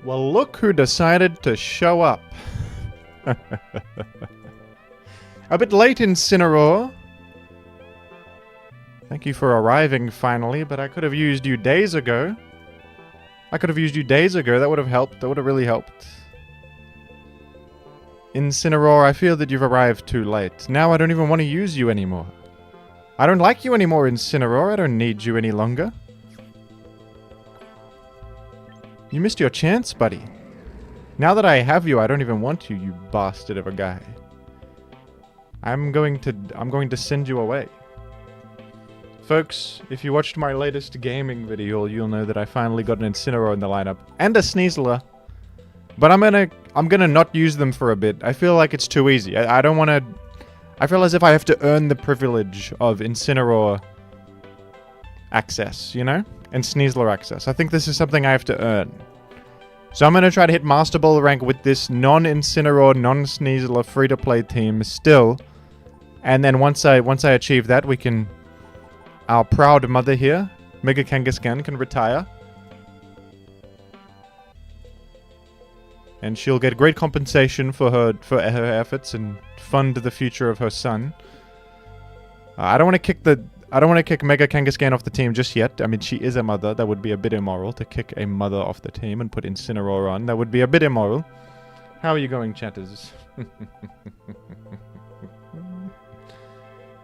Well, look who decided to show up. A bit late, Incineroar. Thank you for arriving finally, but I could have used you days ago. That would have helped. That would have really helped. Incineroar, I feel that you've arrived too late. Now I don't even want to use you anymore. I don't like you anymore, Incineroar. I don't need you any longer. You missed your chance, buddy. Now that I have you, I don't even want you, you bastard of a guy. I'm going to send you away. Folks, if you watched my latest gaming video, you'll know that I finally got an Incineroar in the lineup. And a SNEASLER. But I'm gonna not use them for a bit. I feel like it's too easy. I don't want to... I feel as if I have to earn the privilege of Incineroar access, you know? And SNEASLER access. I think this is something I have to earn. So I'm gonna try to hit Master Ball rank with this non-Incineroar, non-SNEASLER free-to-play team still. And then once I achieve that, we can... Our proud mother here, Mega Kangaskhan, can retire. And she'll get great compensation for her efforts and fund the future of her son. I don't want to kick Mega Kangaskhan off the team just yet. I mean, she is a mother. That would be a bit immoral to kick a mother off the team and put Incineroar on. That would be a bit immoral. How are you going, chatters?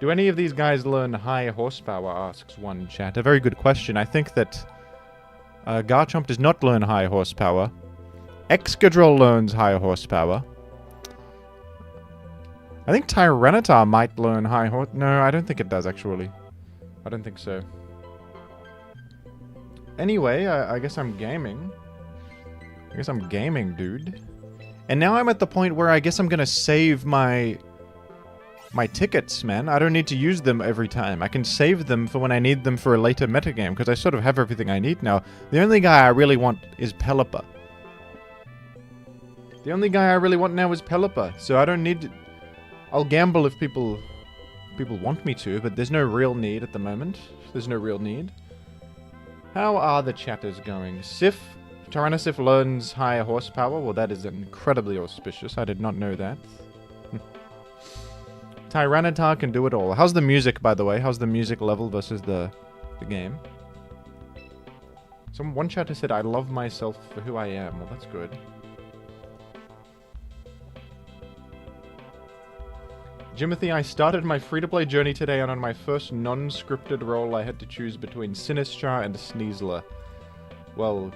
Do any of these guys learn high horsepower, asks one chat. A very good question. I think that Garchomp does not learn high horsepower. Excadrill learns high horsepower. I think Tyranitar might learn high horse... No, I don't think it does, actually. I don't think so. Anyway, I guess I'm gaming. Dude. And now I'm at the point where I guess I'm gonna save my tickets, man. I don't need to use them every time. I can save them for when I need them for a later metagame, because I sort of have everything I need now. The only guy I really want is Pelipper. The only guy I really want now is Pelipper, so I don't need to... I'll gamble if people want me to, but there's no real need at the moment. There's no real need. How are the chatters going? Tyrannosif learns higher horsepower. Well, that is incredibly auspicious. I did not know that. Tyranitar can do it all. How's the music, by the way? How's the music level versus the game? One chatter said, I love myself for who I am. Well, that's good. Jimothy, I started my free-to-play journey today, and on my first non-scripted role, I had to choose between Sinistcha and SNEASLER. Well...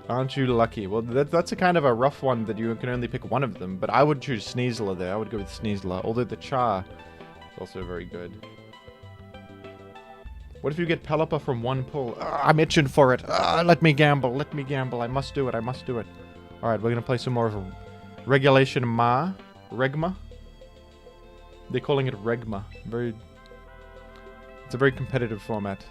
Aren't you lucky? Well, that's a kind of a rough one that you can only pick one of them, but I would choose SNEASLER there. I would go with SNEASLER, although the Char is also very good. What if you get Pelipper from one pull? I'm itching for it. Let me gamble. I must do it. Alright, we're gonna play some more of Regulation Regma. They're calling it Regma. It's a very competitive format.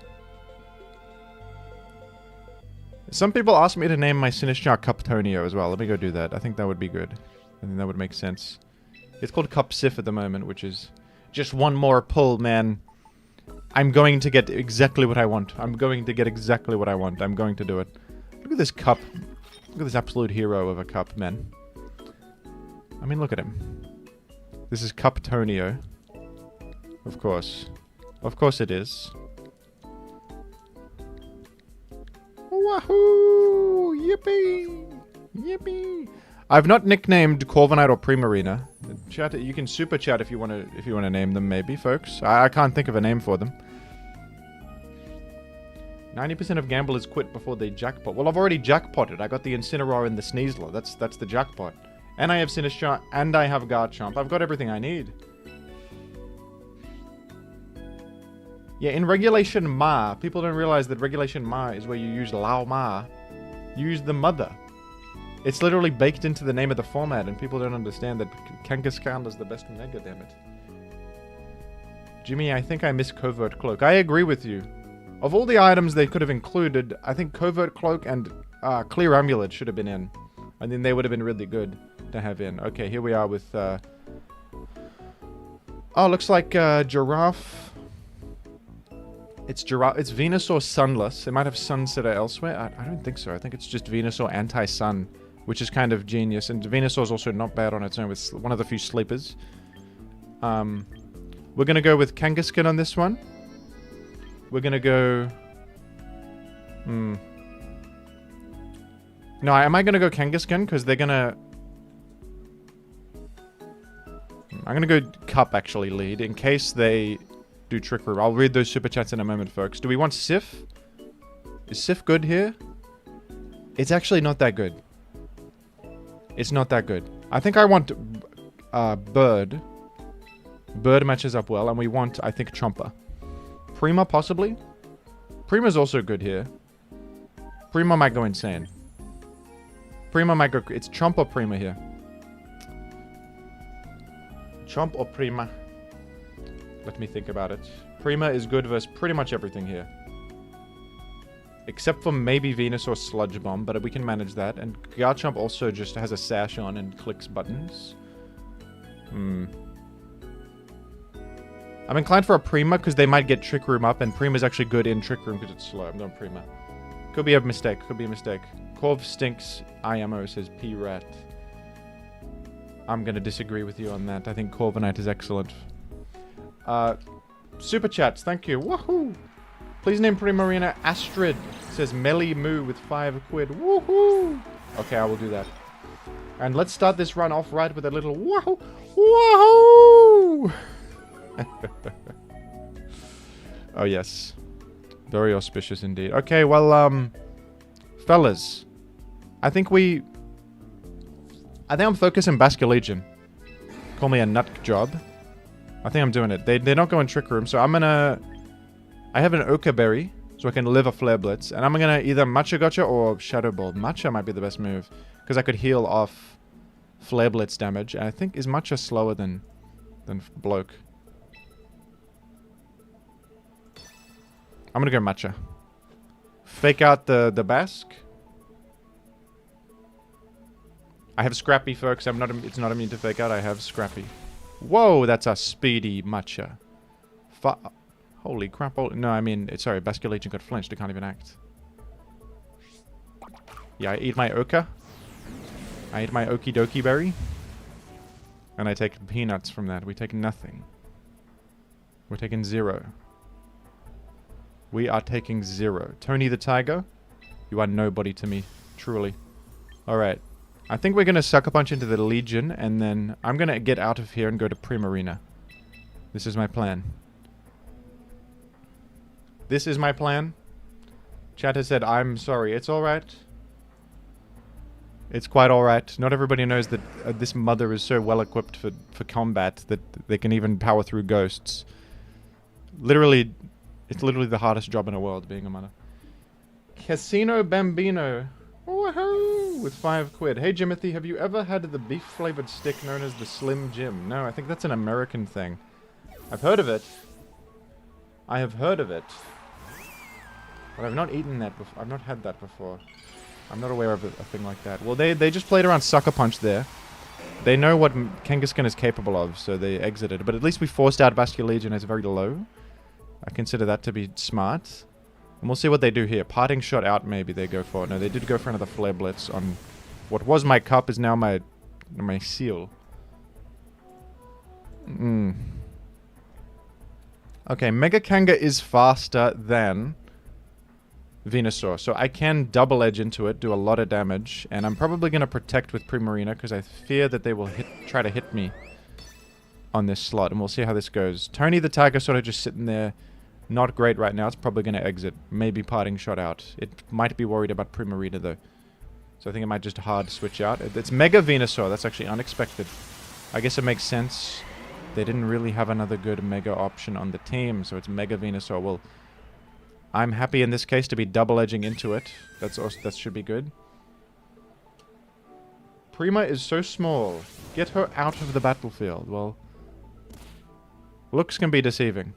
Some people ask me to name my Sinistcha Cuptonio as well. Let me go do that. I think that would be good. I think that would make sense. It's called Cupsif at the moment, which is just one more pull, man. I'm going to get exactly what I want. I'm going to do it. Look at this cup. Look at this absolute hero of a cup, man. I mean, look at him. This is Cuptonio. Of course. Of course it is. Wahoo! Yippee! Yippee! I've not nicknamed Corviknight or Primarina. Chat, you can super chat if you want to name them, maybe, folks. I can't think of a name for them. 90% of gamblers quit before they jackpot. Well, I've already jackpotted. I got the Incineroar and the SNEASLER. That's the jackpot. And I have Sinistcha, and I have Garchomp. I've got everything I need. Yeah, in Regulation Ma, people don't realize that Regulation Ma is where you use Lao Ma. Use the mother. It's literally baked into the name of the format, and people don't understand that Kangaskhan is the best Mega, damn it. Jimmy, I think I miss Covert Cloak. I agree with you. Of all the items they could have included, I think Covert Cloak and Clear Amulet should have been in. And then they would have been really good to have in. Okay, here we are with... Oh, looks like Giraffe... It's Venusaur Sunless. It might have Sunsetter elsewhere. I don't think so. I think it's just Venusaur Anti-Sun, which is kind of genius. And Venusaur's also not bad on its own with one of the few sleepers. We're going to go with Kangaskhan on this one. We're going to go... No, am I going to go Kangaskhan? Because they're going to... I'm going to go Cup, actually, lead, in case they do Trick Room. I'll read those super chats in a moment, folks. Do we want Sif? Is Sif good here? It's actually not that good. It's not that good. I think I want Bird. Bird matches up well, and we want, I think, Chomper. Prima, possibly? Prima's also good here. Prima might go insane. Prima might go... It's Chomp or Prima here. Chomp or Prima? Let me think about it. Prima is good versus pretty much everything here. Except for maybe Venusaur Sludge Bomb, but we can manage that. And Garchomp also just has a sash on and clicks buttons. I'm inclined for a Prima because they might get Trick Room up, and Prima's actually good in Trick Room because it's slow. I'm going Prima. Could be a mistake. Could be a mistake. Corv stinks. IMO says P-Rat. I'm going to disagree with you on that. I think Corviknight is excellent. Super chats, thank you. Woohoo! Please name Primarina Astrid. Says Melly Moo with 5 quid. Woohoo! Okay, I will do that. And let's start this run off right with a little woohoo! Woohoo! Oh, yes. Very auspicious indeed. Okay, well, fellas. I think I'm focusing Basculegion. Call me a nut job. I think I'm doing it. They're not going Trick Room, so I'm gonna... I have an Oka Berry, so I can live a Flare Blitz. And I'm gonna either Matcha Gotcha or Shadow Ball. Matcha might be the best move, because I could heal off Flare Blitz damage. And I think, is Matcha slower than Bloke? I'm gonna go Matcha. Fake out the Basque. I have Scrappy, folks. It's not immune to Fake Out. I have Scrappy. Whoa, that's a speedy Matcha. Holy crap. No, I mean, sorry, Basculegion got flinched. It can't even act. Yeah, I eat my Oka. I eat my Okie Dokie Berry. And I take peanuts from that. We take nothing. We're taking 0. We are taking 0. Tony the Tiger, you are nobody to me. Truly. Alright. I think we're going to Sucker Punch into the Legion, and then I'm going to get out of here and go to Primarina. This is my plan. This is my plan. Chat has said, I'm sorry. It's alright. It's quite alright. Not everybody knows that this mother is so well equipped for combat that they can even power through ghosts. Literally, it's literally the hardest job in the world, being a mother. Casino Bambino. Woohoo! With 5 quid. Hey, Jimothy, have you ever had the beef-flavored stick known as the Slim Jim? No, I think that's an American thing. I've heard of it. I have heard of it. But I've not eaten that before. I've not had that before. I'm not aware of a thing like that. Well, they just played around Sucker Punch there. They know what Kangaskhan is capable of, so they exited. But at least we forced out Basculegion as very low. I consider that to be smart. And we'll see what they do here. Parting Shot out, maybe they go for it. No, they did go for another Flare Blitz on what was my Cup is now my Seal. Okay, Mega Kanga is faster than Venusaur, so I can double edge into it, do a lot of damage, and I'm probably going to protect with Primarina because I fear that they will try to hit me on this slot, and we'll see how this goes. Tony the Tiger sort of just sitting there. Not great right now. It's probably going to exit. Maybe Parting Shot out. It might be worried about Primarina, though. So I think it might just hard switch out. It's Mega Venusaur. That's actually unexpected. I guess it makes sense. They didn't really have another good Mega option on the team, so it's Mega Venusaur. Well, I'm happy in this case to be double edging into it. That should be good. Prima is so small. Get her out of the battlefield. Well, looks can be deceiving.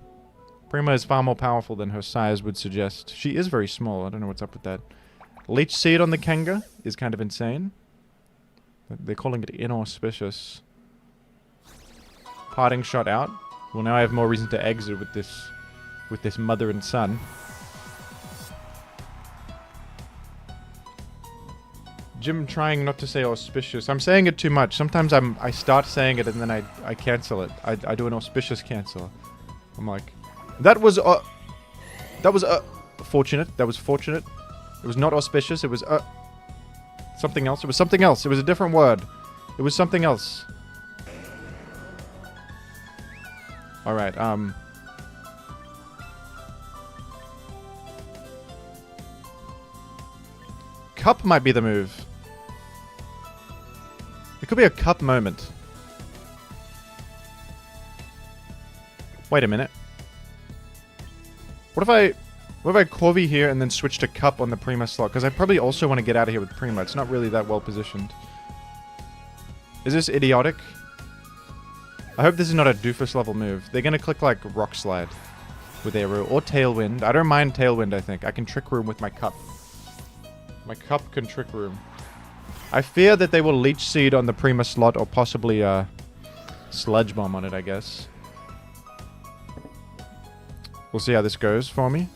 Prima is far more powerful than her size would suggest. She is very small. I don't know what's up with that. Leech Seed on the Kanga is kind of insane. They're calling it inauspicious. Parting Shot out. Well, now I have more reason to exit with this with this mother and son. Jim trying not to say auspicious. I'm saying it too much. Sometimes I start saying it and then I cancel it. I do an auspicious cancel. I'm like, that was fortunate. That was fortunate. It was not auspicious. It was something else. It was something else. It was a different word. It was something else. All right. Cup might be the move. It could be a cup moment. Wait a minute. What if I Corvi here and then switch to cup on the Prima slot? Because I probably also want to get out of here with Prima. It's not really that well positioned. Is this idiotic? I hope this is not a doofus level move. They're going to click like Rock Slide with Aero or Tailwind. I don't mind Tailwind, I think. I can Trick Room with my cup. My cup can Trick Room. I fear that they will Leech Seed on the Prima slot or possibly Sludge Bomb on it, I guess. We'll see how this goes for me.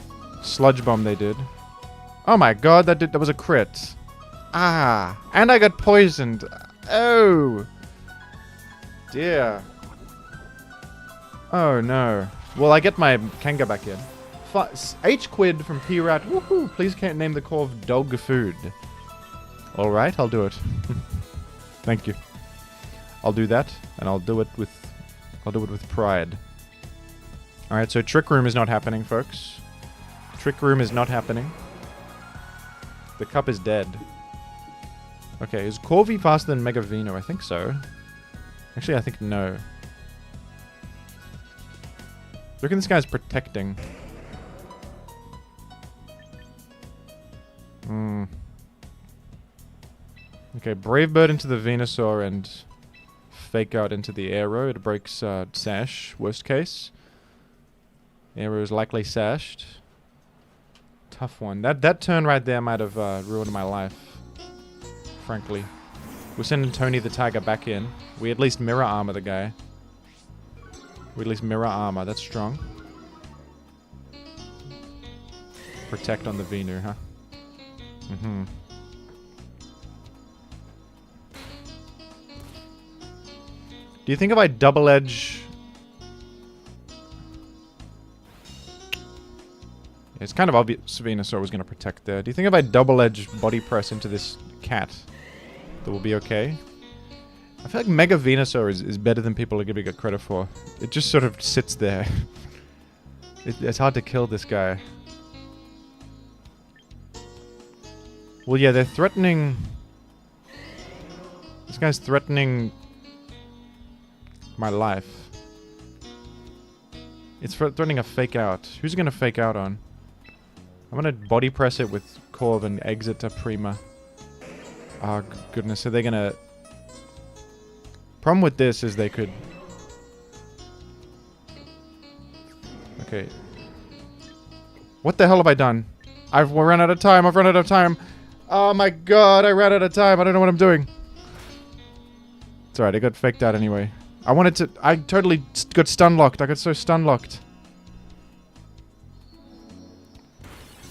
Sludge Bomb they did. Oh my god, that was a crit. Ah, and I got poisoned. Oh. Dear. Oh no. Well, I get my Kanga back in. H quid from P-Rat. Woohoo! Please can't name the core of dog food. Alright, I'll do it. Thank you. I'll do that, and I'll do it with pride. Alright, so Trick Room is not happening, folks. Trick Room is not happening. The cup is dead. Okay, is Corvi faster than Mega Vino? I think so. Actually, I think no. Look at this guy's protecting. Okay, Brave Bird into the Venusaur and Fake Out into the Aero. It breaks Sash, worst case. Aero is likely sashed. Tough one. That turn right there might have ruined my life. Frankly. We're sending Tony the Tiger back in. We at least mirror armor the guy. We at least mirror armor. That's strong. Protect on the Venu, huh? Mm-hmm. Do you think if I double edge... It's kind of obvious Venusaur was going to protect there. Do you think if I double edge body press into this cat, that will be okay? I feel like Mega Venusaur is better than people are giving it credit for. It just sort of sits there. It's hard to kill this guy. Well, yeah, they're threatening... This guy's threatening... my life. It's threatening a Fake Out. Who's it gonna Fake Out on? I'm gonna body press it with Corv and exit to Prima. Oh, goodness. So they're gonna... Problem with this is they could... Okay. What the hell have I done? I've run out of time. I've run out of time. Oh my god, I ran out of time. I don't know what I'm doing. It's alright, I got faked out anyway. I wanted to... I totally got stun locked. I got so stun locked.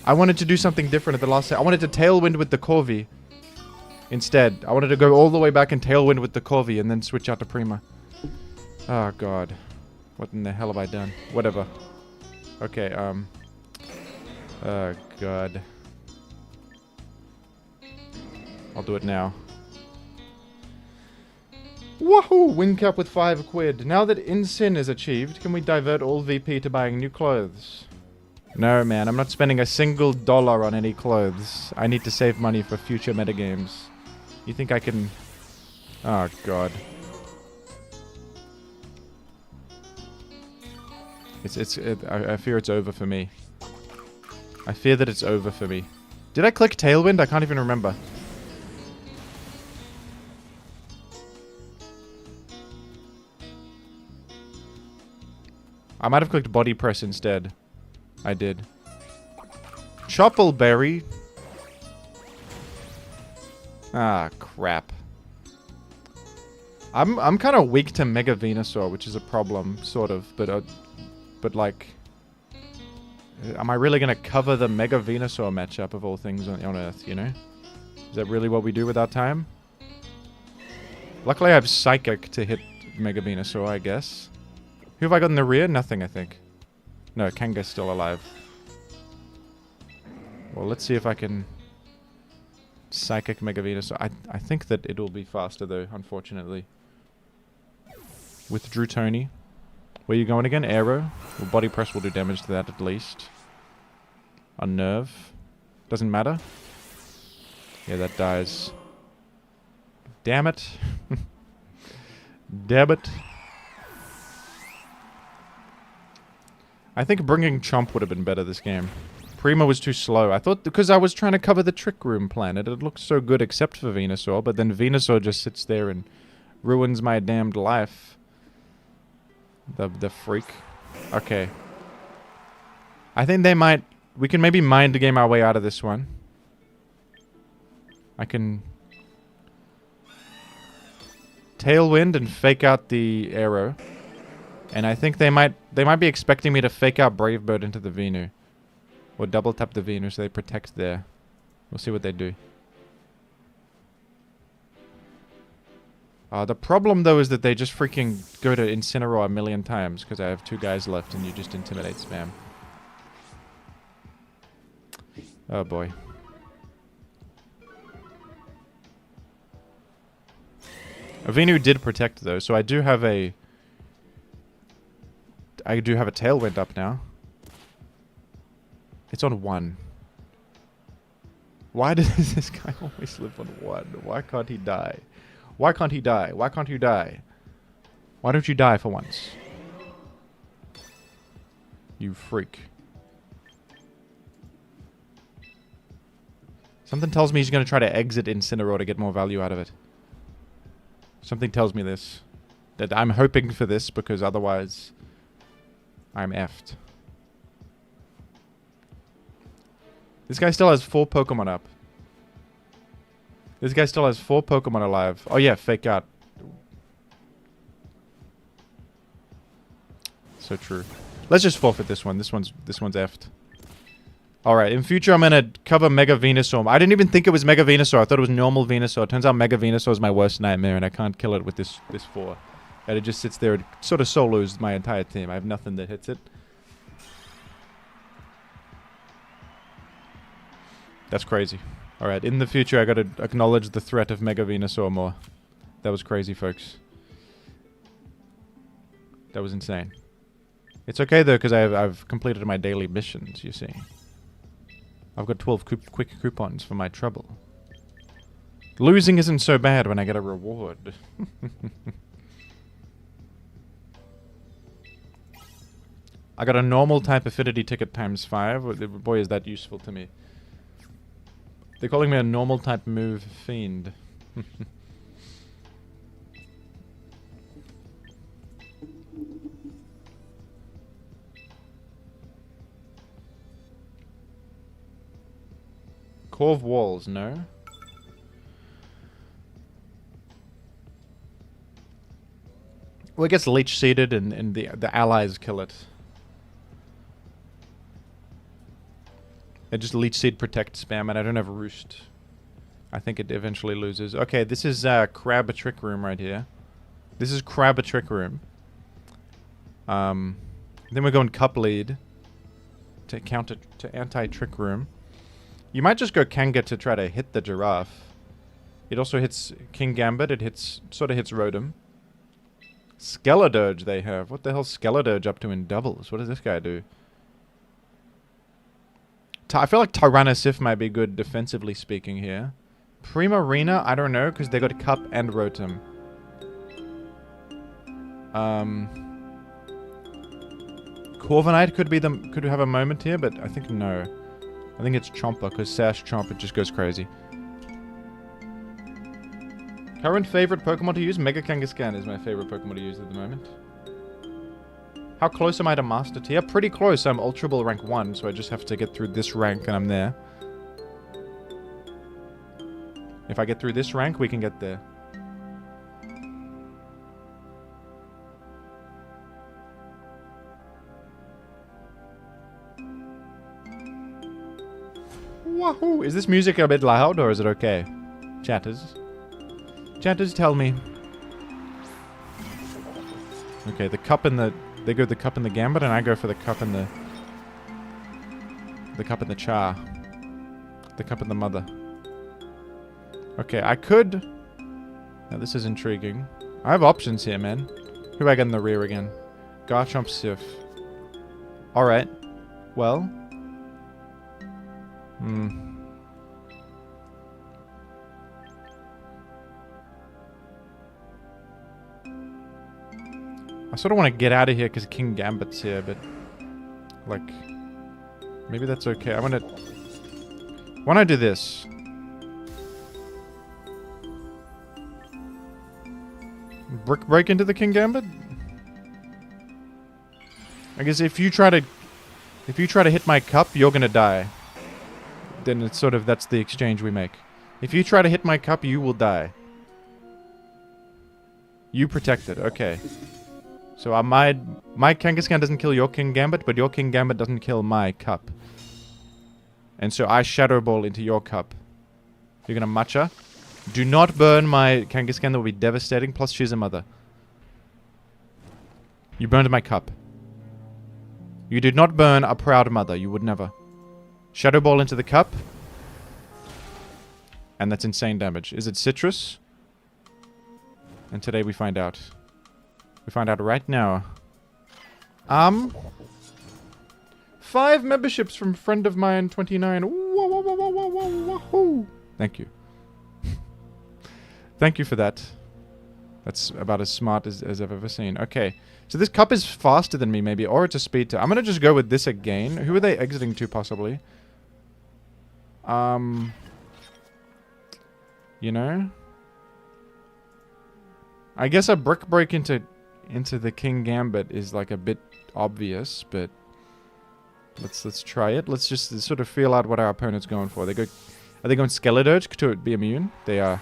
I wanted to do something different at the last second. I wanted to Tailwind with the Corvi. Instead. I wanted to go all the way back and Tailwind with the Corvi and then switch out to Prima. Oh god. What in the hell have I done? Whatever. Okay, oh god. I'll do it now. Wahoo! Win cap with 5 quid. Now that InSyn is achieved, can we divert all VP to buying new clothes? No, man. I'm not spending a single dollar on any clothes. I need to save money for future metagames. You think I can... Oh, God. I fear it's over for me. I fear that it's over for me. Did I click Tailwind? I can't even remember. I might have clicked body press instead. I did. Choppleberry. Ah, crap. I'm kind of weak to Mega Venusaur, which is a problem, sort of. But like, Am I really going to cover the Mega Venusaur matchup of all things on Earth, you know? Is that really what we do with our time? Luckily I have Psychic to hit Mega Venusaur, I guess. Who have I got in the rear? Nothing, I think. No, Kanga's still alive. Well, let's see if I can Psychic Mega Venusaur. I think that it'll be faster though, unfortunately. Withdrew Tony. Where are you going again? Aero? Well, Body Press will do damage to that at least. Unnerve. Doesn't matter. Yeah, that dies. Damn it. Damn it. I think bringing Chomp would have been better this game. Prima was too slow. I thought because I was trying to cover the Trick Room planet, it looked so good except for Venusaur, but then Venusaur just sits there and ruins my damned life. The freak. Okay. I think they might... We can maybe mind game our way out of this one. I can... Tailwind and fake out the arrow. And I think they might be expecting me to fake out Brave Bird into the Venu. Or double tap the Venu so they protect there. We'll see what they do. The problem, though, is that they just freaking go to Incineroar a million times because I have 2 guys left and you just intimidate spam. Oh, boy. Venu did protect, though, so I do have a... I do have a Tailwind up now. It's on 1. Why does this guy always live on 1? Why can't he die? Why can't he die? Why can't you die? Why don't you die for once? You freak. Something tells me he's going to try to exit Incineroar to get more value out of it. Something tells me this. That I'm hoping for this because otherwise I'm effed. This guy still has 4 Pokemon up. This guy still has 4 Pokemon alive. Oh yeah, fake out. So true. Let's just forfeit this one. This one's effed. Alright, in future I'm gonna cover Mega Venusaur. I didn't even think it was Mega Venusaur. I thought it was normal Venusaur. Turns out Mega Venusaur is my worst nightmare and I can't kill it with this 4. And it just sits there and sort of solos my entire team. I have nothing that hits it. That's crazy. Alright, in the future I gotta acknowledge the threat of Mega Venusaur more. That was crazy, folks. That was insane. It's okay though, because I've completed my daily missions, you see. I've got 12 quick coupons for my trouble. Losing isn't so bad when I get a reward. I got a normal type affinity ticket times 5. Boy, is that useful to me. They're calling me a normal type move fiend. Corv walls, no. Well, it gets leech seeded and the allies kill it. It just leech seed protect spam and I don't have roost. I think it eventually loses. Okay, this is Crab Trick Room right here. This is Crab Trick Room. Then we're going Cup Lead to counter to anti-Trick Room. You might just go Kanga to try to hit the Giraffe. It also hits King Gambit. It sort of hits Rotom. Skeledirge they have. What the hell's Skeledirge up to in doubles? What does this guy do? I feel like Tyrannosif might be good defensively speaking here. Primarina, I don't know, because they got Cup and Rotom. Corviknight could have a moment here, but I think no. I think it's Chomper, because Sash Chomp, it just goes crazy. Current favorite Pokemon to use? Mega Kangaskhan is my favorite Pokemon to use at the moment. How close am I to Master Tier? Pretty close. I'm Ultra Ball rank 1, so I just have to get through this rank and I'm there. If I get through this rank, we can get there. Wahoo! Is this music a bit loud or is it okay? Chatters. Chatters, tell me. Okay, the cup and the... They go the cup and the gambit, and I go for the cup and the... The cup and the char. The cup and the mother. Okay, I could... Now, this is intriguing. I have options here, man. Who do I get in the rear again? Garchomp Sif. Alright. Well. I sort of want to get out of here because King Gambit's here, but... Like... Maybe that's okay. I want to... Why don't I do this? Brick break into the King Gambit? I guess if you try to hit my cup, you're gonna die. Then it's sort of, that's the exchange we make. If you try to hit my cup, you will die. You protect it, okay. So my Kangaskhan doesn't kill your King Gambit, but your King Gambit doesn't kill my cup. And so I Shadow Ball into your cup. You're gonna matcha. Do not burn my Kangaskhan, that will be devastating, plus she's a mother. You burned my cup. You did not burn a proud mother, you would never. Shadow Ball into the cup. And that's insane damage. Is it citrus? And today we find out. We find out right now. 5 memberships from friend of mine, 29. Whoa, whoa, whoa, whoa, whoa, whoa. Thank you. Thank you for that. That's about as smart as I've ever seen. Okay. So this cup is faster than me, maybe. Or it's a speed to... I'm going to just go with this again. Who are they exiting to, possibly? You know? I guess a brick break into the King Gambit is like a bit obvious, but... Let's try it. Let's just sort of feel out what our opponent's going for. Are they going Skeledirge to be immune? They are.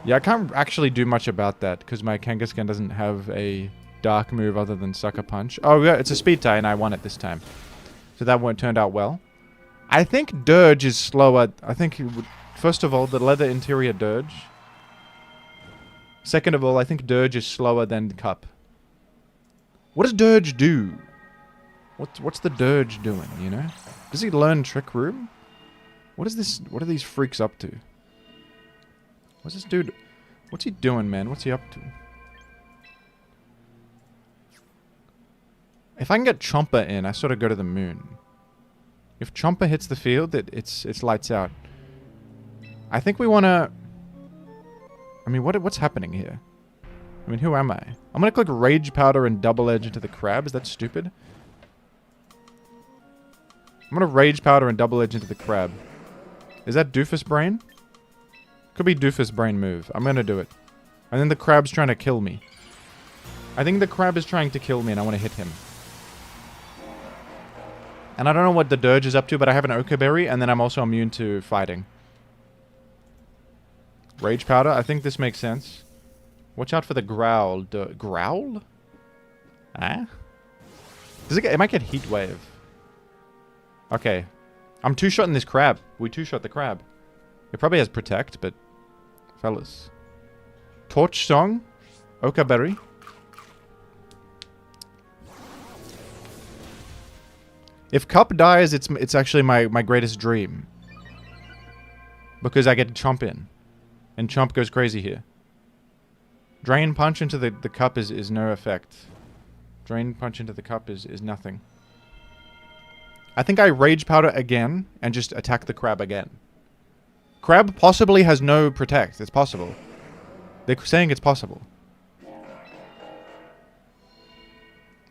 Yeah, I can't actually do much about that because my Kangaskhan doesn't have a dark move other than Sucker Punch. Oh, yeah, it's a speed tie and I won it this time. So that one turned out well. I think Dirge is slower. I think, first of all, the leather interior Dirge. Second of all, I think Dirge is slower than Cup. What does Dirge do? What's the Dirge doing, you know? Does he learn Trick Room? What is this? What are these freaks up to? What's this dude? What's he doing, man? What's he up to? If I can get Chomper in, I sort of go to the moon. If Chomper hits the field, it's lights out. I think we want to... I mean, what's happening here? I mean, who am I? I'm going to click Rage Powder and Double Edge into the crab. Is that stupid? I'm going to Rage Powder and Double Edge into the crab. Is that Doofus Brain? Could be Doofus Brain move. I'm going to do it. And then the crab's trying to kill me. I think the crab is trying to kill me and I want to hit him. And I don't know what the Dirge is up to, but I have an Ochre Berry and then I'm also immune to fighting. Rage Powder. I think this makes sense. Watch out for the Growl. Growl? Ah? It might get Heat Wave. Okay. I'm two-shotting this crab. We two-shot the crab. It probably has Protect, but... Fellas. Torch Song. Ochre Berry. If Cup dies, it's actually my greatest dream. Because I get Chomp in. And Chomp goes crazy here. Drain Punch into the cup is no effect. Drain Punch into the cup is nothing. I think I Rage Powder again and just attack the crab again. Crab possibly has no Protect. It's possible. They're saying it's possible.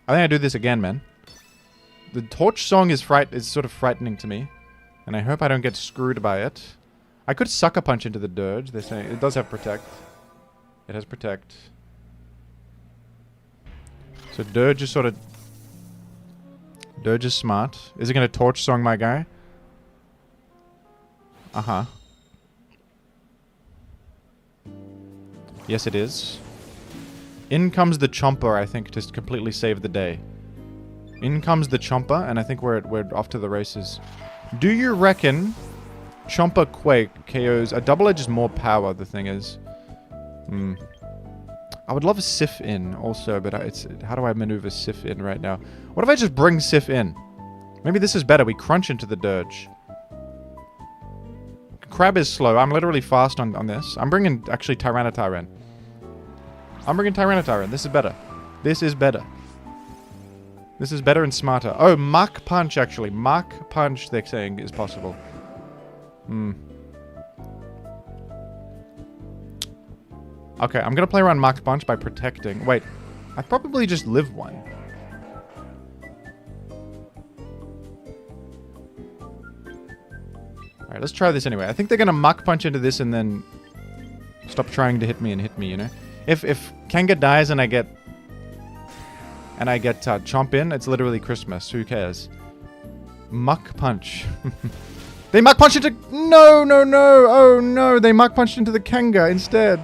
I think I do this again, man. The Torch Song is sort of frightening to me. And I hope I don't get screwed by it. I could Sucker Punch into the Dirge. They're saying it does have Protect. It has Protect. So Dirge is sort of... Dirge is smart. Is it going to Torch Song my guy? Uh-huh. Yes, it is. In comes the Chomper, I think, to completely save the day. In comes the Chomper, and I think we're off to the races. Do you reckon Chomper Quake KOs... A double edge is more power, the thing is. I would love a Sif in also, but how do I maneuver Sif in right now? What if I just bring Sif in? Maybe this is better. We crunch into the dirge. Crab is slow. I'm literally fast on this. I'm bringing, actually, Tyranitar in. I'm bringing Tyranitar in. This is better. This is better. This is better and smarter. Oh, Mach Punch, actually. Mach Punch, they're saying, is possible. Okay, I'm gonna play around Mach Punch by protecting. Wait, I probably just live one. Alright, let's try this anyway. I think they're gonna Mach Punch into this and then stop trying to hit me, you know? If Kanga dies and I get Chomp in, it's literally Christmas. Who cares? Mach Punch. They Mach Punch into... No, no, no! Oh no, they Mach Punched into the Kanga instead.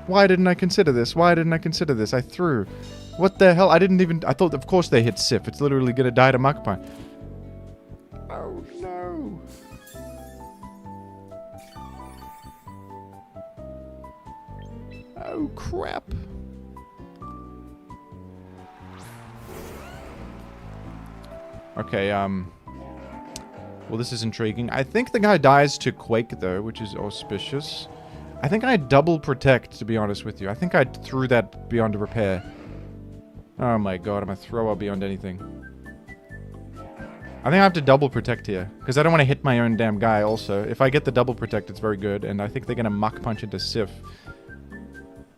Why didn't I consider this? Why didn't I consider this? I threw. What the hell? I didn't even... I thought, of course, they hit Sif. It's literally gonna die to Mach Punch. Oh, no. Oh, crap. Okay, well, this is intriguing. I think the guy dies to Quake, though, which is auspicious. I think I double protect, to be honest with you. I think I threw that beyond repair. Oh my god, I'm a thrower beyond anything. I think I have to double protect here, because I don't want to hit my own damn guy also. If I get the double protect, it's very good, and I think they're going to Mach Punch into Sif.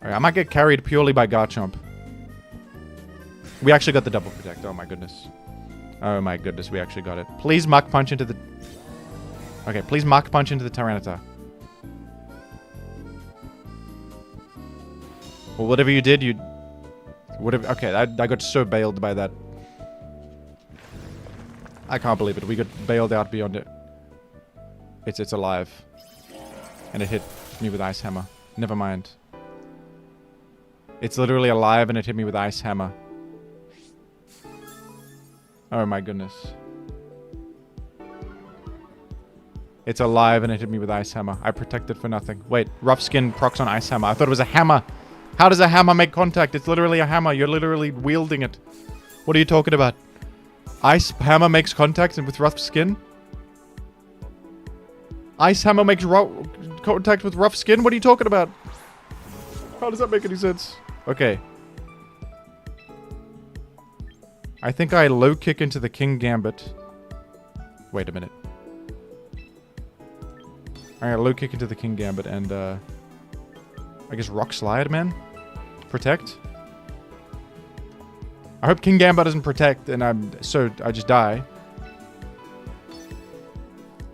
Alright, I might get carried purely by Garchomp. We actually got the double protect, oh my goodness. Oh my goodness, we actually got it. Please Mach Punch into the... Okay, please Mach Punch into the Tyranitar. Well, whatever you did, you... Whatever... Okay, I got so bailed by that. I can't believe it. We got bailed out beyond it. It's alive. And it hit me with Ice Hammer. Never mind. It's literally alive and it hit me with Ice Hammer. Oh my goodness. It's alive and it hit me with Ice Hammer. I protected for nothing. Wait, Rough Skin procs on Ice Hammer. I thought it was a hammer. How does a hammer make contact? It's literally a hammer. You're literally wielding it. What are you talking about? Ice Hammer makes contact with Rough Skin? Ice Hammer makes contact with Rough Skin? What are you talking about? How does that make any sense? Okay. I think I low kick into the King Gambit. Wait a minute. Alright, low kick into the King Gambit and I guess Rock Slide, man? Protect? I hope King Gambit doesn't protect and I just die.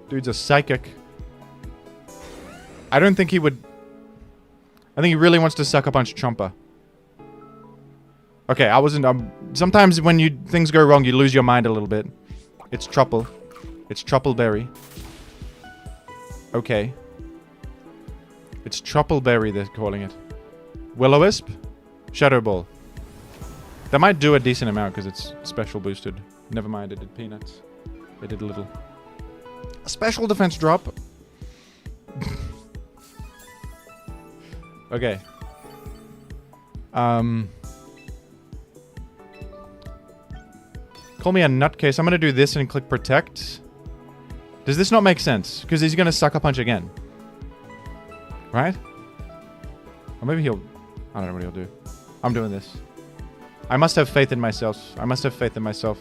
Dude's a psychic. I don't think he would... I think he really wants to Sucker Punch Chomper. Okay, I wasn't... sometimes when things go wrong, you lose your mind a little bit. It's Truple. It's Truppleberry. Okay. It's Truppleberry, they're calling it. Will-O-Wisp? Shadow Ball. That might do a decent amount because it's special boosted. Never mind, it did peanuts. It did little. A special defense drop. Okay. Call me a nutcase. I'm gonna do this and click protect. Does this not make sense? Because he's gonna Sucker Punch again. Right? Or maybe he'll... I don't know what he'll do. I'm doing this. I must have faith in myself. I must have faith in myself.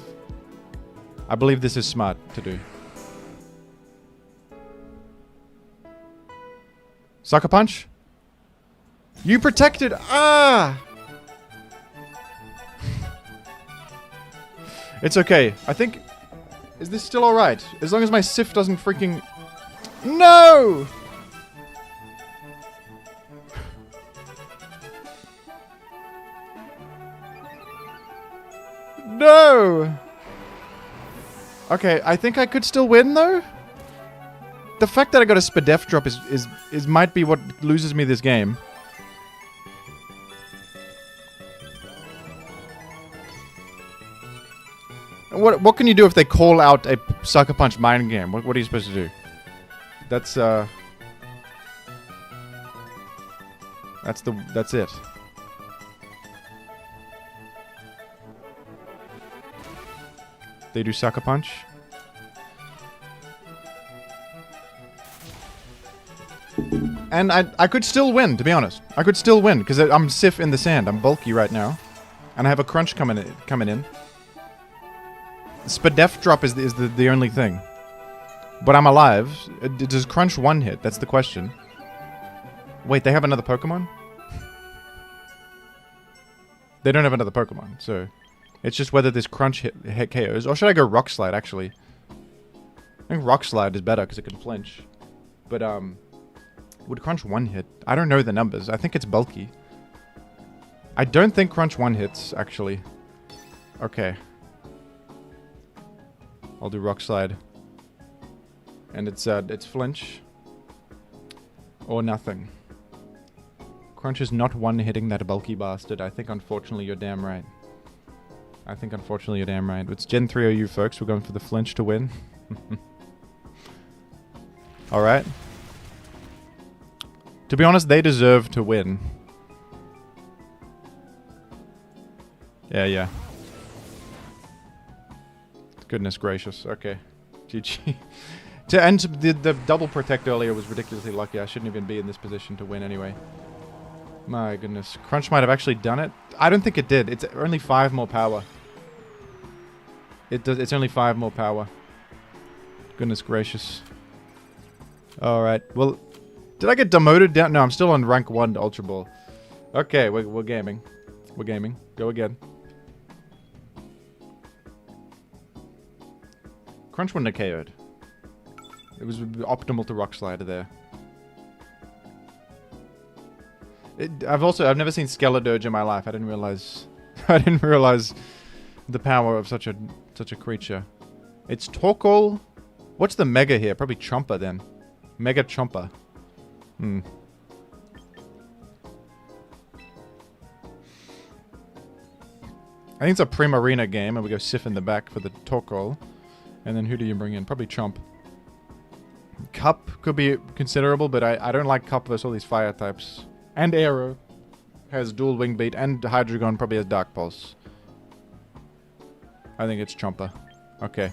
I believe this is smart to do. Sucker Punch? You protected! Ah! It's okay. I think... Is this still alright? As long as my Sif doesn't freaking... No! No! Okay, I think I could still win, though? The fact that I got a Spadef drop is might be what loses me this game. What can you do if they call out a Sucker Punch mind game? What are you supposed to do? That's it. They do Sucker Punch. And I could still win, to be honest. I could still win, because I'm Sif in the sand. I'm bulky right now. And I have a crunch coming in. Spadef drop is the only thing. But I'm alive. Does crunch one hit? That's the question. Wait, they have another Pokemon? They don't have another Pokemon, so... It's just whether this crunch hit KOs. Or should I go Rock Slide, actually? I think Rock Slide is better, because it can flinch. But, would Crunch 1 hit? I don't know the numbers. I think it's bulky. I don't think Crunch 1 hits, actually. Okay. I'll do Rock Slide. And it's flinch. Or nothing. Crunch is not one hitting that bulky bastard. I think, unfortunately, you're damn right. It's Gen 3 OU, folks. We're going for the flinch to win. Alright. To be honest, they deserve to win. Yeah. Goodness gracious. Okay. GG. The double protect earlier was ridiculously lucky. I shouldn't even be in this position to win anyway. My goodness. Crunch might have actually done it. I don't think it did. It's only 5 more power. It's only 5 more power. Goodness gracious. Alright. Well... Did I get demoted down? No, I'm still on rank 1 to Ultra Ball. Okay, we're gaming. We're gaming. Go again. Crunch wouldn't have KO'd. It was optimal to Rock Slider there. I've never seen Skeledirge in my life. I didn't realize the power of such a creature. It's Torkoal. What's the Mega here? Probably Chomper then. Mega Chomper. I think it's a Primarina game, and we go Sif in the back for the Torkoal. And then who do you bring in? Probably Chomp. Cup could be considerable, but I don't like Cup versus all these fire types. And Aero has dual wing beat, and Hydreigon probably has Dark Pulse. I think it's Chomper. Okay.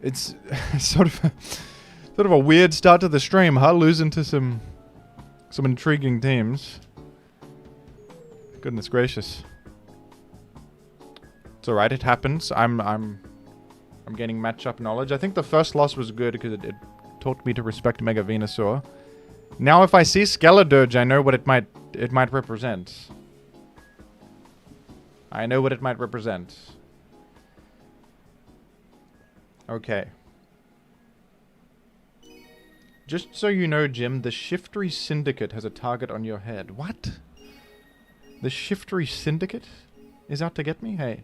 It's sort of a weird start to the stream, huh? Losing to some intriguing teams. Goodness gracious. It's alright, it happens. I'm gaining matchup knowledge. I think the first loss was good because it taught me to respect Mega Venusaur. Now if I see Skeledirge, I know what it might represent. I know what it might represent. Okay. Just so you know, Jim, the Shiftry Syndicate has a target on your head. What? The Shiftry Syndicate is out to get me? Hey.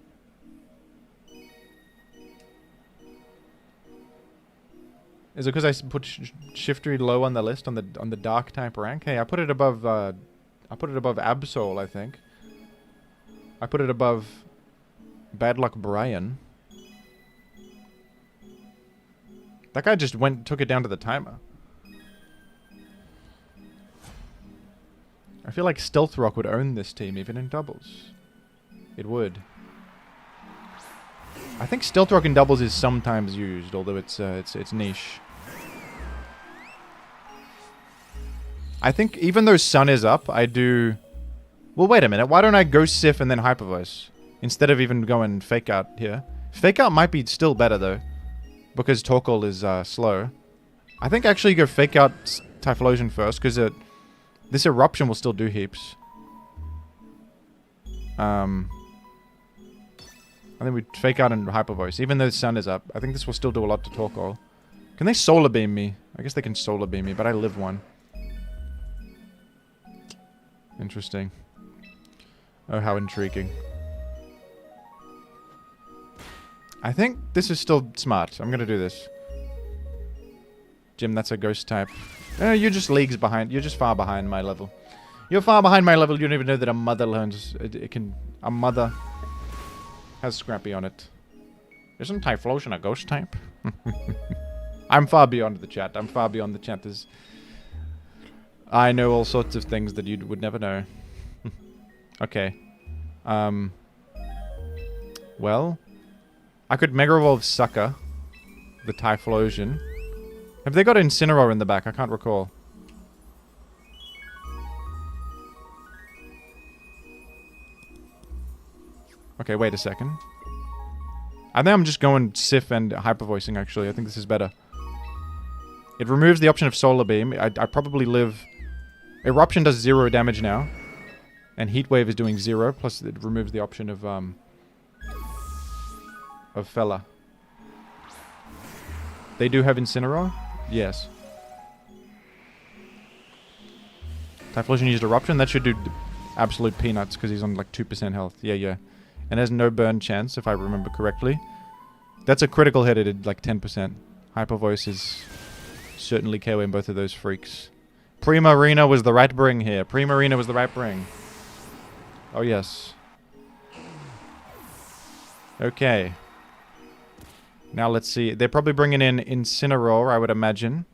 Is it because I put Shiftry low on the list on the Dark type rank? Hey, I put it above Absol, I think. I put it above Bad Luck Brian. That guy just took it down to the timer. I feel like Stealth Rock would own this team even in doubles. It would. I think Stealth Rock in doubles is sometimes used, although it's niche. I think even though Sun is up, I do... Well, wait a minute. Why don't I go Sif and then Hyper Voice? Instead of even going Fake Out here. Fake Out might be still better, though. Because Torkoal is slow. I think actually go Fake Out Typhlosion first, because this Eruption will still do heaps. I think we Fake Out and Hyper Voice. Even though the Sun is up, I think this will still do a lot to Torkoal. Can they Solar Beam me? I guess they can Solar Beam me, but I live one. Interesting. Oh, how intriguing. I think this is still smart. I'm gonna do this. Jim, that's a ghost type. You're just leagues behind. You're just far behind my level. You're far behind my level. You don't even know that a mother learns... A mother has Scrappy on it. Isn't Typhlosion a ghost type? I'm far beyond the chat. I'm far beyond the chat. I know all sorts of things that you would never know. Okay. Well, I could Mega Evolve Sucker, the Typhlosion. Have they got Incineroar in the back? I can't recall. Okay, wait a second. I think I'm just going Sif and Hyper Voicing, actually. I think this is better. It removes the option of Solar Beam. I probably live... Eruption does 0 damage now. And Heat Wave is doing 0. Plus it removes the option of Fella. They do have Incineroar? Yes. Typhlosion used Eruption. That should do absolute peanuts because he's on like 2% health. Yeah. And there's no burn chance, if I remember correctly. That's a critical hit. It did like 10%. Hyper Voice is certainly KOing both of those freaks. Primarina was the right bring here. Primarina was the right bring. Oh, yes. Okay. Now let's see. They're probably bringing in Incineroar, I would imagine.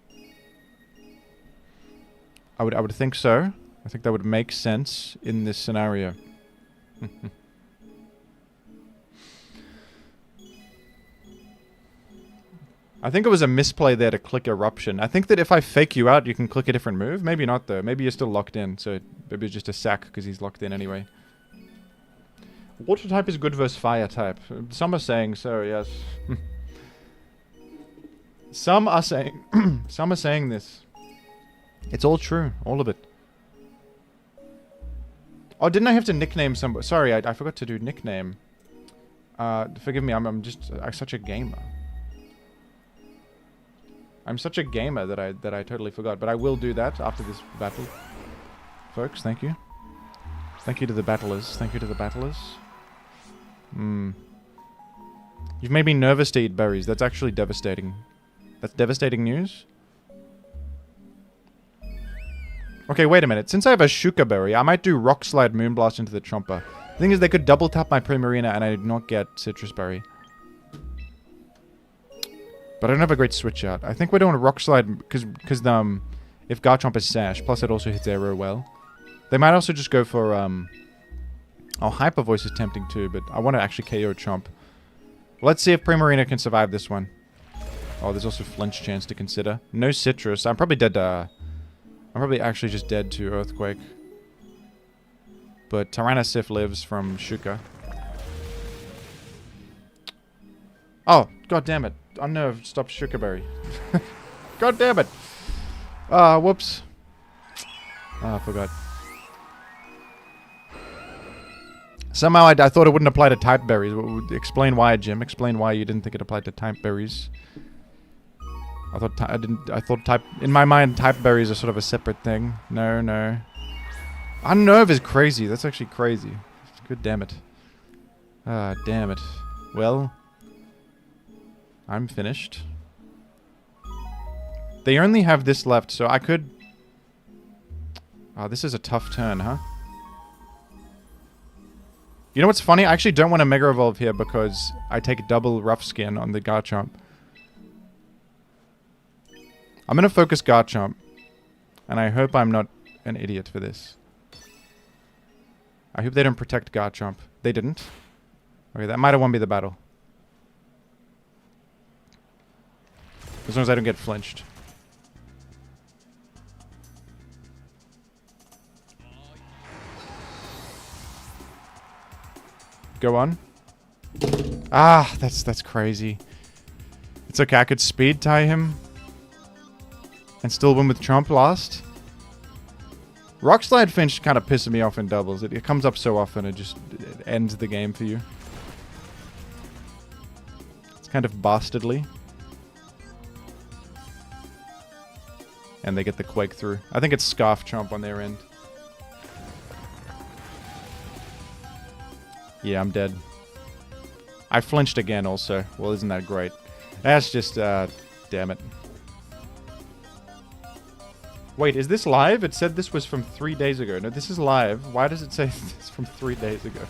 I would think so. I think that would make sense in this scenario. I think it was a misplay there to click Eruption. I think that if I fake you out, you can click a different move. Maybe not, though. Maybe you're still locked in, so maybe it's just a sack because he's locked in anyway. Water type is good versus fire type. Some are saying so, yes. Some are saying... some are saying this. It's all true. All of it. Oh, didn't I have to nickname somebody? Sorry, I forgot to do nickname. Forgive me, I'm such a gamer. I'm such a gamer that I totally forgot. But I will do that after this battle. Folks, thank you. Thank you to the battlers. Thank you to the battlers. You've made me nervous to eat berries. That's actually devastating. That's devastating news. Okay, wait a minute. Since I have a Shuka Berry, I might do Rock Slide Moonblast into the Chomper. The thing is, they could double tap my Primarina and I did not get Citrus Berry. But I don't have a great switch out. I think we're doing a Rock Slide because if Garchomp is Sash, plus it also hits Aero well. They might also just go for oh, Hyper Voice is tempting too, but I want to actually KO Chomp. Let's see if Primarina can survive this one. Oh, there's also Flinch chance to consider. No Citrus. I'm probably dead to... I'm probably actually just dead to Earthquake. But Tyrannosif lives from Shuka. Oh, god damn it. Unnerved stopped Shuka Berry. God damn it. Whoops. I forgot. Somehow I thought it wouldn't apply to type berries. Explain why, Jim. Explain why you didn't think it applied to type berries. I thought type... In my mind, type berries are sort of a separate thing. No. Unnerve is crazy. That's actually crazy. Good damn it. Damn it. Well... I'm finished. They only have this left, so I could... Oh, this is a tough turn, huh? You know what's funny? I actually don't want to Mega Evolve here because I take double Rough Skin on the Garchomp. I'm going to focus Garchomp. And I hope I'm not an idiot for this. I hope they don't protect Garchomp. They didn't. Okay, that might have won me the battle. As long as I don't get flinched. Go on. Ah, that's crazy. It's okay, I could speed tie him. And still win with Chomp last. Rock Slide Finch kind of pisses me off in doubles. It comes up so often, it ends the game for you. It's kind of bastardly. And they get the Quake through. I think it's Scarf Chomp on their end. Yeah, I'm dead. I flinched again also. Well, isn't that great? That's just, damn it. Wait, is this live? It said this was from 3 days ago. No, this is live. Why does it say this from 3 days ago?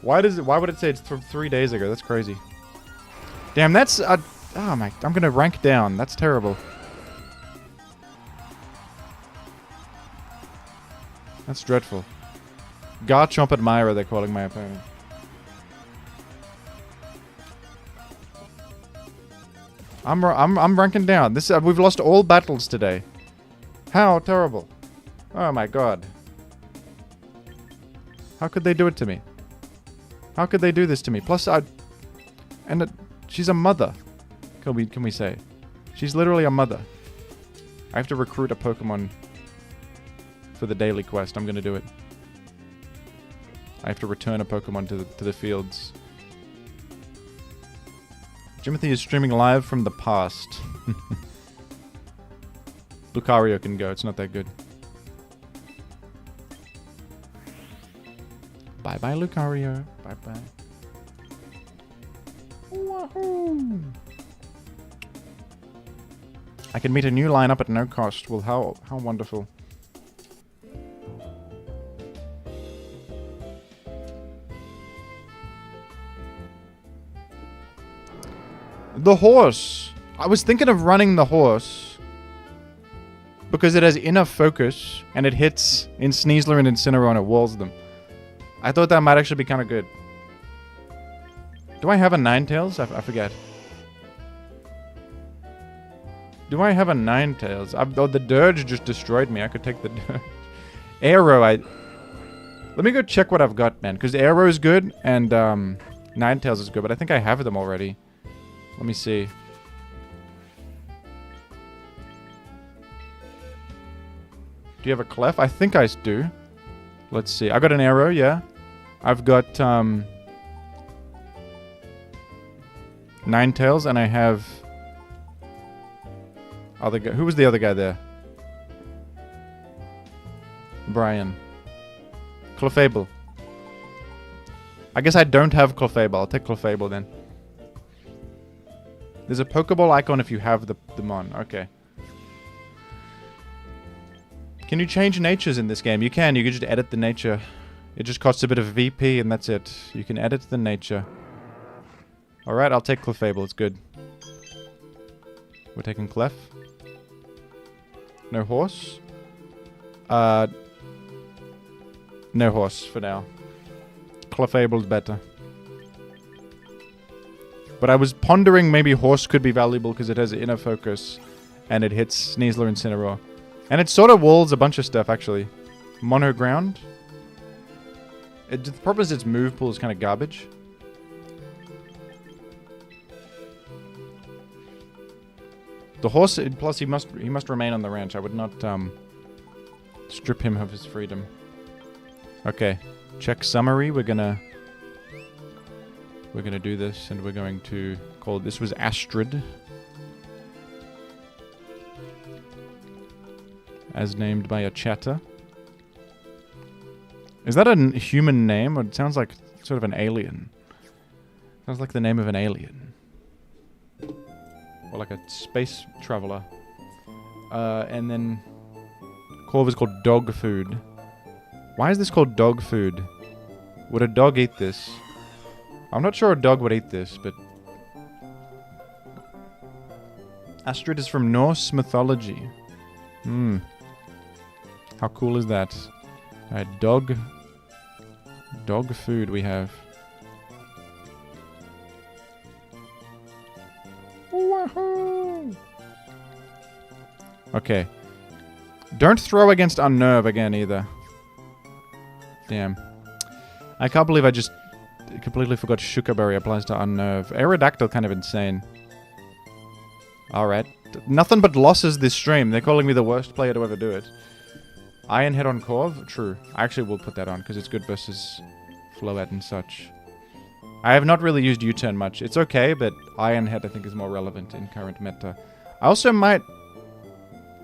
Why would it say it's from 3 days ago? That's crazy. Damn, that's oh my, I'm gonna rank down. That's terrible. That's dreadful. Garchomp Admirer, they're calling my opponent. I'm ranking down. This we've lost all battles today. How terrible. Oh my god. How could they do it to me? How could they do this to me? Plus she's a mother. Can we say? She's literally a mother. I have to recruit a Pokemon for the daily quest. I'm gonna do it. I have to return a Pokemon to the fields. Jimothy is streaming live from the past. Lucario can go. It's not that good. Bye-bye, Lucario. Bye-bye. Wahoo! I can meet a new lineup at no cost. Well, how wonderful. The horse. I was thinking of running the horse because it has enough focus and it hits in SNEASLER and Incineroar and it walls them. I thought that might actually be kind of good. Do I have a Ninetales? I forget. Do I have a Ninetales? Oh, the Dirge just destroyed me. I could take the Dirge. Arrow, let me go check what I've got, man. Because Arrow is good and Ninetales is good, but I think I have them already. Let me see. Do you have a Clef? I think I do. Let's see. I got an Arrow, yeah. I've got Ninetales, and I have other guy. Who was the other guy there? Brian. Clefable. I guess I don't have Clefable. I'll take Clefable then. There's a Pokeball icon if you have the Mon. Okay. Can you change natures in this game? You can. You can just edit the nature. It just costs a bit of VP and that's it. You can edit the nature. Alright, I'll take Clefable. It's good. We're taking Clef. No horse? No horse for now. Clefable's better. But I was pondering maybe horse could be valuable because it has inner focus and it hits SNEASLER and Incineroar. And it sort of walls a bunch of stuff, actually. Mono ground. The problem is its move pool is kind of garbage. The horse, plus he must remain on the ranch. I would not strip him of his freedom. Okay, check summary. We're gonna do this, and we're going to call this was Astrid, as named by a chatter. Is that a human name? Or it sounds like sort of an alien. Sounds like the name of an alien. Or like a space traveler. And then Corv is called dog food. Why is this called dog food? Would a dog eat this? I'm not sure a dog would eat this, but... Astrid is from Norse mythology. How cool is that? Alright, dog food we have. Woohoo! Okay. Don't throw against Unnerve again either. Damn. I can't believe I just completely forgot Shukaberry applies to Unnerve. Aerodactyl kind of insane. Alright. Nothing but losses this stream. They're calling me the worst player to ever do it. Iron Head on Corv? True. I actually will put that on because it's good versus Floette and such. I have not really used U-turn much. It's okay, but Iron Head I think is more relevant in current meta. I also might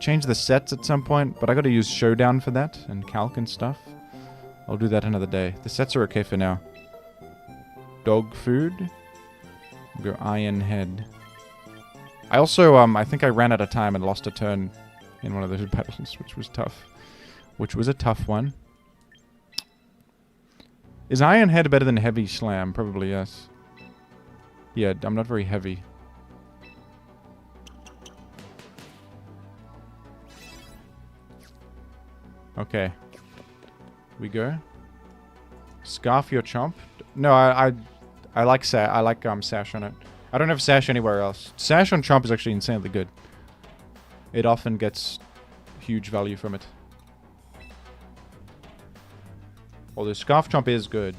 change the sets at some point, but I gotta use Showdown for that and Calc and stuff. I'll do that another day. The sets are okay for now. Dog food. Go Iron Head. I also, I think I ran out of time and lost a turn in one of those battles, which was tough. Which was a tough one. Is Iron Head better than Heavy Slam? Probably yes. Yeah, I'm not very heavy. Okay. We go. Scarf your chomp. No, I like sash on it. I don't have sash anywhere else. Sash on chomp is actually insanely good. It often gets huge value from it. Although scarf chomp is good.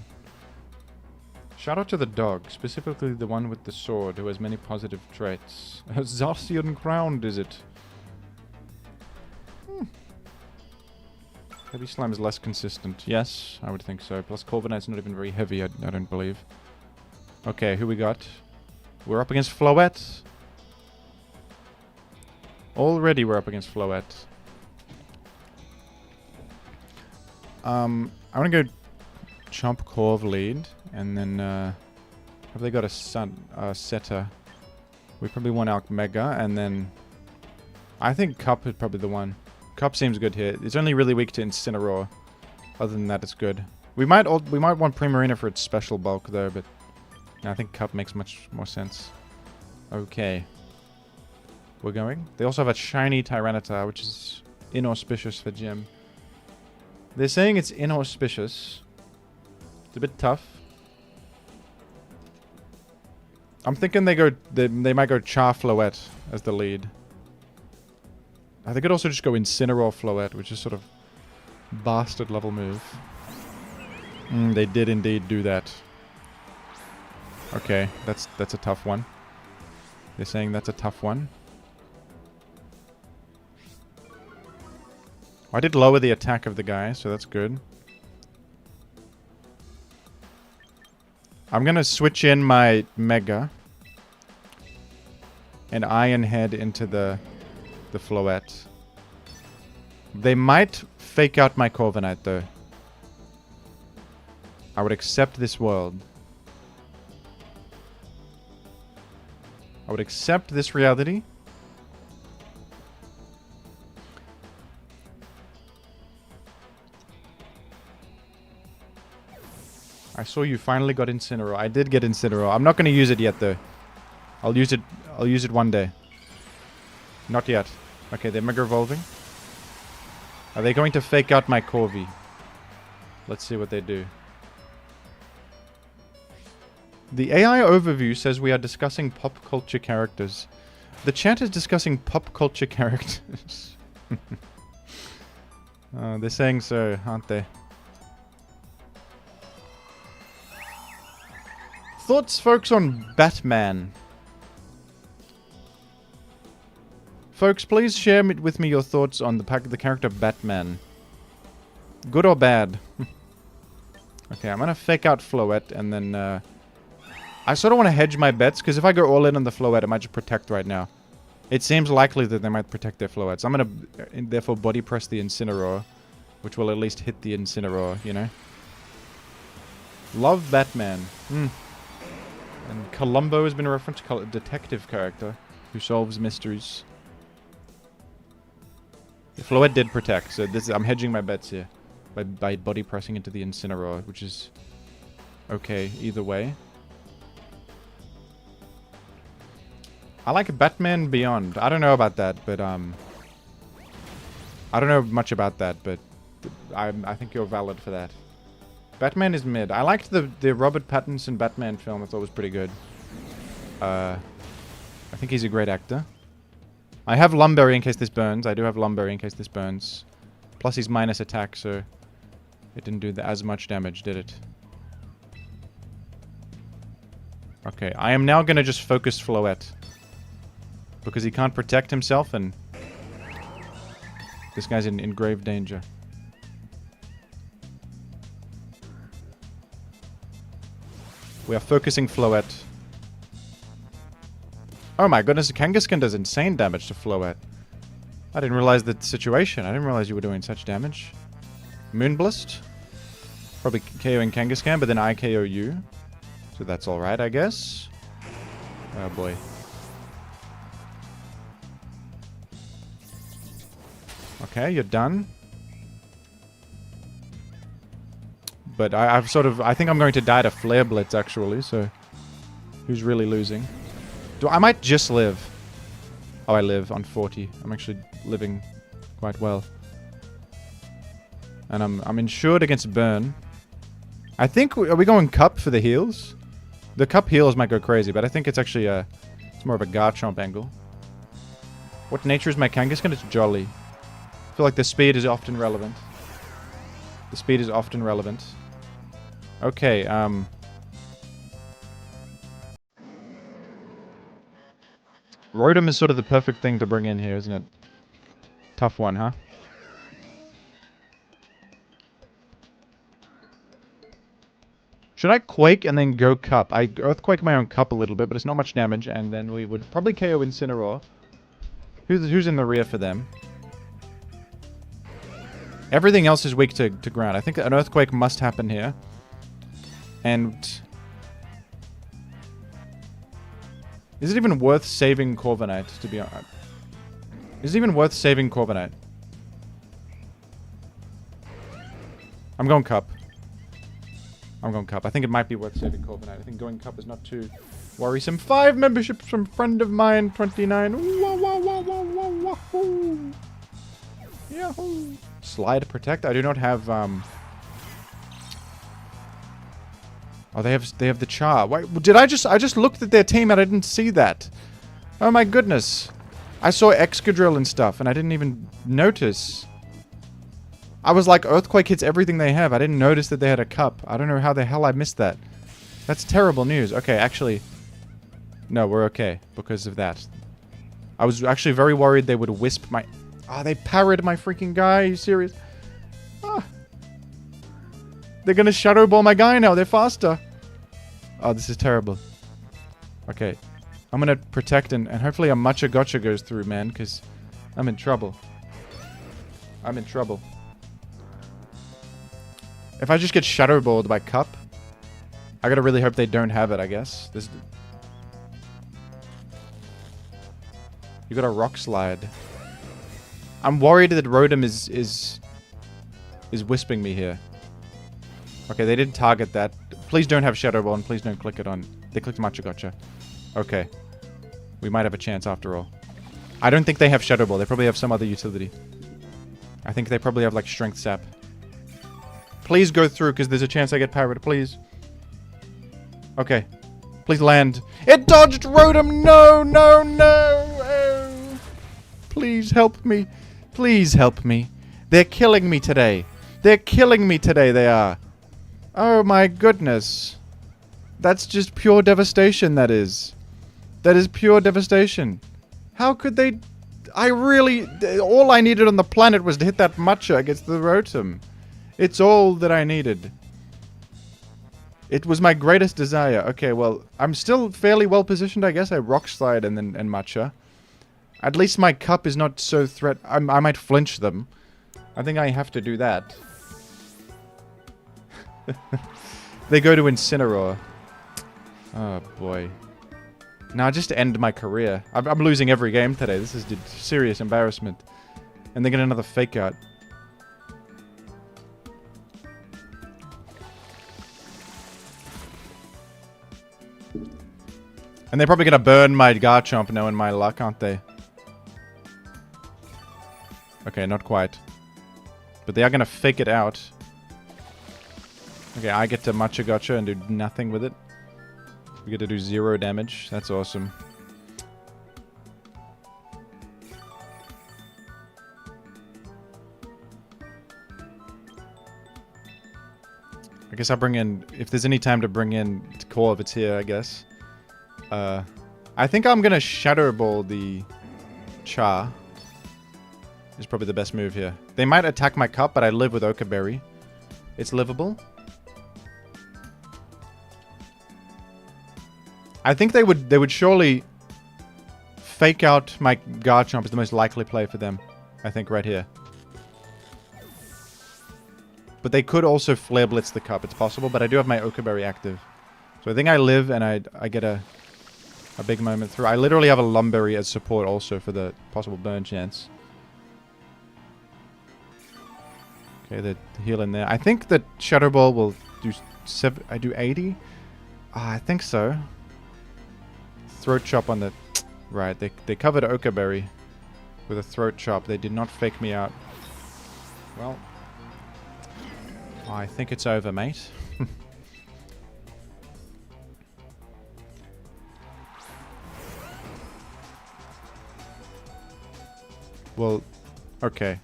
Shout out to the dog, specifically the one with the sword who has many positive traits. Zacian crowned, is it? Heavy Slime is less consistent. Yes, I would think so. Plus Corviknight's not even very heavy, I don't believe. Okay, who we got? We're up against Floette. Already we're up against Floette. I want to go Chomp Corv lead, and then have they got a setter? We probably want Alk Mega, and then I think Cup is probably the one. Cup seems good here. It's only really weak to Incineroar. Other than that, it's good. We might want Primarina for its special bulk though, but I think Cup makes much more sense. Okay. We're going. They also have a shiny Tyranitar, which is inauspicious for Jim. They're saying it's inauspicious. It's a bit tough. I'm thinking they might go Char Floette as the lead. They could also just go Incineroar Floette, which is sort of bastard level move. They did indeed do that. Okay, that's a tough one. They're saying that's a tough one. I did lower the attack of the guy, so that's good. I'm gonna switch in my Mega and Iron Head into the Floette. They might fake out my Corviknight though. I would accept this world. I would accept this reality. I saw you finally got Incineroar. I did get Incineroar. I'm not going to use it yet though. I'll use it one day. Not yet. Okay, they're Mega Evolving. Are they going to fake out my Corvi? Let's see what they do. The AI overview says we are discussing pop culture characters. The chat is discussing pop culture characters. They're saying so, aren't they? Thoughts, folks, on Batman? Folks, please share with me your thoughts on the character Batman. Good or bad? Okay, I'm gonna fake out Floette, and then I sort of want to hedge my bets, because if I go all in on the Floette, it might just protect right now. It seems likely that they might protect their Floette, so I'm gonna therefore body press the Incineroar, which will at least hit the Incineroar, you know? Love Batman. And Columbo has been referenced, a detective character who solves mysteries. The Floette did protect, so I'm hedging my bets here by body pressing into the Incineroar, which is okay either way. I like Batman Beyond. I don't know about that, but I don't know much about that, but I think you're valid for that. Batman is mid. I liked the Robert Pattinson Batman film. I thought it was pretty good. I think he's a great actor. I have Lumberry in case this burns. I do have Lumberry in case this burns. Plus he's minus attack, so it didn't do as much damage, did it? Okay, I am now going to just focus Floette. Because he can't protect himself, and this guy's in grave danger. We are focusing Floette. Oh my goodness, Kangaskhan does insane damage to Floette. I didn't realize the situation. I didn't realize you were doing such damage. Moonblast. Probably KOing Kangaskhan, but then I KO you. So that's alright, I guess. Oh boy. Okay, you're done. But I've sort of... I think I'm going to die to Flare Blitz, actually, so... Who's really losing? I might just live. Oh, I live on 40. I'm actually living quite well. And I'm insured against burn. I think... Are we going Cup for the heals? The Cup heals might go crazy, but I think it's actually a... It's more of a Garchomp angle. What nature is my Kangaskhan? It's jolly. I feel like the speed is often relevant. The speed is often relevant. Okay, Rotom is sort of the perfect thing to bring in here, isn't it? Tough one, huh? Should I Quake and then go Cup? I Earthquake my own Cup a little bit, but it's not much damage, and then we would probably KO Incineroar. Who's in the rear for them? Everything else is weak to ground. I think an Earthquake must happen here. And... Is it even worth saving Corviknight, to be honest? Is it even worth saving Corviknight? I'm going Cup. I'm going Cup. I think it might be worth saving Corviknight. I think going Cup is not too worrisome. 5 memberships from friend of mine, 29. Wah, wah, wah, wah, wah, wah, Yahoo! Slide Protect. I do not have, Oh, they have the Char. Wait, did I just looked at their team and I didn't see that. Oh my goodness. I saw Excadrill and stuff and I didn't even notice. I was like, Earthquake hits everything they have. I didn't notice that they had a Cup. I don't know how the hell I missed that. That's terrible news. Okay, actually... No, we're okay because of that. I was actually very worried they would wisp my... Ah, they parried my freaking guy. Are you serious? Ah. They're gonna Shadow Ball my guy now. They're faster. Oh, this is terrible. Okay. I'm gonna protect and hopefully a Matcha Gotcha goes through, man, because I'm in trouble. I'm in trouble. If I just get Shadow Balled by Cup, I gotta really hope they don't have it, I guess. This... You got a Rock Slide. I'm worried that Rotom is wisping me here. Okay, they didn't target that. Please don't have Shadow Ball and please don't click it on. They clicked Matcha Gotcha. Okay. We might have a chance after all. I don't think they have Shadow Ball. They probably have some other utility. I think they probably have like Strength Sap. Please go through because there's a chance I get parried. Please. Okay. Please land. It dodged Rotom! No, no, no! Oh. Please help me. Please help me. They're killing me today. They're killing me today, they are. Oh my goodness. That's just pure devastation, that is. That is pure devastation. How could they... I really... All I needed on the planet was to hit that Matcha against the Rotom. It's all that I needed. It was my greatest desire. Okay, well, I'm still fairly well positioned, I guess. I Rock Slide and Matcha. At least my Cup is not so I might flinch them. I think I have to do that. They go to Incineroar. Oh, boy. Now, just to end my career. I'm losing every game today. This is a serious embarrassment. And they get another Fake Out. And they're probably going to burn my Garchomp now in my luck, aren't they? Okay, not quite. But they are going to Fake it out. Okay, I get to Matcha Gotcha and do nothing with it. We get to do 0 damage. That's awesome. I guess I'll bring in... If there's any time to bring in Corv, it's here, I guess. I think I'm going to Shadow Ball the Char. Is probably the best move here. They might attack my Cup, but I live with Oka Berry. It's livable. I think they would surely Fake Out my Garchomp is the most likely play for them. I think right here. But they could also Flare Blitz the Cup. It's possible, but I do have my Oka Berry active. So I think I live and I get a big moment through. I literally have a Lumberry as support also for the possible burn chance. Okay, the heal in there. I think that Shadow Ball will do I do 80? I think so. Throat Chop on the... Right, they covered Ochre Berry with a Throat Chop. They did not fake me out. Well, I think it's over, mate. Well, okay.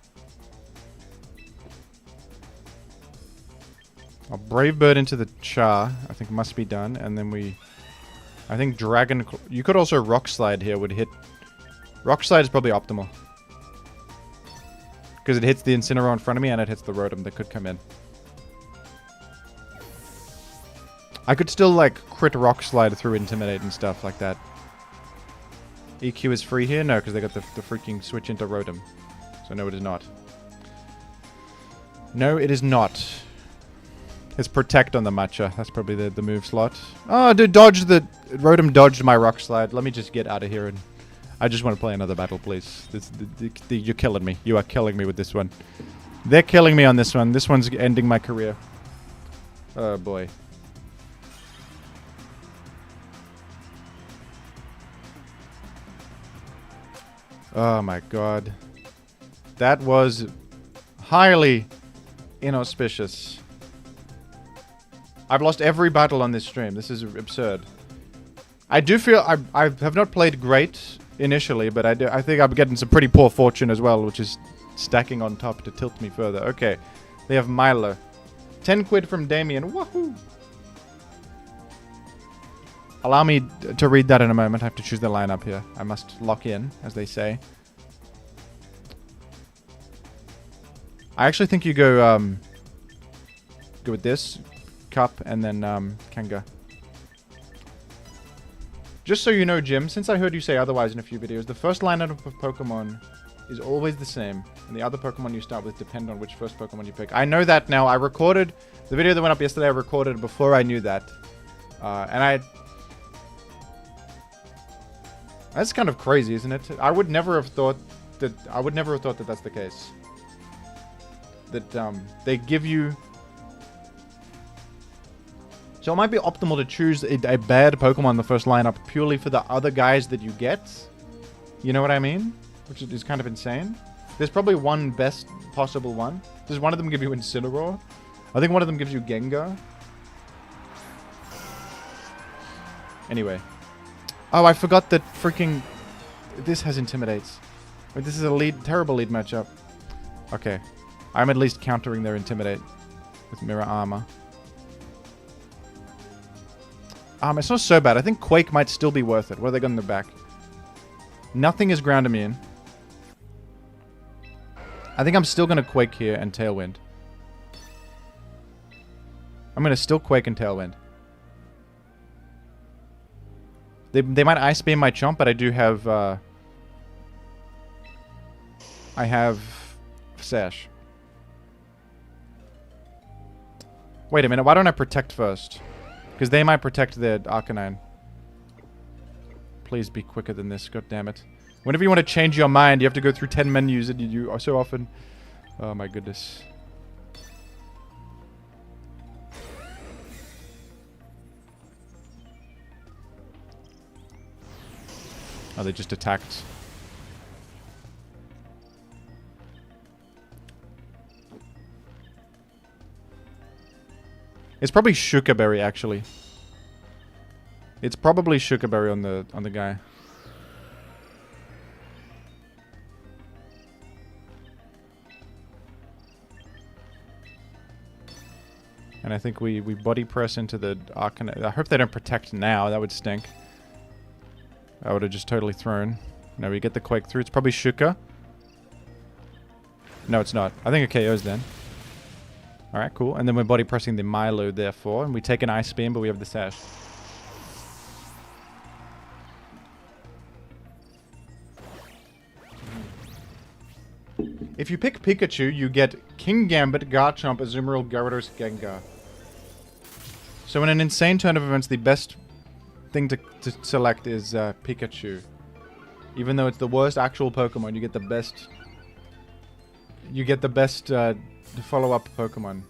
I'll Brave Bird into the Char. I think must be done. And then we... I think Dragon... You could also Rock Slide here would hit... Rock Slide is probably optimal. Because it hits the Incineroar in front of me and it hits the Rotom that could come in. I could still, like, crit Rock Slide through Intimidate and stuff like that. EQ is free here? No, because they got the freaking switch into Rotom. So no, it is not. No, it is not. It's Protect on the Matcha. That's probably the move slot. Oh, dude, dodge the... Rotom dodged my Rock Slide. Let me just get out of here and... I just want to play another battle, please. You're killing me. You are killing me with this one. They're killing me on this one. This one's ending my career. Oh, boy. Oh, my God. That was highly inauspicious. I've lost every battle on this stream. This is absurd. I do feel... I have not played great... initially, but I think I'm getting some pretty poor fortune as well, which is stacking on top to tilt me further. Okay, they have Milo. 10 quid from Damien. Woohoo! Allow me to read that in a moment. I have to choose the lineup here. I must lock in, as they say. I actually think you go with this Cup and then Kanga. Just so you know, Jim, since I heard you say otherwise in a few videos, the first lineup of Pokemon is always the same. And the other Pokemon you start with depend on which first Pokemon you pick. I know that now. I recorded... The video that went up yesterday, I recorded before I knew that. That's kind of crazy, isn't it? I would never have thought that... that's the case. That, they give you... So it might be optimal to choose a bad Pokemon in the first lineup purely for the other guys that you get. You know what I mean? Which is kind of insane. There's probably one best possible one. Does one of them give you Incineroar? I think one of them gives you Gengar. Anyway. Oh, I forgot that freaking... This has Intimidates. Wait, this is a terrible lead matchup. Okay. I'm at least countering their Intimidate with Mirror Armor. It's not so bad. I think Quake might still be worth it. What have they got in the back? Nothing is ground immune. I think I'm still going to Quake here and Tailwind. I'm going to still Quake and Tailwind. They might Ice Beam my Chomp, but I do have... I have... Sash. Wait a minute. Why don't I Protect first? Because they might protect their Arcanine. Please be quicker than this, god damn it. Whenever you want to change your mind, you have to go through 10 menus and you are so often... Oh my goodness. Oh, they just attacked. It's probably Shuka Berry, actually. It's probably Shuka Berry on the guy. And I think we body press into the Arcanine. I hope they don't protect now. That would stink. I would have just totally thrown. No, we get the Quake through. It's probably Shuka. No, it's not. I think it KOs then. Alright, cool. And then we're body pressing the Milo, therefore. And we take an Ice Beam, but we have the Sash. If you pick Pikachu, you get King Gambit, Garchomp, Azumarill, Gyarados, Gengar. So in an insane turn of events, the best thing to select is Pikachu. Even though it's the worst actual Pokemon, you get the best... you get the best follow-up Pokemon.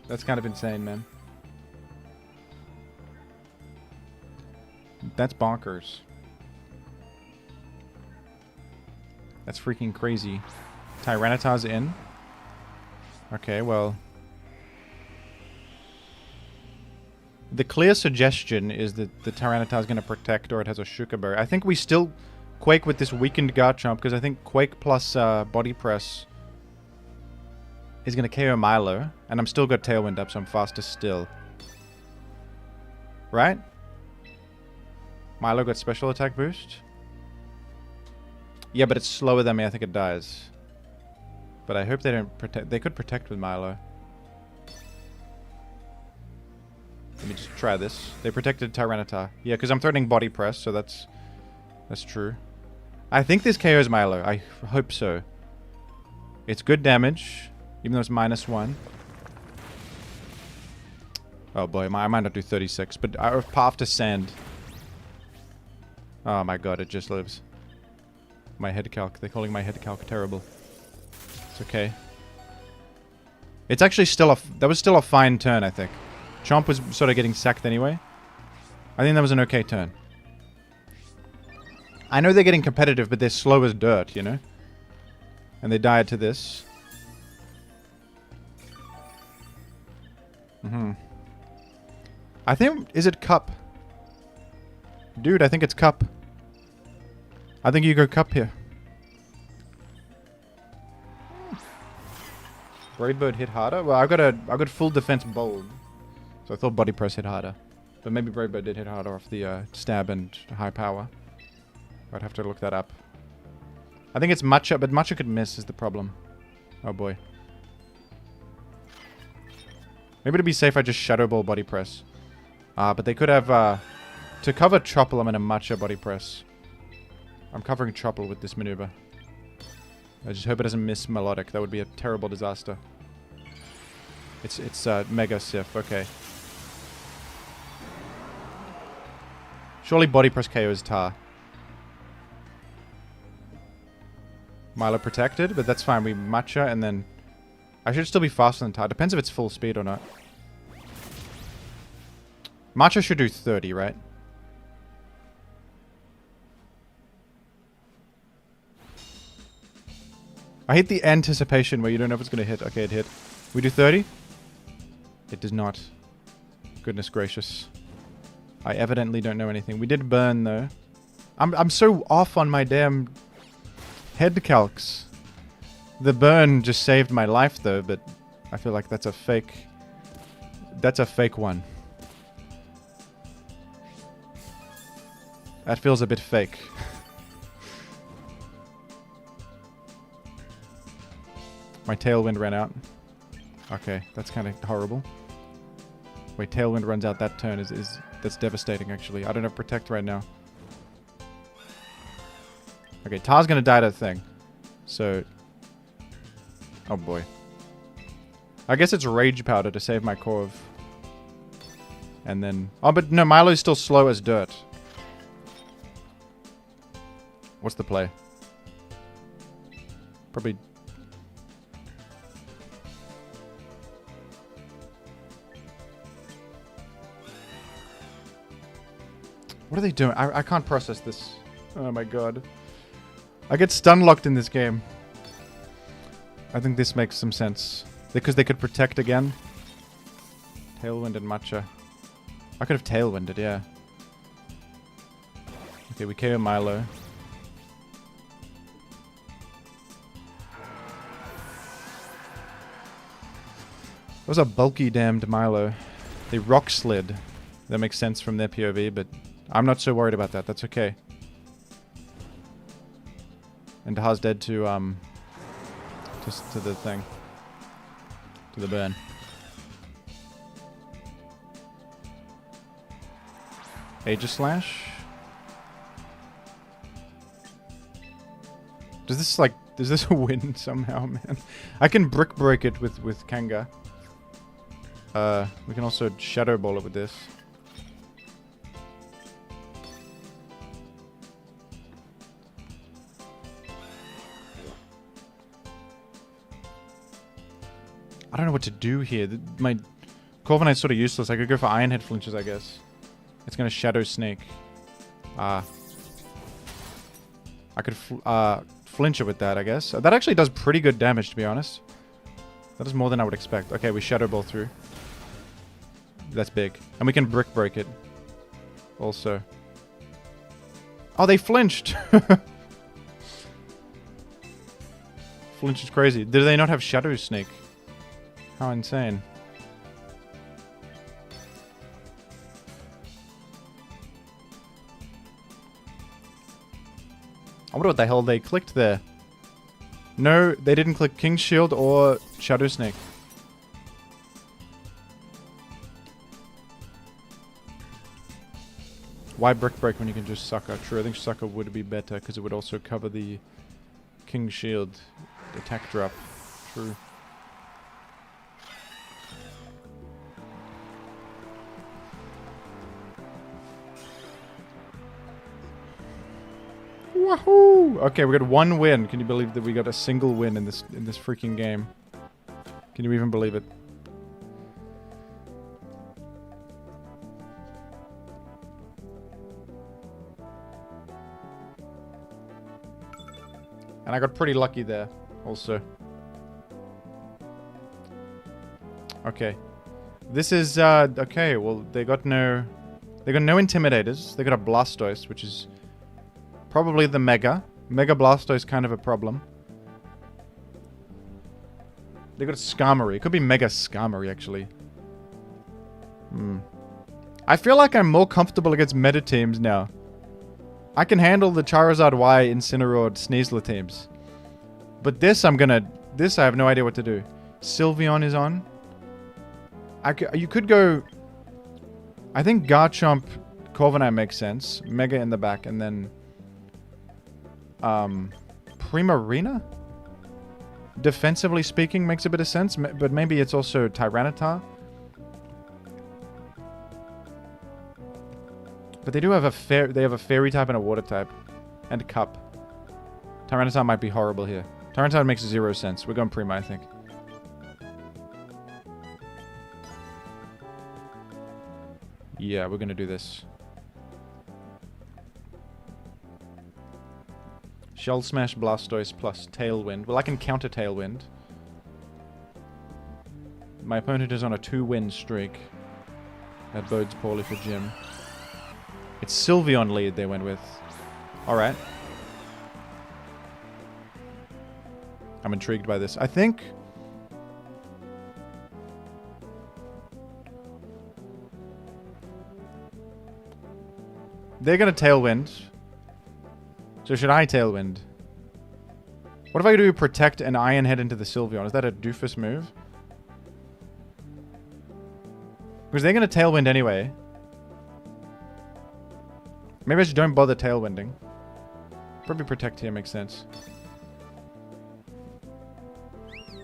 That's kind of insane, man. That's bonkers. That's freaking crazy. Tyranitar's in. Okay, well. The clear suggestion is that the Tyranitar's going to protect or it has a Shuka Berry. I think we still Quake with this weakened Garchomp because I think Quake plus Body Press is going to KO Milo. And I'm still got Tailwind up, so I'm faster still. Right? Milo got special attack boost. Yeah, but it's slower than me. I think it dies. But I hope they don't protect. They could protect with Milo. Let me just try this. They protected Tyranitar. Yeah, because I'm threatening Body Press, so that's true. I think this KOs Milo. I hope so. It's good damage, even though it's -1. Oh boy, I might not do 36, but I have Path to Sand. Oh my god, it just lives. My head calc. They're calling my head calc terrible. It's okay. It's actually still that was still a fine turn, I think. Chomp was sort of getting sacked anyway. I think that was an okay turn. I know they're getting competitive, but they're slow as dirt, you know? And they died to this. I think... Is it Cup? Dude, I think it's Cup. I think you go Cup here. Brave Bird hit harder? Well, I got full defense bold. So I thought Body Press hit harder. But maybe Brave Bird did hit harder off the stab and high power. I'd have to look that up. I think it's Matcha, but Matcha could miss is the problem. Oh boy. Maybe to be safe I just Shadow Ball Body Press. But they could have... to cover Chople, I'm in a Matcha Body Press. I'm covering Chople with this maneuver. I just hope it doesn't miss Melodic. That would be a terrible disaster. It's Mega Sif. Okay. Surely Body Press KOs Tar. Milo protected, but that's fine. We Matcha and then... I should still be faster than Tar. Depends if it's full speed or not. Matcha should do 30, right? I hate the anticipation where you don't know if it's going to hit. Okay, it hit. We do 30? It does not. Goodness gracious. I evidently don't know anything. We did burn, though. I'm so off on my damn head calcs. The burn just saved my life, though, but I feel like that's a fake... That's a fake one. That feels a bit fake. My Tailwind ran out. Okay, that's kind of horrible. Wait, Tailwind runs out that turn that's devastating, actually. I don't have Protect right now. Okay, Tar's gonna die to the thing. So... Oh boy. I guess it's Rage Powder to save my Corv. And then... Oh, but no, Milo's still slow as dirt. What's the play? Probably... What are they doing? I can't process this. Oh my god. I get stun locked in this game. I think this makes some sense. Because they could protect again. Tailwind and Matcha. I could have Tailwinded, yeah. Okay, we KO Milo. That was a bulky damned Milo. They Rock Slid. That makes sense from their POV, but I'm not so worried about that. That's okay. And Dahar's dead to the thing. To the burn. Aegislash? Does this, like... Is this a win somehow, man? I can Brick Break it with Kanga. We can also Shadow Ball it with this. I don't know what to do here. My Corviknight's sort of useless. I could go for Iron Head flinches, I guess. It's going to Shadow Snake. I could flinch it with that, I guess. That actually does pretty good damage, to be honest. That is more than I would expect. Okay, we Shadow Ball through. That's big. And we can Brick Break it. Also. Oh, they flinched! Flinch is crazy. Do they not have Shadow Snake? How insane. I wonder what the hell they clicked there. No, they didn't click King's Shield or Shadow Snake. Why Brick Break when you can just Sucker? True, I think Sucker would be better because it would also cover the King's Shield attack drop. True. Wahoo! Okay, we got one win. Can you believe that we got a single win in this freaking game? Can you even believe it? And I got pretty lucky there, also. Okay. This is, okay, well, they got no Intimidators. They got a Blastoise, which is probably the Mega. Mega Blastoise kind of a problem. They got a Skarmory. It could be Mega Skarmory, actually. I feel like I'm more comfortable against meta teams now. I can handle the Charizard Y, Incineroar, Sneasler teams. But this I have no idea what to do. Sylveon is on. You could go... I think Garchomp, Corviknight makes sense. Mega in the back, and then... Primarina? Defensively speaking, makes a bit of sense, but maybe it's also Tyranitar. But they do have a Fairy type and a Water type. And a Cup. Tyranitar might be horrible here. Tyranitar makes 0 sense. We're going Prima, I think. Yeah, we're gonna do this. Shell Smash Blastoise plus Tailwind. Well, I can counter Tailwind. My opponent is on a 2-win streak. That bodes poorly for Jim. It's Sylveon lead they went with. Alright. I'm intrigued by this. I think... they're gonna Tailwind. So should I Tailwind? What if I do Protect and Iron Head into the Sylveon? Is that a doofus move? Because they're gonna Tailwind anyway. Maybe I just don't bother Tailwinding. Probably Protect here makes sense.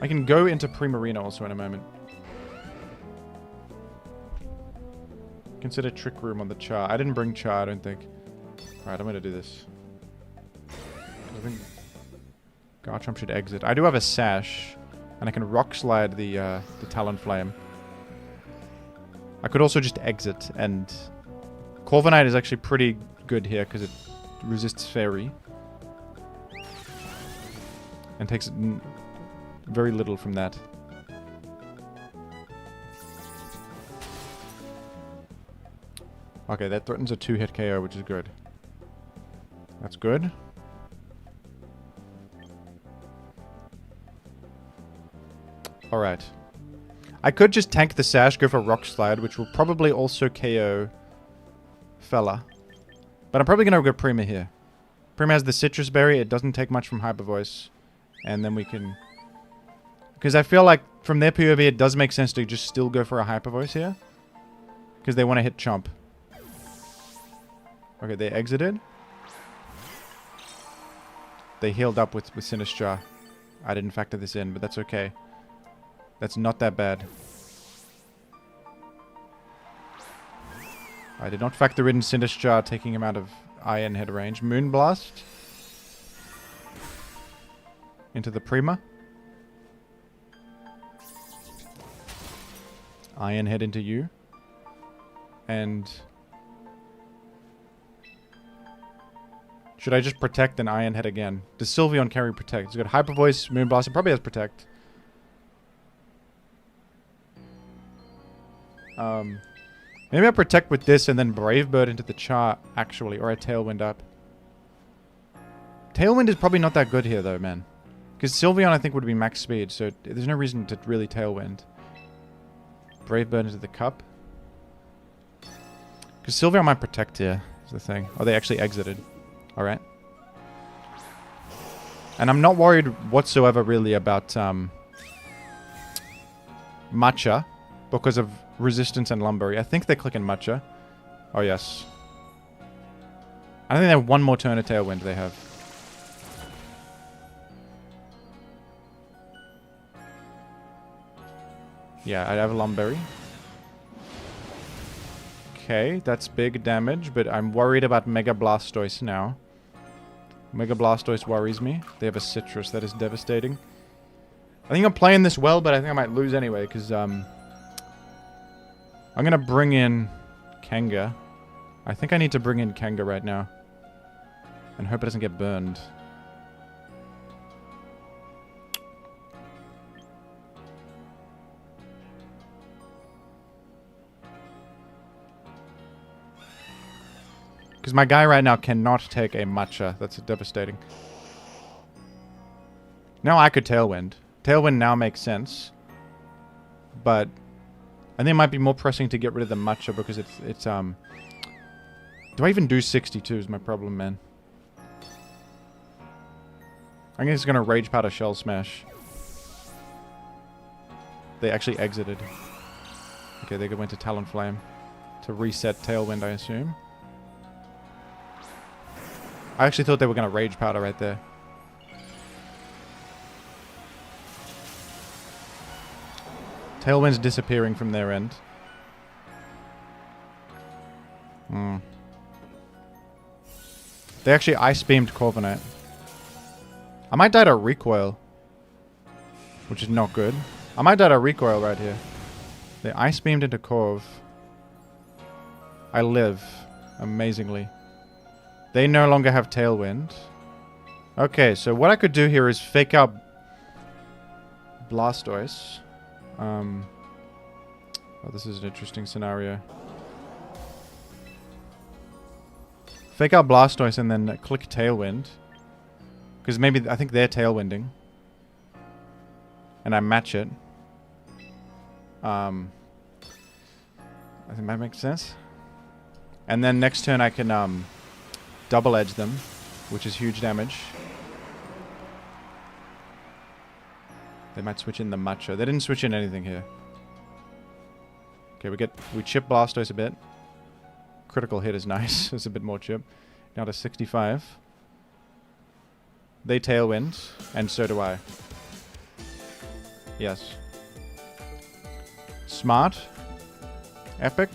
I can go into Primarina also in a moment. Consider Trick Room on the Char. I didn't bring Char, I don't think. Alright, I'm gonna do this. I think Garchomp should exit. I do have a Sash, and I can Rock Slide the Talonflame. I could also just exit, and Corviknight is actually pretty good here because it resists Fairy. And takes very little from that. Okay, that threatens a 2-hit KO, which is good. That's good. Alright. I could just tank the Sash, go for Rock Slide, which will probably also KO Fella. But I'm probably going to go Prima here. Prima has the Citrus Berry, it doesn't take much from Hyper Voice. And then we can... because I feel like from their POV it does make sense to just still go for a Hyper Voice here. Because they want to hit Chomp. Okay, they exited. They healed up with Sinistcha. I didn't factor this in, but that's okay. That's not that bad. I did not factor in Sinistcha taking him out of Iron Head range. Moonblast. Into the Prima. Iron Head into you. And... should I just Protect and Iron Head again? Does Sylveon carry Protect? He's got Hyper Voice, Moonblast. It probably has Protect. Maybe I Protect with this and then Brave Bird into the chart, actually. Or I Tailwind up. Tailwind is probably not that good here, though, man. Because Sylveon, I think, would be max speed, so there's no reason to really Tailwind. Brave Bird into the cup. Because Sylveon might Protect here, is the thing. Oh, they actually exited. Alright. And I'm not worried whatsoever, really, about Matcha. Because of Resistance and Lumberry. I think they're clicking Matcha. Oh, yes. I think they have one more turn of Tailwind they have. Yeah, I have a Lumberry. Okay, that's big damage, but I'm worried about Mega Blastoise now. Mega Blastoise worries me. They have a Citrus. That is devastating. I think I'm playing this well, but I think I might lose anyway, because, I'm going to bring in Kanga. I think I need to bring in Kanga right now. And hope it doesn't get burned. Because my guy right now cannot take a Matcha. That's devastating. Now I could Tailwind. Tailwind now makes sense. But I think it might be more pressing to get rid of the Matcha because it's do I even do 62 is my problem, man. I think it's going to Rage Powder Shell Smash. They actually exited. Okay, they went to Talonflame. To reset Tailwind, I assume. I actually thought they were going to Rage Powder right there. Tailwind's disappearing from their end. They actually Ice Beamed Corviknight. I might die to Recoil. Which is not good. I might die to Recoil right here. They Ice Beamed into Corv. I live. Amazingly. They no longer have Tailwind. Okay, so what I could do here is fake out Blastoise. Oh, this is an interesting scenario. Fake out Blastoise and then click Tailwind. Because maybe, I think they're Tailwinding. And I match it. I think that makes sense. And then next turn I can, double edge them, which is huge damage. They might switch in the Matcha. They didn't switch in anything here. Okay, we chip Blastoise a bit. Critical hit is nice. It's a bit more chip. Now to 65. They Tailwind, and so do I. Yes. Smart. Epic.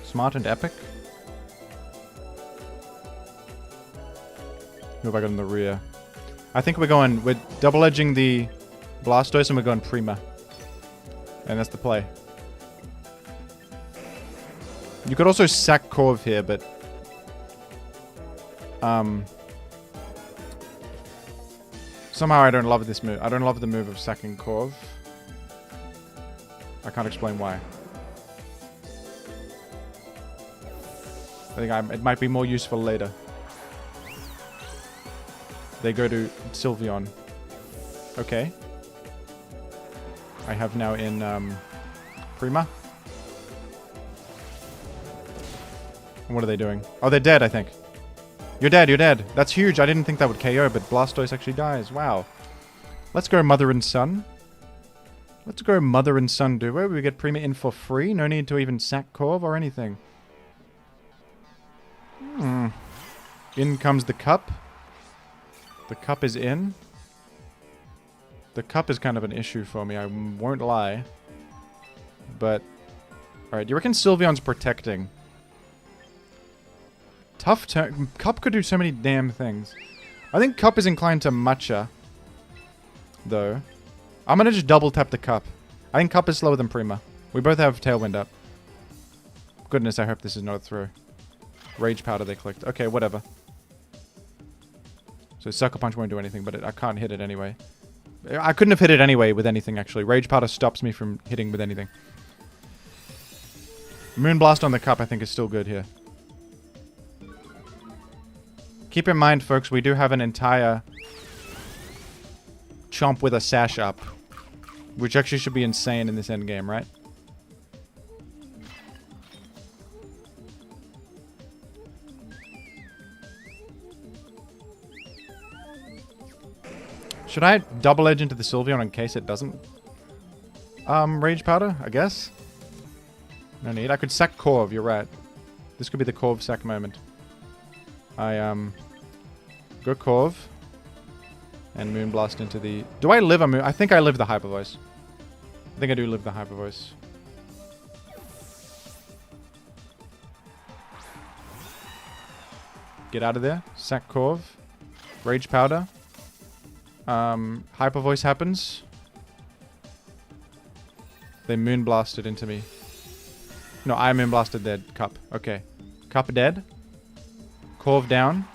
Smart and epic. Who have I got in the rear? I think we're double edging the Blastoise and we're going Prima. And that's the play. You could also sack Corv here, but somehow I don't love this move. I don't love the move of sacking Corv. I can't explain why. I think it might be more useful later. They go to Sylveon. Okay. I have now in Prima. And what are they doing? Oh, they're dead, I think. You're dead, you're dead. That's huge. I didn't think that would KO, but Blastoise actually dies. Wow. Let's go Mother and Son. Let's go Mother and Son duo. We get Prima in for free. No need to even sack Corv or anything. In comes the cup. The cup is in. The cup is kind of an issue for me, I won't lie. But, alright, you reckon Sylveon's protecting? Tough turn. Cup could do so many damn things. I think Cup is inclined to Matcha. Though. I'm gonna just double tap the Cup. I think Cup is slower than Prima. We both have Tailwind up. Goodness, I hope this is not a throw. Rage Powder they clicked. Okay, whatever. So Sucker Punch won't do anything, but I can't hit it anyway. I couldn't have hit it anyway with anything, actually. Rage Powder stops me from hitting with anything. Moonblast on the cup, I think, is still good here. Keep in mind, folks, we do have an entire Chomp with a sash up, which actually should be insane in this endgame, right? Should I double edge into the Sylveon in case it doesn't? Rage Powder, I guess? No need. I could sack Corv, you're right. This could be the Corv sack moment. I, go Corv. And Moonblast into the... Do I live a Moon? I think I live the Hyper Voice. I think I do live the Hyper Voice. Get out of there. Sack Corv. Rage Powder. Hyper Voice happens. They Moonblasted into me. No, I Moonblasted dead. Cup. Okay. Cup dead. Corv down.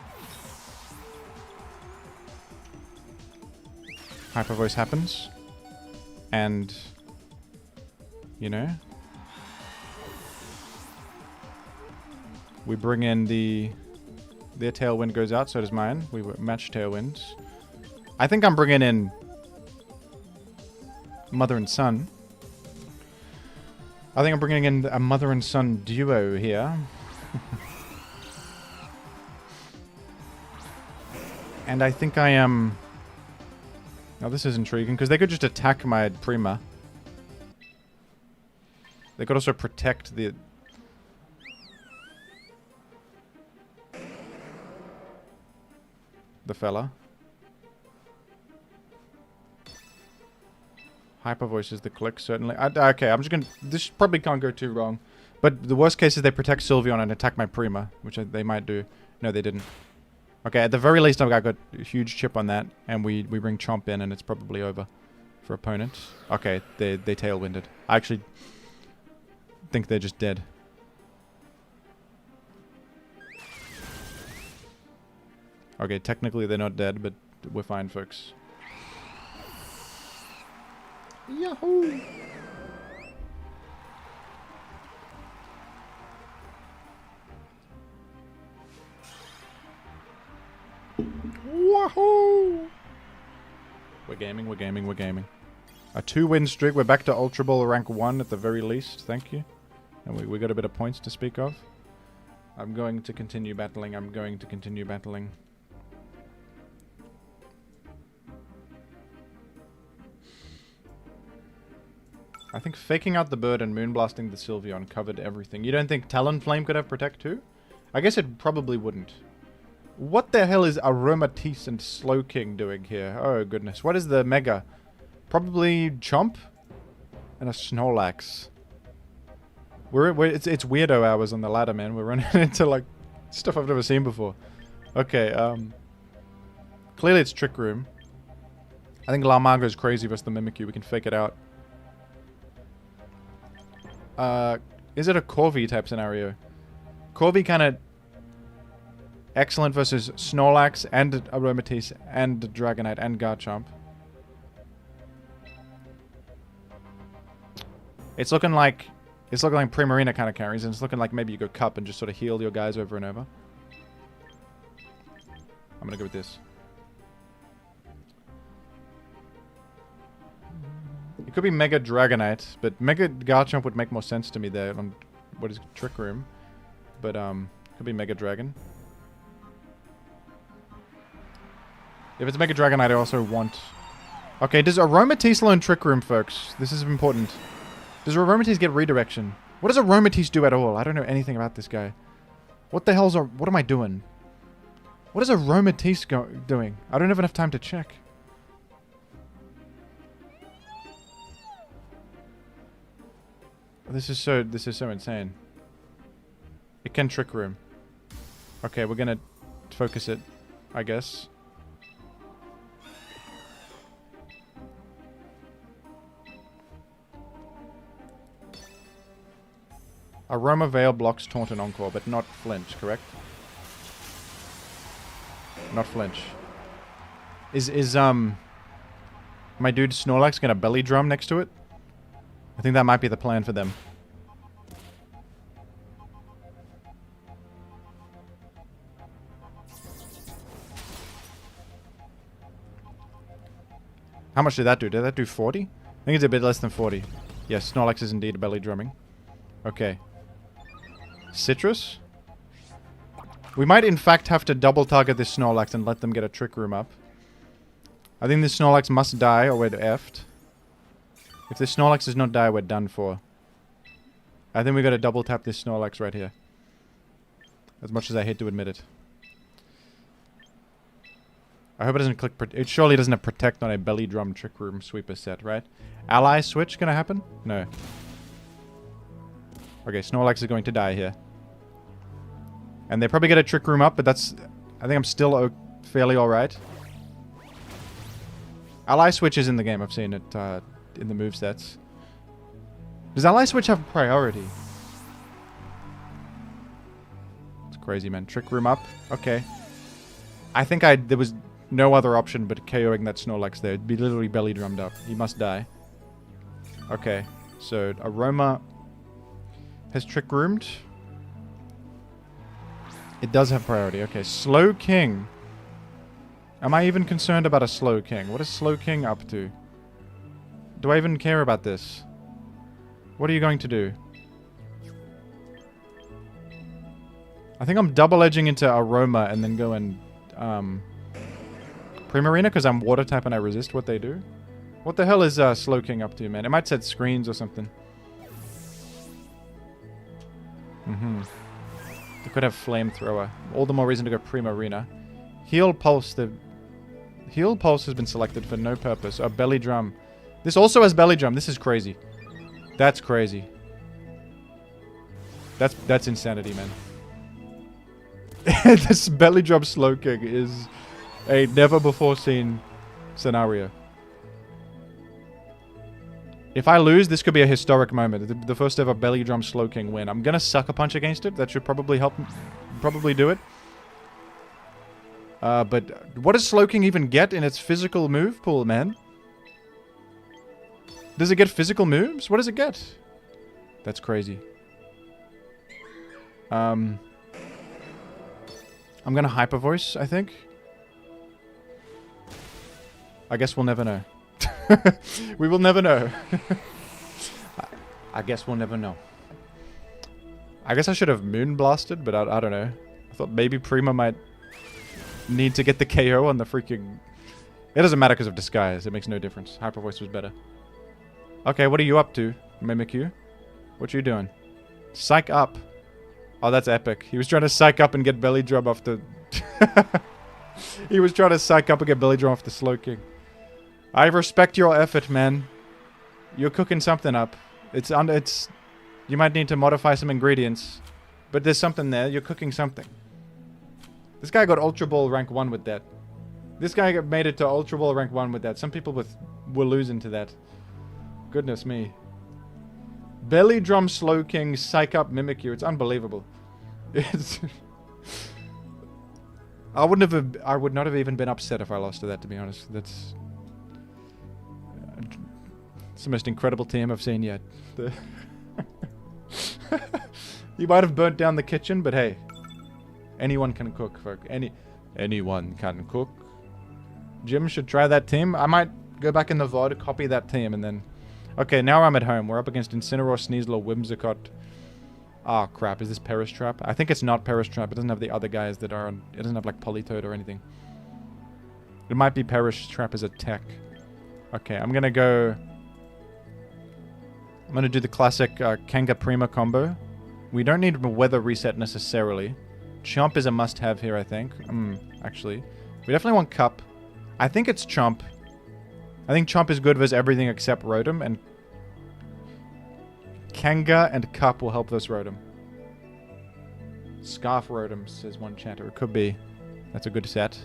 Hyper Voice happens. And... You know... We bring in the... Their Tailwind goes out, so does mine. We match Tailwinds. I think I'm bringing in... Mother and son. I think I'm bringing in a mother and son duo here. And I think I am... Now this is intriguing, because they could just attack my Prima. They could also protect the... The fella. Hyper Voice is the click, certainly. Okay, I'm just gonna... This probably can't go too wrong. But the worst case is they protect Sylveon and attack my Prima, which they might do. No, they didn't. Okay, at the very least, I've got a huge chip on that, and we bring Chomp in, and it's probably over for opponent. Okay, they Tailwinded. I actually think they're just dead. Okay, technically they're not dead, but we're fine, folks. Yahoo! Wahoo! We're gaming, we're gaming, we're gaming. A 2-win streak. We're back to Ultra Ball rank 1 at the very least. Thank you. And we got a bit of points to speak of. I'm going to continue battling. I'm going to continue battling. I think faking out the bird and moonblasting the Sylveon covered everything. You don't think Talonflame could have Protect too? I guess it probably wouldn't. What the hell is Aromatisse and Slowking doing here? Oh goodness. What is the Mega? Probably Chomp? And a Snorlax. It's weirdo hours on the ladder, man. We're running into like stuff I've never seen before. Okay, clearly it's Trick Room. I think Larmago's crazy versus the Mimikyu. We can fake it out. Is it a Corvi type scenario? Corvi kind of excellent versus Snorlax and Aromatisse and Dragonite and Garchomp. It's looking like Primarina kind of carries, and it's looking like maybe you go Cup and just sort of heal your guys over and over. I'm gonna go with this. It could be Mega Dragonite, but Mega Garchomp would make more sense to me there on what is Trick Room. But could be Mega Dragon. If it's Mega Dragonite, I also want... Okay, does Aromatisse learn Trick Room, folks? This is important. Does Aromatisse get redirection? What does Aromatisse do at all? I don't know anything about this guy. What the hell's... What am I doing? What is Aromatisse doing? I don't have enough time to check. This is so insane. It can Trick Room. Okay, we're gonna focus it, I guess. Aroma Veil blocks Taunt and Encore, but not Flinch, correct? Not Flinch. Is my dude Snorlax gonna belly drum next to it? I think that might be the plan for them. How much did that do? Did that do 40? I think it's a bit less than 40. Yes, Snorlax is indeed belly drumming. Okay. Citrus? We might in fact have to double target this Snorlax and let them get a Trick Room up. I think this Snorlax must die or we're effed. If this Snorlax does not die, we're done for. I think we gotta double tap this Snorlax right here. As much as I hate to admit it. I hope it doesn't click... It surely doesn't have Protect on a Belly Drum Trick Room Sweeper set, right? Ally switch gonna happen? No. Okay, Snorlax is going to die here. And they probably get a Trick Room up, but that's... I think I'm still fairly alright. Ally switch is in the game. I've seen it in the movesets. Does Ally switch have priority? It's crazy, man. Trick Room up. Okay. I think there was no other option but KOing that Snorlax there. It'd be literally belly drummed up. He must die. Okay. So, Aroma has Trick Roomed. It does have priority. Okay. Slow King. Am I even concerned about a Slow King? What is Slow King up to? Do I even care about this? What are you going to do? I think I'm double edging into Aroma and then go and Primarina because I'm water type and I resist what they do. What the hell is Slow King up to, man? It might set screens or something. They could have Flamethrower. All the more reason to go Primarina. Heal Pulse. The Heal Pulse has been selected for no purpose. A Belly Drum. This also has Belly Drum. This is crazy. That's crazy. That's insanity, man. This Belly Drum Slow King is a never before seen scenario. If I lose, this could be a historic moment. The first ever Belly Drum Slow King win. I'm gonna Sucker Punch against it. That should probably help. Probably do it. But what does Slow King even get in its physical move pool, man? Does it get physical moves? What does it get? That's crazy. I'm gonna Hyper Voice, I think. I guess we'll never know. We will never know. I guess we'll never know. I guess I should have Moon Blasted, but I don't know. I thought maybe Prima might need to get the KO on the freaking... It doesn't matter because of Disguise. It makes no difference. Hyper Voice was better. Okay, what are you up to, Mimikyu? What you doing? Psych up. Oh, that's epic. He was trying to psych up and get Belly Drum off the... He was trying to psych up and get Belly Drum off the Slow King. I respect your effort, man. You're cooking something up. It's... You might need to modify some ingredients. But there's something there. You're cooking something. This guy got Ultra Ball rank 1 with that. This guy made it to Ultra Ball rank 1 with that. Some people were losing to that. Goodness me. Belly Drum Slow King Psych Up Mimikyu. It's unbelievable. It's... I would not have even been upset if I lost to that, to be honest. It's the most incredible team I've seen yet. You might have burnt down the kitchen, but hey. Anyone can cook, folk. Anyone can cook. Jim should try that team. I might go back in the VOD, copy that team, and then... Okay, now I'm at home. We're up against Incineroar, SNEASLER, Whimsicott. Ah, oh, crap. Is this Perish Trap? I think it's not Perish Trap. It doesn't have the other guys that are on... It doesn't have, like, Politoed or anything. It might be Perish Trap as a tech. Okay, I'm gonna go... I'm gonna do the classic Kanga Prima combo. We don't need a weather reset necessarily. Chomp is a must-have here, I think. Actually. We definitely want Cup. I think it's Chomp. I think Chomp is good versus everything except Rotom, and Kanga and Cup will help versus Rotom. Scarf Rotom, says one chatter. It could be. That's a good set.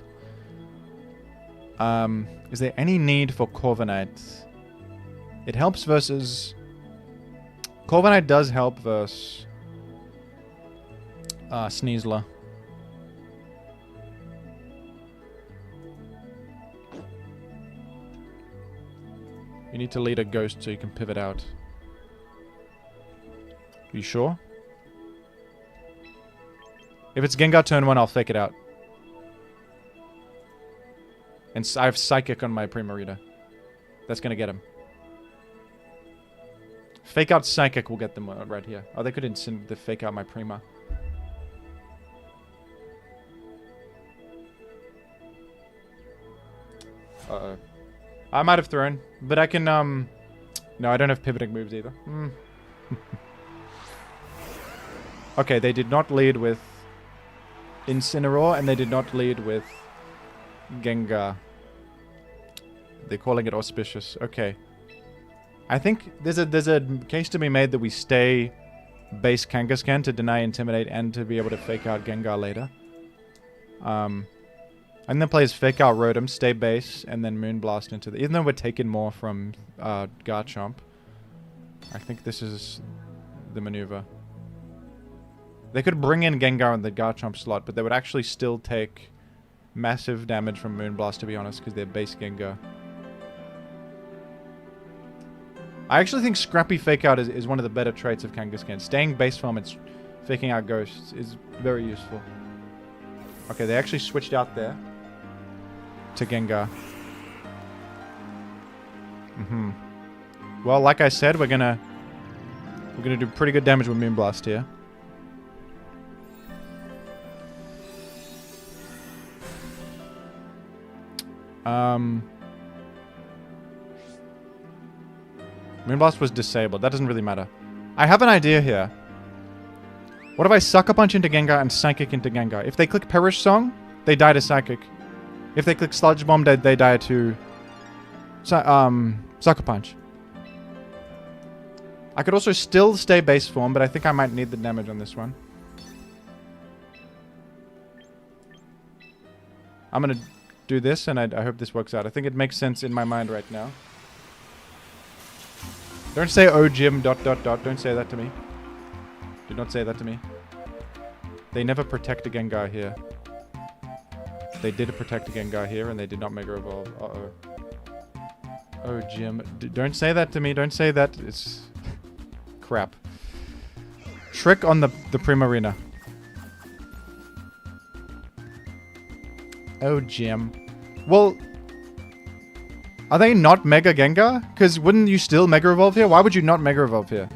Is there any need for Corviknight? It helps versus... Corviknight does help versus SNEASLER. You need to lead a ghost so you can pivot out. Are you sure? If it's Gengar turn 1, I'll fake it out. And I have Psychic on my Primarina. That's gonna get him. Fake out Psychic will get them right here. Oh, they could instant the fake out my Prima. Uh-oh. I might have thrown, but I can, no, I don't have pivoting moves either. Okay, they did not lead with Incineroar, and they did not lead with Gengar. They're calling it auspicious. Okay. I think there's a case to be made that we stay base Kangaskhan to deny Intimidate and to be able to fake out Gengar later. I'm gonna play as fake out Rotom, stay base, and then Moonblast into the... Even though we're taking more from Garchomp, I think this is the maneuver. They could bring in Gengar in the Garchomp slot, but they would actually still take massive damage from Moonblast, to be honest, because they're base Gengar. I actually think Scrappy Fake Out is one of the better traits of Kangaskhan. Staying base form and faking out ghosts is very useful. Okay, they actually switched out there to Gengar. Well, like I said, we're gonna do pretty good damage with Moonblast here. Moonblast was disabled. That doesn't really matter. I have an idea here. What if I Sucker Punch into Gengar and Psychic into Gengar? If they click Perish Song, they die to Psychic. If they click Sludge Bomb, they die to... Sucker Punch. I could also still stay base form, but I think I might need the damage on this one. I'm gonna do this, and I hope this works out. I think it makes sense in my mind right now. Don't say, oh, Jim, ... Don't say that to me. Do not say that to me. They never protect a Gengar here. They did protect a Gengar here, and they did not Mega Evolve. Uh-oh. Oh, Jim. Don't say that to me. Don't say that. It's... crap. Trick on the Primarina. Oh, Jim. Well... Are they not Mega Gengar? Because wouldn't you still Mega Evolve here? Why would you not Mega Evolve here?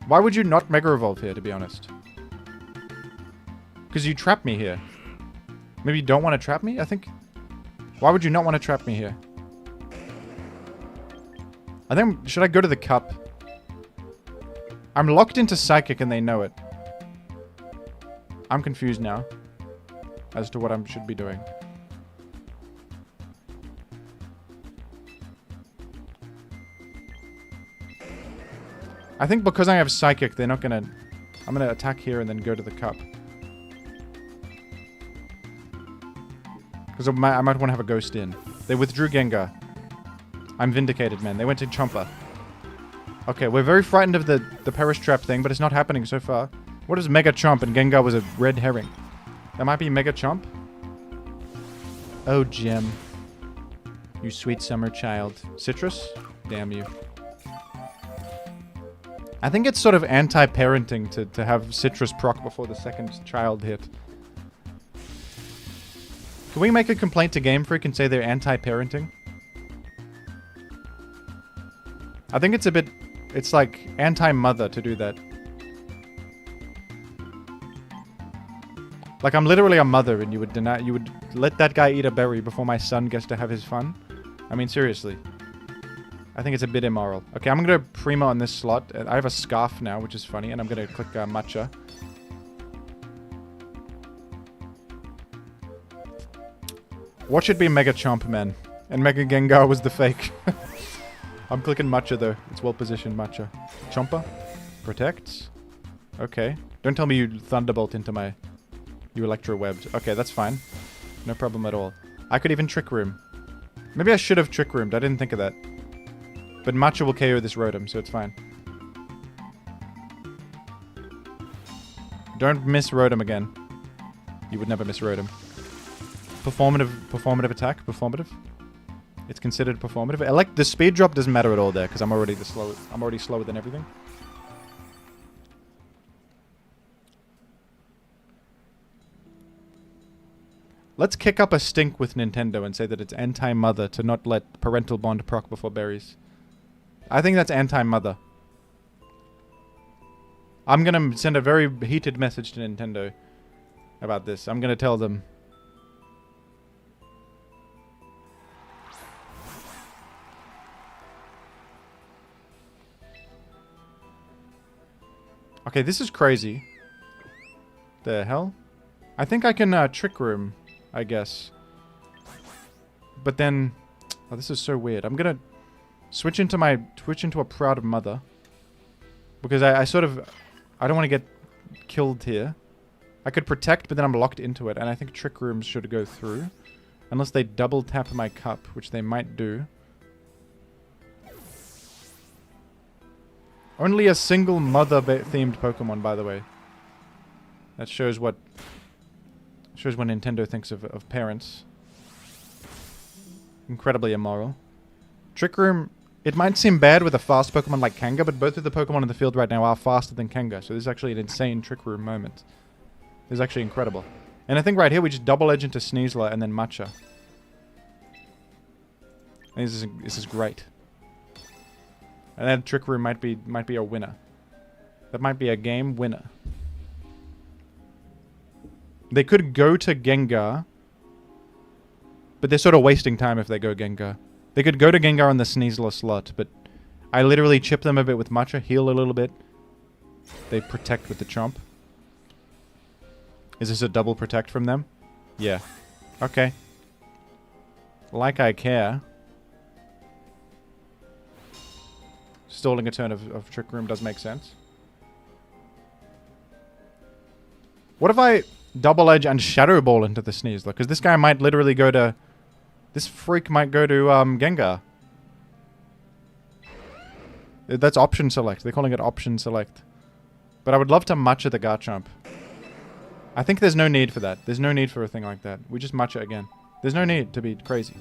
Why would you not Mega Evolve here, to be honest? Because you trap me here. Maybe you don't want to trap me? I think... Why would you not want to trap me here? I think... Should I go to the cup? I'm locked into Psychic and they know it. I'm confused now. As to what I should be doing. I think because I have Psychic, they're not gonna... I'm gonna attack here and then go to the cup. Because I might want to have a Ghost in. They withdrew Gengar. I'm vindicated, man. They went to Chomper. Okay, we're very frightened of the Perish Trap thing, but it's not happening so far. What is Mega Chomp? And Gengar was a red herring. That might be Mega Chomp. Oh, Gem. You sweet summer child. Citrus? Damn you. I think it's sort of anti-parenting to have Citrus proc before the second child hit. Can we make a complaint to Game Freak and say they're anti-parenting? I think it's a bit... It's like anti-mother to do that. Like I'm literally a mother and you would deny... You would let that guy eat a berry before my son gets to have his fun? I mean, seriously. I think it's a bit immoral. Okay, I'm gonna Prima on this slot. I have a Scarf now, which is funny, and I'm gonna click Matcha. What should be Mega Chomp, man? And Mega Gengar was the fake. I'm clicking Matcha, though. It's well-positioned Matcha. Chomper? Protects? Okay. Don't tell me you Thunderbolt into my... You Electro-webbed. Okay, that's fine. No problem at all. I could even Trick Room. Maybe I should have Trick Roomed. I didn't think of that. But Matcha will KO this Rotom, so it's fine. Don't miss Rotom again. You would never miss Rotom. Performative attack. Performative. It's considered performative. I like the speed drop doesn't matter at all there because I'm already slower than everything. Let's kick up a stink with Nintendo and say that it's anti-mother to not let parental bond proc before berries. I think that's anti-mother. I'm gonna send a very heated message to Nintendo about this. I'm gonna tell them. Okay, this is crazy. The hell? I think I can Trick Room, I guess. But then... Oh, this is so weird. I'm gonna switch into a Proud Mother. Because I sort of... I don't want to get killed here. I could Protect, but then I'm locked into it. And I think Trick Rooms should go through. Unless they double tap my cup, which they might do. Only a single mother-themed Pokemon, by the way. That shows what... Shows what Nintendo thinks of parents. Incredibly immoral. Trick Room... It might seem bad with a fast Pokemon like Kanga, but both of the Pokemon in the field right now are faster than Kanga. So this is actually an insane Trick Room moment. This is actually incredible. And I think right here we just double edge into Sneasler and then Matcha. And this is great. And that Trick Room might be a winner. That might be a game winner. They could go to Gengar, but they're sort of wasting time if they go Gengar. They could go to Gengar on the Sneasler slot, but I literally chip them a bit with Matcha, heal a little bit. They Protect with the Chomp. Is this a double Protect from them? Yeah. Okay. Like I care. Stalling a turn of Trick Room does make sense. What if I double edge and Shadow Ball into the Sneasler? Because this guy might literally go to... This freak might go to Gengar. That's option select. They're calling it option select. But I would love to Matcha the Garchomp. I think there's no need for that. There's no need for a thing like that. We just Matcha again. There's no need to be crazy.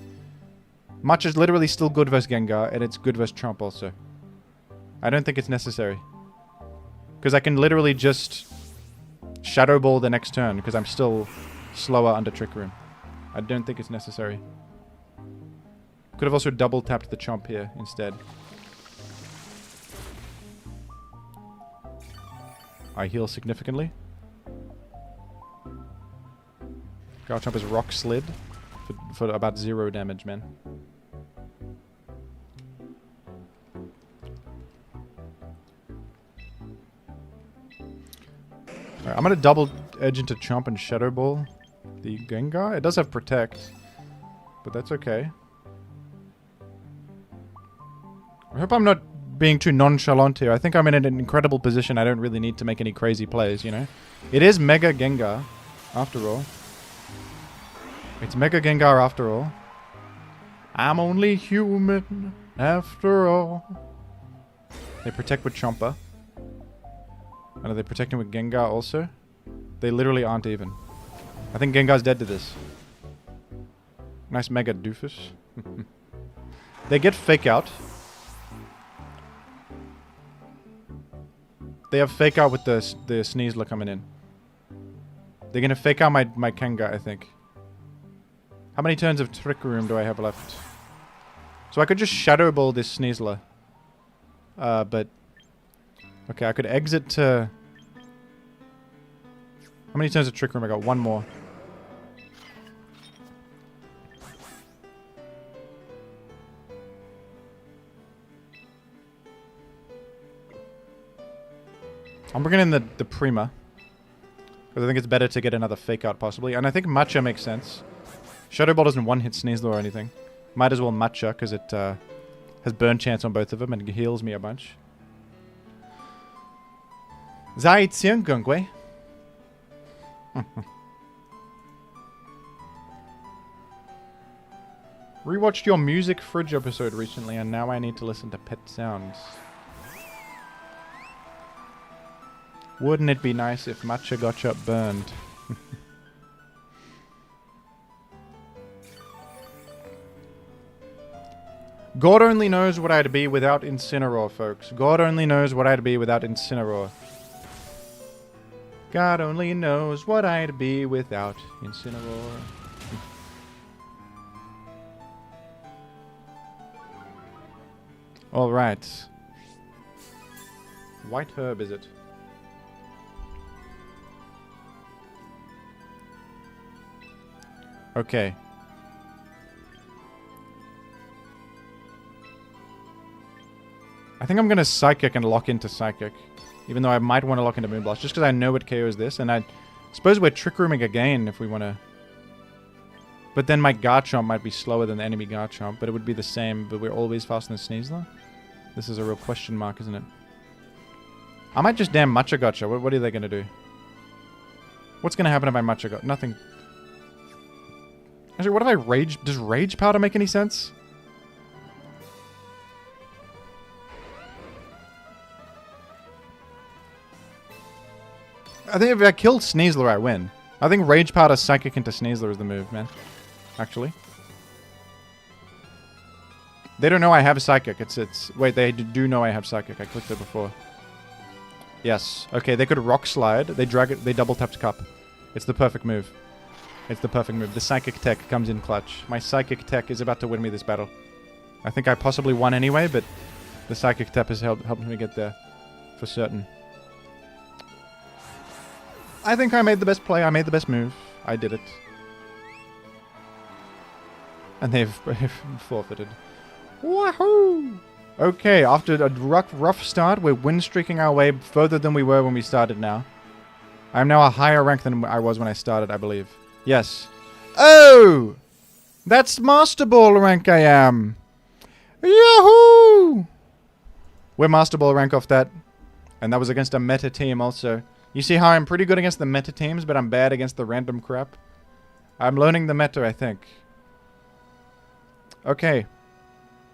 Matcha's literally still good versus Gengar, and it's good versus Chomp also. I don't think it's necessary. Because I can literally just Shadow Ball the next turn, because I'm still slower under Trick Room. I don't think it's necessary. Could have also double tapped the Chomp here instead. I heal significantly. Garchomp is Rock Slid for about 0 damage, man. Alright, I'm gonna double edge into Chomp and Shadow Ball the Gengar. It does have Protect, but that's okay. I hope I'm not being too nonchalant here. I think I'm in an incredible position. I don't really need to make any crazy plays, you know? It is Mega Gengar, after all. It's Mega Gengar after all. I'm only human, after all. They Protect with Chomper. And are they protecting with Gengar also? They literally aren't even. I think Gengar's dead to this. Nice Mega Doofus. They get Fake Out. They have Fake Out with the Sneasler coming in. They're gonna Fake Out my Kanga, I think. How many turns of Trick Room do I have left? So I could just Shadow Ball this Sneasler. But... Okay, I could exit to... How many turns of Trick Room? I got one more. I'm bringing in the Prima. Because I think it's better to get another Fake Out, possibly. And I think Matcha makes sense. Shadow Ball doesn't one-hit Sneasler or anything. Might as well Matcha, because it has burn chance on both of them and heals me a bunch. Zaitsian Gungwe. Rewatched your Music Fridge episode recently, and now I need to listen to Pet Sounds. Wouldn't it be nice if Matcha Gotcha burned? God only knows what I'd be without Incineroar, folks. God only knows what I'd be without Incineroar. God only knows what I'd be without Incineroar. Alright. White herb, is it? Okay. I think I'm going to Psychic and lock into Psychic. Even though I might want to lock into Moonblast. Just because I know it KOs this. And I suppose we're Trick Rooming again if we want to. But then my Garchomp might be slower than the enemy Garchomp. But it would be the same. But we're always faster than Sneasler. This is a real question mark, isn't it? I might just damn Matcha Gotcha. What are they going to do? What's going to happen if I Matcha Gotcha? Nothing. Actually, what if I Rage... Does Rage Powder make any sense? I think if I kill Sneasler, I win. I think Rage Powder Psychic into Sneasler is the move, man. Actually. They don't know I have Psychic. Wait, they do know I have Psychic. I clicked it before. Yes. Okay, they could Rock Slide. They drag it. They double tapped Cup. It's the perfect move. It's the perfect move. The Psychic Tech comes in clutch. My Psychic Tech is about to win me this battle. I think I possibly won anyway, but the Psychic Tech has helped me get there. For certain. I think I made the best play. I made the best move. I did it. And they've forfeited. Wahoo! Okay, after a rough start, we're win-streaking our way further than we were when we started now. I'm now a higher rank than I was when I started, I believe. Yes. Oh! That's Master Ball rank I am. Yahoo! We're Master Ball rank off that. And that was against a meta team also. You see how I'm pretty good against the meta teams, but I'm bad against the random crap? I'm learning the meta, I think. Okay.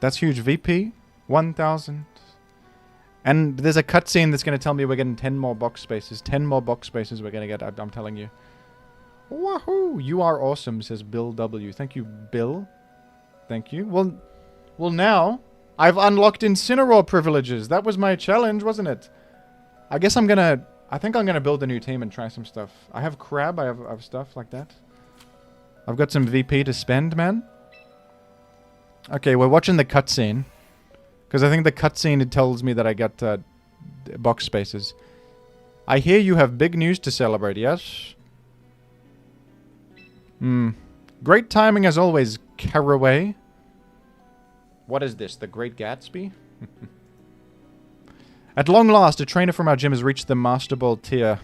That's huge. VP. 1,000. And there's a cutscene that's going to tell me we're getting 10 more box spaces. 10 more box spaces we're going to get, I'm telling you. Wahoo! You are awesome, says Bill W. Thank you, Bill. Thank you. Well now, I've unlocked Incineroar privileges. That was my challenge, wasn't it? I guess I'm going to... I think I'm going to build a new team and try some stuff. I have Crab. I have stuff like that. I've got some VP to spend, man. Okay, we're watching the cutscene. Because I think the cutscene, it tells me that I got box spaces. I hear you have big news to celebrate, yes? Great timing as always, Caraway. What is this, the Great Gatsby? At long last, a trainer from our gym has reached the Master Ball tier.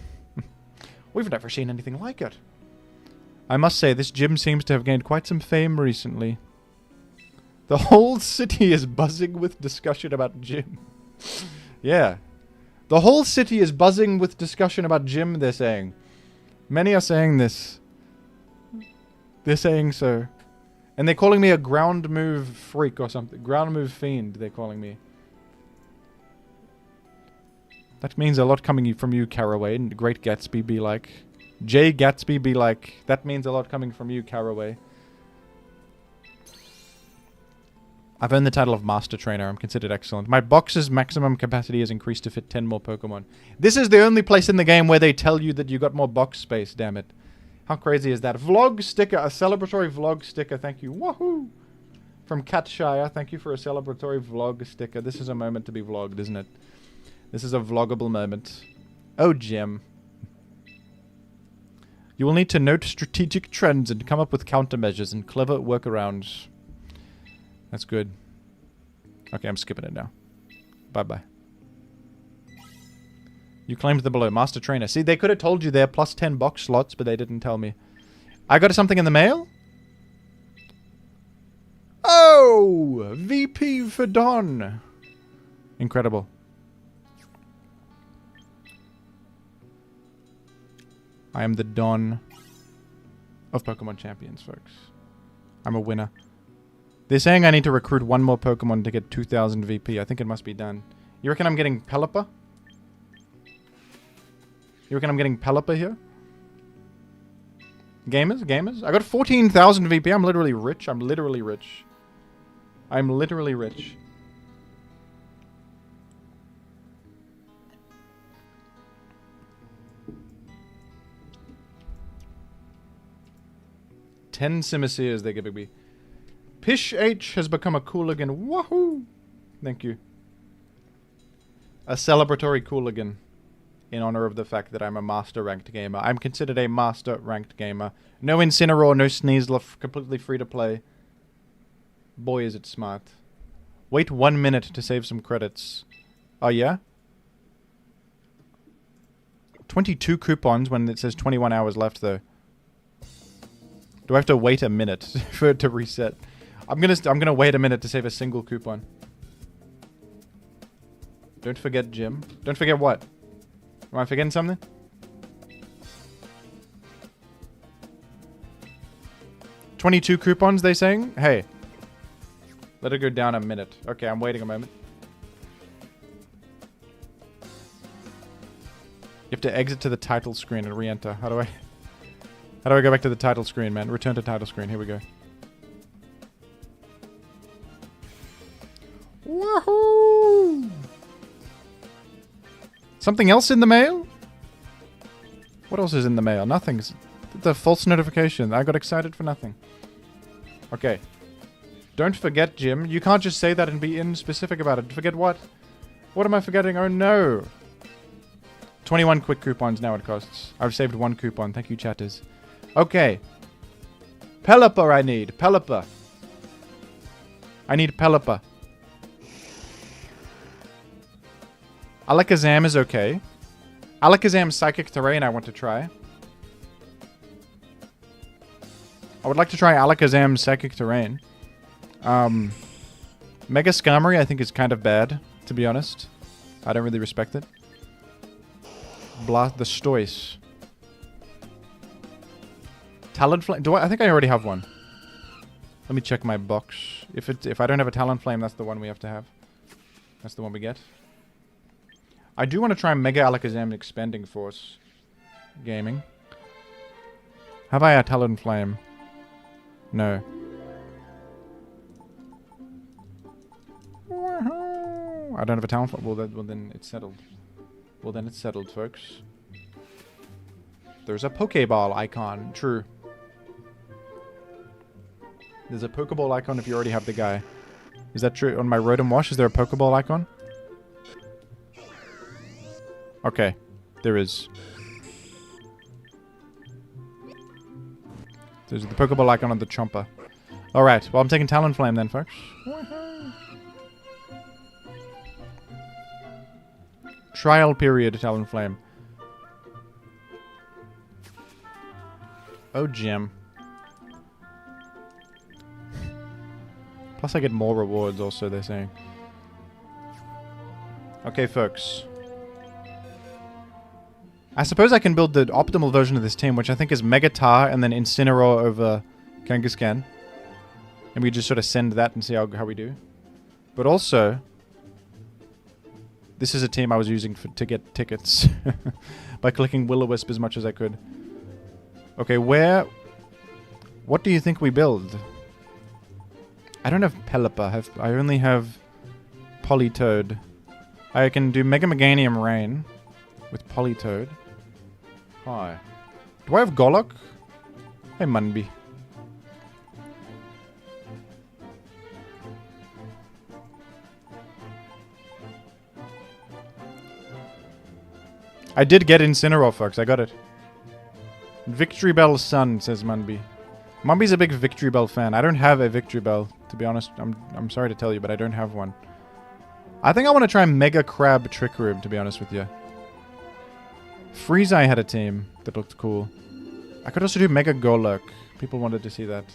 We've never seen anything like it. I must say, this gym seems to have gained quite some fame recently. The whole city is buzzing with discussion about gym. Yeah. The whole city is buzzing with discussion about gym, they're saying. Many are saying this. They're saying so. And they're calling me a ground move freak or something. Ground move fiend, they're calling me. That means a lot coming from you, Caraway. And Great Gatsby be like. J Gatsby be like. That means a lot coming from you, Caraway. I've earned the title of Master Trainer. I'm considered excellent. My box's maximum capacity has increased to fit 10 more Pokemon. This is the only place in the game where they tell you that you got more box space, damn it. How crazy is that? Vlog sticker. A celebratory vlog sticker. Thank you. Woohoo! From Catshire. Thank you for a celebratory vlog sticker. This is a moment to be vlogged, isn't it? This is a vloggable moment. Oh, Jim. You will need to note strategic trends and come up with countermeasures and clever workarounds. That's good. Okay, I'm skipping it now. Bye-bye. You claimed the below. Master Trainer. See, they could have told you there plus 10 box slots, but they didn't tell me. I got something in the mail? Oh! VP for Don. Incredible. I am the Don of Pokemon Champions, folks. I'm a winner. They're saying I need to recruit one more Pokemon to get 2,000 VP. I think it must be done. You reckon I'm getting Pelipper? You reckon I'm getting Pelipper here? Gamers? I got 14,000 VP. I'm literally rich. I'm literally rich. I'm literally rich. Ten Simisears they're giving me. Pish H has become a cooligan. Wahoo! Thank you. A celebratory cooligan. In honor of the fact that I'm a master ranked gamer. I'm considered a master ranked gamer. No Incineroar, no SNEASLER, completely free to play. Boy, is it smart. Wait 1 minute to save some credits. Oh, yeah? 22 coupons when it says 21 hours left, though. Do I have to wait a minute for it to reset? I'm gonna wait a minute to save a single coupon. Don't forget, Jim. Don't forget what? Am I forgetting something? $22 coupons, they saying? Hey. Let it go down a minute. Okay, I'm waiting a moment. You have to exit to the title screen and re-enter. How do I go back to the title screen, man? Return to title screen. Here we go. Woohoo! Something else in the mail? What else is in the mail? Nothing's... The false notification. I got excited for nothing. Okay. Don't forget, Jim. You can't just say that and be specific about it. Forget what? What am I forgetting? Oh, no. 21 quick coupons now it costs. I've saved 1 coupon. Thank you, chatters. Okay. Pelipper I need. Pelipper. I need Pelipper. Alakazam is okay. Alakazam Psychic Terrain I want to try. I would like to try Alakazam Psychic Terrain. Mega Skarmory I think is kind of bad, to be honest. I don't really respect it. The Stoice. Talonflame. I think I already have one. Let me check my box. If I don't have a Talonflame, that's the one we have to have. That's the one we get. I do want to try Mega Alakazam Expanding Force Gaming. Have I a Talonflame? No. I don't have a Talonflame. Well, then it's settled. Well, then it's settled, folks. There's a Pokeball icon. True. There's a Pokeball icon if you already have the guy. Is that true? On my Rotom Wash, is there a Pokeball icon? Okay. There is. There's the Pokeball icon on the Chomper. Alright. Well, I'm taking Talonflame then, folks. Trial period, Talonflame. Oh, Jim. Plus I get more rewards also, they're saying. Okay, folks. I suppose I can build the optimal version of this team, which I think is Megatar and then Incineroar over Kangaskhan. And we just sort of send that and see how we do. But also... This is a team I was using to get tickets. By clicking Will-O-Wisp as much as I could. Okay, what do you think we build? I don't have Pelipper. I only have Politoed. I can do Mega Meganium Rain with Politoed. Hi. Do I have Golok? Hey, Munby. I did get Incineroar, folks. I got it. Victory Bell Sun, says Munby. Munby's a big Victory Bell fan. I don't have a Victory Bell, to be honest. I'm sorry to tell you, but I don't have one. I think I want to try Mega Crab Trick Room, to be honest with you. Freezeye had a team that looked cool. I could also do Mega Golurk. People wanted to see that.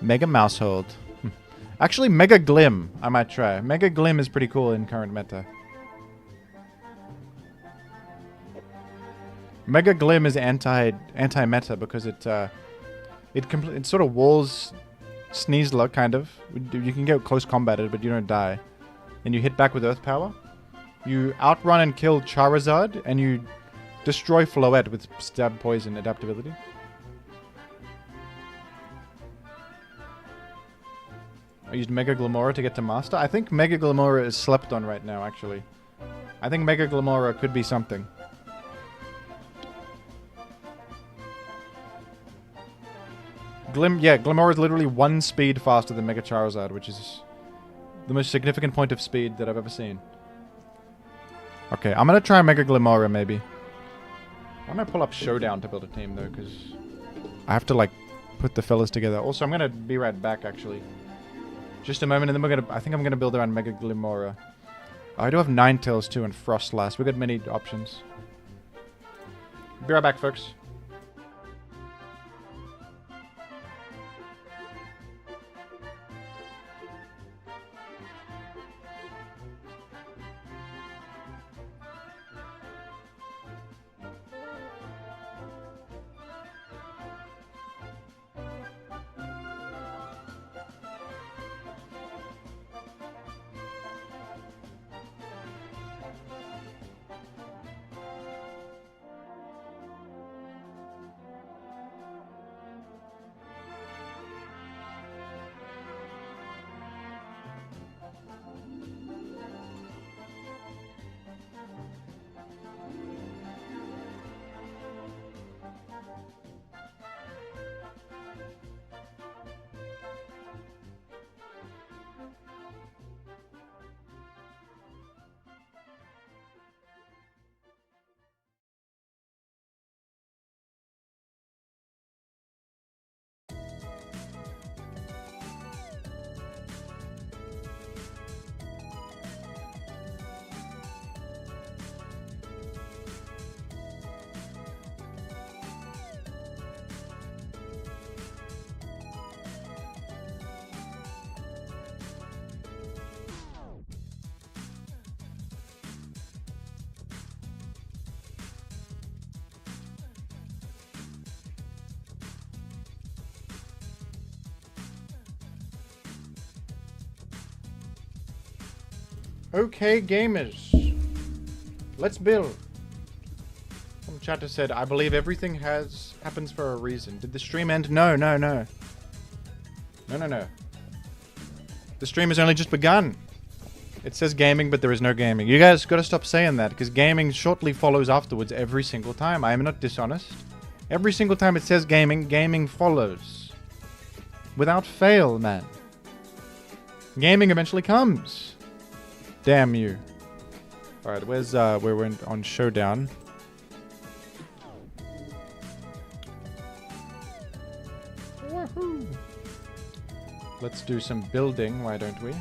Mega Mousehold. Actually, Mega Glim I might try. Mega Glim is pretty cool in current meta. Mega Glim is anti-meta because it sort of walls SNEASLER, kind of. You can get close combated, but you don't die. And you hit back with Earth Power. You outrun and kill Charizard, and you Destroy Floette with stab poison adaptability. I used Mega Glamora to get to Master. I think Mega Glamora is slept on right now, actually. I think Mega Glamora could be something. Glamora is literally 1 speed faster than Mega Charizard, which is the most significant point of speed that I've ever seen. Okay, I'm gonna try Mega Glamora, maybe. I'm gonna pull up Showdown to build a team, though, because I have to, like, put the fellas together. Also, I'm gonna be right back, actually. Just a moment, and then we're gonna... I think I'm gonna build around Mega Glamora. I do have Ninetales, too, and Frostlass. We've got many options. Be right back, folks. Okay, gamers. Let's build. Some chatter said, I believe everything happens for a reason. Did the stream end? No. No. The stream has only just begun. It says gaming, but there is no gaming. You guys gotta stop saying that, because gaming shortly follows afterwards every single time. I am not dishonest. Every single time it says gaming, gaming follows. Without fail, man. Gaming eventually comes. Damn you. Alright, where's, we're on Showdown. Woohoo! Let's do some building, why don't we?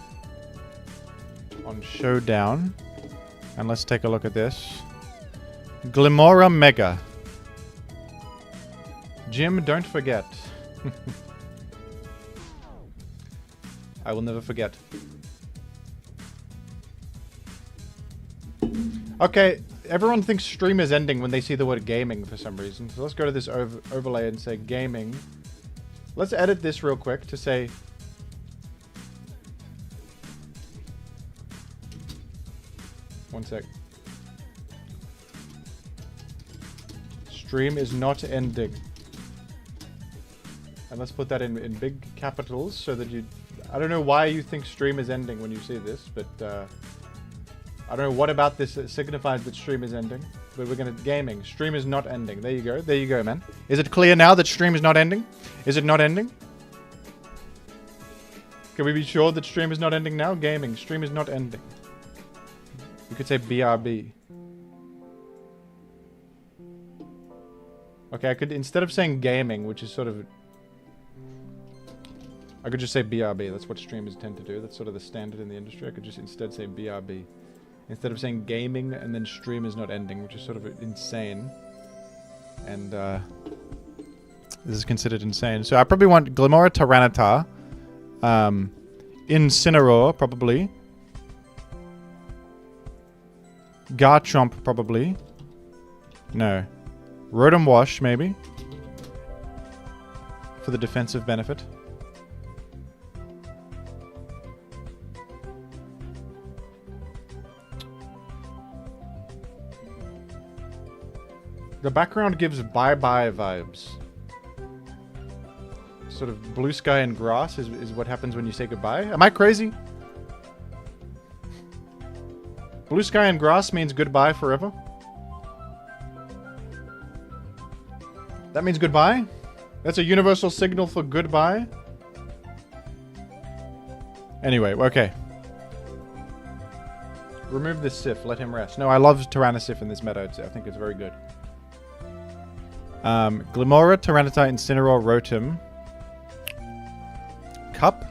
On Showdown. And let's take a look at this. Glamora Mega. Jim, don't forget. I will never forget. Okay, everyone thinks stream is ending when they see the word gaming for some reason. So let's go to this overlay and say gaming. Let's edit this real quick to say... One sec. Stream is not ending. And let's put that in big capitals so that you... I don't know why you think stream is ending when you see this, but... I don't know what about this signifies that stream is ending, but we're gonna gaming. Stream is not ending. There you go. There you go, man. Is it clear now that stream is not ending? Is it not ending? Can we be sure that stream is not ending now? Gaming. Stream is not ending. You could say BRB. Okay, I could, instead of saying gaming, which is sort of... I could just say BRB. That's what streamers tend to do. That's sort of the standard in the industry. I could just instead say BRB. Instead of saying gaming and then stream is not ending, which is sort of insane. And this is considered insane. So I probably want Glamora Tyranitar. Incineroar, probably. Garchomp, probably. No. Rotom Wash, maybe. For the defensive benefit. The background gives bye-bye vibes. Sort of blue sky and grass is what happens when you say goodbye. Am I crazy? Blue sky and grass means goodbye forever? That means goodbye? That's a universal signal for goodbye? Anyway, okay. Remove this Sif, let him rest. No, I love Tyrannosif in this meta. I think it's very good. Glimora, Tyranitar, Incineroar, Rotom. Cup?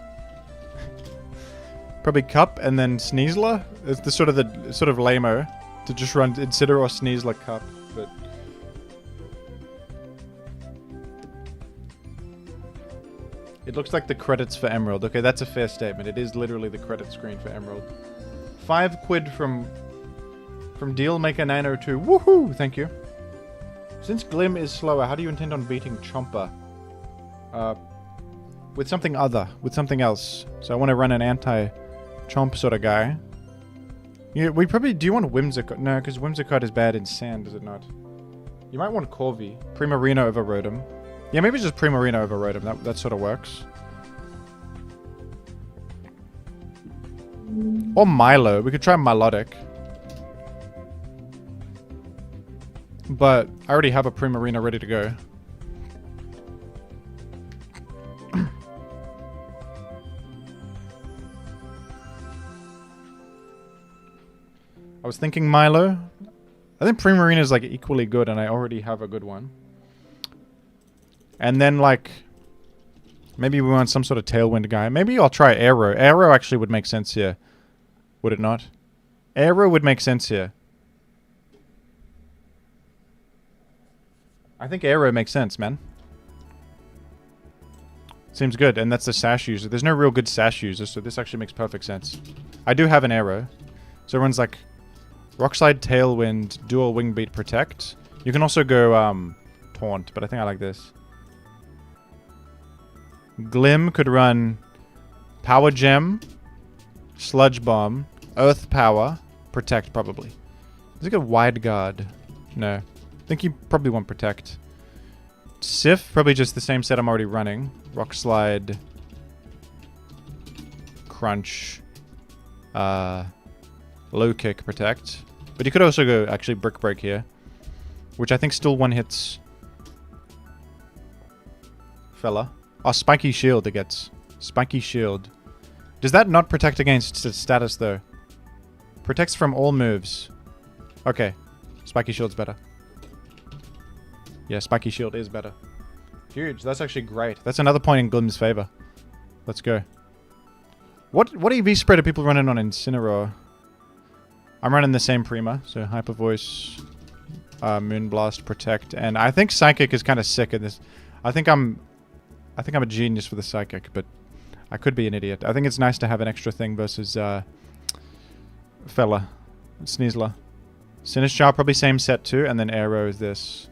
Probably Cup, and then SNEASLER. It's the sort of lame-o to just run Incineroar, SNEASLER, Cup, but... It looks like the credits for Emerald. Okay, that's a fair statement. It is literally the credit screen for Emerald. 5 quid from Dealmaker902. Woohoo! Thank you. Since Glim is slower, how do you intend on beating Chomper? With something other. With something else. So I want to run an anti-Chomp sort of guy. Yeah, we probably... Do you want Whimsicott? No, because Whimsicott is bad in sand, is it not? You might want Corvi. Primarina over Rotom. Yeah, maybe just Primarina over Rotom. That sort of works. Or Milo. We could try Milotic. But I already have a Primarina ready to go. I was thinking Milo. I think Primarina is like equally good and I already have a good one. And then like... Maybe we want some sort of Tailwind guy. Maybe I'll try Aero. Aero actually would make sense here. Would it not? Aero would make sense here. I think Aero makes sense, man. Seems good, and that's the Sash user. There's no real good Sash user, so this actually makes perfect sense. I do have an Aero. So everyone's like... Rockslide, Tailwind, Dual Wing Beat, Protect. You can also go Taunt, but I think I like this. Glim could run Power Gem, Sludge Bomb, Earth Power, Protect probably. Does it get Wide Guard? No. I think you probably want Protect. Sif, probably just the same set I'm already running. Rock Slide, Crunch, Low Kick, Protect. But you could also go actually Brick Break here, which I think still one hits fella. Oh, Spiky Shield it gets. Spiky Shield. Does that not protect against status though? Protects from all moves. Okay. Spiky Shield's better. Yeah, Spiky Shield is better. Huge. That's actually great. That's another point in Glim's favor. Let's go. What EV spread are people running on Incineroar? I'm running the same Prima. So Hyper Voice, Moonblast, Protect, and I think Psychic is kind of sick at this. I think I'm a genius for the Psychic, but I could be an idiot. I think it's nice to have an extra thing versus fella. SNEASLER. Sinistchar, probably same set too, and then Aero is this.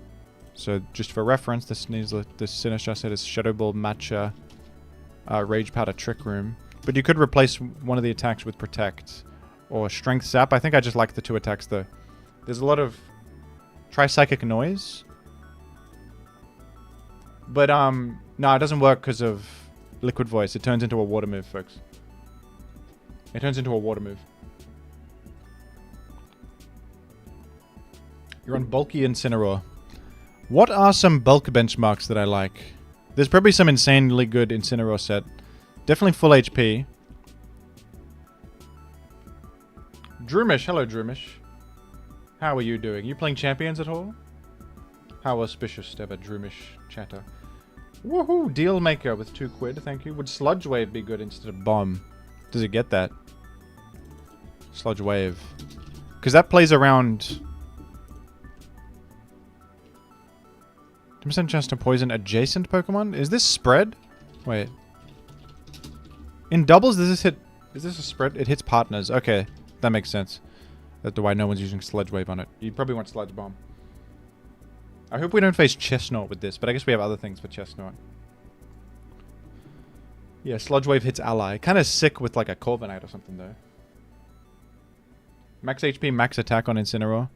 So just for reference, the SNEASLER, the Sinistchar set is Shadow Ball, Matcha, Rage Powder, Trick Room. But you could replace one of the attacks with Protect. Or Strength Sap. I think I just like the 2 attacks though. There's a lot of... Try Psychic Noise. But, no, it doesn't work because of Liquid Voice. It turns into a water move, folks. It turns into a water move. You're on bulky Incineroar. What are some bulk benchmarks that I like? There's probably some insanely good Incineroar set. Definitely full HP. Droomish. Hello, Droomish. How are you doing? You playing Champions at all? How auspicious to have a Droomish chatter. Woohoo! Deal Maker with 2 quid, thank you. Would Sludge Wave be good instead of Bomb? Does it get that? Sludge Wave. Because that plays around... 10% chance to poison adjacent Pokemon? Is this spread? Wait. In doubles, does this hit... Is this a spread? It hits partners. Okay. That makes sense. That's why no one's using Sludge Wave on it. You probably want Sludge Bomb. I hope we don't face Chestnut with this, but I guess we have other things for Chestnut. Yeah, Sludge Wave hits ally. Kind of sick with like a Corviknight or something though. Max HP, max attack on Incineroar.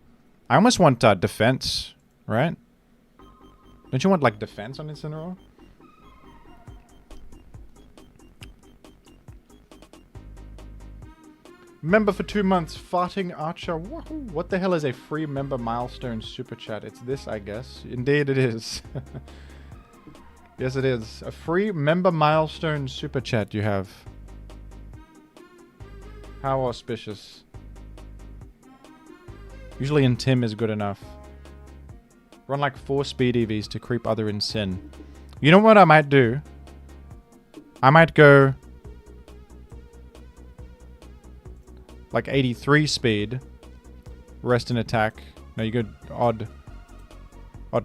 I almost want defense right? Don't you want, like, defense on Incineroar? Member for 2 months, farting archer. Woohoo! What the hell is a free member milestone super chat? It's this, I guess. Indeed, it is. Yes, it is. A free member milestone super chat you have. How auspicious. Usually in Tim is good enough. Run like 4 speed EVs to creep other in sin. You know what I might do? I might go like 83 speed, rest in attack. No, you go odd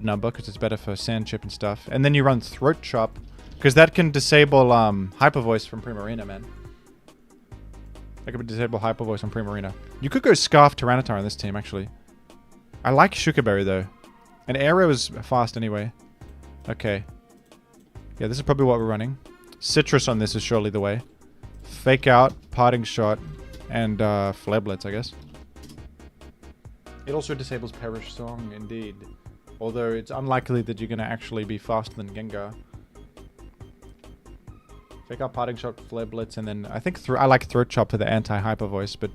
number because it's better for sand chip and stuff. And then you run throat chop because that can disable hyper voice from Primarina, man. That could disable hyper voice on Primarina. You could go Scarf Tyranitar on this team, actually. I like Shukaberry though, and Aero is fast anyway. Okay. Yeah, this is probably what we're running. Citrus on this is surely the way. Fake Out, Parting Shot, and Flare Blitz, I guess. It also disables Perish Song, indeed. Although it's unlikely that you're going to actually be faster than Gengar. Fake Out, Parting Shot, Flare Blitz, and then I think I like Throat Chop for the anti-hyper voice, but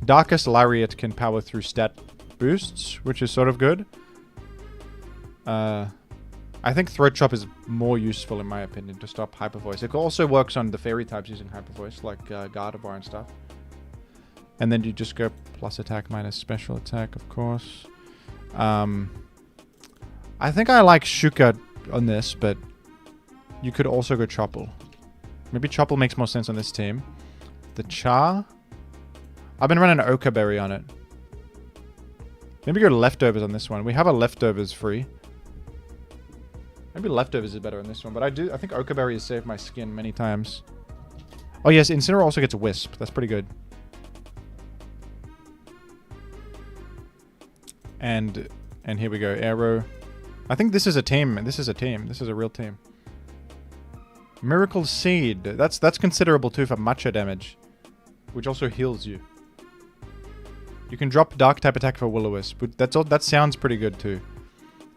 Darkest Lariat can power through stat boosts, which is sort of good. I think Throat Chop is more useful in my opinion to stop hyper voice. It also works on the fairy types using hyper voice, like Gardevoir and stuff. And then you just go plus attack minus special attack, of course. I think I like Shuka on this, but you could also go Chople. Maybe Chople makes more sense on this team. The Char? I've been running Okaberry on it. Maybe go Leftovers on this one. We have a Leftovers free. Maybe Leftovers is better on this one, but I think Okaberry has saved my skin many times. Oh yes, Incineroar also gets a Wisp. That's pretty good. And here we go, Aero. I think this is a team. This is a team. This is a real team. Miracle Seed. That's considerable too for Matcha damage, which also heals you. You can drop Dark type attack for Will-O-Wisp, but that sounds pretty good too.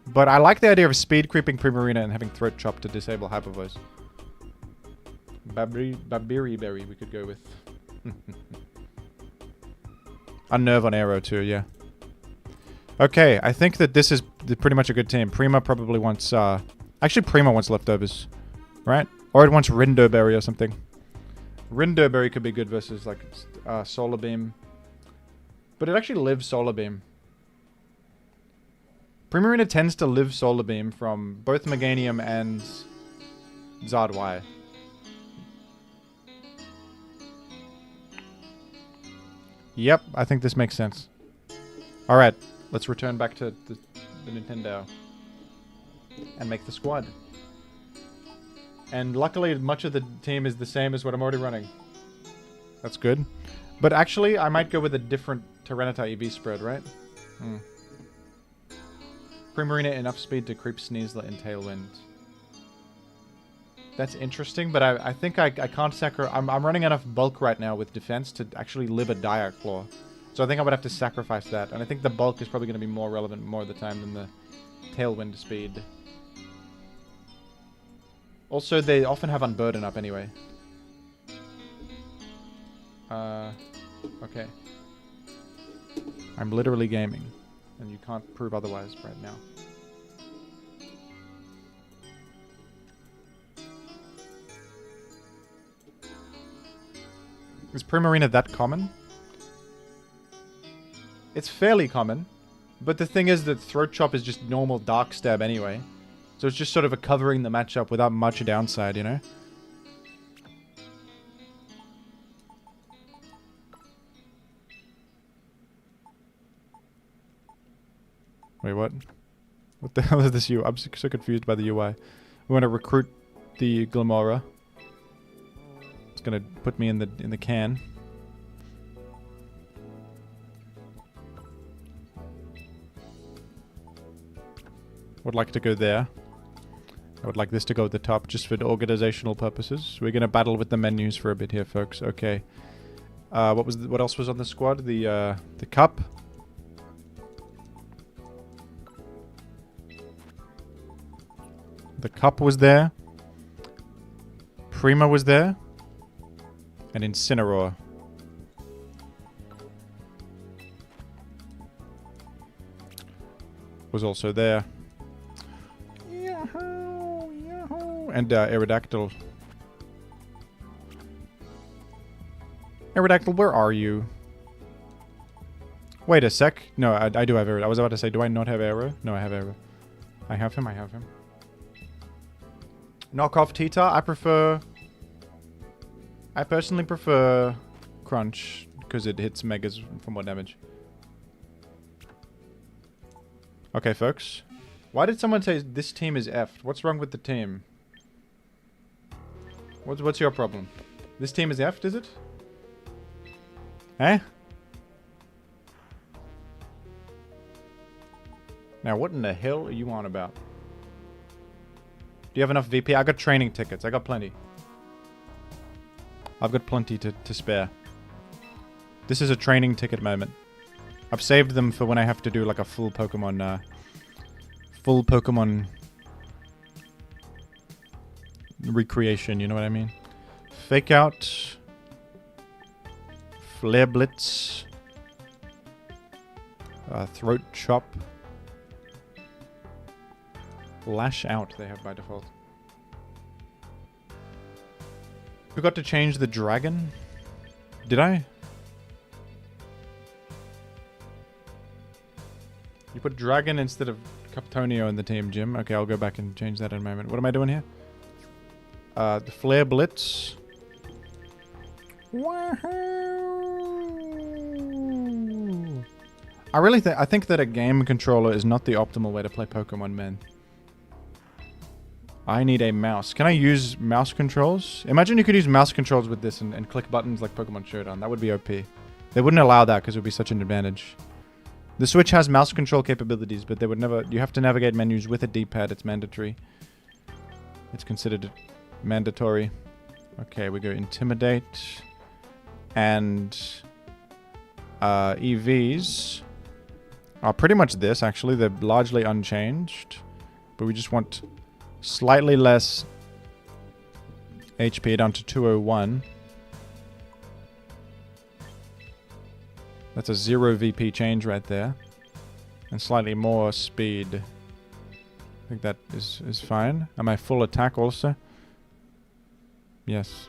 But I like the idea of speed creeping Primarina and having Throat Chop to disable Hyper Voice. Babiri Berry we could go with. Unnerve on Aero too, yeah. Okay, I think that this is pretty much a good team. Prima probably wants... actually, Prima wants Leftovers, right? Or it wants Rindoberry or something. Rindoberry could be good versus, like, Solar Beam. But it actually lives Solar Beam. Primarina tends to live Solar Beam from both Meganium and Zard Y. Yep, I think this makes sense. Alright, let's return back to the Nintendo. And make the squad. And luckily, much of the team is the same as what I'm already running. That's good. But actually, I might go with a different Tyranitar EV spread, right? Primarina enough speed to creep Sneasler in Tailwind. That's interesting, but I think I can't sacrifice... I'm running enough bulk right now with defense to actually live a Dialga Claw. So I think I would have to sacrifice that. And I think the bulk is probably going to be more relevant more of the time than the Tailwind speed. Also, they often have Unburden up anyway. Okay. I'm literally gaming. And you can't prove otherwise right now. Is Primarina that common? It's fairly common. But the thing is that Throat Chop is just normal Dark Stab anyway. So it's just sort of a covering the matchup without much downside, you know? Wait, what? What the hell is this UI? I'm so confused by the UI. We want to recruit the Glamora. It's gonna put me in the can. Would like to go there. I would like this to go at the top just for organizational purposes. We're gonna battle with the menus for a bit here, folks. Okay. What else was on the squad? The cup. The Cup was there. Prima was there. And Incineroar. Was also there. Yahoo! Yahoo! And Aerodactyl. Aerodactyl, where are you? Wait a sec. No, I do have Aero. I was about to say, do I not have Aero? No, I have Aero. I have him, I have him. Knockoff Tita, I personally prefer Crunch, because it hits Megas for more damage. Okay, folks. Why did someone say this team is effed? What's wrong with the team? What's your problem? This team is effed, is it? Eh? Now, what in the hell are you on about? Do you have enough VP? I got training tickets. I got plenty. I've got plenty to spare. This is a training ticket moment. I've saved them for when I have to do like a full Pokemon recreation, you know what I mean? Fake Out. Flare Blitz. Throat Chop. Lash Out they have by default. Forgot to change the dragon. Did I? You put dragon instead of Captonio in the team, Jim. Okay, I'll go back and change that in a moment. What am I doing here? The Flare Blitz. Woohoo! I think that a game controller is not the optimal way to play Pokemon, man. I need a mouse. Can I use mouse controls? Imagine you could use mouse controls with this and click buttons like Pokemon Showdown. That would be OP. They wouldn't allow that because it would be such an advantage. The Switch has mouse control capabilities, but they would never... You have to navigate menus with a D-pad. It's mandatory. It's considered mandatory. Okay, we go Intimidate. And... EVs are pretty much this, actually. They're largely unchanged. But we just want... slightly less HP down to 201. That's a 0 VP change right there. And slightly more speed. I think that is fine. Am I full attack also? Yes.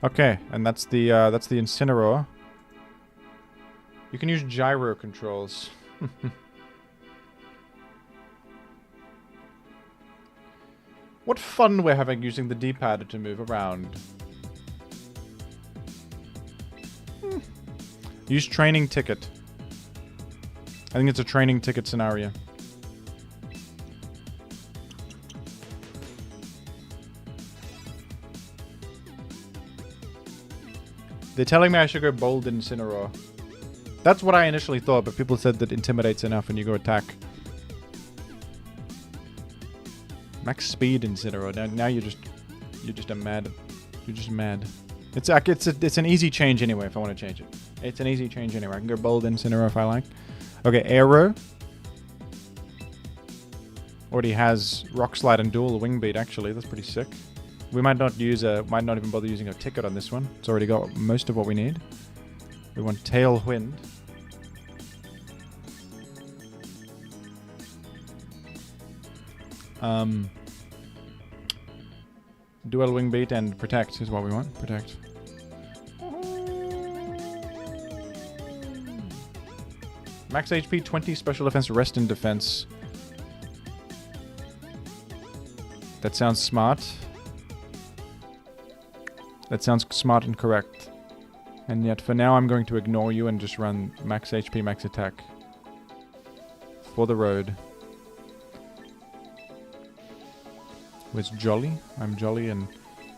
Okay, and that's the Incineroar. You can use gyro controls. What fun we're having using the D-pad to move around. Use training ticket. I think it's a training ticket scenario. They're telling me I should go bold Incineroar. That's what I initially thought, but people said that Intimidate's enough and you go attack. Max speed Incineroar. Now you're just mad. You're just mad. It's an easy change anyway if I want to change it. It's an easy change anyway. I can go bold Incineroar if I like. Okay, Aero. Already has Rock Slide and Dual Wing Beat actually. That's pretty sick. We might not even bother using a ticket on this one. It's already got most of what we need. We want Tailwind. Dual Wing Beat and Protect is what we want. Protect. Max HP, 20, Special Defense, Rest and Defense. That sounds smart. That sounds smart and correct. And yet for now I'm going to ignore you and just run Max HP, Max Attack. For the road. Where's Jolly? I'm Jolly and...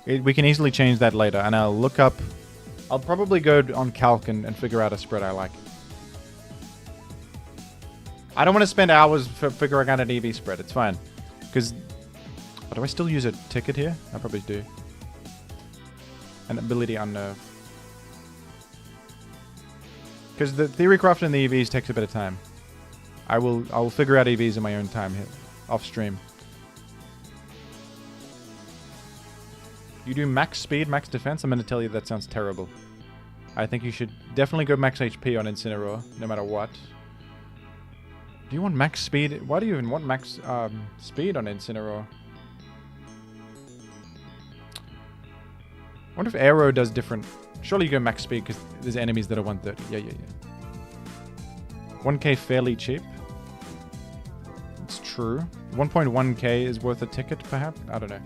we can easily change that later. And I'll look up... I'll probably go on Calc and figure out a spread I like. I don't want to spend hours figuring out an EV spread. It's fine. Because... Oh, do I still use a ticket here? I probably do. An ability Unnerve. Because the theory craft and the EVs takes a bit of time. I'll figure out EVs in my own time here. Off stream. You do max speed, max defense. I'm going to tell you that sounds terrible. I think you should definitely go max HP on Incineroar, no matter what. Do you want max speed? Why do you even want max speed on Incineroar? I wonder if Aero does different... Surely you go max speed because there's enemies that are 130. Yeah. 1k fairly cheap. It's true. 1.1k is worth a ticket, perhaps? I don't know.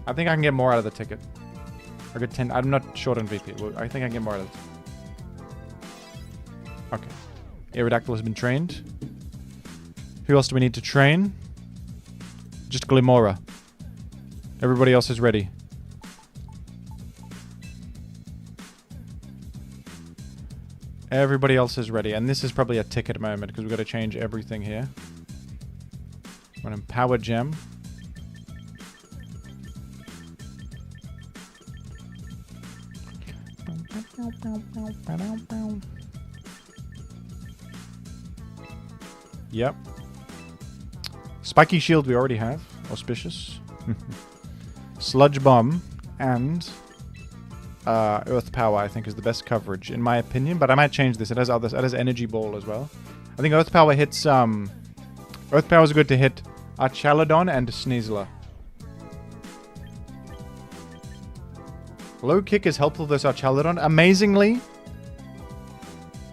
I think I can get more out of the ticket. I got 10. I'm not short on VP. Well, I think I can get more out of it. Okay. Aerodactyl has been trained. Who else do we need to train? Just Glimora. Everybody else is ready. Everybody else is ready. And this is probably a ticket moment because we've got to change everything here. Run in Power Gem. Yep. Spiky Shield we already have. Auspicious. Sludge Bomb and Earth Power I think is the best coverage in my opinion, but I might change this. It has others. It has Energy Ball as well. I think Earth Power hits Earth Power is good to hit Archaladon and SNEASLER. Low Kick is helpful versus Archaladon. Amazingly,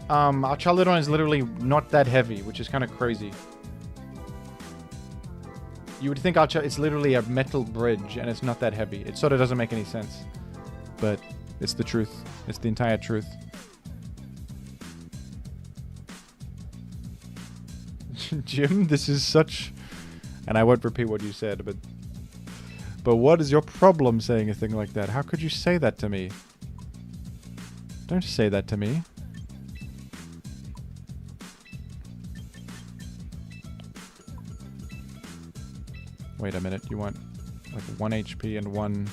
Archaladon is literally not that heavy, which is kind of crazy. You would think it's literally a metal bridge, and it's not that heavy. It sort of doesn't make any sense. But it's the truth. It's the entire truth. Jim, this is such... And I won't repeat what you said, but what is your problem saying a thing like that? How could you say that to me? Don't say that to me. Wait a minute, you want like 1 HP and 1...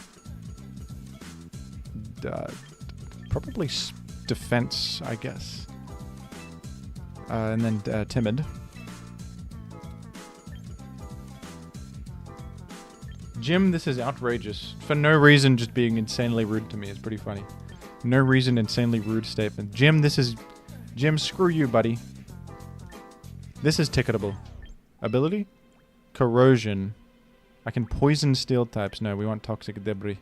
probably defense, I guess. And then timid. Jim, this is outrageous. For no reason, just being insanely rude to me is pretty funny. No reason, insanely rude statement. Jim, this is... Jim, screw you, buddy. This is ticketable. Ability? Corrosion. I can poison steel types. No, we want toxic debris.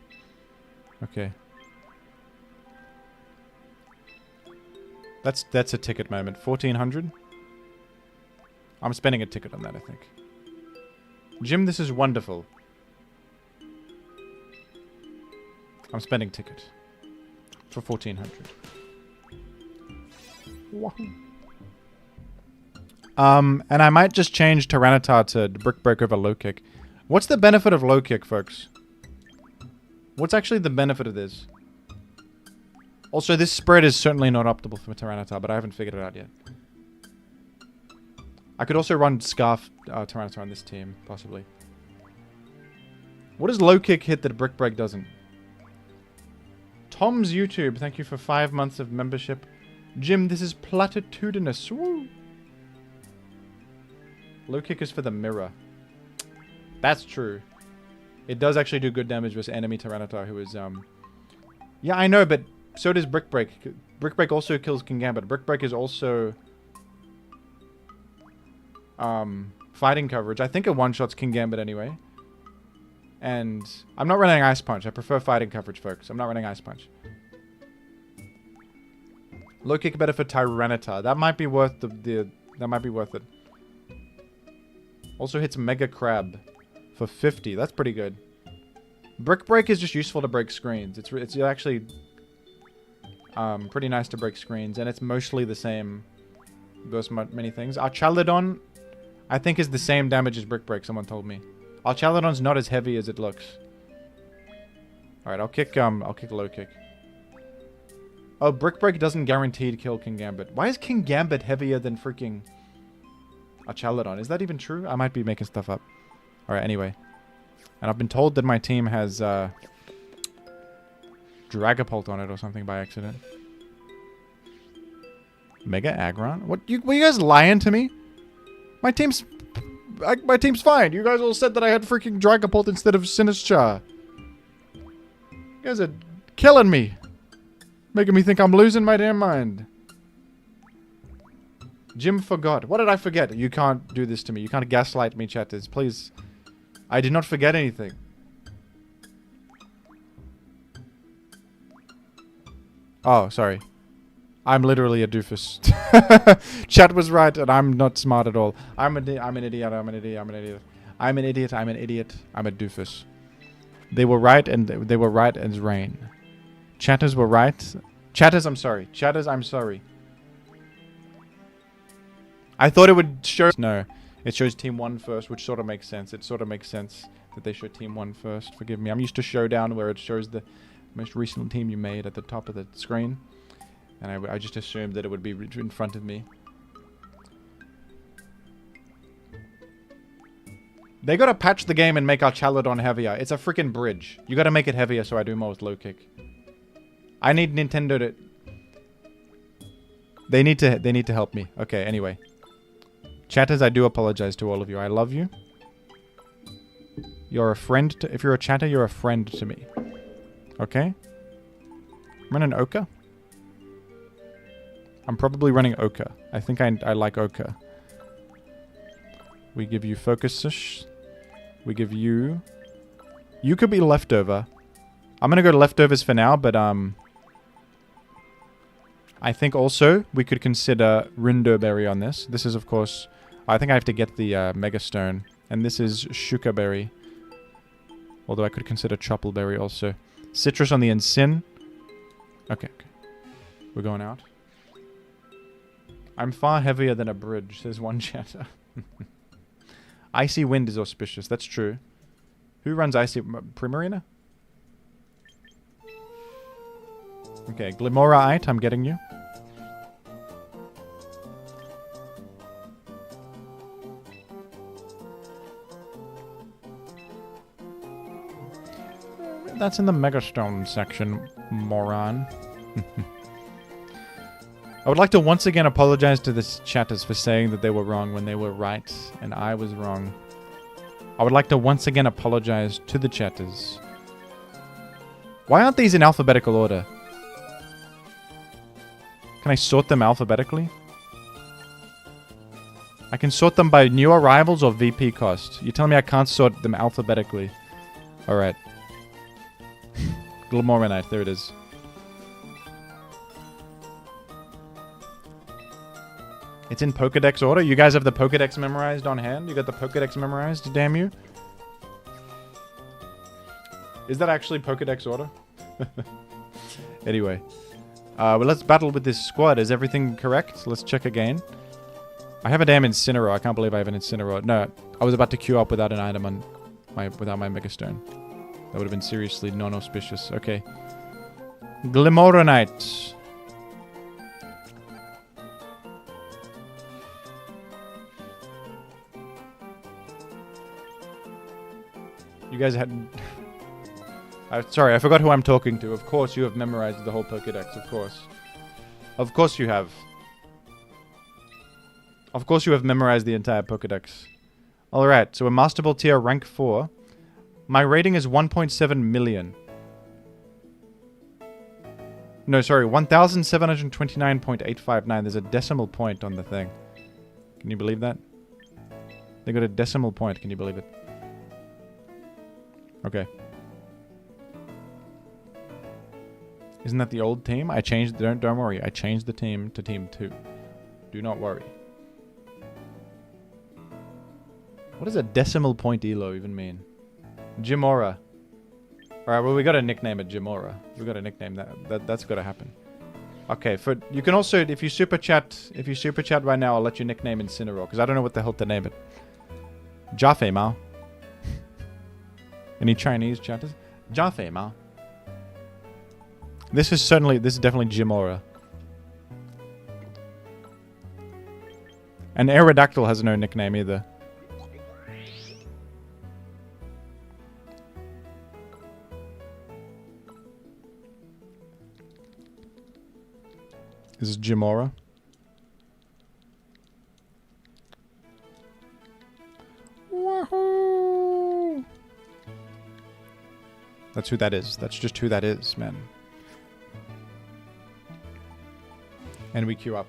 Okay. That's a ticket moment. 1400? I'm spending a ticket on that, I think. Jim, this is wonderful. I'm spending ticket. For 1400. Wahoo. And I might just change Tyranitar to Brick Break over Low Kick. What's the benefit of Low Kick, folks? What's actually the benefit of this? Also, this spread is certainly not optimal for Tyranitar, but I haven't figured it out yet. I could also run Scarf Tyranitar on this team, possibly. What does Low Kick hit that Brick Break doesn't? Tom's YouTube, thank you for 5 months of membership. Jim, this is platitudinous. Woo! Low Kick is for the mirror. That's true. It does actually do good damage versus enemy Tyranitar, who is, Yeah, I know, but so does Brick Break. Brick Break also kills Kingambit. Brick Break is also... fighting coverage. I think it one-shots Kingambit anyway. And I'm not running Ice Punch. I prefer fighting coverage, folks. I'm not running Ice Punch. Low Kick better for Tyranitar. That might be worth that might be worth it. Also hits Mega Crab for 50. That's pretty good. Brick Break is just useful to break screens. It's actually pretty nice to break screens, and it's mostly the same versus many things. Archaladon, I think, is the same damage as Brick Break. Someone told me. Archaladon's not as heavy as it looks. All right, I'll kick Low Kick. Oh, Brick Break doesn't guaranteed kill Kingambit. Why is Kingambit heavier than freaking Archaladon? Is that even true? I might be making stuff up. All right, anyway. And I've been told that my team has Dragapult on it or something by accident. Mega Aggron? Were you guys lying to me? My team's fine. You guys all said that I had freaking Dragapult instead of Sinistcha. guys are killing me. Making me think I'm losing my damn mind. Jim forgot. What did I forget? You can't do this to me. You can't gaslight me, chatters. Please. I did not forget anything. Oh, sorry. I'm literally a doofus. Chat was right, and I'm not smart at all. I'm an idiot. I'm an idiot. I'm an idiot. I'm an idiot. I'm an idiot. I'm a doofus. They were right, and they were right as rain. Chatters were right. Chatters, I'm sorry. Chatters, I'm sorry. I thought it would show... No, it shows Team 1 first, which sort of makes sense. It sort of makes sense that they show Team 1 first. Forgive me. I'm used to Showdown, where it shows the most recent team you made at the top of the screen. And I just assumed that it would be in front of me. They gotta patch the game and make our Chaladon heavier. It's a freaking bridge. You gotta make it heavier so I do more with low kick. I need Nintendo to... They need to help me. Okay, anyway. Chatters, I do apologize to all of you. I love you. You're a friend to... If you're a chatter, you're a friend to me. Okay? I'm running Oka. I'm probably running Oka. I think I like Oka. We give you Focusish. We give you... You could be Leftover. I'm gonna go to Leftovers for now, but I think also we could consider Rindoberry on this. This is, of course... I think I have to get the Mega Stone. And this is Shukaberry. Although I could consider Choppleberry also. Citrus on the Ensign. Okay. We're going out. I'm far heavier than a bridge, says one chatter. Icy Wind is auspicious, that's true. Who runs Icy... Primarina? Okay, Glimorite, I'm getting you. That's in the Megastone section, moron. I would like to once again apologize to the chatters for saying that they were wrong when they were right, and I was wrong. I would like to once again apologize to the chatters. Why aren't these in alphabetical order? Can I sort them alphabetically? I can sort them by new arrivals or VP cost. You're telling me I can't sort them alphabetically. Alright. Glamoranite, there it is. It's in Pokedex order? You guys have the Pokedex memorized on hand? You got the Pokedex memorized? Damn you. Is that actually Pokedex order? Anyway. Well, let's battle with this squad. Is everything correct? Let's check again. I have a damn Incineroar. I can't believe I have an Incineroar. No, I was about to queue up without an item on without my Megastone. That would have been seriously non-auspicious. Okay. Glimmornite. You guys hadn't... sorry, I forgot who I'm talking to. Of course you have memorized the whole Pokédex, of course. Of course you have. Of course you have memorized the entire Pokédex. Alright, so a Master Ball tier rank 4. My rating is 1.7 million. No, sorry, 1,729.859. There's a decimal point on the thing. Can you believe that? They got a decimal point, can you believe it? Okay. Isn't that the old team? I changed... Don't worry. I changed the team to Team 2. Do not worry. What does a decimal point elo even mean? Jimora. Alright, well, we gotta nickname it Jimora. We gotta nickname that. That's gotta happen. Okay, you can also... If you super chat right now, I'll let you nickname Incineroar, because I don't know what the hell to name it. Jaffe Mao. Any Chinese chatters? Jaffe Mao. This is definitely Jimora. And Aerodactyl has no nickname either. This is Jimora. Wahoo! That's who that is. That's just who that is, man. And we queue up.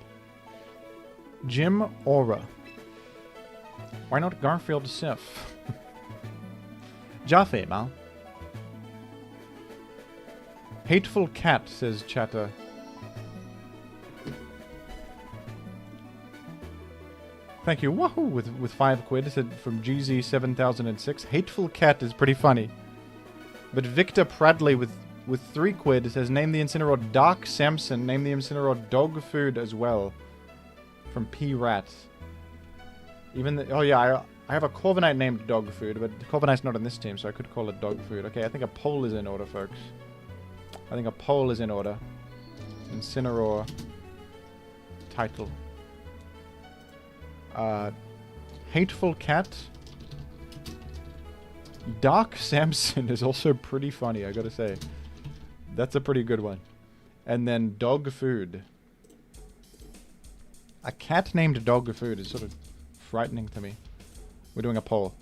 Jim Aura. Why not Garfield Sif? Jaffe, mal. Hateful cat, says Chatter. Thank you. Wahoo! With 5 quid, said from GZ7006. Hateful cat is pretty funny. But Victor Pradley with 3 quid says, name the Incineroar Dark Samson. Name the Incineroar Dog Food as well. From P Rat. Even the, oh yeah, I have a Corviknight named Dog Food, but Corviknight's not on this team, so I could call it Dog Food. Okay, I think a poll is in order, folks. I think a poll is in order. Incineroar title. Hateful Cat. Dark Samson is also pretty funny, I gotta say. That's a pretty good one. And then Dog Food. A cat named Dog Food is sort of frightening to me. We're doing a poll.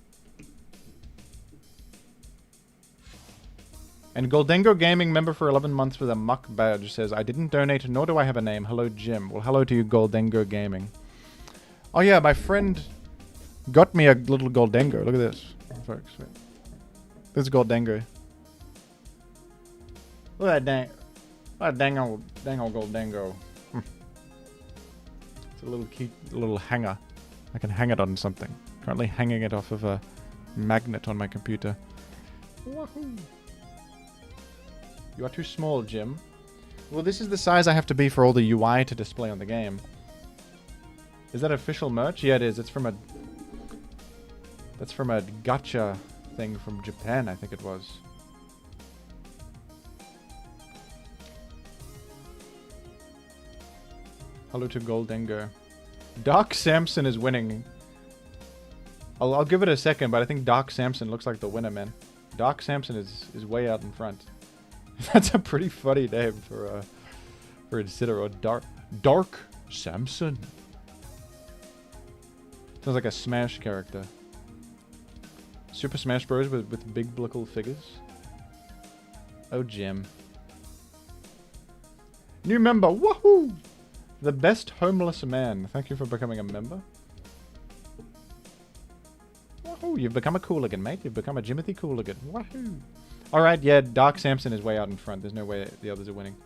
And Goldengo Gaming, member for 11 months with a muck badge, says, I didn't donate, nor do I have a name. Hello, Jim. Well, hello to you, Goldengo Gaming. Oh yeah, my friend got me a little Goldengo. Look at this, folks. Wait. This is Goldengo. Look at that dang old Goldengo. It's a little cute little hanger. I can hang it on something. Currently hanging it off of a magnet on my computer. Woohoo! You are too small, Jim. Well, this is the size I have to be for all the UI to display on the game. Is that official merch? Yeah, it is. It's from a... That's from a gacha thing from Japan, I think it was. Hello to Goldengo. Dark Samson is winning. I'll give it a second, but I think Dark Samson looks like the winner, man. Dark Samson is way out in front. That's a pretty funny name for Incineroar. Dark Samson. Sounds like a Smash character. Super Smash Bros. with big little figures. Oh, Jim. New member. Woohoo! The best homeless man. Thank you for becoming a member. Woohoo! You've become a cooligan, mate. You've become a Jimothy cooligan. Woohoo! Alright, yeah, Dark Samson is way out in front. There's no way the others are winning.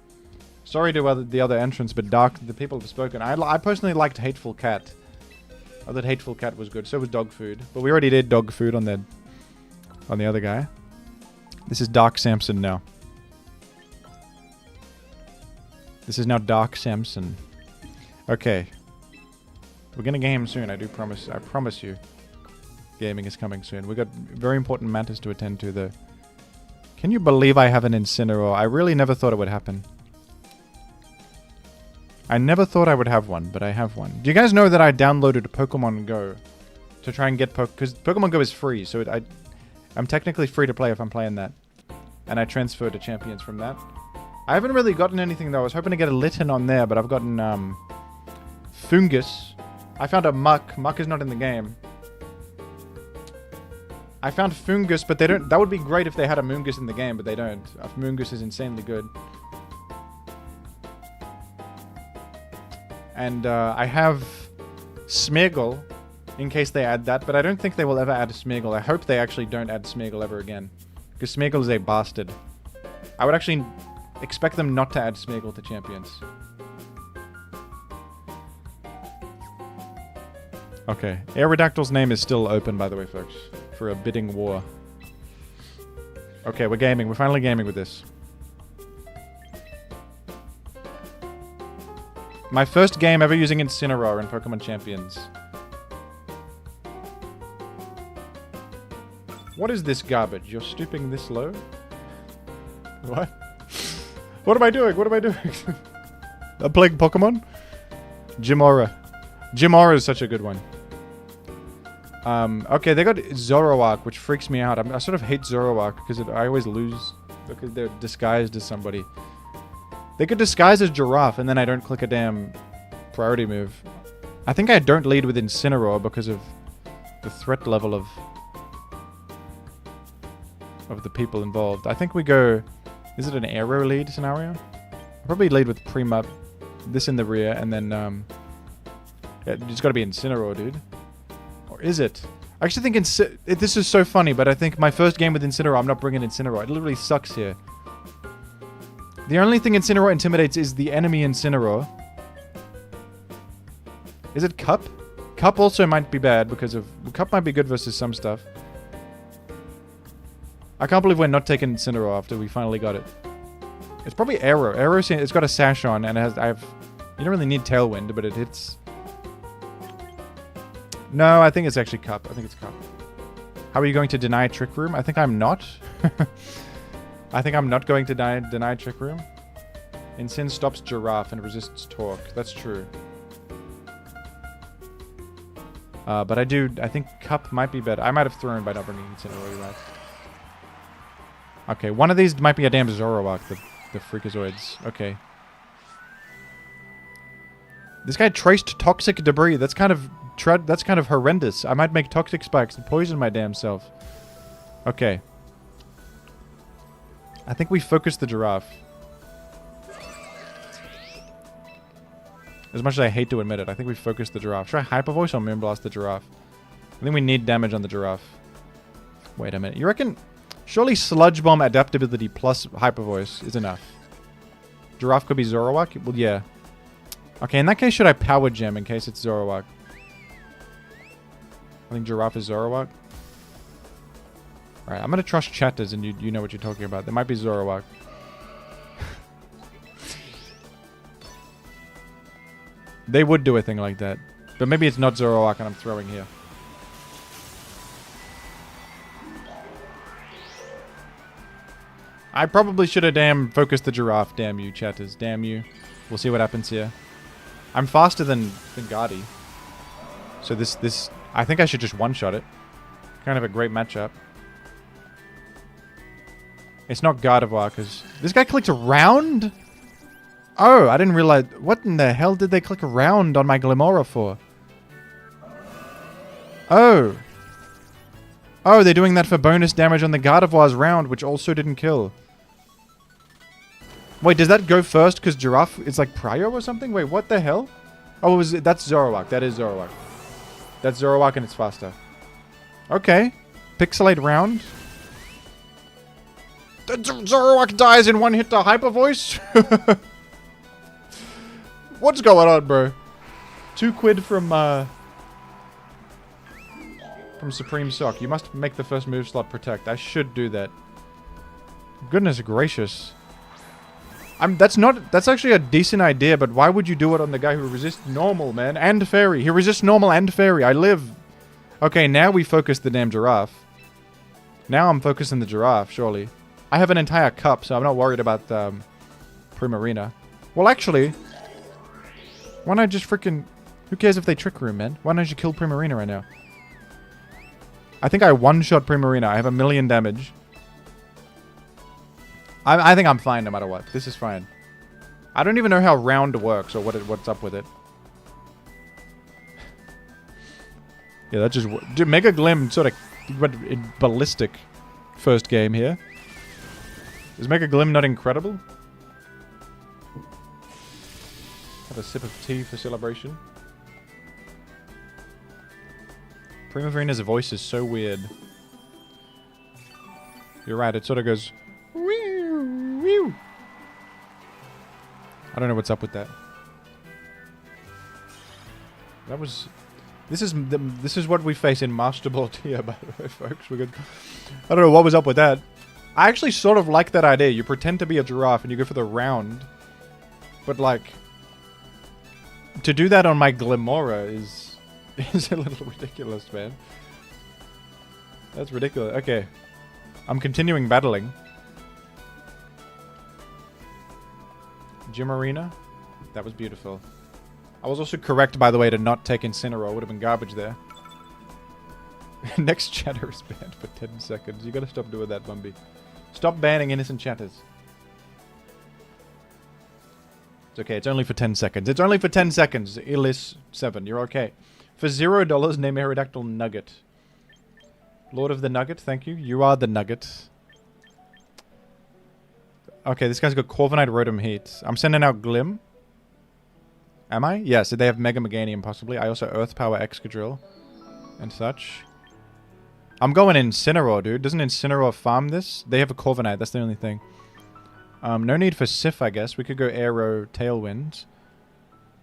Sorry to the other entrants, but the people have spoken. I personally liked Hateful Cat. I thought Hateful Cat was good. So was Dog Food. But we already did Dog Food on the other guy. This is Dark Samson now. This is now Dark Samson. Okay. We're gonna game soon, I do promise. I promise you. Gaming is coming soon. We've got very important matters to attend to, though. Can you believe I have an Incineroar? I really never thought it would happen. I never thought I would have one, but I have one. Do you guys know that I downloaded Pokemon Go to try and get because Pokemon Go is free, so I'm technically free to play if I'm playing that. And I transferred to champions from that. I haven't really gotten anything, though. I was hoping to get a Litten on there, but I've gotten Fungus. I found a Muck. Muck is not in the game. I found Fungus, but they don't... That would be great if they had a Moongus in the game, but they don't. Moongus is insanely good. And I have Smeargle, in case they add that, but I don't think they will ever add Smeargle. I hope they actually don't add Smeargle ever again. Because Smeargle is a bastard. I would actually expect them not to add Smeargle to champions. Okay. Aerodactyl's name is still open, by the way, folks. For a bidding war. Okay, we're gaming. We're finally gaming with this. My first game ever using Incineroar in Pokemon Champions. What is this garbage? You're stooping this low? What? What am I doing? What am I doing? I'm playing Pokemon? Jimora. Jimora is such a good one. Okay, they got Zoroark, which freaks me out. I sort of hate Zoroark because I always lose because they're disguised as somebody. They could disguise as Giraffe, and then I don't click a damn priority move. I think I don't lead with Incineroar because of the threat level of... of the people involved. I think we go... Is it an aero lead scenario? I'll probably lead with Prima, this in the rear, and then... yeah, it's got to be Incineroar, dude. Or is it? I actually think this is so funny, but I think my first game with Incineroar, I'm not bringing Incineroar. It literally sucks here. The only thing Incineroar intimidates is the enemy Incineroar. Is it Cup? Cup also might be bad because of... Cup might be good versus some stuff. I can't believe we're not taking Incineroar after we finally got it. It's probably Aero. Aero, it's got a sash on and it has... You don't really need Tailwind, but it hits... No, I think it's actually Cup. I think it's Cup. How are you going to deny Trick Room? I think I'm not. I think I'm not going to deny Trick Room. Incin stops Giraffe and resists Torque. That's true. But I think Cup might be better. I might have thrown by not bringing Incineroar, right? Okay, one of these might be a damn Zoroark, the Freakazoids. Okay. This guy traced Toxic Debris. That's kind of horrendous. I might make Toxic Spikes and poison my damn self. Okay. I think we focus the Giraffe. As much as I hate to admit it, I think we focus the Giraffe. Should I Hyper Voice or Moonblast the Giraffe? I think we need damage on the Giraffe. Wait a minute. You reckon... Surely Sludge Bomb adaptability plus Hyper Voice is enough. Giraffe could be Zoroark? Well, yeah. Okay, in that case, should I Power Gem in case it's Zoroark? I think Giraffe is Zoroark. Alright, I'm gonna trust Chatters and you know what you're talking about. There might be Zoroark. They would do a thing like that. But maybe it's not Zoroark and I'm throwing here. I probably should have damn focused the Giraffe. Damn you, Chatters. Damn you. We'll see what happens here. I'm faster than Gardy. So this... I think I should just one-shot it. Kind of a great matchup. It's not Gardevoir, because... This guy clicked around? Oh, I didn't realize... What in the hell did they click around on my Glimmora for? Oh. Oh, they're doing that for bonus damage on the Gardevoir's round, which also didn't kill. Wait, does that go first because Giraffe is like Prio or something? Wait, what the hell? Oh, that's Zoroark. That is Zoroark. That's Zoroark and it's faster. Okay. Pixelate round. The Zoroark dies in one hit to Hyper Voice? What's going on, bro? 2 quid from Supreme Sock. You must make the first move slot protect. I should do that. Goodness gracious. That's actually a decent idea, but why would you do it on the guy who resists normal, man? And fairy. He resists normal and fairy. I live. Okay, now we focus the damn Giraffe. Now I'm focusing the Giraffe, surely. I have an entire cup, so I'm not worried about Primarina. Well, actually, why not just freaking... Who cares if they Trick Room, man? Why don't you kill Primarina right now? I think I one-shot Primarina. I have 1,000,000 damage. I think I'm fine no matter what. This is fine. I don't even know how round works or what's up with it. Yeah, that just... Dude, Mega Glim sort of went ballistic first game here. Is Mega Glim not incredible? Have a sip of tea for celebration. Primarina's voice is so weird. You're right, it sort of goes... I don't know what's up with that. That was... This is what we face in Master Ball tier, by the way, folks. We're good. I don't know what was up with that. I actually sort of like that idea. You pretend to be a Giraffe and you go for the round. But, like... To do that on my Glimmora is a little ridiculous, man. That's ridiculous. Okay. I'm continuing battling. Gym Arena. That was beautiful. I was also correct, by the way, to not take Incineroar. Would have been garbage there. Next chatter is banned for 10 seconds. You gotta stop doing that, Bumby. Stop banning innocent chatters. It's okay, it's only for 10 seconds. It's only for 10 seconds. Illis7, you're okay. For $0, name Aerodactyl Nugget. Lord of the Nugget, thank you. You are the Nugget. Okay, this guy's got Corviknight, Rotom, Heat. I'm sending out Glim. Am I? Yes, they have Mega Meganium possibly. I also Earth Power Excadrill and such. I'm going Incineroar, dude. Doesn't Incineroar farm this? They have a Corviknight, that's the only thing. No need for Sif, I guess. We could go Aero, Tailwind.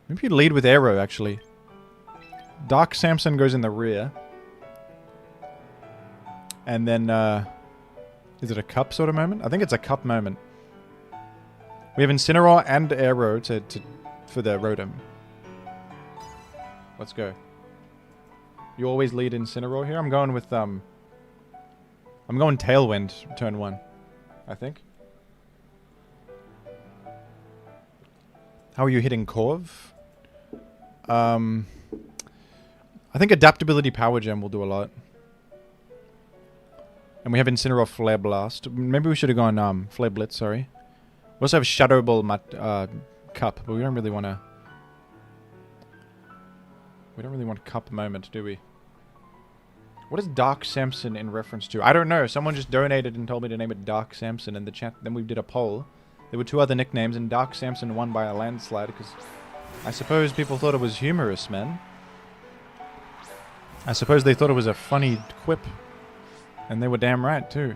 Maybe you'd lead with Aero, actually. Dark Samson goes in the rear. And then, is it a cup sort of moment? I think it's a cup moment. We have Incineroar and Aero for the Rotom. Let's go. You always lead Incineroar here? I'm going with, I'm going Tailwind, turn 1. I think. How are you hitting Corv? I think Adaptability Power Gem will do a lot. And we have Incineroar Flare Blast. Maybe we should have gone Flare Blitz, sorry. We also have Shadow Ball Cup, but we don't really want to... We don't really want Cup Moment, do we? What is Dark Samson in reference to? I don't know. Someone just donated and told me to name it Dark Samson in the chat. Then we did a poll. There were 2 other nicknames, and Dark Samson won by a landslide, because I suppose people thought it was humorous, man. I suppose they thought it was a funny quip. And they were damn right, too.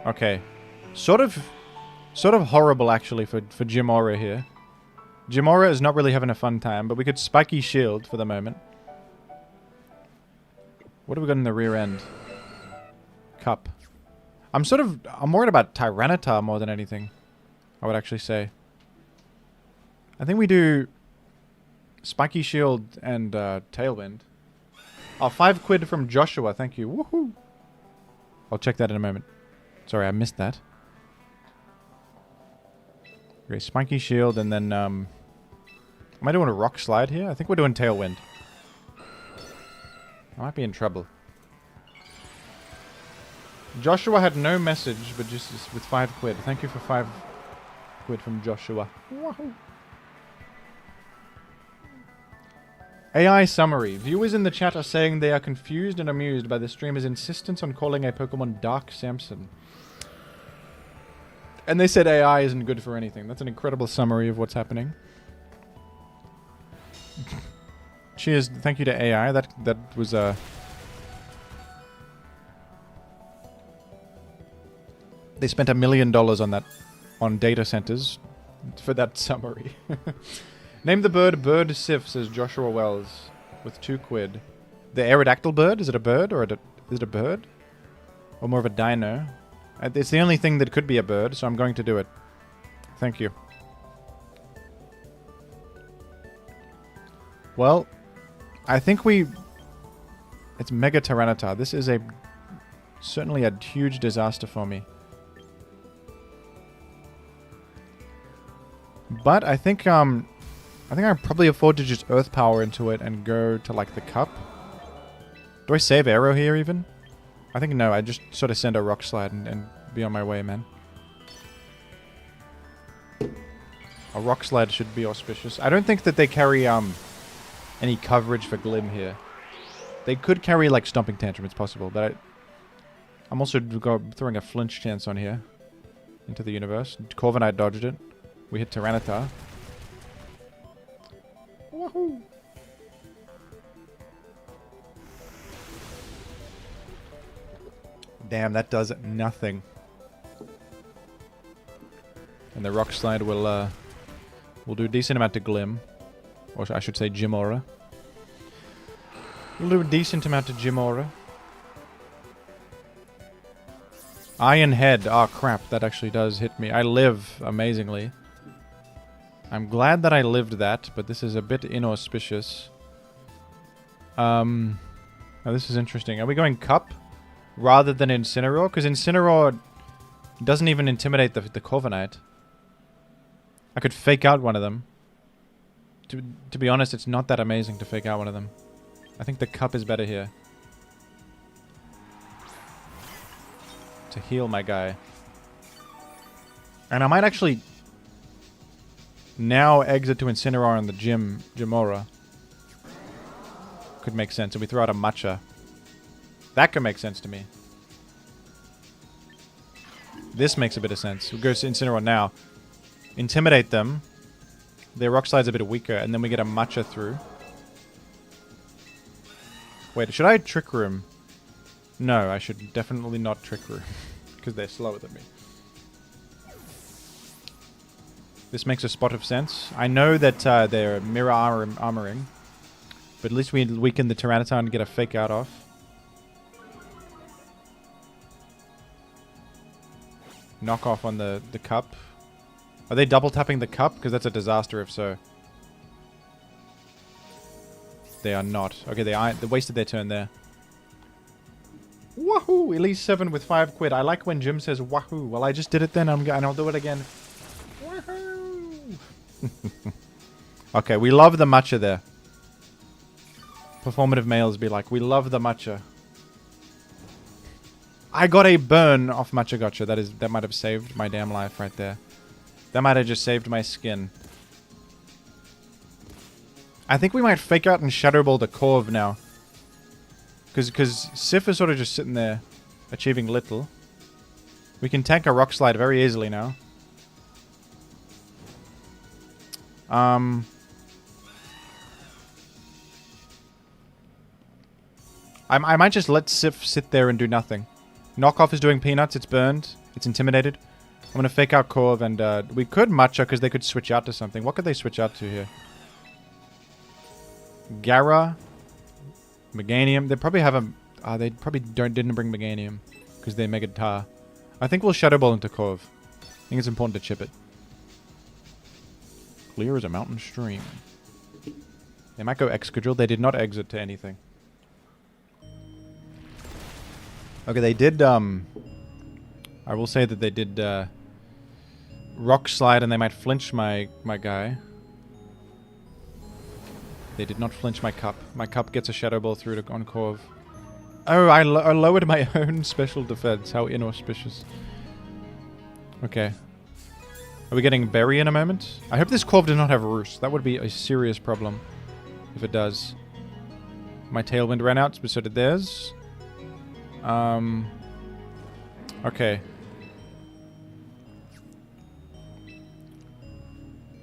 Okay. Sort of horrible, actually, for Jimora here. Jimora is not really having a fun time, but we could Spiky Shield for the moment. What have we got in the rear end? Cup. I'm worried about Tyranitar more than anything, I would actually say. I think we do Spiky Shield and Tailwind. Oh, 5 quid from Joshua, thank you. Woohoo! I'll check that in a moment. Sorry, I missed that. Okay, Spiky Shield, and then, am I doing a Rock Slide here? I think we're doing Tailwind. I might be in trouble. Joshua had no message, but just with 5 quid. Thank you for 5 quid from Joshua. Woohoo! AI summary. Viewers in the chat are saying they are confused and amused by the streamer's insistence on calling a Pokemon Dark Samson. And they said AI isn't good for anything. That's an incredible summary of what's happening. Cheers. Thank you to AI. That was They spent $1 million on that, on data centers, for that summary. Name the bird Bird Sif, says Joshua Wells, with 2 quid. The Aerodactyl bird? Is it a bird, or is it a bird? Or more of a dino? It's the only thing that could be a bird, so I'm going to do it. Thank you. Well, I think it's Mega Tyranitar. This is certainly a huge disaster for me. But I think I probably afford to just Earth Power into it and go to, like, the cup. Do I save Aero here, even? I think no, I just sort of send a Rock Slide and be on my way, man. A Rock Slide should be auspicious. I don't think that they carry any coverage for Glim here. They could carry, like, Stomping Tantrum, it's possible, but I'm also throwing a flinch chance on here. Into the universe. Corviknight dodged it. We hit Tyranitar. Woohoo! Damn, that does nothing. And the Rock Slide will do a decent amount to Glim. Or I should say Jimora. We'll do a decent amount to Jimora. Iron Head. Oh crap, that actually does hit me. I live, amazingly. I'm glad that I lived that, but this is a bit inauspicious. Now this is interesting. Are we going Cup rather than Incineroar? Because Incineroar doesn't even intimidate the Corviknight. I could fake out one of them. To be honest, it's not that amazing to fake out one of them. I think the Cup is better here. To heal my guy. And I might actually now exit to Incineroar on the Jimora. Could make sense. And we throw out a Matcha. That could make sense to me. This makes a bit of sense. We'll go to Incineroar now. Intimidate them. Their Rock Slide's a bit weaker, and then we get a Matcha through. Wait, should I Trick Room? No, I should definitely not Trick Room. Because they're slower than me. This makes a spot of sense. I know that they're mirror armoring. But at least we weaken the Tyranitar and get a fake out off. Knock off on the cup. Are they double tapping the cup? Because that's a disaster if so. They are not. Okay, they wasted their turn there. Wahoo! Elise 7 with 5 quid. I like when Jim says wahoo. Well, I just did it then, and I'll do it again. Wahoo! Okay, we love the matcha there. Performative males be like, we love the matcha. I got a burn off Matcha Gotcha. That might have saved my damn life right there. That might have just saved my skin. I think we might fake out and Shadow Ball the Corv now. Because Sif is sort of just sitting there, achieving little. We can tank a Rock Slide very easily now. I might just let Sif sit there and do nothing. Knockoff is doing peanuts. It's burned. It's intimidated. I'm going to fake out Corv and we could Matcha because they could switch out to something. What could they switch out to here? Gara. Meganium. They probably have a... they probably didn't bring Meganium because they Mega Tar. I think we'll Shadow Ball into Corv. I think it's important to chip it. Clear as a mountain stream. They might go Excadrill. They did not exit to anything. Okay, they did, I will say that they did, Rock Slide and they might flinch my guy. They did not flinch my cup. My cup gets a Shadow Ball through on Corv. Oh, I lowered my own special defense. How inauspicious. Okay. Are we getting Berry in a moment? I hope this Corv does not have Roost. That would be a serious problem if it does. My Tailwind ran out, but so did theirs. Okay.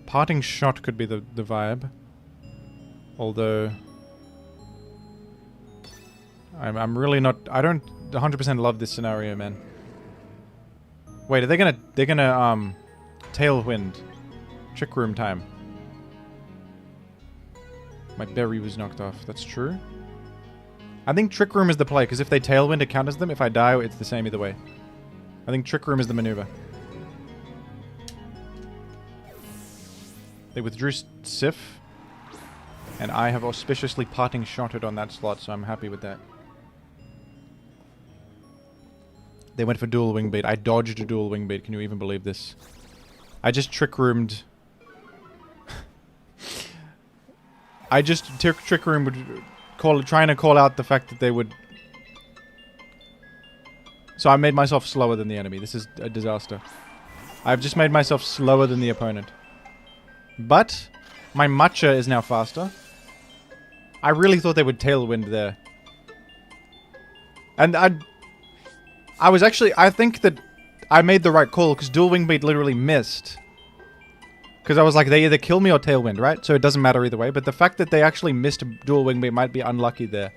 Parting Shot could be the vibe. Although... I'm really not... I don't 100% love this scenario, man. Wait, are they gonna... They're gonna, Tailwind. Trick Room time. My berry was knocked off. That's true. I think Trick Room is the play, because if they Tailwind, it counters them. If I die, it's the same either way. I think Trick Room is the maneuver. They withdrew Sif. And I have auspiciously Parting Shotted on that slot, so I'm happy with that. They went for dual Wing Beat. I dodged a dual Wing Beat. Can you even believe this? I just Trick Roomed. I just Trick Roomed, trying to call out the fact that they would... So I made myself slower than the enemy. This is a disaster. I've just made myself slower than the opponent. But my Matcha is now faster. I really thought they would Tailwind there. And I was actually... I think that I made the right call, because dual Wing Beat literally missed. Because I was like, they either kill me or Tailwind, right? So it doesn't matter either way. But the fact that they actually missed a dual Wing Beat might be unlucky there.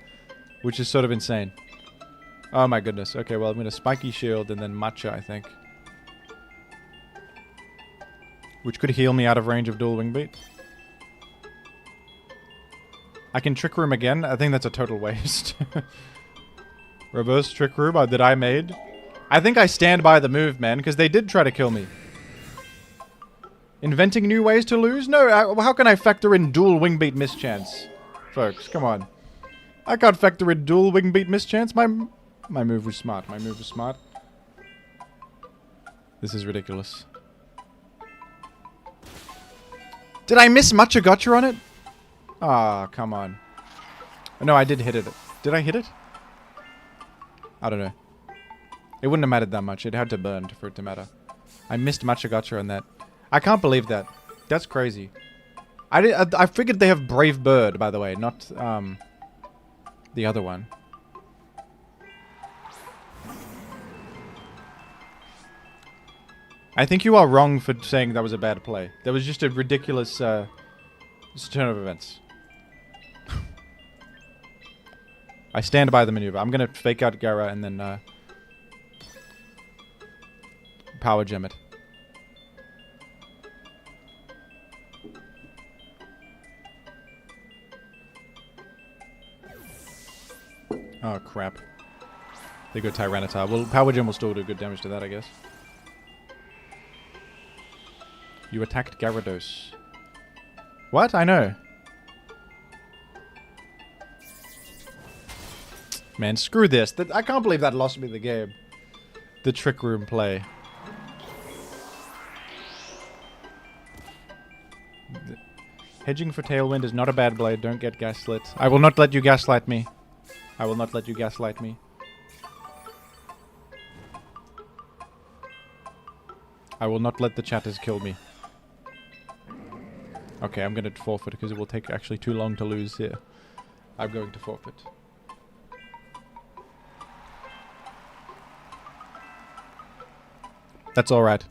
Which is sort of insane. Oh my goodness. Okay, well, I'm going to Spiky Shield and then Matcha, I think. Which could heal me out of range of dual Wing Beat. I can Trick Room again. I think that's a total waste. Reverse Trick Room that I made. I think I stand by the move, man, because they did try to kill me. Inventing new ways to lose? No, how can I factor in dual Wing Beat mischance? Folks, come on. I can't factor in dual Wing Beat mischance. My move was smart. My move was smart. This is ridiculous. Did I miss Matcha Gotcha on it? Ah, come on. No, I did hit it. Did I hit it? I don't know. It wouldn't have mattered that much. It had to burn for it to matter. I missed Matcha Gotcha on that. I can't believe that. That's crazy. I figured they have Brave Bird, by the way, not the other one. I think you are wrong for saying that was a bad play. That was just a ridiculous turn of events. I stand by the maneuver. I'm gonna fake out Gara and then power gem it. Oh crap. They go Tyranitar. Well, power gem will still do good damage to that, I guess. You attacked Gyarados. What? I know. Man, screw this. I can't believe that lost me the game. The Trick Room play. Hedging for Tailwind is not a bad blade. Don't get gaslit. I will not let you gaslight me. I will not let you gaslight me. I will not let the chatters kill me. Okay, I'm going to forfeit because it will take actually too long to lose here. I'm going to forfeit. That's alright.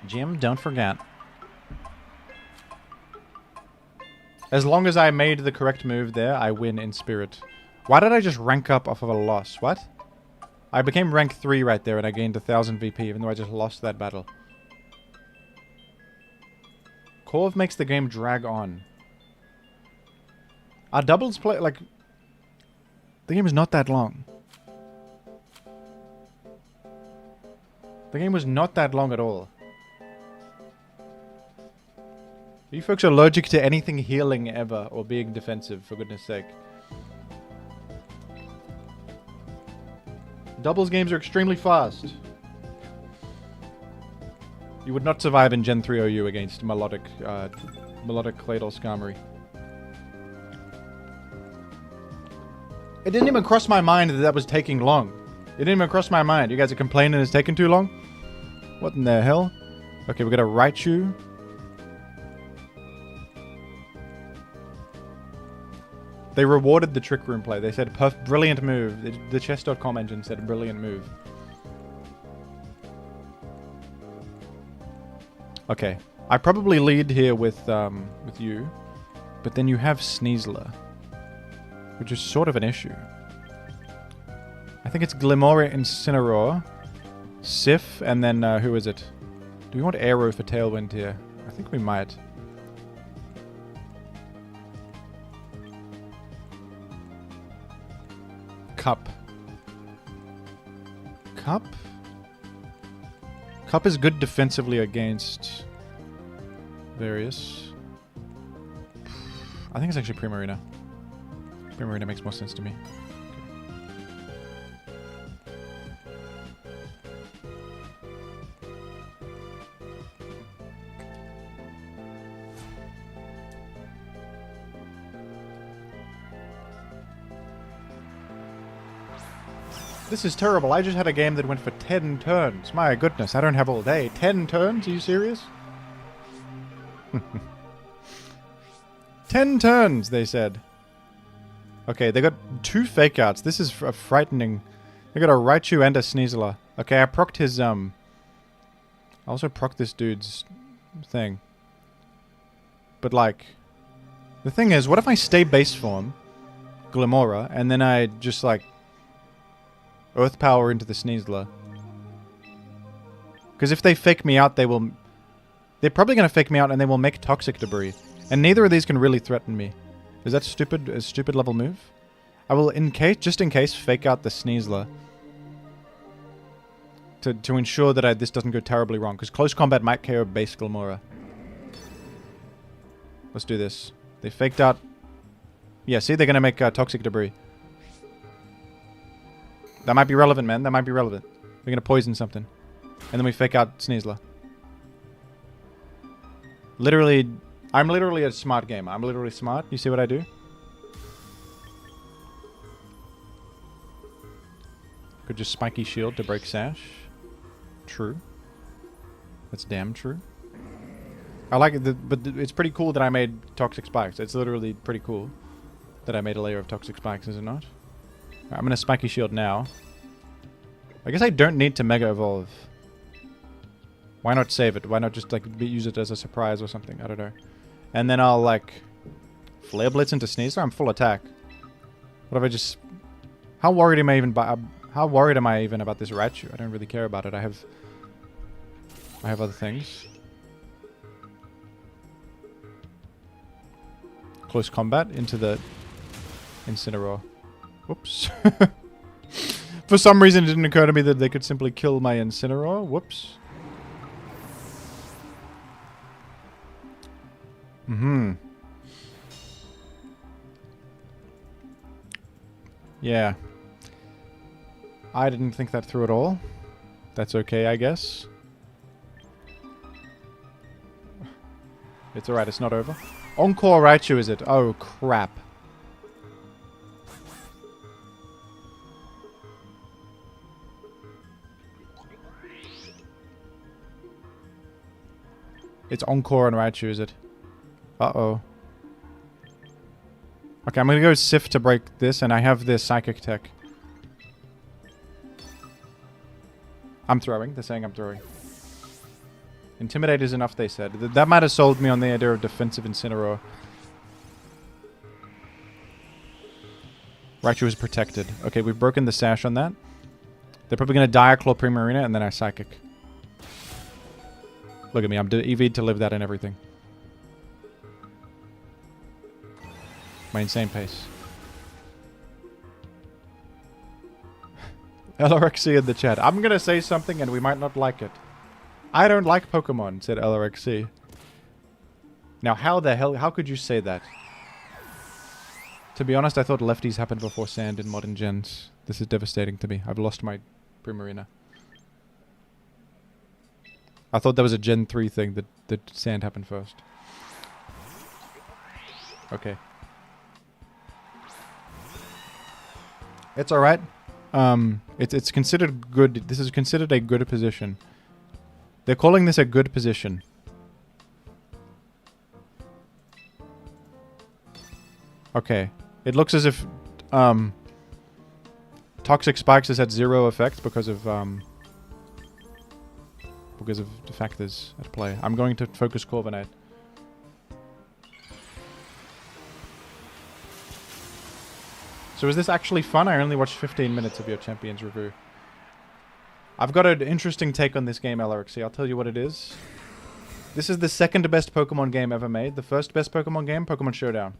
Jim, don't forget. As long as I made the correct move there, I win in spirit. Why did I just rank up off of a loss? What? I became rank 3 right there and I gained 1000 VP even though I just lost that battle. Corv makes the game drag on. Our doubles play, like... The game is not that long. The game was not that long at all. You folks are allergic to anything healing ever or being defensive, for goodness sake. Doubles games are extremely fast. You would not survive in Gen 3 OU against melodic Claydol Skarmory. It didn't even cross my mind that that was taking long. It didn't even cross my mind. You guys are complaining it's taking too long? What in the hell? Okay, we got a Raichu. They rewarded the Trick Room play. They said, brilliant move. The chess.com engine said, brilliant move. Okay. I probably lead here with you. But then you have SNEASLER. Which is sort of an issue. I think it's Glimmora, Incineroar, Sif, and then who is it? Do we want Aero for Tailwind here? I think we might. Cup. Cup? Cup is good defensively against various. I think it's actually Primarina. Primarina makes more sense to me. This is terrible. I just had a game that went for 10 turns. My goodness, I don't have all day. 10 turns? Are you serious? 10 turns, they said. Okay, they got 2 fake outs. This is frightening. They got a Raichu and a SNEASLER. Okay, I procced his, I also procced this dude's thing. But, like, the thing is, what if I stay base form, Glimmora, and then I just, like, Earth Power into the SNEASLER? Because if they fake me out, they will... They're probably going to fake me out and they will make Toxic Debris. And neither of these can really threaten me. Is that stupid? A stupid level move? I will, just in case, fake out the SNEASLER. To ensure that this doesn't go terribly wrong. Because close combat might KO base Glimmora. Let's do this. They faked out... Yeah, see? They're going to make Toxic Debris. That might be relevant, man. That might be relevant. We're going to poison something. And then we fake out SNEASLER. Literally... I'm literally a smart gamer. I'm literally smart. You see what I do? Could just Spiky Shield to break Sash. True. That's damn true. I like it, but it's pretty cool that I made Toxic Spikes. It's literally pretty cool that I made a layer of Toxic Spikes, is it not? Right, I'm going to Spiky Shield now. I guess I don't need to Mega Evolve. Why not save it? Why not just like use it as a surprise or something? I don't know. And then I'll like Flare Blitz into SNEASLER. I'm full attack. What if I just... How worried am I even about this Raichu? I don't really care about it. I have other things. Close combat into the Incineroar. Whoops. For some reason it didn't occur to me that they could simply kill my Incineroar. Whoops. Yeah. I didn't think that through at all. That's okay, I guess. It's alright, it's not over. Encore Raichu, is it? Oh, crap. It's Encore and Raichu, is it? Uh-oh. Okay, I'm gonna go Sif to break this, and I have this Psychic Tech. I'm throwing. They're saying I'm throwing. Intimidate is enough, they said. That might have sold me on the idea of defensive Incineroar. Raichu is protected. Okay, we've broken the sash on that. They're probably going to Dire Claw Primarina, and then I Psychic. Look at me, I'm EV'd to live that and everything. My insane pace. LRXC in the chat. I'm gonna say something and we might not like it. I don't like Pokemon, said LRXC. Now how the hell, how could you say that? To be honest, I thought lefties happened before sand in modern gens. This is devastating to me. I've lost my Primarina. I thought that was a Gen 3 thing, that sand happened first. Okay. It's alright. It's considered good. This is considered a good position. They're calling this a good position. Okay. It looks as if Toxic Spikes has had 0 effect because of the factors at play. I'm going to focus Corviknight. So is this actually fun? I only watched 15 minutes of your Champions review. I've got an interesting take on this game, LRXC. I'll tell you what it is. This is the second best Pokemon game ever made. The first best Pokemon game, Pokemon Showdown.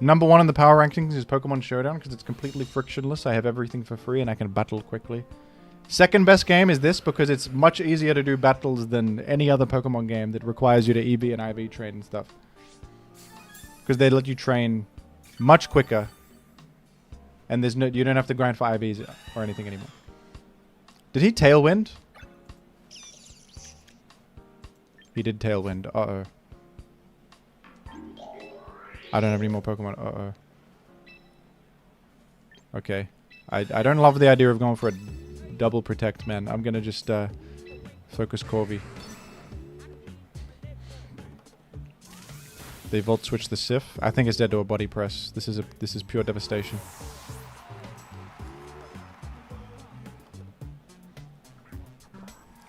Number 1 in the power rankings is Pokemon Showdown because it's completely frictionless. I have everything for free and I can battle quickly. Second best game is this because it's much easier to do battles than any other Pokemon game that requires you to EB and IV train and stuff. Because they let you train much quicker. And there's no, you don't have to grind for IVs or anything anymore. Did he Tailwind? He did Tailwind. Uh-oh. I don't have any more Pokemon. Uh-oh. Okay. I don't love the idea of going for a double protect, man. I'm gonna just focus Corvi. They Volt Switch the Sif. I think it's dead to a Body Press. This is pure devastation.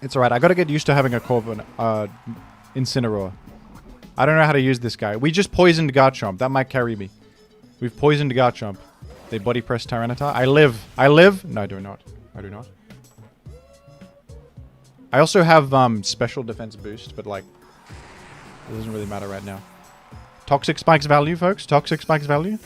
It's alright. I gotta get used to having a Incineroar. I don't know how to use this guy. We just poisoned Garchomp. That might carry me. We've poisoned Garchomp. They Body Press Tyranitar. I live. I live. No, I do not. I do not. I also have special defense boost, but like, it doesn't really matter right now. Toxic Spikes value, folks. Toxic Spikes value.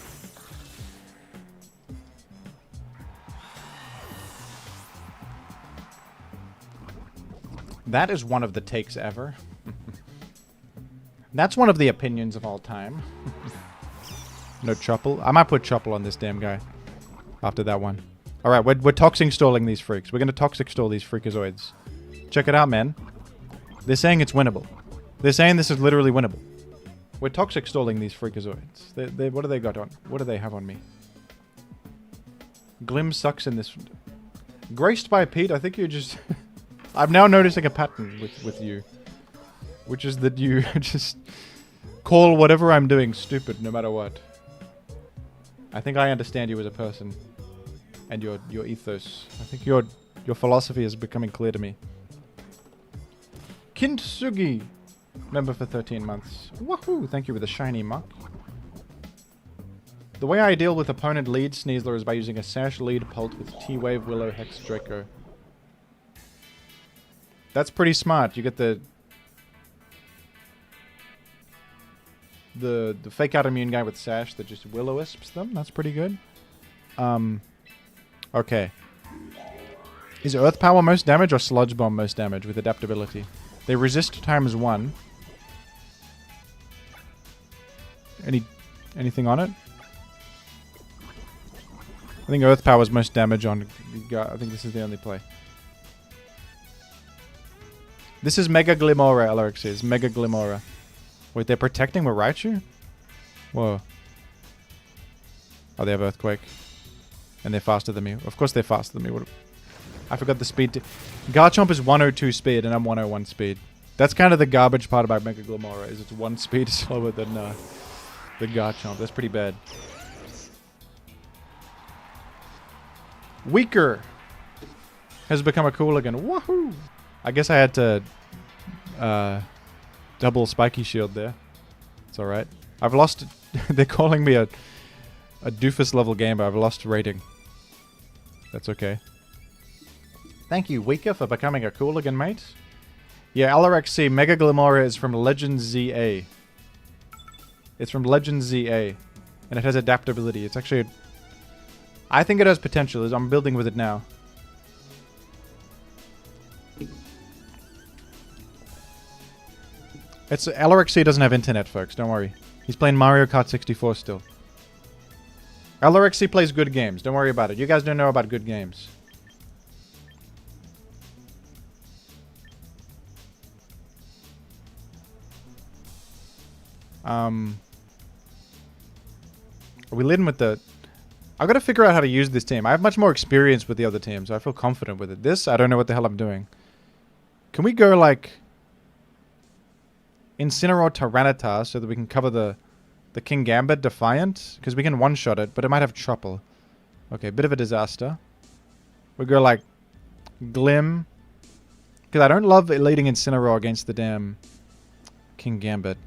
That is one of the takes ever. That's one of the opinions of all time. No Chople. I might put Chople on this damn guy. After that one. Alright, we're Toxic Stalling these freaks. We're going to Toxic Stall these Freakazoids. Check it out, man. They're saying it's winnable. They're saying this is literally winnable. We're Toxic Stalling these Freakazoids. What do they got on? What do they have on me? Glim sucks in this. Graced by Pete, I think you're just... I'm now noticing a pattern with you. Which is that you just call whatever I'm doing stupid no matter what. I think I understand you as a person. and your ethos. I think your philosophy is becoming clear to me. Kintsugi, member for 13 months. Woohoo! Thank you for the shiny muck. The way I deal with opponent lead Sneasler is by using a Sash lead Pult with T-Wave, Willow, Hex, Draco. That's pretty smart. You get the fake out immune guy with Sash that just Will-O-Wisps them. That's pretty good. Okay. Is Earth Power most damage or Sludge Bomb most damage with adaptability? They resist times 1. Anything on it? I think Earth Power is most damage on... I think this is the only play. This is Mega Glimora, Alaric says. Mega Glimora. Wait, they're protecting with Raichu? Whoa. Oh, they have Earthquake. And they're faster than me. Of course they're faster than me. I forgot the speed. Garchomp is 102 speed and I'm 101 speed. That's kind of the garbage part about Mega Glimora, is it's 1 speed slower than the Garchomp. That's pretty bad. Weaker has become a Cooligan. Woohoo! I guess I had to double Spiky Shield there. It's alright. I've lost... They're calling me a doofus level game, but I've lost rating. That's okay. Thank you, Weaker, for becoming a Cooligan, mate. Yeah, Alaric C. Mega Glimora is from Legend ZA. It's from Legend ZA. And it has adaptability. It's actually... I think it has potential. I'm building with it now. It's Alaric C doesn't have internet, folks. Don't worry. He's playing Mario Kart 64 still. Alaric C plays good games. Don't worry about it. You guys don't know about good games. Are we leading with the... I've got to figure out how to use this team. I have much more experience with the other teams. So I feel confident with it. This, I don't know what the hell I'm doing. Can we go, like... Incineroar Tyranitar so that we can cover the King Gambit Defiant? Because we can one-shot it, but it might have Trouble. Okay, bit of a disaster. We go, like... Glim. Because I don't love leading Incineroar against the damn... King Gambit.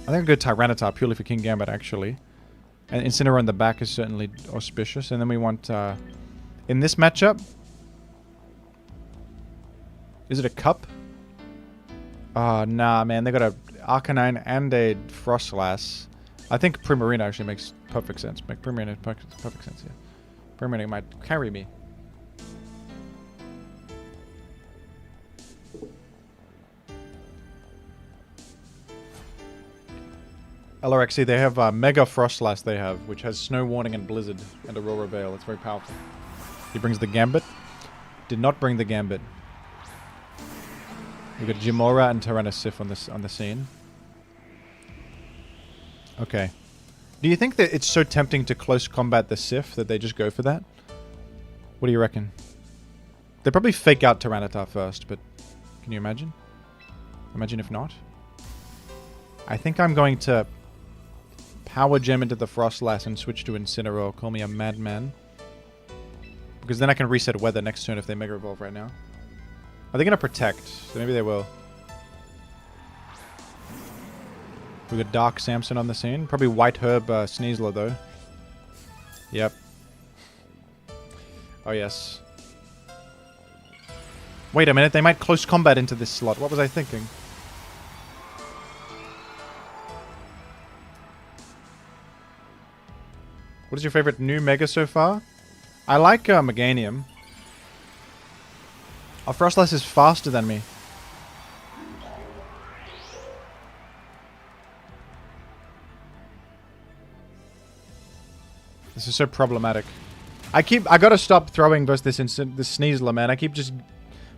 I think I'll go Tyranitar purely for King Gambit, actually. And Incineroar in the back is certainly auspicious. And then we want, in this matchup... Is it a Cup? Nah, man. They got a Arcanine and a Frostlass. I think Primarina actually makes perfect sense. Primarina makes perfect sense, yeah. Primarina might carry me. LRXC, they have Mega Frostlass they have, which has Snow Warning and Blizzard and Aurora Veil. It's very powerful. He brings the Gambit. Did not bring the Gambit. We've got Jimora and Tyrannosif on the scene. Okay. Do you think that it's so tempting to close combat the Sif that they just go for that? What do you reckon? They probably fake out Tyranitar first, but can you imagine? Imagine if not. I think I'm going to Power Gem into the Frostlass and switch to Incineroar. Call me a madman. Because then I can reset weather next turn if they Mega Evolve right now. Are they going to protect? So maybe they will. We got Dark Samson on the scene. Probably White Herb Sneasler though. Yep. Oh yes. Wait a minute, they might close combat into this slot. What was I thinking? What is your favorite new Mega so far? I like Meganium. Oh, Frostlass is faster than me. This is so problematic. I gotta stop throwing versus this Sneasler, man. I keep just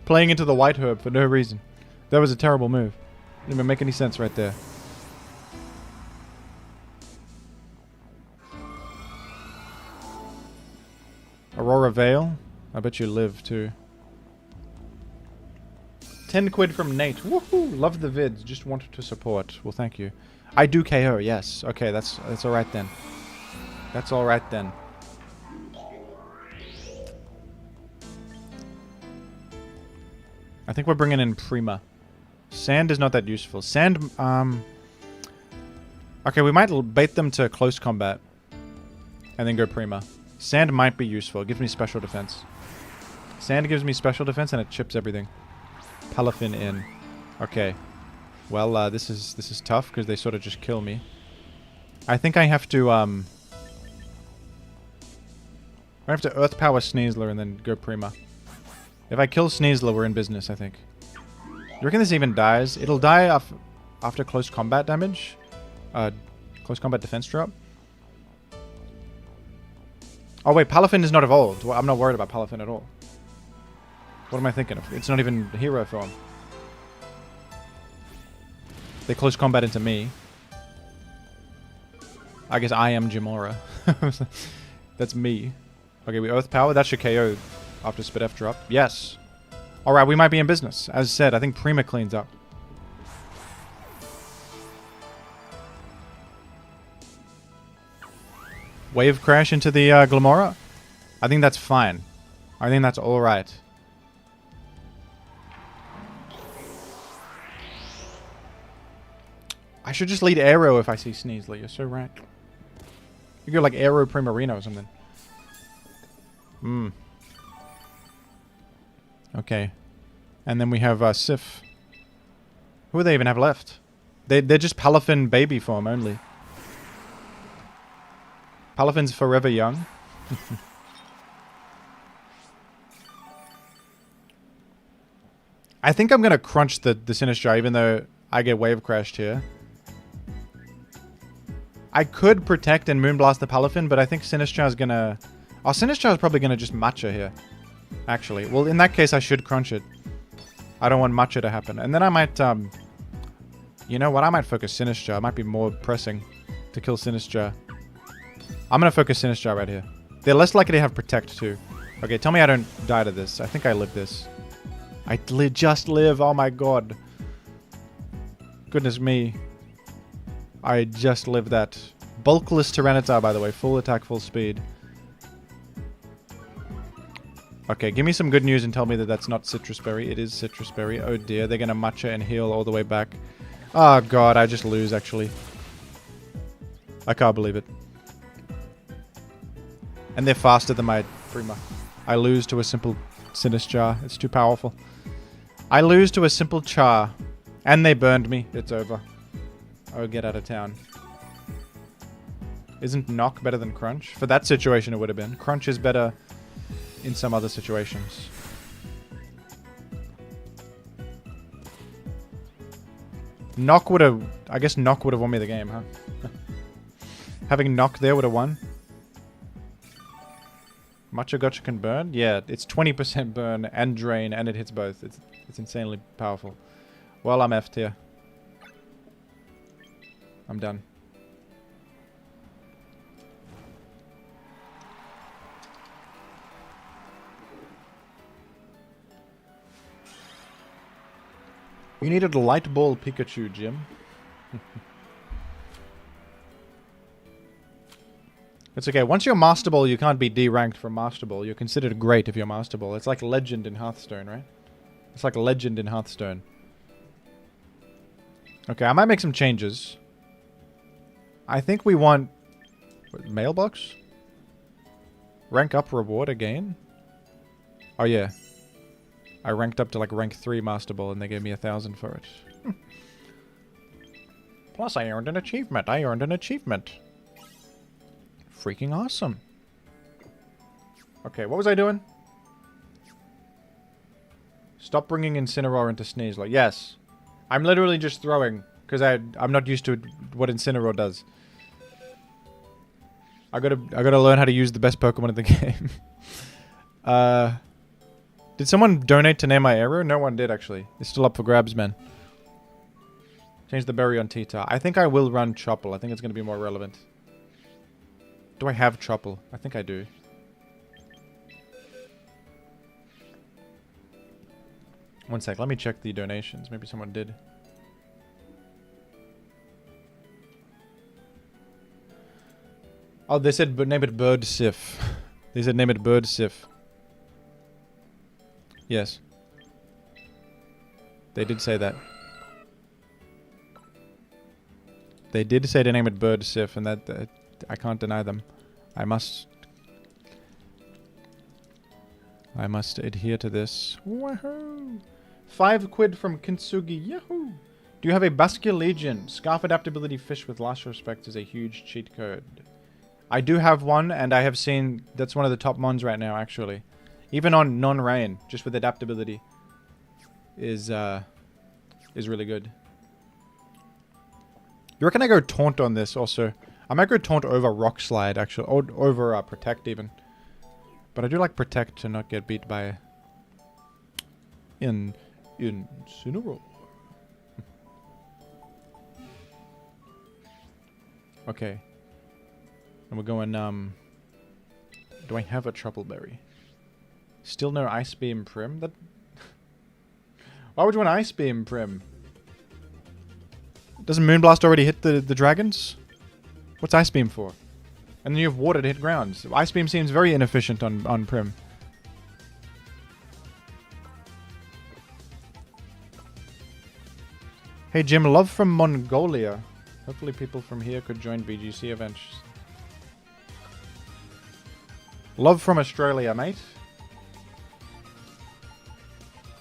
playing into the White Herb for no reason. That was a terrible move. Didn't even make any sense right there. Aurora Veil. I bet you live too. 10 quid from Nate. Woohoo! Love the vids. Just wanted to support. Well, thank you. I do KO. Yes. Okay, that's all right then. That's alright then. I think we're bringing in Prima. Sand is not that useful. Sand, okay, we might bait them to close combat. And then go Prima. Sand might be useful. It gives me special defense. Sand gives me special defense and it chips everything. Palafin in. Okay. Well, this is tough because they sort of just kill me. I think I have to, I have to Earth Power Sneasler and then go Prima. If I kill Sneasler, we're in business, I think. You reckon this even dies? It'll die after close combat damage. Close combat defense drop. Oh wait, Palafin is not evolved. Well, I'm not worried about Palafin at all. What am I thinking of? It's not even hero form. They close combat into me. I guess I am Jimora. That's me. Okay, we Earth Power. That should KO after Spit F drop. Yes. Alright, we might be in business. As said, I think Prima cleans up. Wave crash into the Glamora? I think that's fine. I think that's alright. I should just lead Aero if I see Sneasler. You're so right. You go like Aero Primarina or something. Okay. And then we have Sif. Who do they even have left? They're just Palafin baby form only. Palafin's forever young. I think I'm going to crunch the Sinistcha even though I get wave crashed here. I could protect and Moonblast the Palafin, but I think Sinistcha is going to... Oh, Sinistcha is probably going to just Matcha here. Actually. Well, in that case, I should crunch it. I don't want Matcha to happen. And then I might... you know what? I might focus Sinistcha. It might be more pressing to kill Sinistcha. I'm going to focus Sinistcha right here. They're less likely to have Protect, too. Okay, tell me I don't die to this. I think I live this. I just live. Oh, my God. Goodness me. I just lived that. Bulkless Tyranitar, by the way. Full attack, full speed. Okay, give me some good news and tell me that that's not Citrus Berry. It is Citrus Berry. Oh, dear. They're going to Matcha and heal all the way back. Oh, God. I just lose, actually. I can't believe it. And they're faster than my Prima. I lose to a simple Sinistcha. It's too powerful. I lose to a simple Char. And they burned me. It's over. Oh, get out of town. Isn't Knock better than Crunch? For that situation, it would have been. Crunch is better in some other situations. Knock would have... I guess Knock would have won me the game, huh? Having Knock there would have won. Matcha Gotcha can burn? Yeah, it's 20% burn and drain, and it hits both. It's insanely powerful. Well, I'm effed here. I'm done. You needed a light ball Pikachu, Jim. It's okay. Once you're Master Ball, you can't be D-ranked from Master Ball. You're considered great if you're Master Ball. It's like Legend in Hearthstone, right? It's like Legend in Hearthstone. Okay, I might make some changes. I think we want... What, mailbox? Rank up reward again? Oh, yeah. I ranked up to like rank 3 Master Ball and they gave me 1,000 for it. Plus, I earned an achievement. I earned an achievement. Freaking awesome. Okay, what was I doing? Stop bringing Incineroar into Sneasler. Yes. I'm literally just throwing, because I'm not used to what Incineroar does. I gotta learn how to use the best Pokemon in the game. Did someone donate to name my arrow? No one did, actually. It's still up for grabs, man. Change the berry on T-Tar. I think I will run Chople. I think it's going to be more relevant. Do I have Chople? I think I do. One sec. Let me check the donations. Maybe someone did. Oh, they said name it Bird Sif. They said name it Bird Sif. Yes. They did say that. They did say to name it Bird Sif, and that I can't deny them. I must adhere to this. Woohoo! 5 quid from Kintsugi. Yahoo! Do you have a Basque Legion? Scarf adaptability fish with last respect is a huge cheat code. I do have one, and I have seen that's one of the top mons right now, actually. Even on non-rain, just with adaptability, is really good. You reckon I go taunt on this also? I might go taunt over Rock Slide, actually, or over Protect even. But I do like Protect to not get beat by Incineroar. Okay. And we're going, do I have a Troubleberry? Still no Ice Beam Prim? That... Why would you want Ice Beam Prim? Doesn't Moonblast already hit the dragons? What's Ice Beam for? And then you have Water to hit grounds. Ice Beam seems very inefficient on Prim. Hey Jim, love from Mongolia. Hopefully people from here could join VGC events. Love from Australia, mate.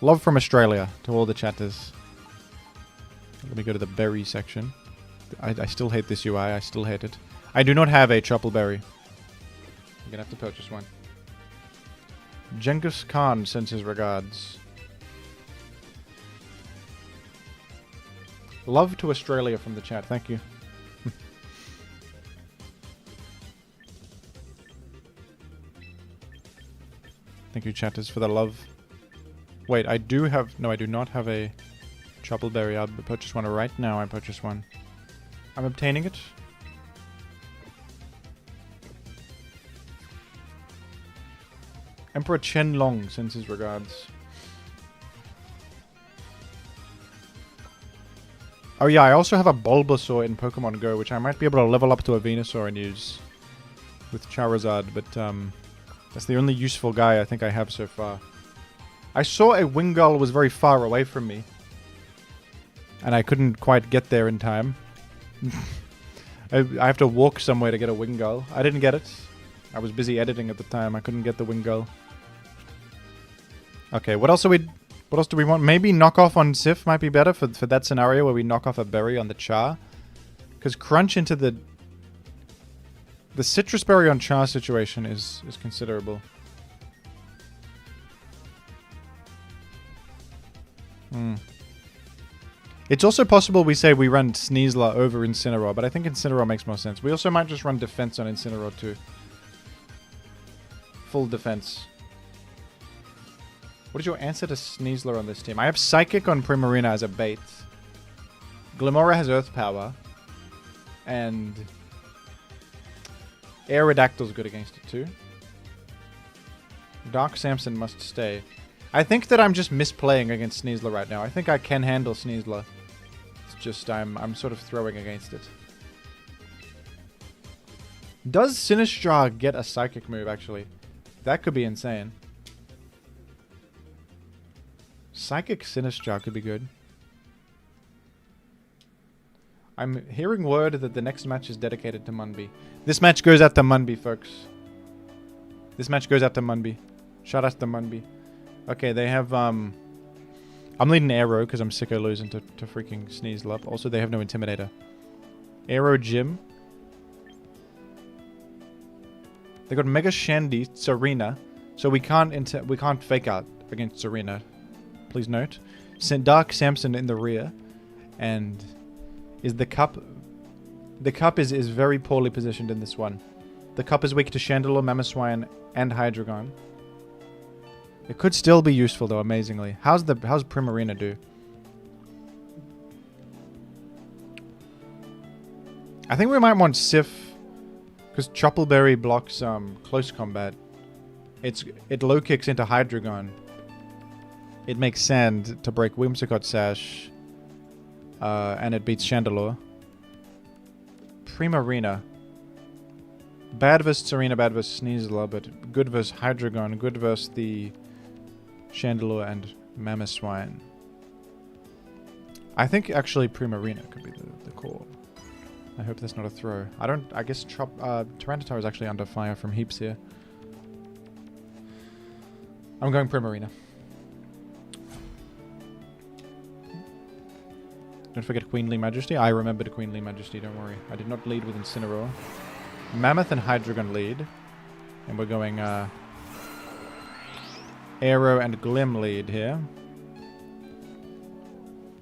Love from Australia to all the chatters. Let me go to the berry section. I still hate this UI. I still hate it. I do not have a Troubleberry. I'm gonna have to purchase one. Genghis Khan sends his regards. Love to Australia from the chat. Thank you. Thank you, chatters, for the love. Wait, I do have... No, I do not have a Troubleberry. I'll purchase one right now. I purchase one. I'm obtaining it. Emperor Chen-Long sends his regards. Oh yeah, I also have a Bulbasaur in Pokemon Go, which I might be able to level up to a Venusaur and use with Charizard, but that's the only useful guy I think I have so far. I saw a Wingull was very far away from me, and I couldn't quite get there in time. I have to walk somewhere to get a Wingull. I didn't get it. I was busy editing at the time. I couldn't get the Wingull. Okay, what else do we want? Maybe knock off on Sif might be better for that scenario where we knock off a berry on the Char. Because crunch into the citrus berry on Char situation is considerable. It's also possible we say we run SNEASLER over Incineroar, but I think Incineroar makes more sense. We also might just run defense on Incineroar too. Full defense. What is your answer to SNEASLER on this team? I have Psychic on Primarina as a bait. Glimmora has Earth Power. And Aerodactyl's good against it too. Dark Samson must stay. I think that I'm just misplaying against SNEASLER right now. I think I can handle SNEASLER. It's just I'm sort of throwing against it. Does Sinistrar get a Psychic move actually? That could be insane. Psychic Sinistrar could be good. I'm hearing word that the next match is dedicated to Munby. This match goes out to Munby, folks. This match goes out to Munby. Shout out to Munby. Okay, they have, I'm leading Aero because I'm sick of losing to freaking SNEASLER. Also, they have no Intimidator. Aero Gym. They got Mega Shandy, Serena. So we can't fake out against Serena. Please note. Dark Samson in the rear. And is the Cup... The Cup is very poorly positioned in this one. The Cup is weak to Chandelure, Mamoswine, and Hydreigon. It could still be useful though, amazingly. How's Primarina do? I think we might want Sif, because Troubleberry blocks close combat. It low kicks into Hydreigon. It makes Sand to break Whimsicott Sash, and it beats Chandelure. Primarina. Bad versus Serena, bad versus SNEASLER, but good versus Hydreigon, good versus the Chandelure and Mamoswine. I think actually Primarina could be the call. I hope that's not a throw. I guess Tyranitar is actually under fire from heaps here. I'm going Primarina. Don't forget Queenly Majesty. I remembered Queenly Majesty, don't worry. I did not lead with Incineroar. Mammoth and Hydreigon lead. And we're going Aero and Glim lead here.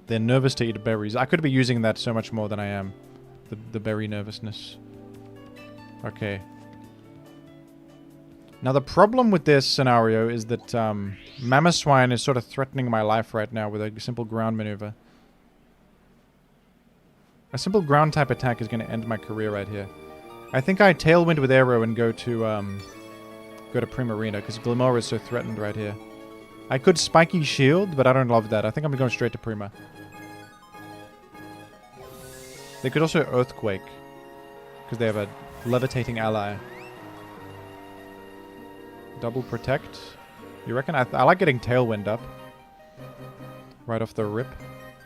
They're nervous to eat berries. I could be using that so much more than I am. The berry nervousness. Okay. Now the problem with this scenario is that Mamoswine is sort of threatening my life right now with a simple ground maneuver. A simple ground type attack is going to end my career right here. I think I Tailwind with Aero and go to Primarina because Glimmer is so threatened right here. I could Spiky Shield, but I don't love that. I think I'm going straight to Prima. They could also Earthquake because they have a levitating ally. Double Protect. You reckon? I like getting Tailwind up. Right off the rip.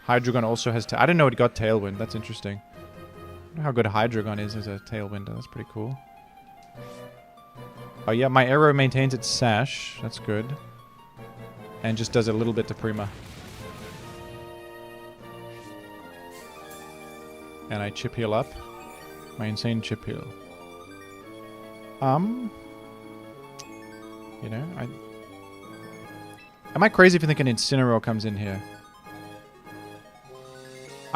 Hydreigon also has... I didn't know it got Tailwind. That's interesting. I don't know how good Hydreigon is as a Tailwind. That's pretty cool. Oh yeah, my Aero maintains its Sash. That's good. And just does a little bit to Prima. And I chip heal up. My insane chip heal. You know, am I crazy for thinking Incineroar comes in here?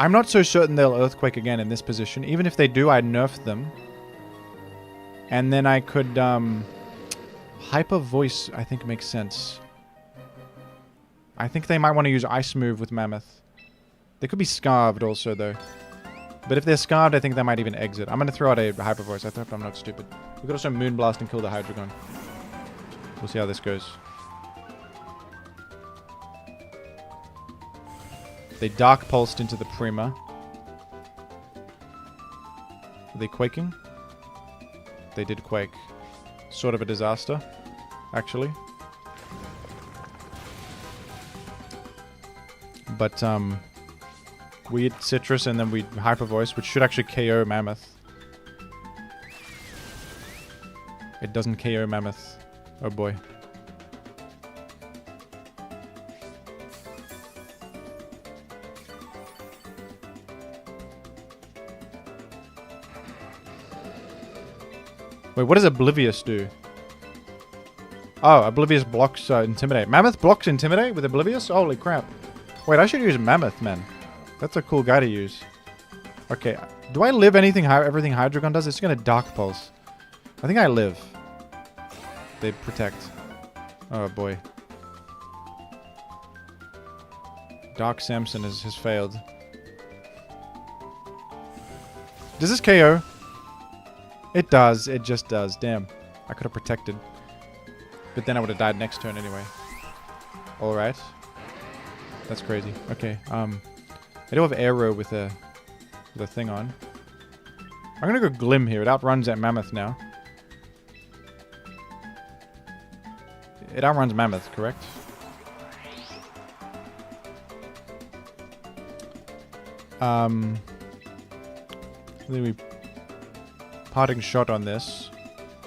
I'm not so certain they'll Earthquake again in this position. Even if they do, I'd nerf them. And then I could, Hyper Voice, I think, makes sense. I think they might want to use Ice Move with Mammoth. They could be Scarved also, though. But if they're Scarved, I think they might even exit. I'm going to throw out a Hyper Voice. I hope I'm not stupid. We could also Moonblast and kill the Hydreigon. We'll see how this goes. They Dark Pulsed into the Prima. Are they Quaking? They did Quake. Sort of a disaster, actually. But, we hit Citrus and then we Hyper Voice, which should actually KO Mammoth. It doesn't KO Mammoth. Oh boy. Wait, what does Oblivious do? Oh, Oblivious blocks Intimidate. Mammoth blocks Intimidate with Oblivious? Holy crap. Wait, I should use Mammoth, man. That's a cool guy to use. Okay, do I live everything Hydreigon does? It's gonna Dark Pulse. I think I live. They protect. Oh boy. Dark Samson has failed. Does this KO? It does. It just does. Damn. I could have protected. But then I would have died next turn anyway. Alright. That's crazy. Okay. I do have Aero with a thing on. I'm gonna go Glim here. It outruns that Mammoth now. It outruns Mammoth, correct? I think we parting shot on this.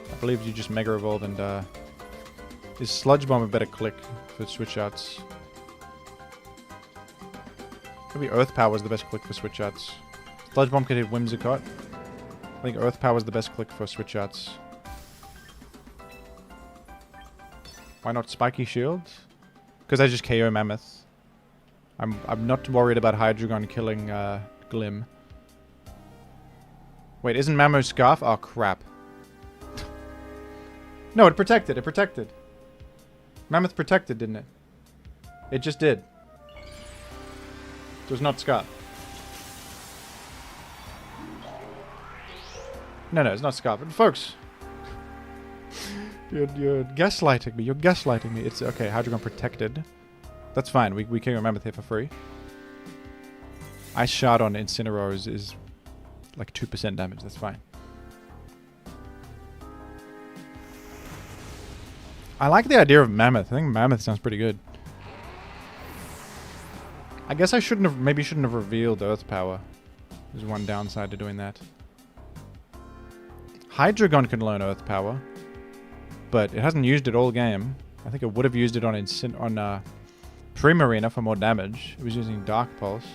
I believe you just Mega Evolve and is Sludge Bomb a better click for switch outs? Maybe Earth Power is the best click for switch outs. Sludge Bomb could hit Whimsicott. I think Earth Power is the best click for switch outs. Why not Spiky Shield? Because I just KO Mammoth. I'm not worried about Hydreigon killing Glim. Wait, isn't Mammoth Scarf? Oh crap. No, it protected. It protected. Mammoth protected, didn't it? It just did. It was not Scarf. No, it's not Scarf. But folks, you're gaslighting me. You're gaslighting me. It's okay. Hydreigon protected. That's fine. We can remember here for free. Ice Shard on Incineroar is like 2% damage. That's fine. I like the idea of Mammoth. I think Mammoth sounds pretty good. I guess I shouldn't have, maybe shouldn't have revealed Earth Power. There's one downside to doing that. Hydreigon can learn Earth Power, but it hasn't used it all game. I think it would have used it on Primarina for more damage. It was using Dark Pulse.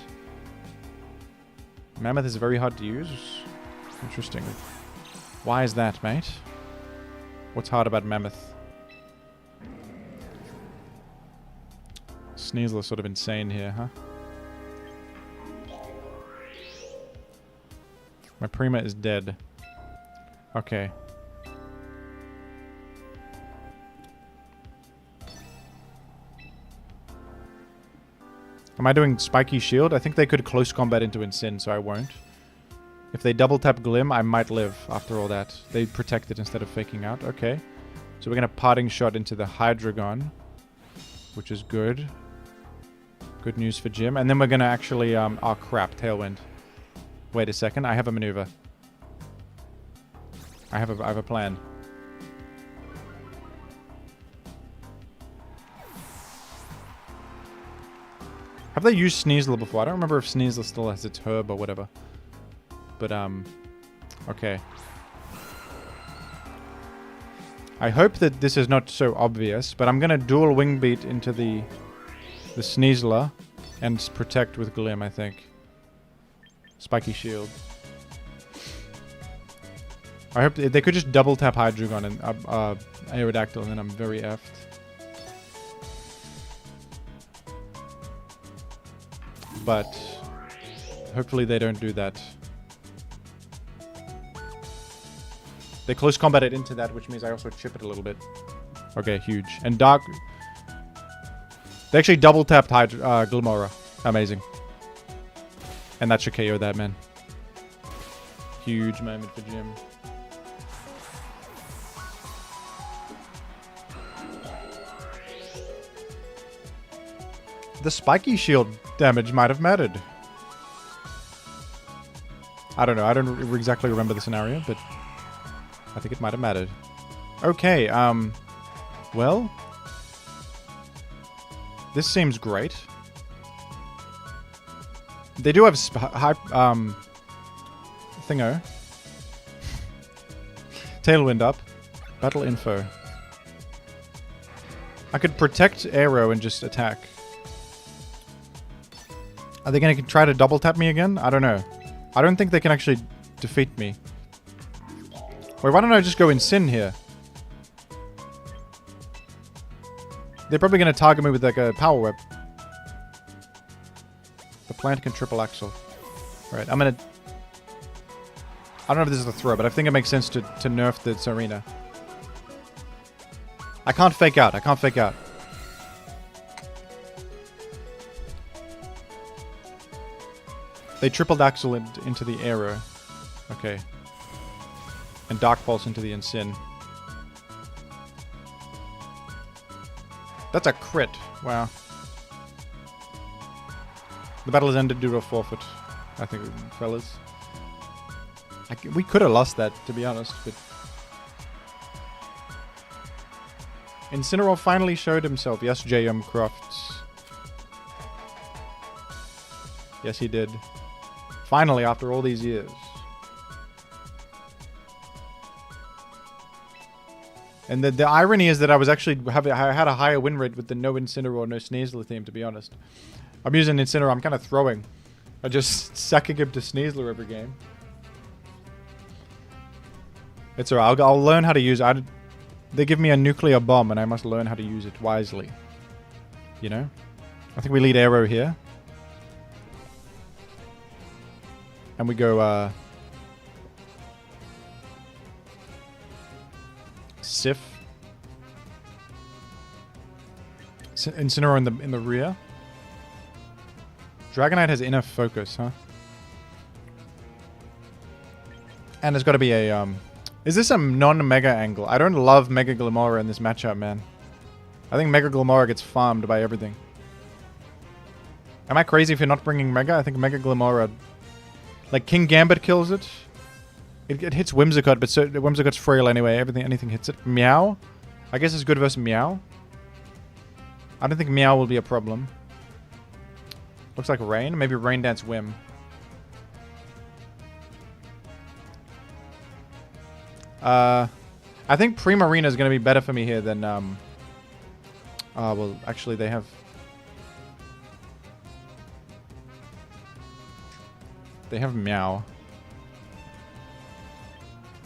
Mammoth is very hard to use. Interesting. Why is that, mate? What's hard about Mammoth? Sneasler sort of insane here, huh? My Prima is dead. Okay. Am I doing Spiky Shield? I think they could close combat into Incin, so I won't. If they double tap Glim, I might live after all that. They protect it instead of faking out. Okay. So we're going to Parting Shot into the Hydreigon, which is good. Good news for Jim. And then we're going to actually... oh, crap. Tailwind. Wait a second. I have a maneuver. I have a plan. Have they used Sneasler before? I don't remember if Sneasler still has its herb or whatever. But, okay. I hope that this is not so obvious, but I'm gonna dual Wing Beat into the Sneasler and protect with Glim, I think. Spiky Shield. I hope they could just double tap Hydreigon and Aerodactyl, and then I'm very effed. But hopefully they don't do that. They close combat it into that, which means I also chip it a little bit. Okay, huge. And Dark... They actually double tapped Glimora. Amazing. And that should KO that, man. Huge moment for Jim. The Spiky Shield damage might have mattered. I don't know. I don't exactly remember the scenario, but I think it might have mattered. Okay, well, this seems great. They do have thingo. Tailwind up. Battle info. I could protect Aero and just attack. Are they going to try to double tap me again? I don't know. I don't think they can actually defeat me. Wait, why don't I just go Incin here? They're probably going to target me with like a Power Whip. The plant can triple axle. Right, I'm going to... I don't know if this is a throw, but I think it makes sense to nerf the Serena. I can't fake out. I can't fake out. They tripled axle into the Aero. Okay. And Dark Pulse into the Incin. That's a crit. Wow. The battle is ended due to a forfeit. I think, fellas. We could have lost that, to be honest, but... Incineroar finally showed himself. Yes, J.M. Crofts. Yes, he did. Finally, after all these years. And the irony is that I was actually I had a higher win rate with the no Incineroar, no Sneasler theme, to be honest. I'm using Incineroar, I'm kind of throwing. I just sacking him to Sneasler every game. It's alright, I'll learn how to use it. They give me a nuclear bomb and I must learn how to use it wisely. You know? I think we lead Aero here. And we go, Sif. Incineroar in the rear. Dragonite has enough focus, huh? And there's got to be a, Is this a non-Mega angle? I don't love Mega Glimora in this matchup, man. I think Mega Glimora gets farmed by everything. Am I crazy if you're not bringing Mega? I think Mega Glimora... Like, King Gambit kills it. It hits Whimsicott, but Whimsicott's frail anyway. Anything hits it. Meow. I guess it's good versus Meow. I don't think Meow will be a problem. Looks like Rain. Maybe Rain Dance Whim. I think Primarina is going to be better for me here than... well, actually, they have... They have Meow.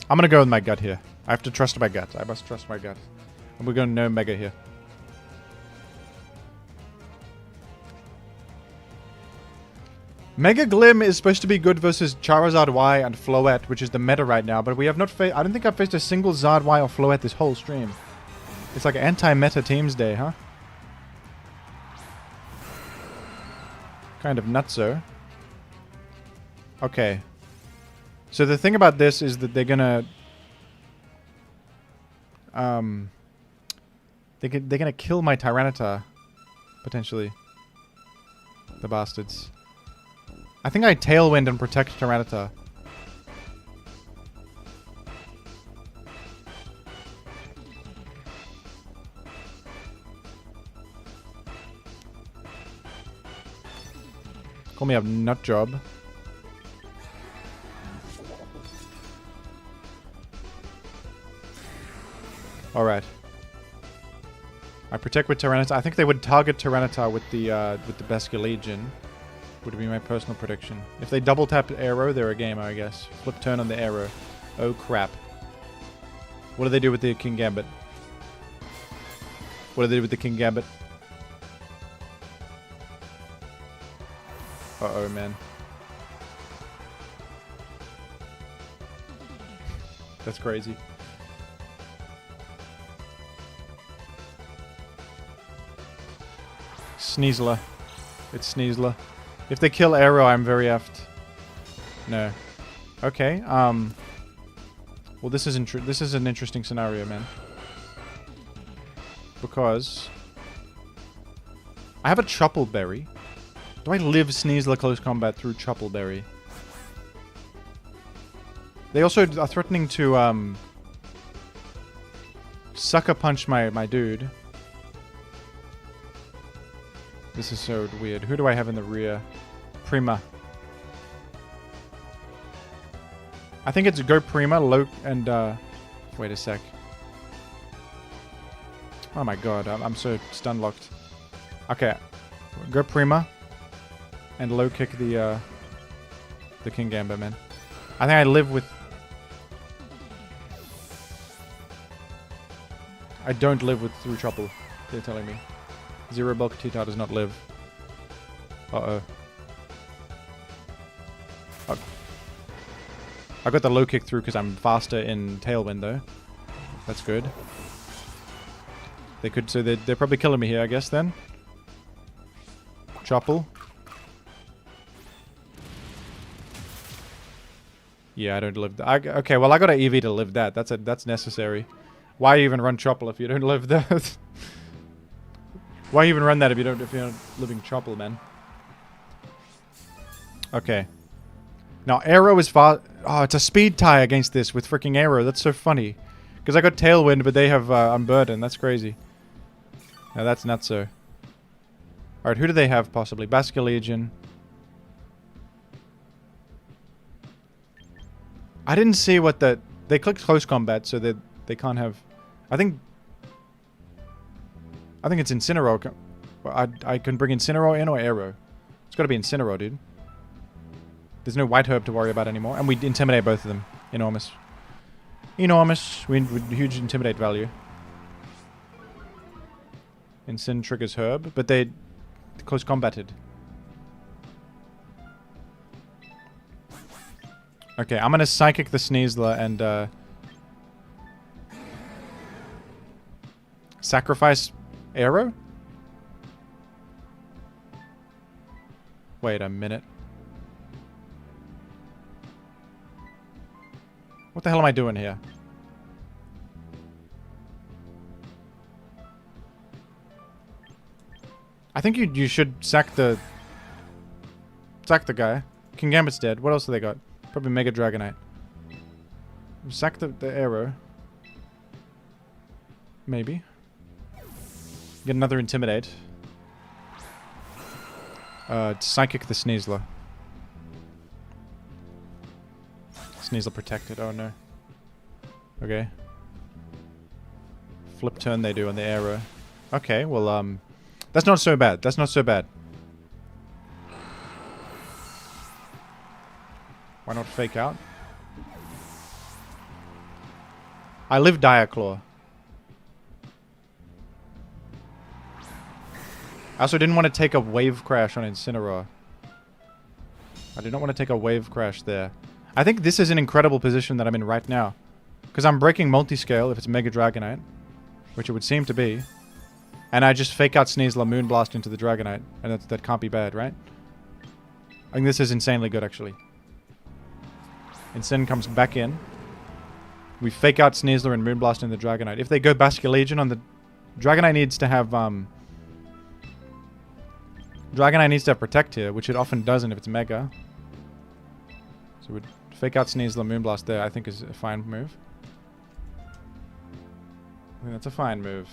I'm going to go with my gut here. I have to trust my gut. I must trust my gut. And we're going to no Mega here. Mega Glim is supposed to be good versus Charizard Y and Floette, which is the meta right now, but we have not faced... I don't think I've faced a single Zard Y or Floette this whole stream. It's like anti-meta teams day, huh? Kind of nutso. Okay. So the thing about this is that they're gonna... they're gonna kill my Tyranitar. Potentially. The bastards. I think I Tailwind and protect Tyranitar. Call me a nut job. Alright. I protect with Tyranitar. I think they would target Tyranitar with the Basculegion. Would be my personal prediction. If they double tap Arrow, they're a gamer, I guess. Flip turn on the Arrow. Oh crap. What do they do with the King Gambit? What do they do with the King Gambit? Uh-oh, man. That's crazy. SNEASLER. It's SNEASLER. If they kill Arrow, I'm very effed. No. Okay, well, this is an interesting scenario, man. Because... I have a Chuppleberry. Do I live SNEASLER close combat through Chuppleberry? They also are threatening to, Sucker Punch my dude. This is so weird. Who do I have in the rear? Prima. I think it's go Prima, low, and, wait a sec. Oh my god, I'm so stun locked. Okay. Go Prima. And low kick the King Gambit, man. I think I live with... I don't live with through Trouble, they're telling me. Zero Bulk T-Tar does not live. Uh-oh. Oh. I got the low kick through because I'm faster in Tailwind, though. That's good. They could... So they're probably killing me here, I guess, then. Chopple. Yeah, I don't live that. Okay, well, I got an EV to live that. That's necessary. Why even run Chopple if you don't live that? Why even run that if you're not living Chopple, man? Okay. Now Arrow is far. Oh, it's a speed tie against this with freaking Arrow. That's so funny. Because I got Tailwind, but they have Unburden. That's crazy. Now that's not so. All right, who do they have possibly? Basculegion. I didn't see what the... They clicked close combat, so they can't have... I think it's Incineroar. I can bring Incineroar in or Arrow. It's got to be Incineroar, dude. There's no White Herb to worry about anymore. And we intimidate both of them. Enormous. Enormous. We huge intimidate value. Incin triggers Herb, but they close combated. Okay, I'm gonna Psychic the SNEASLER and sacrifice Arrow? Wait a minute. What the hell am I doing here? I think you should sack the guy. King Gambit's dead. What else do they got? Probably Mega Dragonite. Sack the Arrow. Maybe. Get another Intimidate. Psychic the SNEASLER. SNEASLER protected. Oh no. Okay. Flip turn they do on the arrow. Okay, well, that's not so bad. That's not so bad. Why not fake out? I live Diaclaw. I also didn't want to take a wave crash on Incineroar. I did not want to take a wave crash there. I think this is an incredible position that I'm in right now. Because I'm breaking multi-scale if it's Mega Dragonite. Which it would seem to be. And I just fake out SNEASLER Moonblast into the Dragonite. And that can't be bad, right? I think this is insanely good, actually. Incin comes back in. We fake out SNEASLER and Moonblast in the Dragonite. If they go Basculegion on the... Dragonite needs to have, Dragonite needs to have Protect here, which it often doesn't if it's Mega. So we'd fake out SNEASLER Moonblast there, I think is a fine move. I think that's a fine move.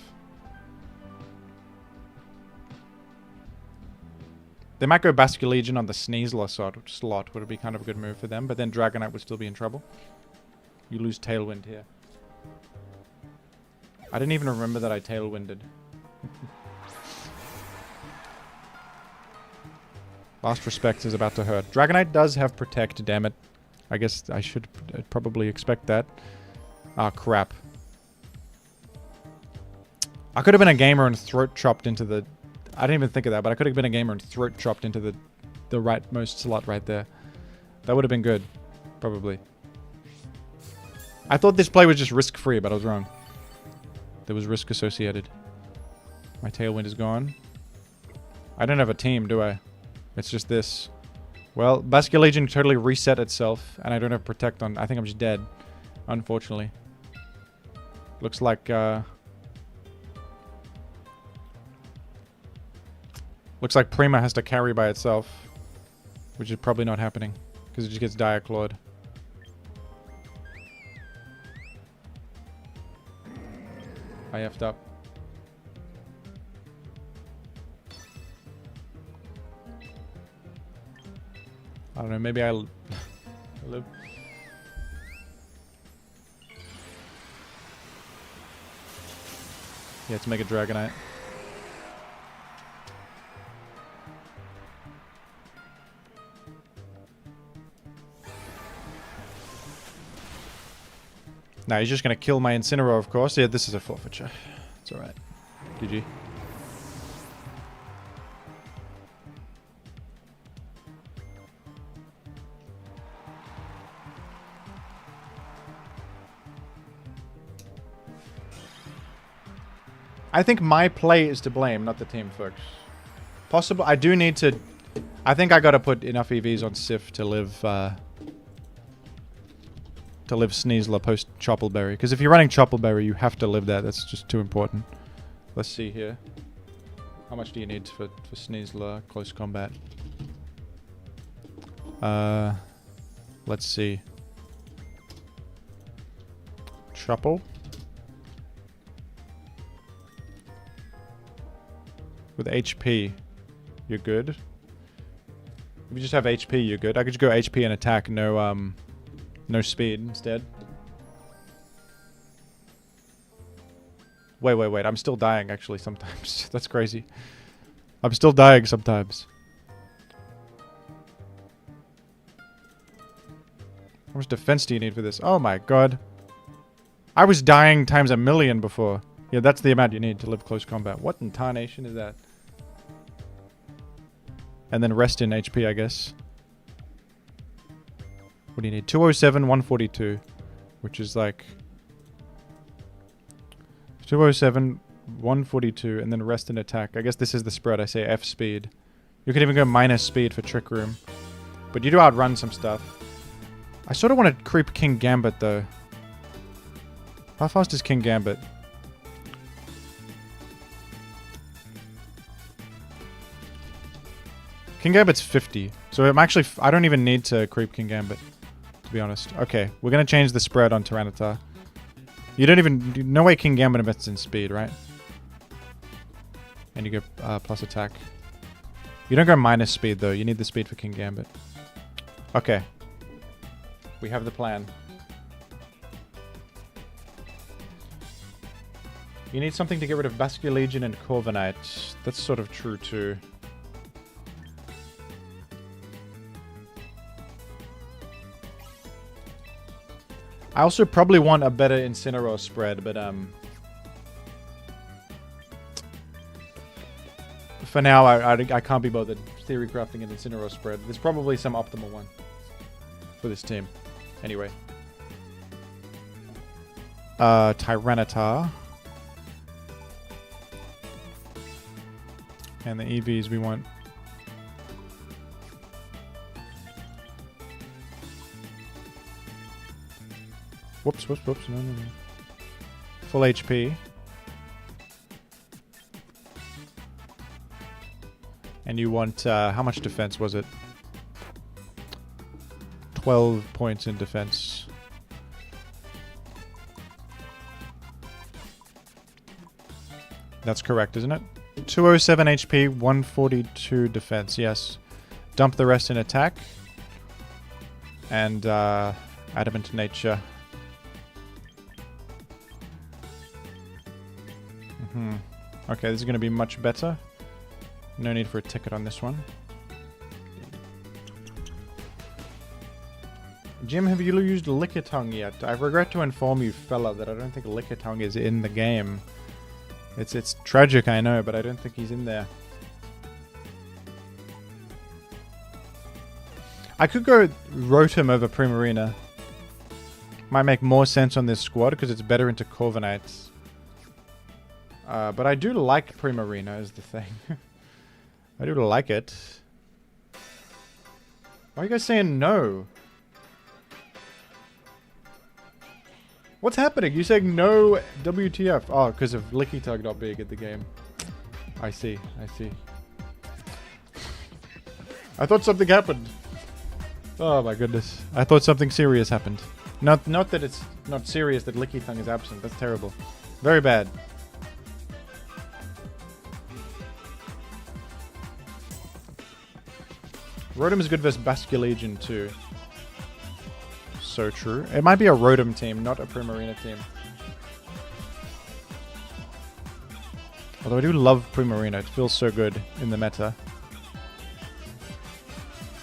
They might go Basculegion on the SNEASLER slot, would be kind of a good move for them, but then Dragonite would still be in trouble. You lose Tailwind here. I didn't even remember that I Tailwinded. Last Respect is about to hurt. Dragonite does have Protect, damn it. I guess I should probably expect that. Ah, crap. I could have been a gamer and throat chopped into the... I didn't even think of that, but I could have been a gamer and throat chopped into the rightmost slot right there. That would have been good. Probably. I thought this play was just risk-free, but I was wrong. There was risk associated. My Tailwind is gone. I don't have a team, do I? It's just this. Well, Basculegion totally reset itself, and I don't have Protect on. I think I'm just dead. Unfortunately. Looks like, looks like Prima has to carry by itself. Which is probably not happening. Because it just gets Diaclawed. I effed up. I don't know, maybe I live. Yeah, it's Mega Dragonite. Now he's just gonna kill my Incineroar, of course. Yeah, this is a forfeiture. It's alright. GG. I think my play is to blame, not the team, folks. Possible. I do need to... I think I gotta put enough EVs on Sif to live SNEASLER post Choppleberry. Because if you're running Choppleberry, you have to live that. That's just too important. Let's see here. How much do you need for SNEASLER close combat? Let's see. Chopple. With HP, you're good. If you just have HP, you're good. I could just go HP and attack, no speed instead. Wait. I'm still dying, actually, sometimes. That's crazy. I'm still dying sometimes. How much defense do you need for this? Oh my god. I was dying times 1,000,000 before. Yeah, that's the amount you need to live close combat. What in tarnation is that? And then rest in HP, I guess. What do you need? 207, 142. Which is like... 207, 142, and then rest in attack. I guess this is the spread. I say F speed. You could even go minus speed for Trick Room. But you do outrun some stuff. I sort of want to creep King Gambit, though. How fast is King Gambit? King Gambit's 50. So I'm actually... I don't even need to creep King Gambit, to be honest. Okay, we're going to change the spread on Tyranitar. You don't even... No way King Gambit invests in speed, right? And you go plus attack. You don't go minus speed, though. You need the speed for King Gambit. Okay. We have the plan. You need something to get rid of Basculegion and Corviknight. That's sort of true, too. I also probably want a better Incineroar spread, but for now, I can't be bothered theory crafting an Incineroar spread. There's probably some optimal one for this team. Anyway. Tyranitar. And the EVs we want. Whoops. No. Full HP. And you want, how much defense was it? 12 points in defense. That's correct, isn't it? 207 HP, 142 defense, yes. Dump the rest in attack. And Adamant Nature. Okay, this is going to be much better. No need for a ticket on this one. Jim, have you used Lickitung yet? I regret to inform you, fella, that I don't think Lickitung is in the game. It's tragic, I know, but I don't think he's in there. I could go Rotom over Primarina. Might make more sense on this squad because it's better into Corviknights. But I do like Primarina is the thing. I do like it. Why are you guys saying no? What's happening? You saying no WTF? Oh, because of Lickitung not being in the game. I see. I thought something happened. Oh my goodness. I thought something serious happened. Not that it's not serious that Lickitung is absent. That's terrible. Very bad. Rotom is good versus Basculegion too. So true. It might be a Rotom team, not a Primarina team. Although I do love Primarina. It feels so good in the meta.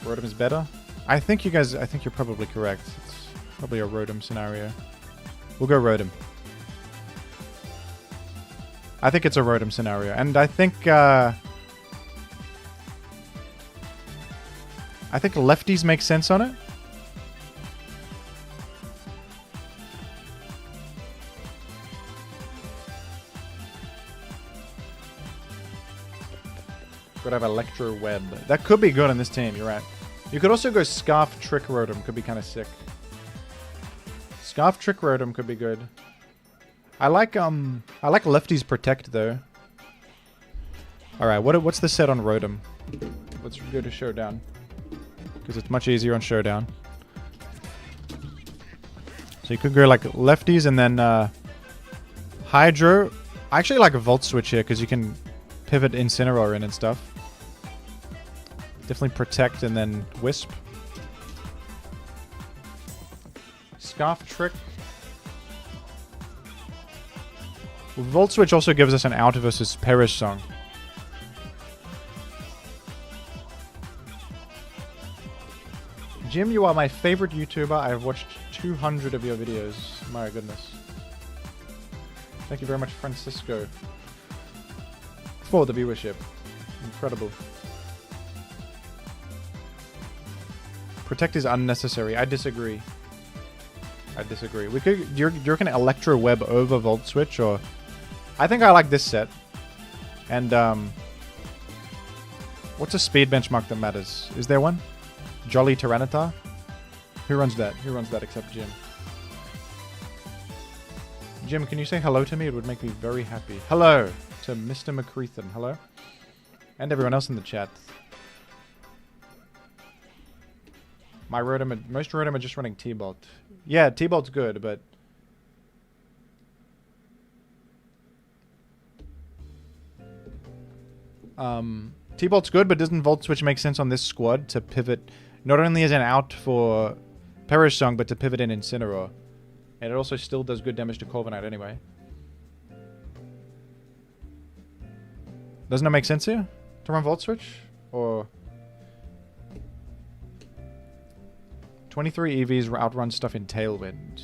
Rotom is better? I think you're probably correct. It's probably a Rotom scenario. We'll go Rotom. I think it's a Rotom scenario. And I think lefties make sense on it. Could have Electro Web. That could be good on this team, you're right. You could also go Scarf Trick Rotom, could be kind of sick. Scarf Trick Rotom could be good. I like Lefty's Protect though. Alright, what's the set on Rotom? Let's go to Showdown. Because it's much easier on Showdown. So you could go like lefties and then Hydro. I actually like a Volt Switch here because you can pivot Incineroar in and stuff. Definitely Protect and then Wisp. Scarf Trick. Well, Volt Switch also gives us an out versus Perish Song. Jim, you are my favorite YouTuber. I have watched 200 of your videos. My goodness. Thank you very much, Francisco, for the viewership. Incredible. Protect is unnecessary. I disagree. We could. Do you reckon Electro Web over Volt Switch, or? I think I like this set. And what's a speed benchmark that matters? Is there one? Jolly Tyranitar? Who runs that? Who runs that except Jim? Jim, can you say hello to me? It would make me very happy. Hello to Mr. McCreathen. Hello. And everyone else in the chat. Most Rotom are just running T-Bolt. Yeah, T-Bolt's good, but T-Bolt's good, but doesn't Volt Switch make sense on this squad to pivot not only as an out for Perish Song, but to pivot in Incineroar? And it also still does good damage to Corviknight anyway. Doesn't it make sense here to run Volt Switch? Or 23 EVs outrun stuff in Tailwind.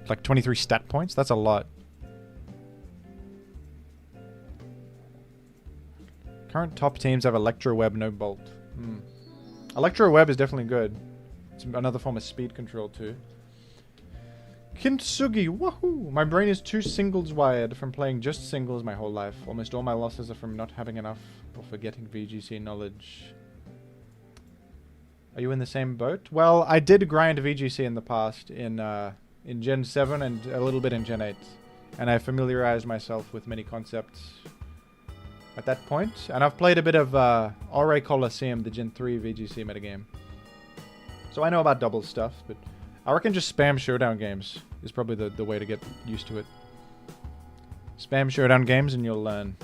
Like 23 stat points? That's a lot. Current top teams have Electro Web, no Bolt. Electro Web is definitely good. It's another form of speed control too. Kintsugi, woohoo! My brain is too singles wired from playing just singles my whole life. Almost all my losses are from not having enough or forgetting VGC knowledge. Are you in the same boat? Well, I did grind VGC in the past in Gen 7 and a little bit in Gen 8. And I familiarized myself with many concepts at that point. And I've played a bit of RA Coliseum, the Gen 3 VGC metagame. So I know about double stuff, but I reckon just spam showdown games is probably the way to get used to it. Spam showdown games and you'll learn.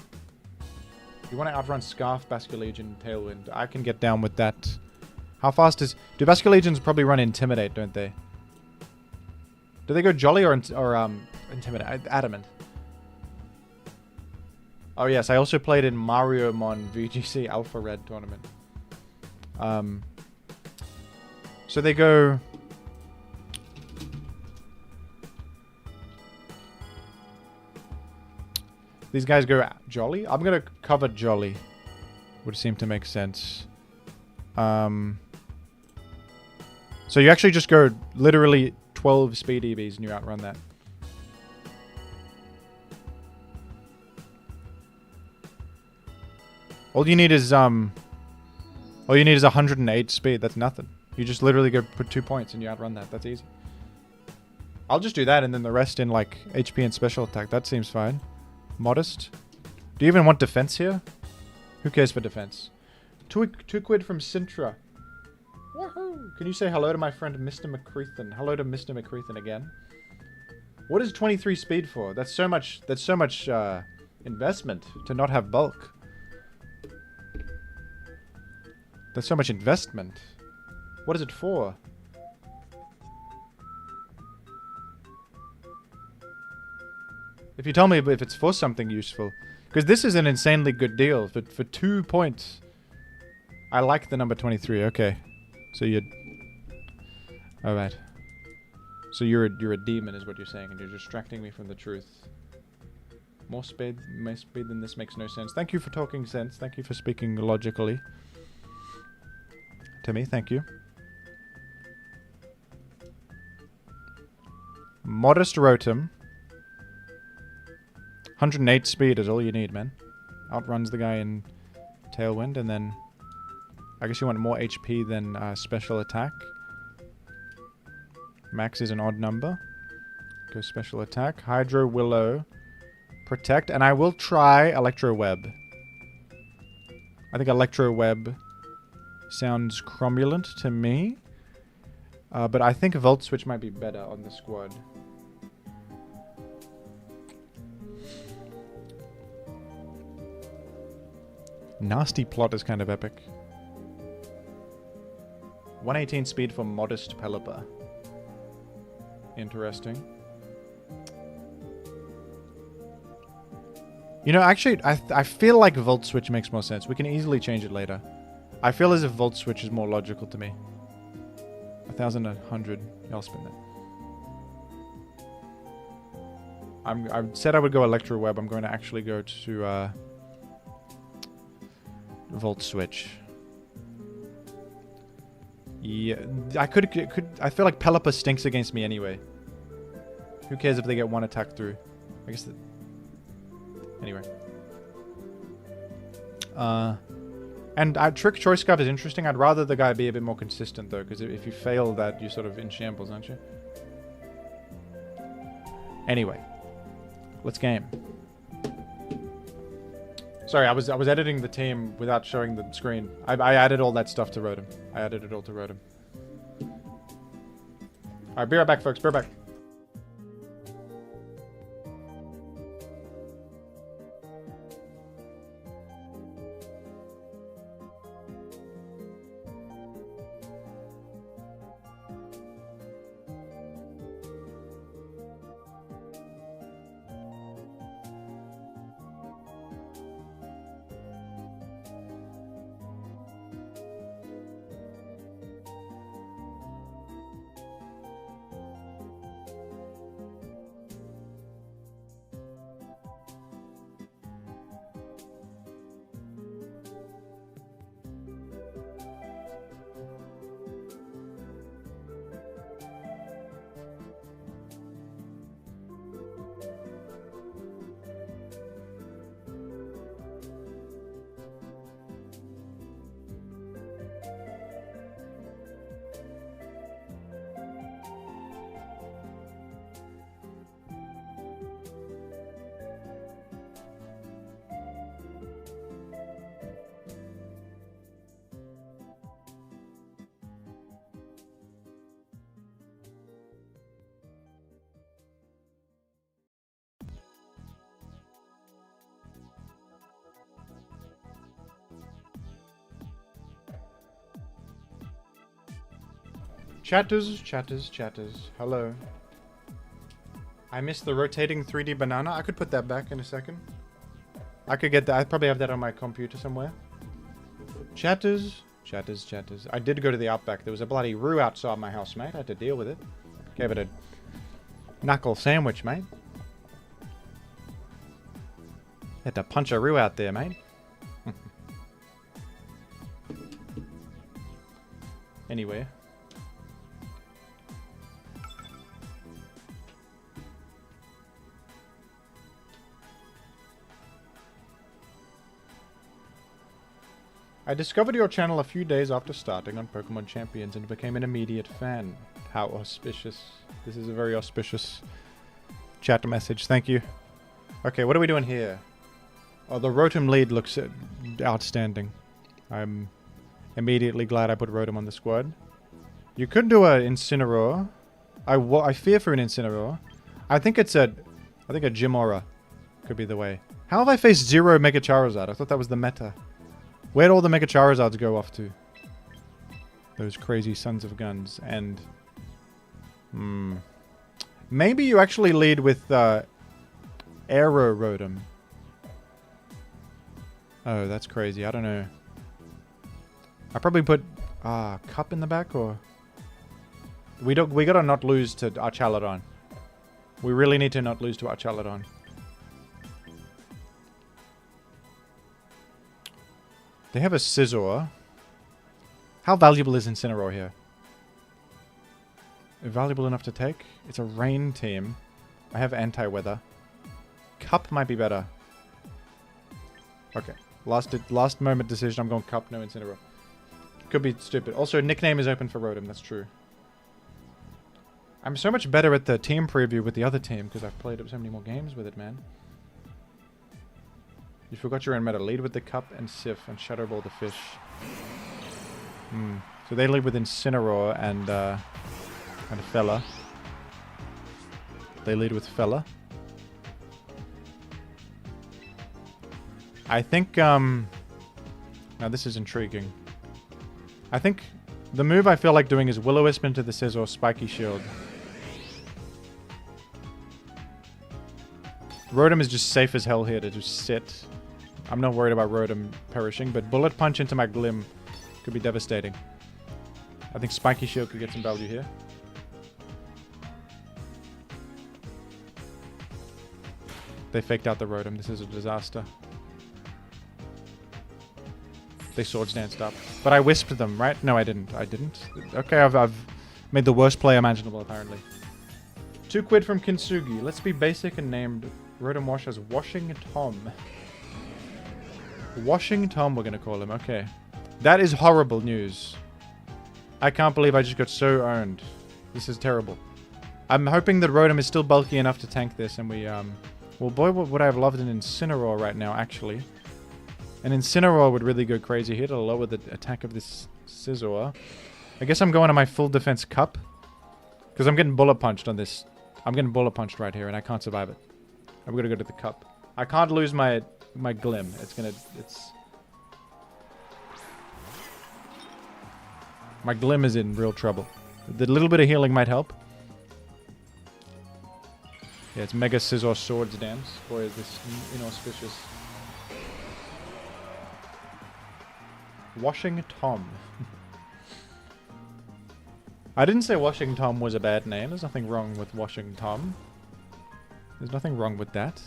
You want to outrun Scarf, Basculegion, Tailwind. I can get down with that. How fast is... Do Basculegions probably run Intimidate, don't they? Do they go Jolly or Intimidate? Adamant. Oh yes, I also played in Mariomon VGC Alpha Red tournament. So they go... These guys go Jolly? I'm going to cover Jolly. Would seem to make sense. So you actually just go literally 12 speed EVs and you outrun that. All you need is 108 speed. That's nothing. You just literally go put 2 points and you outrun that. That's easy. I'll just do that and then the rest in like HP and special attack. That seems fine. Modest. Do you even want defense here? Who cares for defense? Two quid from Sintra. Woohoo! Can you say hello to my friend Mr. McCreathen? Hello to Mr. McCreathen again. What is 23 speed for? That's so much investment to not have bulk. That's so much investment. What is it for? If you tell me if it's for something useful. Because this is an insanely good deal. For 2 points. I like the number 23. Okay. So you're... Alright. So you're a demon is what you're saying. And you're distracting me from the truth. More speed than this makes no sense. Thank you for talking sense. Thank you for speaking logically. To me, thank you. Modest Rotom. 108 speed is all you need, man. Outruns the guy in Tailwind, and then... I guess you want more HP than special attack. Max is an odd number. Go special attack. Hydro, Willow, Protect, and I will try Electro Web. I think Electro Web sounds cromulent to me. But I think Volt Switch might be better on the squad. Nasty Plot is kind of epic. 118 speed for Modest Pelipper. Interesting. You know, actually, I feel like Volt Switch makes more sense. We can easily change it later. I feel as if Volt Switch is more logical to me. 1,100. I'll spin that. I said I would go Electro Web. I'm going to actually go to Volt Switch. Yeah, I feel like Pelipper stinks against me anyway. Who cares if they get one attack through? I guess anyway. And Trick Choice Scarf is interesting. I'd rather the guy be a bit more consistent though, because if you fail that, you're sort of in shambles, aren't you? Anyway, let's game. Sorry, I was editing the team without showing the screen. I added all that stuff to Rotom. I added it all to Rotom. Alright, be right back, folks. Be right back. Chatters, chatters, chatters. Hello. I missed the rotating 3D banana. I could put that back in a second. I could get that. I probably have that on my computer somewhere. Chatters, chatters, chatters. I did go to the Outback. There was a bloody roux outside my house, mate. I had to deal with it. Gave it a knuckle sandwich, mate. Had to punch a roux out there, mate. Anyway. I discovered your channel a few days after starting on Pokemon Champions and became an immediate fan. How auspicious. This is a very auspicious chat message. Thank you. Okay, what are we doing here? Oh, the Rotom lead looks outstanding. I'm immediately glad I put Rotom on the squad. You could do an Incineroar. I fear for an Incineroar. I think a Gymora could be the way. How have I faced 0 Mega Charizard? I thought that was the meta. Where'd all the Mega Charizards go off to? Those crazy sons of guns. And... maybe you actually lead with Aero Rotom. Oh, that's crazy. I don't know. I probably put Cup in the back, or... We gotta not lose to Archaladon. We really need to not lose to Archaladon. They have a Scizor. How valuable is Incineroar here? Valuable enough to take? It's a rain team. I have anti-weather. Cup might be better. Okay. Last moment decision. I'm going Cup, no Incineroar. Could be stupid. Also, nickname is open for Rotom. That's true. I'm so much better at the team preview with the other team because I've played up so many more games with it, man. You forgot your own meta. Lead with the Cup and Sif and Shadow Ball the fish. So they lead with Incineroar and Fella. They lead with Fella. I think, now this is intriguing. I think the move I feel like doing is Will-O-Wisp into the Scizor, Spiky Shield. Rotom is just safe as hell here to just sit. I'm not worried about Rotom perishing, but Bullet Punch into my Glim could be devastating. I think Spiky Shield could get some value here. They faked out the Rotom. This is a disaster. They Swords Danced up. But I Wisped them, right? No, I didn't. I didn't. Okay, I've made the worst play imaginable, apparently. 2 quid from Kintsugi. Let's be basic and named Rotom Wash as Washing Tom. Washing Tom, we're going to call him. Okay. That is horrible news. I can't believe I just got so owned. This is terrible. I'm hoping that Rotom is still bulky enough to tank this, and we, well, boy, what would I have loved an Incineroar right now, actually. An Incineroar would really go crazy here to lower the attack of this Scizor. I guess I'm going to my full defense Cup. Because I'm getting Bullet Punched on this. I'm getting Bullet Punched right here, and I can't survive it. I'm going to go to the Cup. I can't lose my Glim. My Glim is in real trouble. The little bit of healing might help. Yeah, it's Mega Scizor Swords Dance. Boy, is this inauspicious. Washing Tom. I didn't say Washing Tom was a bad name. There's nothing wrong with Washing Tom. There's nothing wrong with that.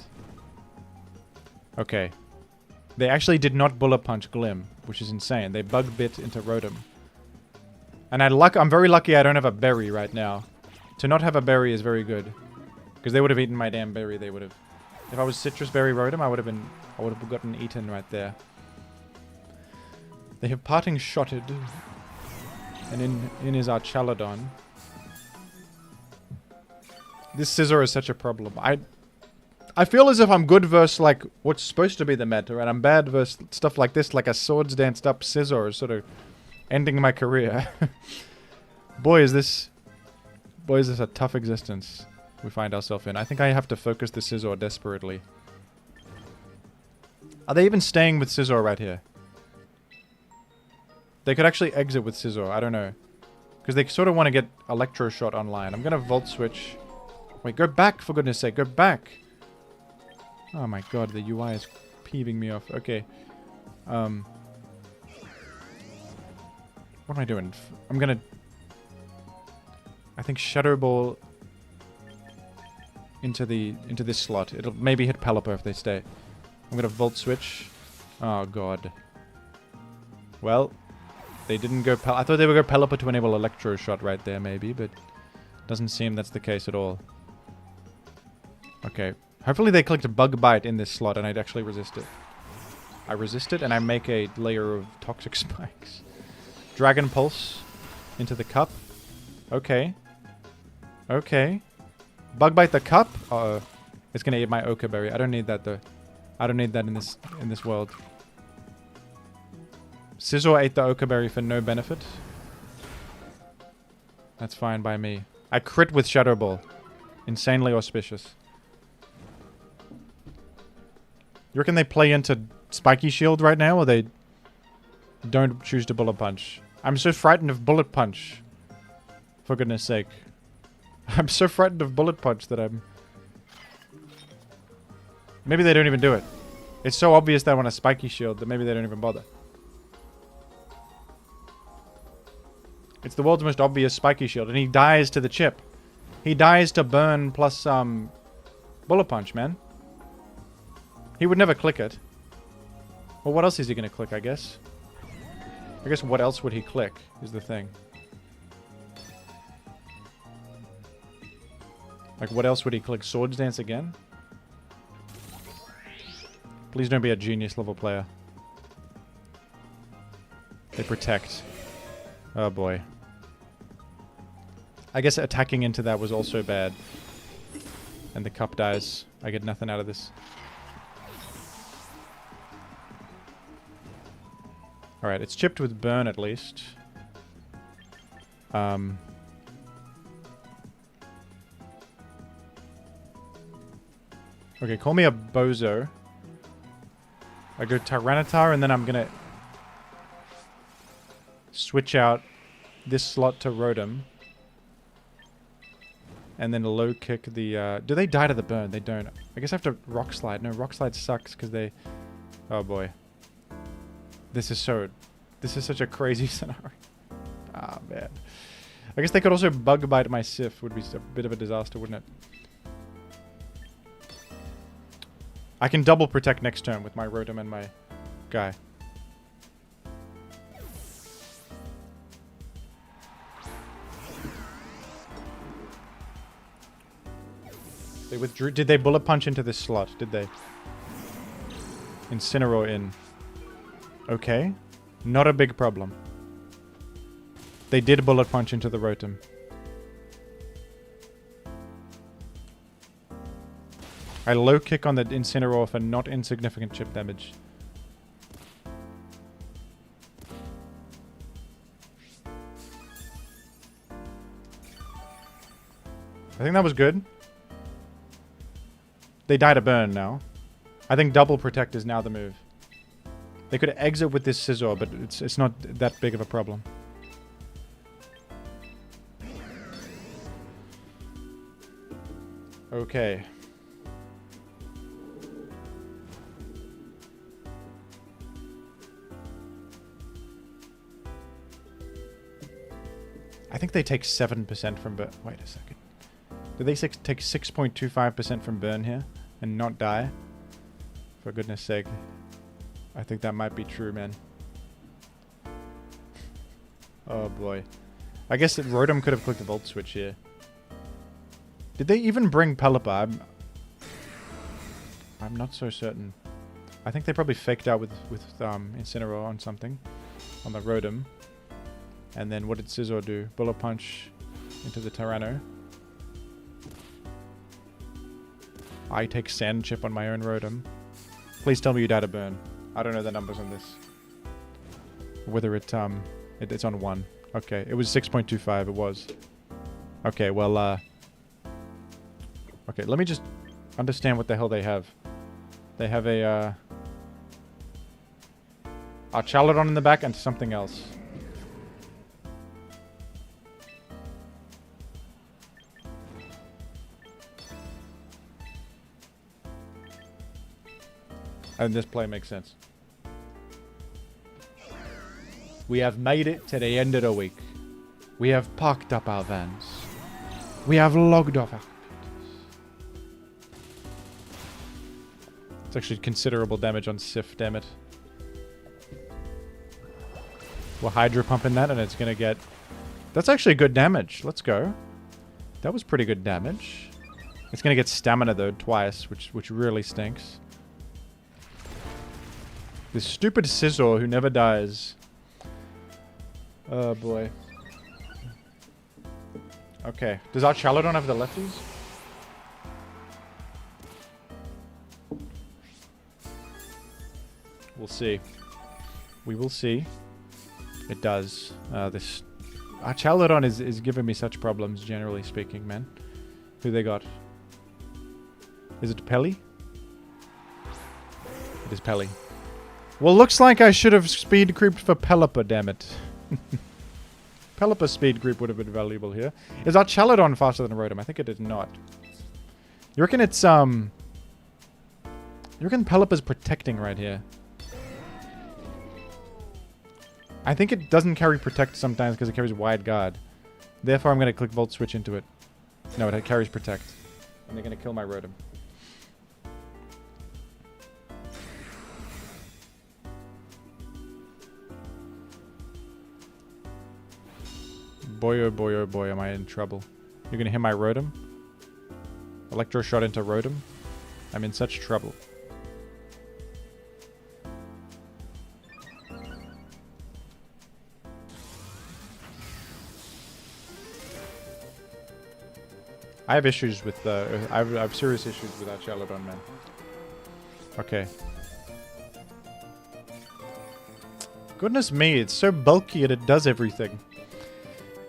Okay. They actually did not Bullet Punch Glim, which is insane. They Bug Bit into Rotom. And I'm very lucky I don't have a berry right now. To not have a berry is very good. Because they would have eaten my damn berry. They would have. If I was Citrus Berry Rotom, I would have gotten eaten right there. They have Parting Shotted. And in is Archaladon. This Scizor is such a problem. I feel as if I'm good versus like what's supposed to be the meta, and I'm bad versus stuff like this, like a Swords Danced up Scizor is sort of ending my career. Boy, is this a tough existence we find ourselves in. I think I have to focus the Scizor desperately. Are they even staying with Scizor right here? They could actually exit with Scizor. I don't know. Because they sort of want to get Electro Shot online. I'm going to Volt Switch. Wait, go back, for goodness sake. Go back. Oh my god, the UI is peeving me off. Okay. What am I doing? I'm going to... I think Shadow Ball into this slot. It'll maybe hit Pelipper if they stay. I'm going to Volt Switch. Oh god. Well... They didn't go... I thought they would go Pelipper to enable Electro Shot right there, maybe, but... Doesn't seem that's the case at all. Okay. Hopefully they clicked Bug Bite in this slot and I'd actually resist it. I resist it and I make a layer of Toxic Spikes. Dragon Pulse into the cup. Okay. Okay. Bug Bite the cup? Uh-oh. It's gonna eat my Ochre Berry. I don't need that, though. I don't need that in this world. Scizor ate the Ochre Berry for no benefit. That's fine by me. I crit with Shadow Ball. Insanely auspicious. You reckon they play into Spiky Shield right now, or they don't choose to Bullet Punch? I'm so frightened of Bullet Punch. For goodness sake. I'm so frightened of Bullet Punch that I'm... Maybe they don't even do it. It's so obvious they want a Spiky Shield that maybe they don't even bother. It's the world's most obvious Spiky Shield, and he dies to the chip. He dies to burn plus Bullet Punch, man. He would never click it. Well, what else is he going to click, I guess? I guess what else would he click is the thing. Like, what else would he click? Swords Dance again? Please don't be a genius level player. They protect. Oh boy. I guess attacking into that was also bad. And the cup dies. I get nothing out of this. Alright, it's chipped with burn at least. Okay, call me a bozo. I go Tyranitar and then I'm gonna switch out this slot to Rotom. And then low kick the... do they die to the burn? They don't. I guess I have to Rock Slide. No, Rock Slide sucks because they... Oh boy. This is such a crazy scenario. Ah, man. I guess they could also Bug Bite my Sif. Would be a bit of a disaster, wouldn't it? I can double protect next turn with my Rotom and my guy. They withdrew. Did they Bullet Punch into this slot? Did they? Incineroar in. Okay. Not a big problem. They did Bullet Punch into the Rotom. I low kick on the Incineroar for not insignificant chip damage. I think that was good. They die to burn now. I think double protect is now the move. They could exit with this Scizor, but it's not that big of a problem. Okay. I think they take 7% from burn. Wait a second. Do they take 6.25% from burn here and not die? For goodness sake. I think that might be true, man. Oh boy. I guess that Rotom could have clicked the Volt Switch here. Did they even bring Pelipper? I'm not so certain. I think they probably faked out with Incineroar on something. On the Rotom. And then what did Scizor do? Bullet Punch into the Tyranno. I take Sand Chip on my own Rotom. Please tell me you die to burn. I don't know the numbers on this. Whether it's on 1. Okay, it was 6.25, it was. Okay, well, okay, let me just understand what the hell they have. They have a, Archaludon in the back and something else. And this play makes sense. We have made it to the end of the week. We have parked up our vans. We have logged off our computers. It's actually considerable damage on Sif, damn it. We're Hydro Pumping that and it's gonna get... That's actually good damage. Let's go. That was pretty good damage. It's gonna get stamina though, twice, which really stinks. This stupid Scizor who never dies. Oh boy. Okay. Does our Chaladon have the lefties? We'll see. We will see. It does. This... Our Chaladon is giving me such problems, generally speaking, man. Who they got? Is it Pelly? It is Pelly. Well, looks like I should have speed creeped for Pelipper, damn it. Pelipper speed creep would have been valuable here. Is our Chaladon faster than Rotom? I think it is not. You reckon it's, You reckon Pelipper's protecting right here? I think it doesn't carry Protect sometimes because it carries Wide Guard. Therefore, I'm going to click Volt Switch into it. No, it carries Protect. And they're going to kill my Rotom. Boy, oh boy, oh boy, am I in trouble. You're going to hit my Rotom? Electro Shot into Rotom? I'm in such trouble. I have issues with I have serious issues with that Chaladon, man. Okay. Goodness me, it's so bulky and it does everything.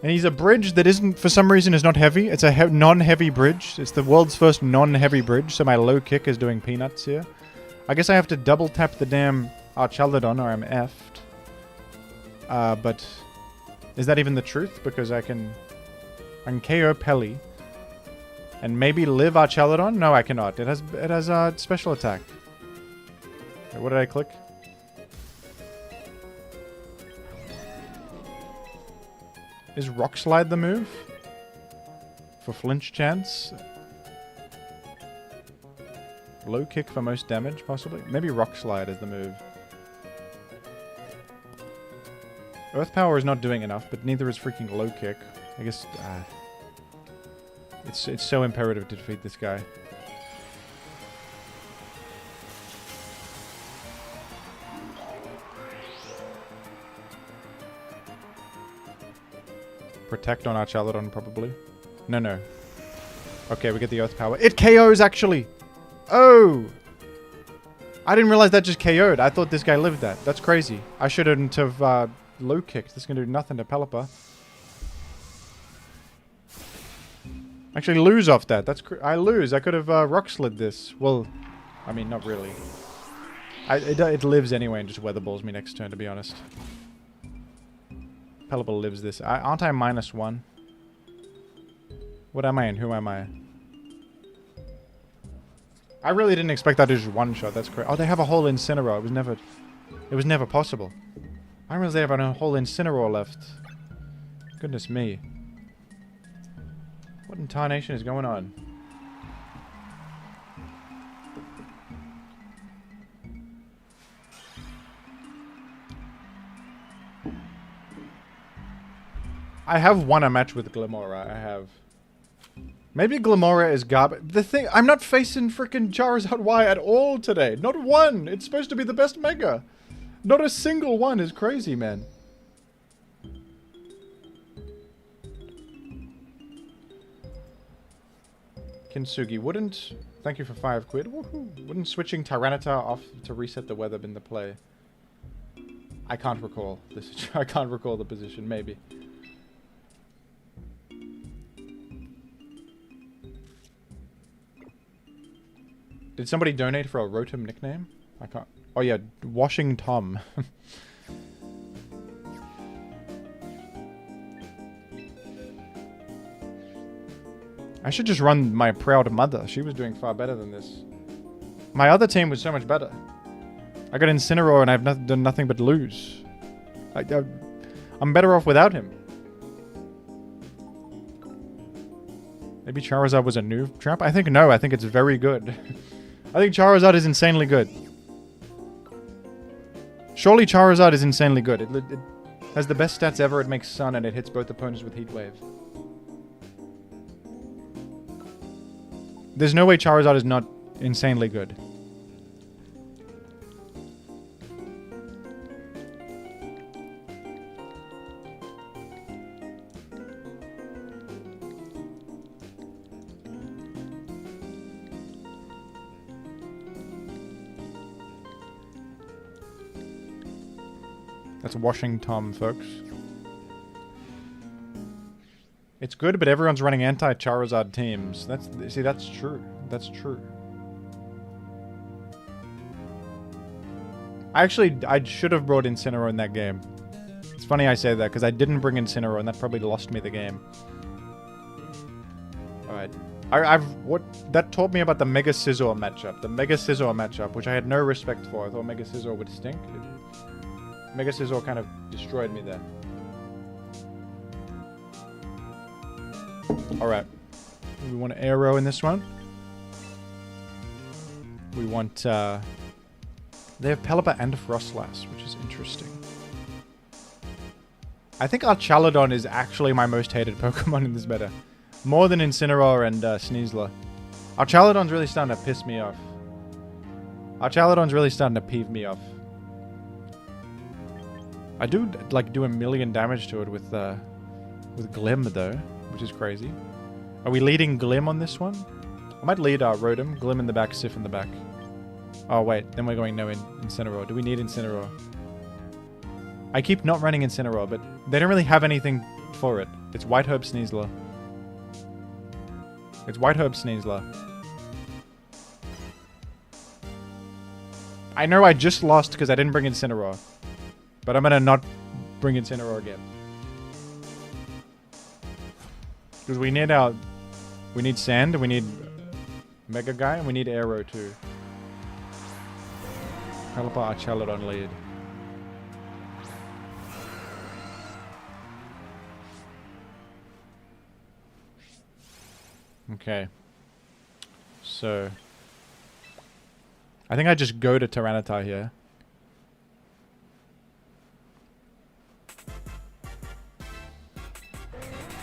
And he's a bridge that isn't, for some reason, is not heavy. It's a non-heavy bridge. It's the world's first non-heavy bridge, so my low kick is doing peanuts here. I guess I have to double tap the damn Chaladon or I'm effed. But is that even the truth? Because I can KO Pelly. And maybe live our Chaladon? No, I cannot. It has a special attack. Wait, what did I click? Is Rock Slide the move? For flinch chance? Low kick for most damage, possibly? Maybe Rock Slide is the move. Earth Power is not doing enough, but neither is freaking Low Kick. I guess... It's so imperative to defeat this guy. Protect on our Chaladon, probably. No. Okay, we get the Earth Power. It KOs, actually! Oh! I didn't realize that just KO'd. I thought this guy lived that. That's crazy. I shouldn't have low kicked. This is going to do nothing to Pelipper. Actually lose off that. I lose. I could have rock slid this. Well, I mean, not really. It lives anyway and just weather balls me next turn, to be honest. Pelipper lives this. Aren't I -1? What am I and who am I? I really didn't expect that to just one shot. That's crazy. Oh, they have a whole Incineroar. It was never possible. I didn't realize they have a whole Incineroar left. Goodness me. What in tarnation is going on? I have won a match with Glimmora. I have. Maybe Glimmora is garbage. The thing, I'm not facing frickin' Charizard Y at all today. Not one. It's supposed to be the best Mega. Not a single one is crazy, man. Kintsugi, wouldn't... Thank you for 5 quid. Woohoo! Wouldn't switching Tyranitar off to reset the weather been the play? I can't recall this. I can't recall the position. Maybe. Did somebody donate for a Rotom nickname? I can't... Oh yeah, Washing Tom. I should just run my proud mother. She was doing far better than this. My other team was so much better. I got Incineroar and I've done nothing but lose. I'm better off without him. Maybe Charizard was a new trap? I think no, I think it's very good. I think Charizard is insanely good. Surely Charizard is insanely good. It has the best stats ever, it makes Sun, and it hits both opponents with Heat Wave. There's no way Charizard is not insanely good. That's washing Tom, folks. It's good, but everyone's running anti-Charizard teams. See, that's true. That's true. I should have brought Incineroar in that game. It's funny I say that, because I didn't bring Incineroar, and that probably lost me the game. Alright. That taught me about the Mega Scizor matchup. The Mega Scizor matchup, which I had no respect for. I thought Mega Scizor would stink. Mega Scizor kind of destroyed me there. Alright. We want Aero in this one. We want, they have Pelipper and Frostlass, which is interesting. I think Archaludon is actually my most hated Pokemon in this meta. More than Incineroar and SNEASLER. Archaludon's really starting to piss me off. Archaludon's really starting to peeve me off. I do, like, do a million damage to it with Glim, though, which is crazy. Are we leading Glim on this one? I might lead Rotom, Glim in the back, Sif in the back. Oh, wait, then we're going no Incineroar. Do we need Incineroar? I keep not running Incineroar, but they don't really have anything for it. It's White Herb SNEASLER. It's White Herb SNEASLER. I know I just lost because I didn't bring Incineroar. But I'm gonna not bring Incineroar again. Because we need Sand, we need Mega Guy, and we need Aero too. Pelipper, Archaludon lead. Okay. So I think I just go to Tyranitar here.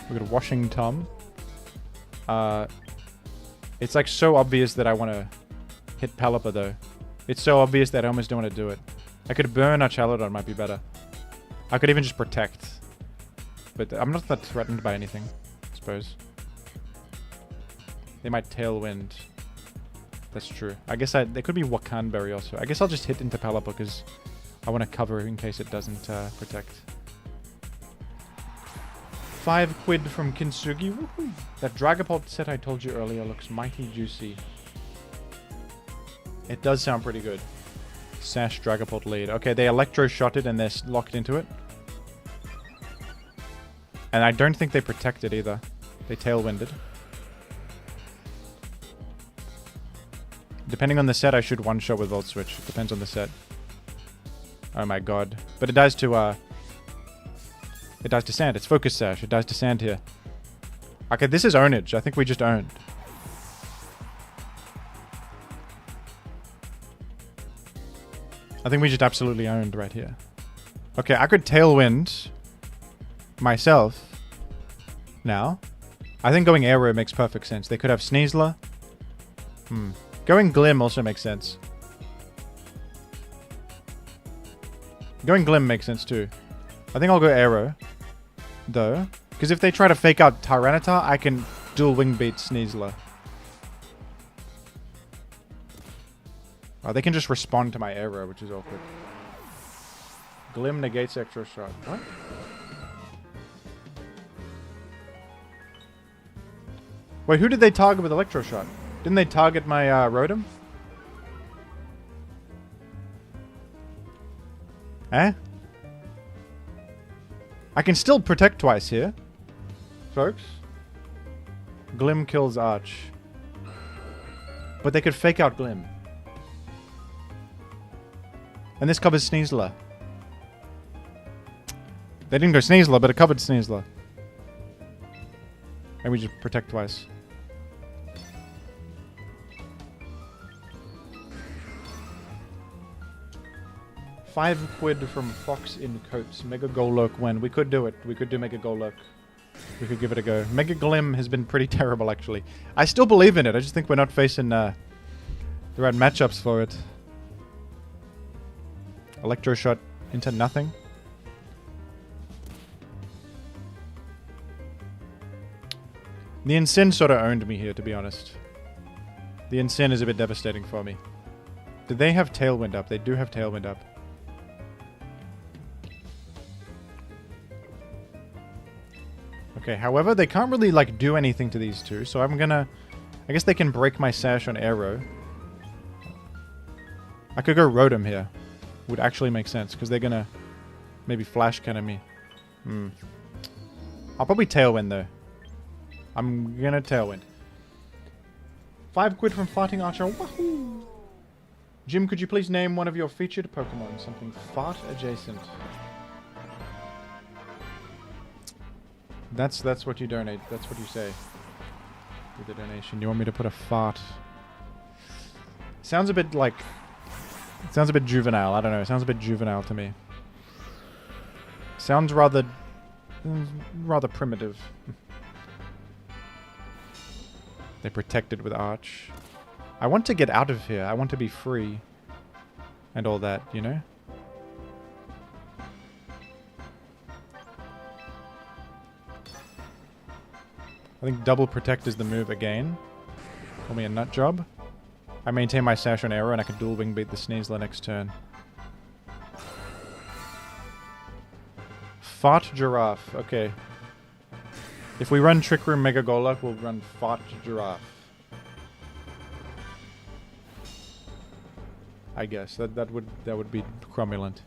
We got Washing Tom. It's like so obvious that I want to hit Pelipper though. It's so obvious that I almost don't want to do it. I could burn Archaludon, might be better. I could even just protect. But I'm not that threatened by anything, I suppose. They might Tailwind. That's true. I guess there could be Wakanberry also. I guess I'll just hit into Pelipper because I want to cover in case it doesn't protect. 5 quid from Kintsugi. Woohoo! That Dragapult set I told you earlier looks mighty juicy. It does sound pretty good. Sash Dragapult lead. Okay, they Electro shot it and they're locked into it. And I don't think they protected either. They Tailwinded. Depending on the set, I should one-shot with Volt Switch. It depends on the set. Oh my god. But it dies to, it dies to Sand. It's Focus Sash. It dies to Sand here. Okay, this is ownage. I think we just owned. I think we just absolutely owned right here. Okay, I could Tailwind myself now. I think going Aero makes perfect sense. They could have SNEASLER. Going Glim also makes sense. Going Glim makes sense too. I think I'll go Aero, though. Because if they try to fake out Tyranitar, I can dual wing beat SNEASLER. Oh, they can just respond to my Aero, which is awkward. Glim negates extra shot. What? Wait, who did they target with Electro Shot? Didn't they target my Rotom? Eh? I can still protect twice here, folks. Glim kills Arch. But they could fake out Glim. And this covers SNEASLER. They didn't go SNEASLER, but it covered SNEASLER. And we just protect twice. £5 from Fox in Coats. Mega Golurk when. We could do it. We could do Mega Golurk. We could give it a go. Mega Glim has been pretty terrible, actually. I still believe in it. I just think we're not facing the right matchups for it. Electroshot into nothing. The Incin sort of owned me here, to be honest. The Incin is a bit devastating for me. Did they have Tailwind up? They do have Tailwind up. Okay, however, they can't really, like, do anything to these two, so I'm gonna... I guess they can break my Sash on Aero. I could go Rotom here. Would actually make sense, because they're gonna maybe Flash Cannon me. I'll probably Tailwind, though. I'm gonna Tailwind. £5 from Farting Archer. Wahoo! Jim, could you please name one of your featured Pokemon? Something fart adjacent. That's what you donate. That's what you say with the donation. You want me to put a fart? Sounds a bit like... It sounds a bit juvenile. I don't know. It sounds a bit juvenile to me. Sounds rather primitive. They protected with Arch. I want to get out of here. I want to be free. And all that, you know? I think double protect is the move again. Call me a nut job. I maintain my Sash on Aero and I can dual wing beat the SNEASLER next turn. Fart Giraffe. Okay. If we run Trick Room Mega Golurk, we'll run Fart Giraffe. I guess that would be cromulent.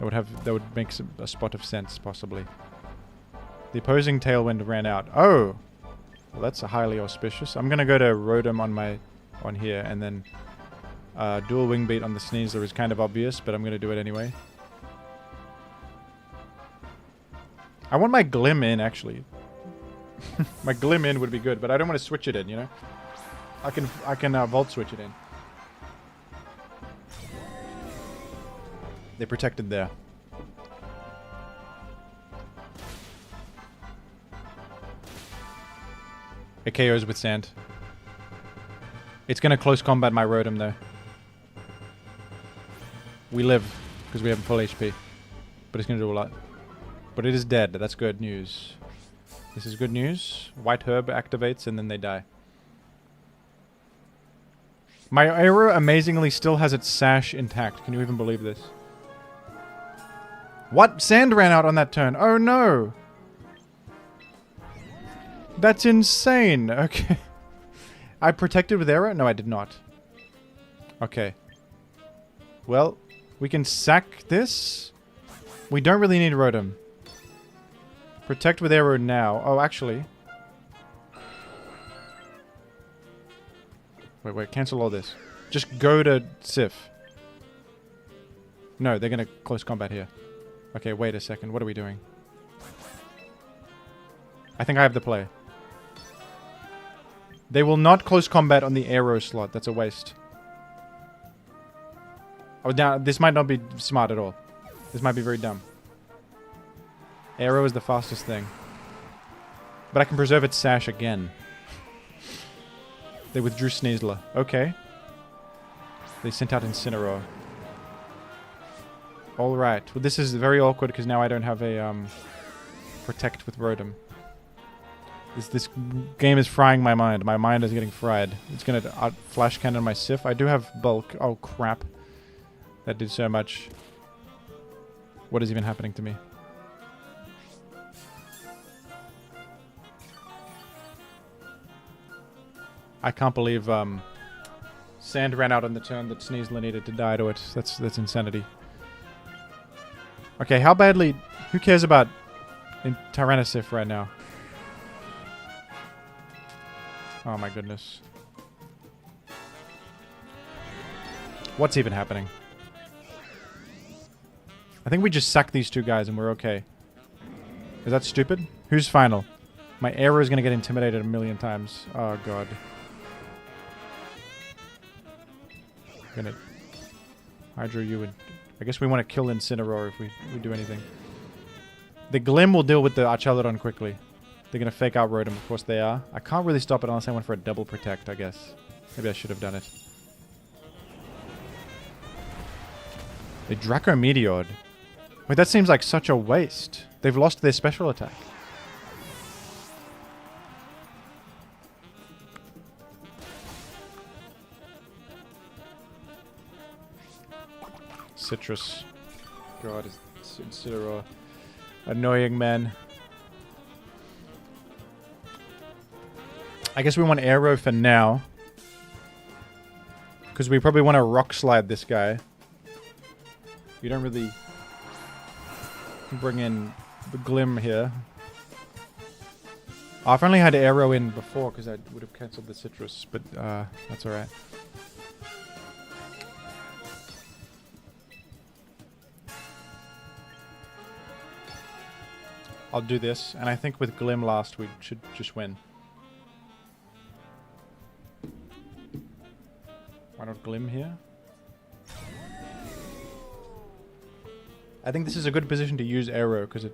That would make a spot of sense possibly. The opposing Tailwind ran out. Oh, well, that's highly auspicious. I'm gonna go to Rotom on here, and then dual wing beat on the SNEASLER is kind of obvious, but I'm gonna do it anyway. I want my Glim in actually. My Glim in would be good, but I don't want to switch it in. You know, I can Volt switch it in. They protected there. It KOs with Sand. It's going to close combat my Rotom though. We live because we have full HP. But it's going to do a lot. But it is dead. That's good news. This is good news. White Herb activates and then they die. My Aero amazingly still has its Sash intact. Can you even believe this? What? Sand ran out on that turn. Oh no! That's insane. Okay. I protected with Aero? No, I did not. Okay. Well, we can sack this. We don't really need Rotom. Protect with Aero now. Oh, actually. Wait. Cancel all this. Just go to Sif. No, they're going to close combat here. Okay, wait a second. What are we doing? I think I have the play. They will not close combat on the Aero slot. That's a waste. Oh, now this might not be smart at all. This might be very dumb. Aero is the fastest thing. But I can preserve its Sash again. They withdrew SNEASLER. Okay. They sent out Incineroar. Alright. Well, this is very awkward because now I don't have a Protect with Rotom. This game is frying my mind. My mind is getting fried. It's going to Flash Cannon my Sif. I do have Bulk. Oh, crap. That did so much. What is even happening to me? I can't believe Sand ran out on the turn that SNEASLER needed to die to it. That's insanity. Okay, how badly... Who cares about Tyrannosif right now? Oh my goodness. What's even happening? I think we just sack these two guys and we're okay. Is that stupid? Who's final? My arrow is going to get intimidated a million times. Oh, God. I'm going to hydro you and... I guess we want to kill Incineroar if we do anything. The Glim will deal with the Archaludon quickly. They're going to fake out Rotom. Of course they are. I can't really stop it unless I went for a double protect, I guess. Maybe I should have done it. They Draco Meteored. Wait, that seems like such a waste. They've lost their special attack. Citrus. God, it's Incineroar. Annoying, man. I guess we want Aero for now. Because we probably want to Rock Slide this guy. We don't really bring in the Glim here. Oh, if I only had Aero in before, because I would have cancelled the Citrus, but that's alright. I'll do this, and I think with Glim last we should just win. Why not Glim here? I think this is a good position to use Aero, because it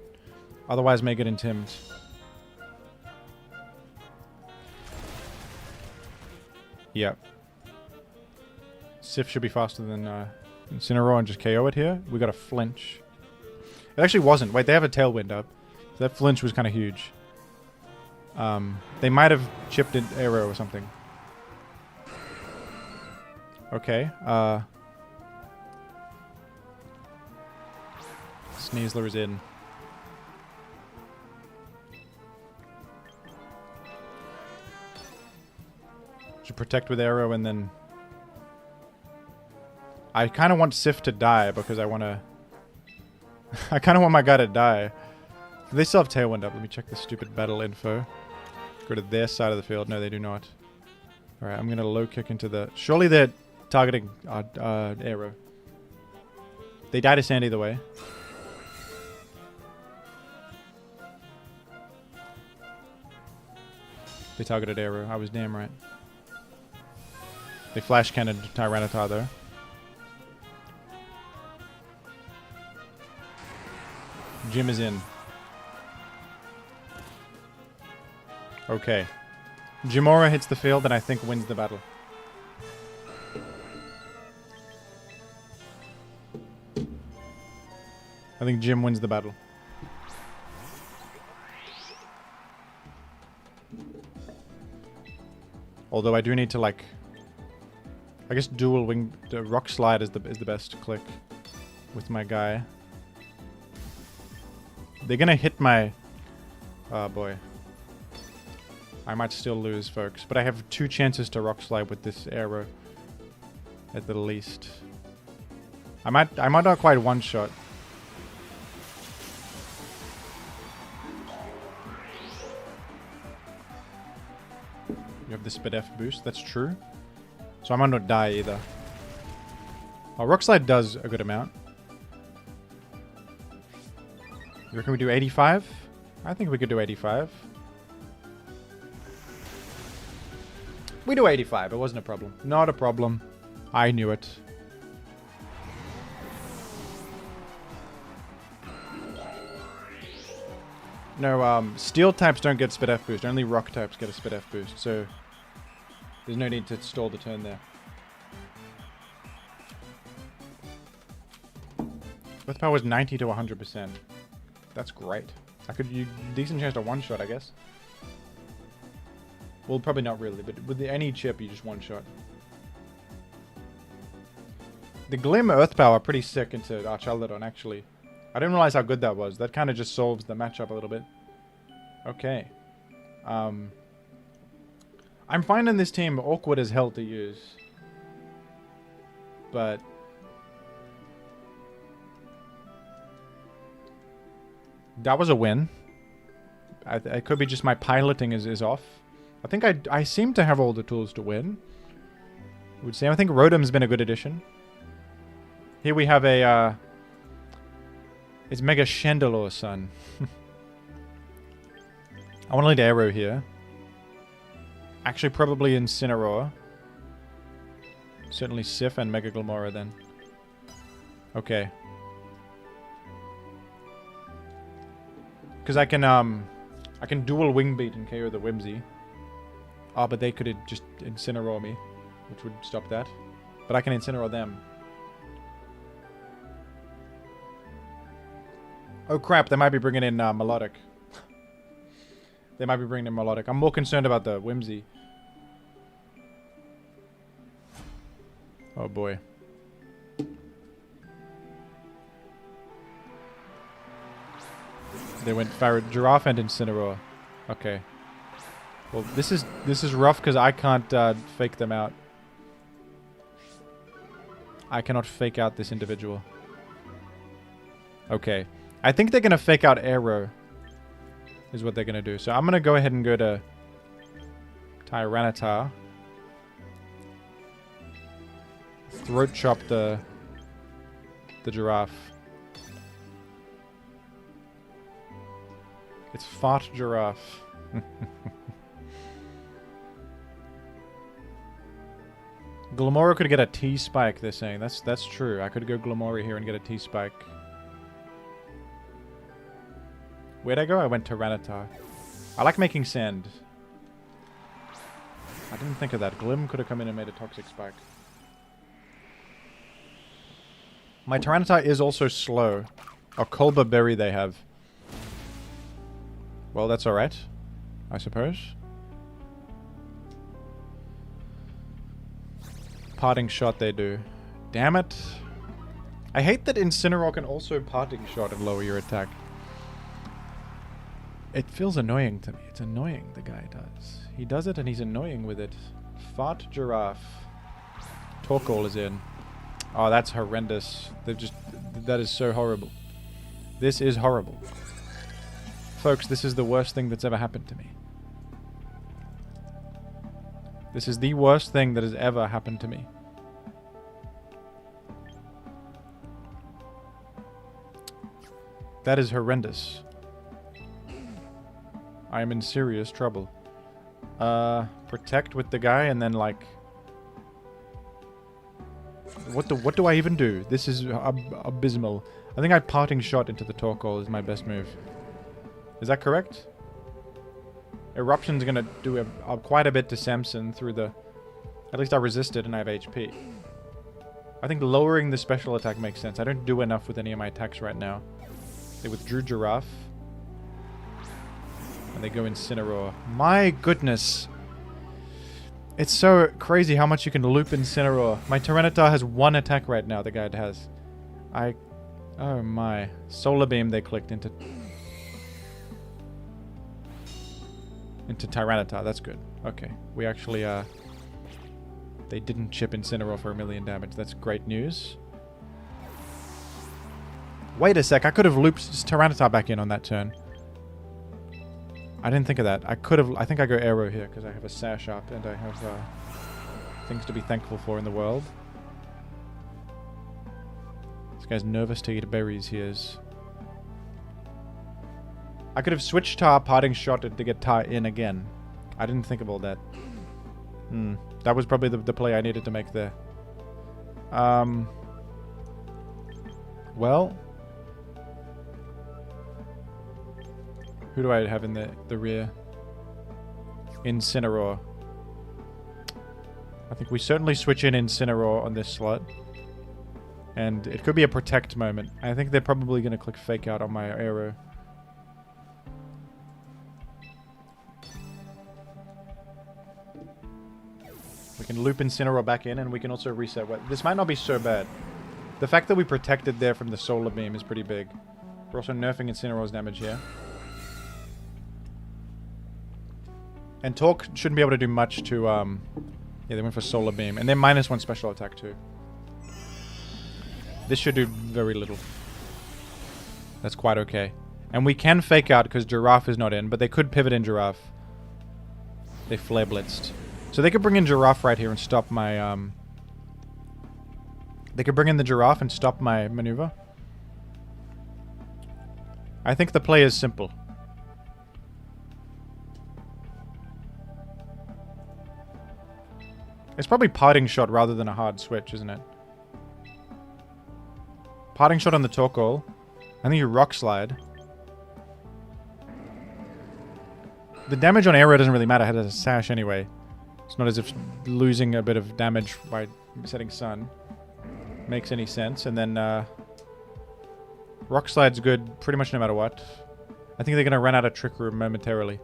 otherwise may get intimed. Yep. Sif should be faster than Incineroar and just KO it here. We got a flinch. It actually wasn't. Wait, they have a Tailwind up. So that flinch was kind of huge. They might have chipped an Aero or something. Okay. SNEASLER is in. Should protect with Aero and then... I kind of want Sif to die because I want to... I kind of want my guy to die. They still have Tailwind up. Let me check the stupid battle info. Go to their side of the field. No, they do not. Alright, I'm going to low kick into the... Surely they're targeting Aero. They die to sand either way. They targeted Aero. I was damn right. They flash cannoned Tyranitar though. Jim is in. Okay. Jimora hits the field and I think wins the battle. I think Jim wins the battle. Although I do need to like... I guess dual wing... The Rock Slide is the best click with my guy. They're gonna hit my... Oh boy. I might still lose, folks. But I have 2 chances to Rock Slide with this Aero. At the least. I might not quite one-shot. You have the Speed F boost, that's true. So I might not die either. Oh, Rock Slide does a good amount. You reckon we do 85? I think we could do 85. We do 85. It wasn't a problem. Not a problem. I knew it. No, steel types don't get Speed F boost. Only rock types get a Speed F boost. So there's no need to stall the turn there. Earth power was 90 to 100%. That's great. I could use decent chance to one-shot, I guess. Well, probably not really, but with any chip, you just one-shot. The Glim Earth Power pretty sick into Archaludon, actually. I didn't realize how good that was. That kind of just solves the matchup a little bit. Okay. I'm finding this team awkward as hell to use. But... that was a win. It could be just my piloting is off. I think I seem to have all the tools to win. I would say I think Rotom's been a good addition. Here we have a, it's Mega Chandelure, son. I want to lead Aero here. Actually, probably Incineroar. Certainly Sif and Mega Glamora then. Okay. Because I can dual Wing Beat and KO the Whimsy. Oh, but they could just Incineroar me, which would stop that. But I can Incineroar them. Oh crap, they might be bringing in Melodic. They might be bringing in Melodic. I'm more concerned about the Whimsy. Oh boy. They went Giraffe and Incineroar. Okay. Well, this is rough because I can't fake them out. I cannot fake out this individual. Okay. I think they're going to fake out Aero. Is what they're going to do. So I'm going to go ahead and go to Tyranitar. Throat chop the Giraffe. It's Fart Giraffe. Glamora could get a T-Spike, they're saying. That's true. I could go Glamora here and get a T-Spike. Where'd I go? I went Tyranitar. I like making sand. I didn't think of that. Glim could have come in and made a Toxic Spike. My Tyranitar is also slow. A Kolba Berry they have. Well, that's alright. I suppose. Parting Shot they do. Damn it. I hate that Incineroar can also Parting Shot and lower your attack. It feels annoying to me. It's annoying, the guy does. He does it and he's annoying with it. Fart Giraffe. Torkoal is in. Oh, that's horrendous. They've just... That is so horrible. This is horrible. Folks, this is the worst thing that's ever happened to me. This is the worst thing that has ever happened to me. That is horrendous. I am in serious trouble. Protect with the guy and then like... What do I even do? This is abysmal. I think I Parting Shot into the Torkoal is my best move. Is that correct? Eruption's gonna do quite a bit to Samson through the... At least I resisted and I have HP. I think lowering the special attack makes sense. I don't do enough with any of my attacks right now. They withdrew Giraffe. And they go Incineroar. My goodness. It's so crazy how much you can loop Incineroar. My Tyranitar has one attack right now, the guy has. Oh my. Solar Beam they clicked into Tyranitar. That's good. Okay. We actually, they didn't chip Incineroar for 1,000,000 damage. That's great news. Wait a sec. I could have looped Tyranitar back in on that turn. I didn't think of that. I could have... I think I go Aero here because I have a Sash up and I have things to be thankful for in the world. This guy's nervous to eat berries, he is. I could have switched Tar, Parting Shot to get Tar in again. I didn't think of all that. That was probably the play I needed to make there. Well... Who do I have in the rear? Incineroar. I think we certainly switch in Incineroar on this slot. And it could be a Protect moment. I think they're probably going to click Fake Out on my Aero. We can loop Incineroar back in and we can also reset. This might not be so bad. The fact that we protected there from the Solar Beam is pretty big. We're also nerfing Incineroar's damage here. And Torque shouldn't be able to do much to, yeah, they went for Solar Beam. And then -1 special attack too. This should do very little. That's quite okay. And we can Fake Out because Giraffe is not in, but they could pivot in Giraffe. They Flare Blitzed. So they could bring in Giraffe right here and stop my, They could bring in the giraffe and stop my maneuver. I think the play is simple. It's probably parting shot rather than a hard switch, isn't it? Parting shot on the Torkoal. I think you rock slide. The damage on aero doesn't really matter. It has a sash anyway. It's not as if losing a bit of damage by setting sun makes any sense. And then rock slide's good pretty much no matter what. I think they're going to run out of Trick Room momentarily.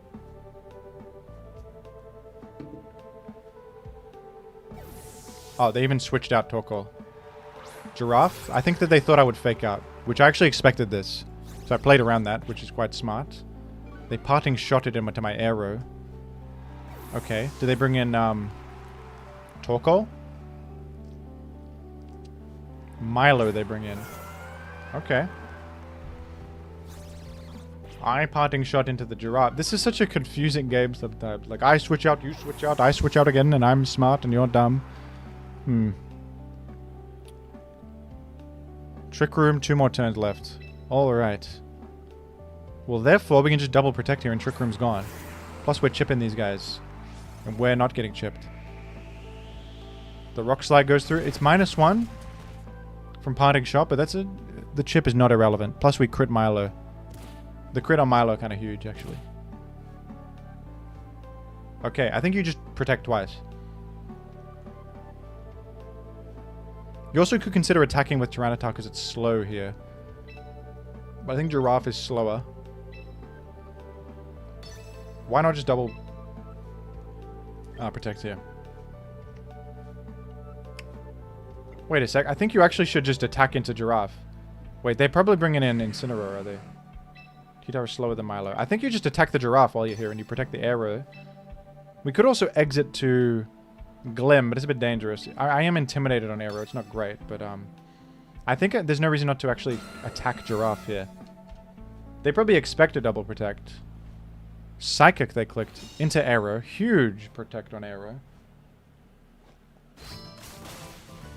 Oh, they even switched out Torkoal. Giraffe? I think that they thought I would fake out, which I actually expected this. So I played around that, which is quite smart. They parting shotted him to my arrow. Okay. Do they bring in Torkoal? Milo they bring in. Okay. I parting shot into the giraffe. This is such a confusing game sometimes. Like, I switch out, you switch out, I switch out again, and I'm smart and you're dumb. Trick Room, 2 more turns left. Alright. Well, therefore, we can just double protect here and Trick Room's gone. Plus, we're chipping these guys. And we're not getting chipped. The rock slide goes through. It's -1 from parting shot, but that's a... The chip is not irrelevant. Plus, we crit Milo. The crit on Milo kind of huge, actually. Okay, I think you just protect twice. You also could consider attacking with Tyranitar because it's slow here. But I think Giraffe is slower. Why not just double... protect here. Wait a sec. I think you actually should just attack into Giraffe. Wait, they're probably bringing in Incineroar, are they? Kitar is slower than Milo. I think you just attack the Giraffe while you're here and you protect the arrow. We could also exit to Glim, but it's a bit dangerous. I am intimidated on arrow. It's not great, but I think there's no reason not to actually attack Giraffe here. They probably expect a double protect. Psychic they clicked into arrow. Huge protect on arrow.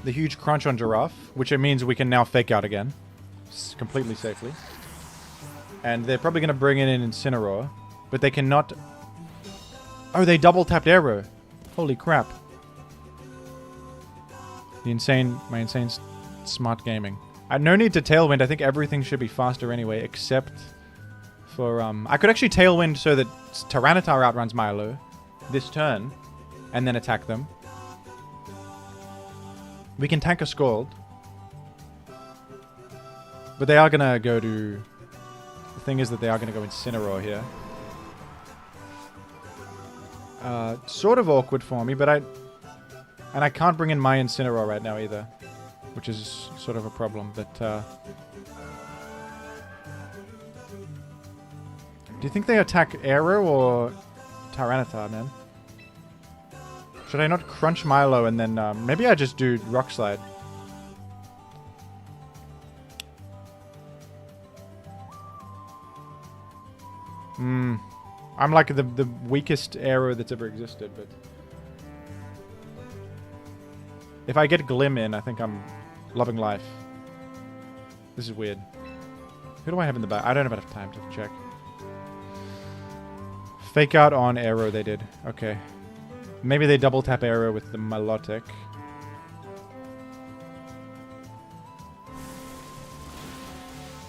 The huge crunch on Giraffe, which it means we can now fake out again. Completely safely. And they're probably going to bring in an Incineroar, but they cannot... Oh, they double tapped arrow. Holy crap. My insane smart gaming. No need to Tailwind. I think everything should be faster anyway, except for... I could actually Tailwind so that Tyranitar outruns Milo this turn, and then attack them. We can tank a Scald. But they are going to go to... The thing is that they are going to go Incineroar here. Sort of awkward for me, but And I can't bring in my Incineroar right now either, which is sort of a problem, but... Do you think they attack Arrow or Tyranitar, man? Should I not crunch Milo and then... maybe I just do Rock Slide. I'm like the weakest arrow that's ever existed, but... If I get Glim in, I think I'm loving life. This is weird. Who do I have in the back? I don't have enough time to check. Fake out on arrow they did. Okay. Maybe they double tap arrow with the Milotic.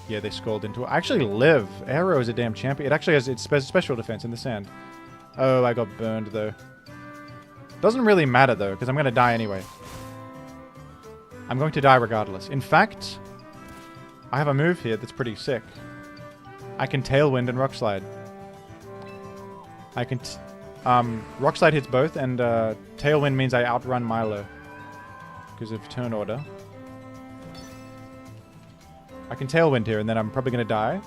Yeah, they Scald into it. I actually live. Arrow is a damn champion. It actually has its special defense in the sand. Oh, I got burned, though. Doesn't really matter, though, because I'm going to die anyway. I'm going to die regardless. In fact, I have a move here that's pretty sick. I can Tailwind and Rock Slide. I can... Rock Slide hits both, and Tailwind means I outrun Milo. Because of turn order. I can Tailwind here, and then I'm probably going to die.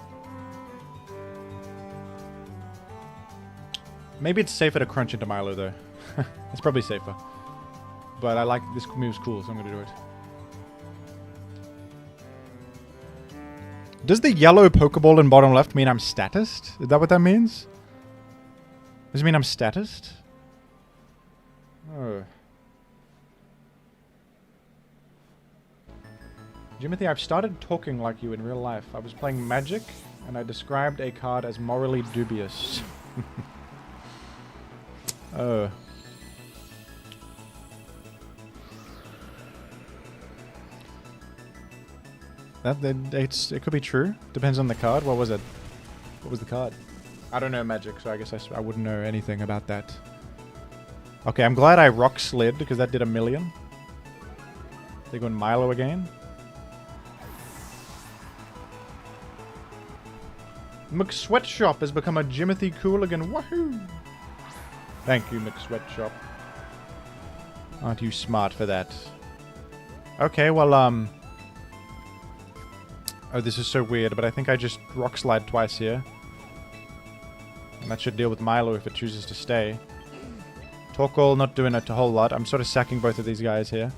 Maybe it's safer to crunch into Milo, though. It's probably safer. But I like... This move's cool, so I'm going to do it. Does the yellow Pokeball in bottom left mean I'm statist? Is that what that means? Does it mean I'm statist? Oh. Jimothy, I've started talking like you in real life. I was playing Magic, and I described a card as morally dubious. Oh. It could be true. Depends on the card. What was it? What was the card? I don't know Magic, so I guess I wouldn't know anything about that. Okay, I'm glad I rock slid, because that did 1,000,000. They go in Milo again. McSweatshop has become a Jimothy Cooligan. Woohoo! Thank you, McSweatshop. Aren't you smart for that? Okay, well, oh, this is so weird, but I think I just rock slide twice here. And that should deal with Milo if it chooses to stay. Torkoal not doing a whole lot. I'm sort of sacking both of these guys here.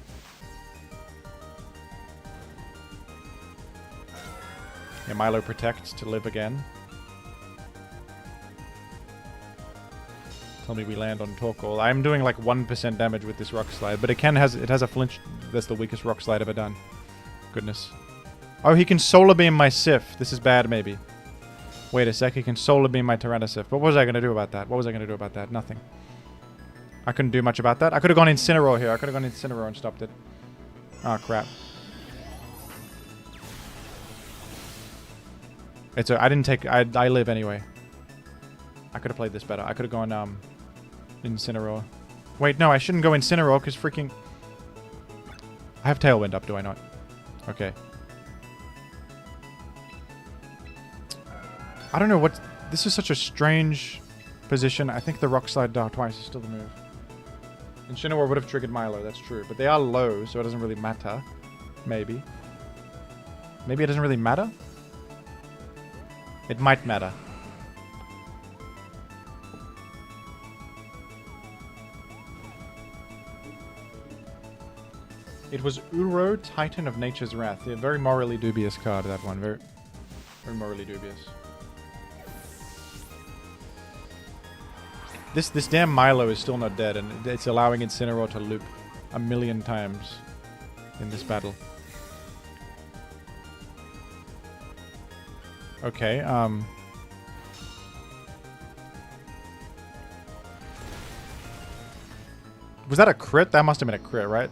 Yeah, Milo protects to live again. Tell me we land on Torkoal. I'm doing like 1% damage with this rock slide, but it has a flinch. That's the weakest rock slide ever done. Goodness. Oh, he can solar beam my Sif. This is bad, maybe. Wait a sec. He can solar beam my Tyrannosif. What was I going to do about that? What was I going to do about that? Nothing. I couldn't do much about that. I could have gone Incineroar here. I could have gone Incineroar and stopped it. Oh, crap. It's I didn't take... I live anyway. I could have played this better. I could have gone, Incineroar. Wait, no, I shouldn't go Incineroar, because freaking... I have Tailwind up, do I not? Okay. I don't know what... This is such a strange position. I think the Rock Slide down twice is still the move. Incineroar would have triggered Milo, that's true. But they are low, so it doesn't really matter. Maybe. Maybe it doesn't really matter? It might matter. It was Uro, Titan of Nature's Wrath. Yeah, very morally dubious card, that one. Very morally dubious. This damn Milo is still not dead, and it's allowing Incineroar to loop 1,000,000 times in this battle. Okay, was that a crit? That must have been a crit, right?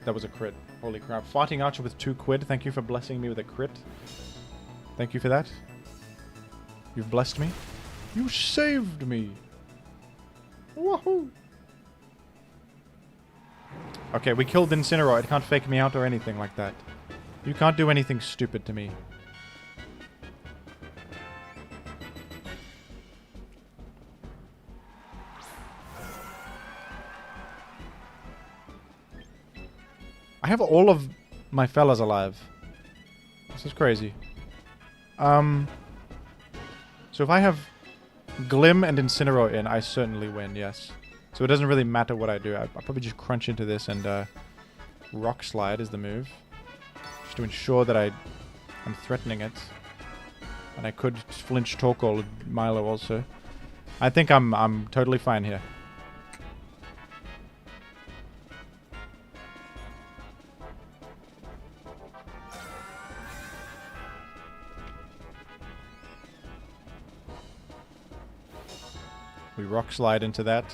That was a crit. Holy crap. Fighting Archer with 2 quid. Thank you for blessing me with a crit. Thank you for that. You've blessed me. You saved me. Woohoo! Okay, we killed Incineroar. It can't fake me out or anything like that. You can't do anything stupid to me. I have all of my fellas alive. This is crazy. So if I have Glim and Incineroar in, I certainly win, yes. So it doesn't really matter what I do. I'll probably just crunch into this and Rock Slide is the move. Just to ensure that I'm threatening it. And I could flinch Torkoal Milo also. I think I'm totally fine here. We Rock Slide into that.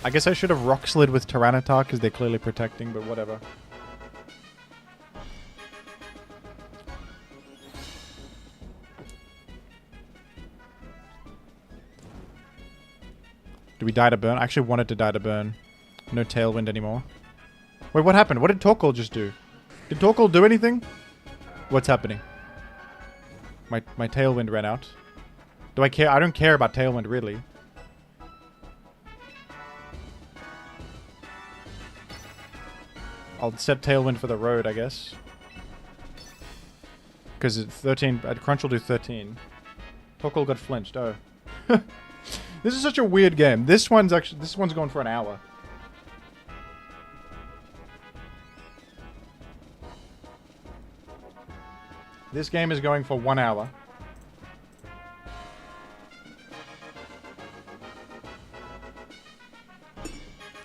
I guess I should have Rock Slid with Tyranitar because they're clearly protecting, but whatever. Do we die to burn? I actually wanted to die to burn. No Tailwind anymore. Wait, what happened? What did Torkoal just do? Did Torkoal do anything? What's happening? My Tailwind ran out. Do I care? I don't care about Tailwind, really. I'll set Tailwind for the road, I guess. Because it's 13... Crunch will do 13. Torkoal got flinched. Oh. This is such a weird game. This one's going for an hour. This game is going for 1 hour.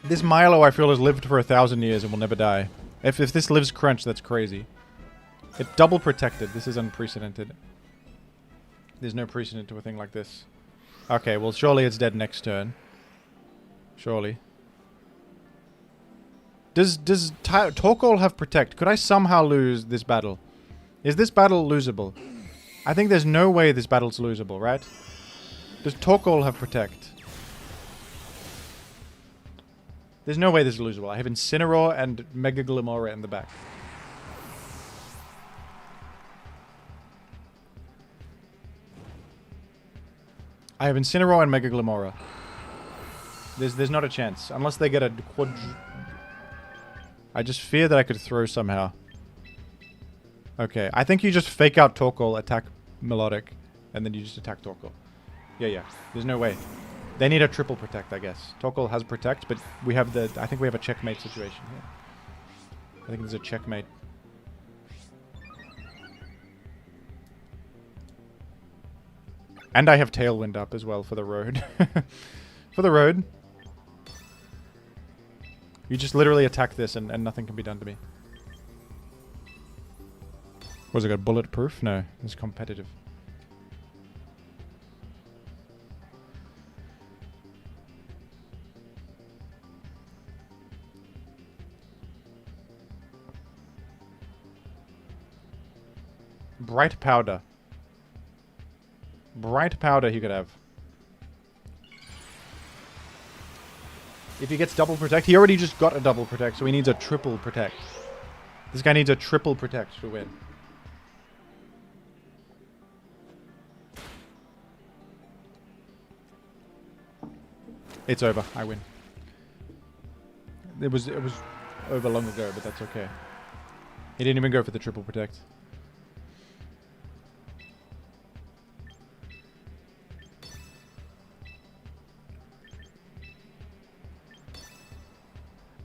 This Milo, I feel, has lived for 1,000 years and will never die. If this lives crunch, that's crazy. It double protected. This is unprecedented. There's no precedent to a thing like this. Okay, well, surely it's dead next turn. Surely. Does Torkoal have protect? Could I somehow lose this battle? Is this battle losable? I think there's no way this battle's losable, right? Does Torkoal have protect? There's no way this is losable. I have Incineroar and Mega Glimora in the back. I have Incineroar and Mega Glimora. There's not a chance. Unless they get a I just fear that I could throw somehow. Okay, I think you just fake out Torkoal, attack Melodic, and then you just attack Torkoal. Yeah. There's no way. They need a triple protect, I guess. Torkoal has protect, but we have the... I think we have a checkmate situation here. I think there's a checkmate. And I have Tailwind up as well for the road. For the road. You just literally attack this and nothing can be done to me. Was it got bulletproof? No, it's competitive. Bright powder. Bright powder he could have. If he gets double protect, he already just got a double protect, so he needs a triple protect. This guy needs a triple protect to win. It's over. I win. It was over long ago, but that's okay. He didn't even go for the triple protect.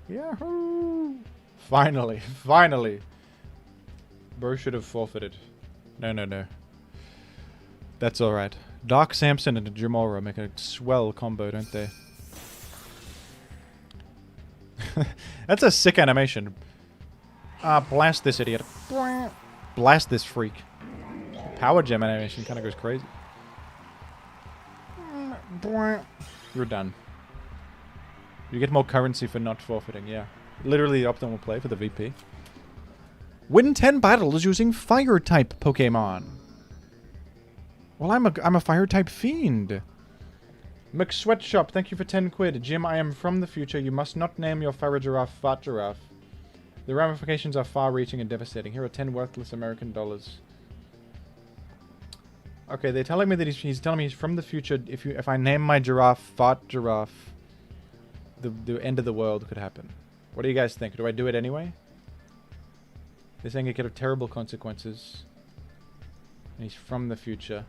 Yahoo! Finally, finally. Bro should have forfeited. No. That's alright. Dark Samson and Jamora make a swell combo, don't they? That's a sick animation. Blast this idiot. Blast this freak. Power gem animation kind of goes crazy. You're done. You get more currency for not forfeiting, yeah. Literally the optimal play for the VP. Win 10 battles using Fire-type Pokemon. Well, I'm a Fire-type fiend. McSweatshop, thank you for 10 quid. Jim, I am from the future. You must not name your Farigiraffe Fart Giraffe. The ramifications are far-reaching and devastating. Here are 10 worthless American dollars. Okay, they're telling me that he's telling me he's from the future. If I name my giraffe Fart Giraffe, the end of the world could happen. What do you guys think? Do I do it anyway? They're saying it could have terrible consequences. And he's from the future.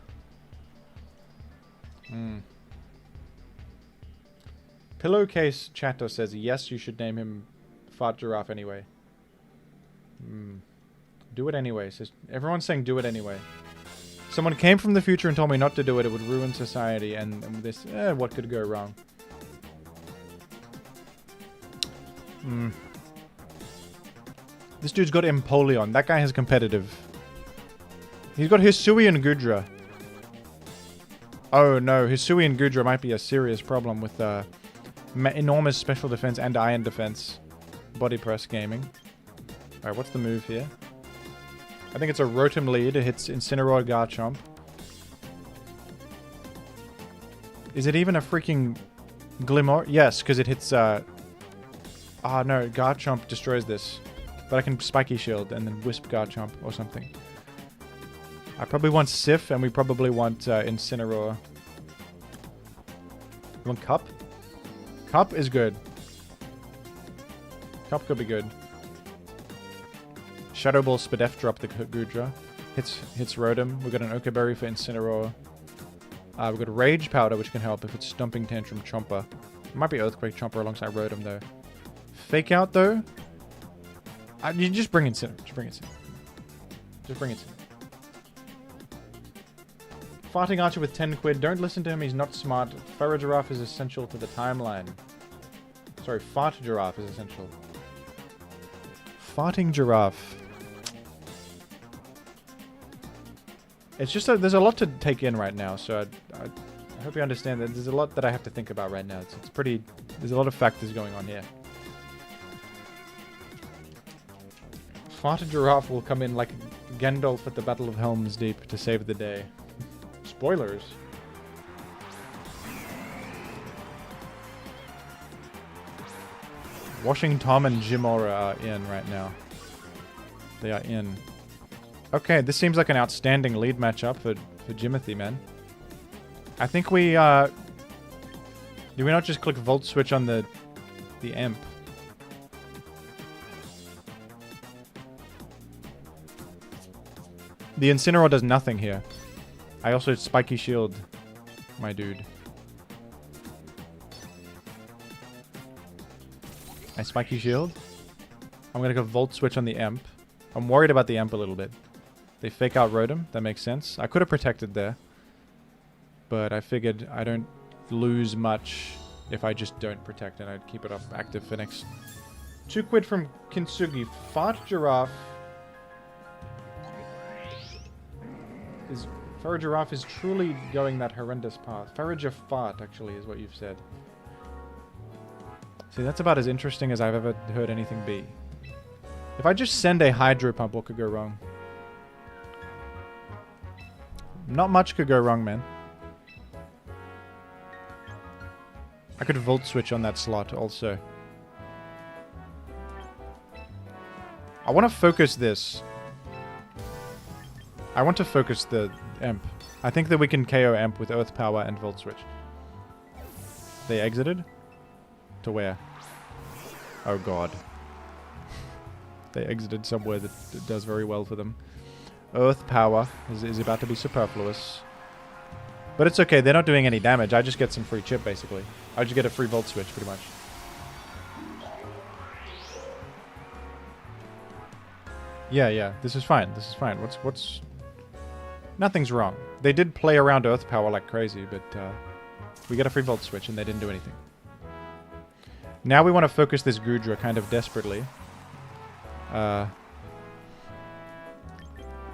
Pillowcase Chatter says, yes, you should name him Fart Giraffe anyway. Do it anyway. Says, everyone's saying do it anyway. Someone came from the future and told me not to do it. It would ruin society. And this, what could go wrong? This dude's got Empoleon. That guy has competitive. He's got Hisui and Gudra. Oh no, Hisui and Gudra might be a serious problem with enormous special defense and iron defense. Body press gaming. Alright, what's the move here? I think it's a Rotom lead. It hits Incineroar, Garchomp. Is it even a freaking Glimmer? Yes, because it hits... no, Garchomp destroys this. But I can Spiky Shield and then Wisp Garchomp or something. I probably want Sif and we probably want Incineroar. You want Cup? Cup is good. Cup could be good. Shadow Ball Spadef drop the Gudra. Hits Rotom. We've got an Oakerberry for Incineroar. We've got Rage Powder, which can help if it's Stomping Tantrum Chomper. It might be Earthquake Chomper alongside Rotom, though. Fake Out, though? You just bring Incineroar. Just bring Incineroar. Just bring Incineroar. Farting Archer with 10 quid. Don't listen to him, he's not smart. Farigiraffe is essential to the timeline. Sorry, Fart Giraffe is essential. Farting giraffe. It's just there's a lot to take in right now, so I hope you understand that there's a lot that I have to think about right now. It's pretty... There's a lot of factors going on here. Farted giraffe will come in like Gandalf at the Battle of Helm's Deep to save the day. Spoilers. Washing Tom and Jimora are in right now. They are in. Okay, this seems like an outstanding lead matchup for Jimothy, man. I think we, do we not just click Volt Switch on the Imp? The Incineroar does nothing here. I also Spiky Shield, my dude. I Spiky Shield. I'm gonna go Volt Switch on the Imp. I'm worried about the Imp a little bit. They fake out Rotom. That makes sense. I could have protected there. But I figured I don't lose much if I just don't protect it. I'd keep it up active for next... 2 quid from Kintsugi. Fart Giraffe. Farage Giraffe is truly going that horrendous path. Farage Fart, actually, is what you've said. See, that's about as interesting as I've ever heard anything be. If I just send a Hydro Pump, what could go wrong? Not much could go wrong, man. I could Volt Switch on that slot also. I want to focus this. I want to focus the Imp. I think that we can KO Imp with Earth Power and Volt Switch. They exited? To where? Oh god. They exited somewhere that does very well for them. Earth Power is about to be superfluous. But it's okay, they're not doing any damage. I just get some free chip, basically. I just get a free Volt Switch, pretty much. Yeah, this is fine. This is fine. What's... Nothing's wrong. They did play around Earth Power like crazy, but we get a free Volt Switch and they didn't do anything. Now we want to focus this Goodra kind of desperately.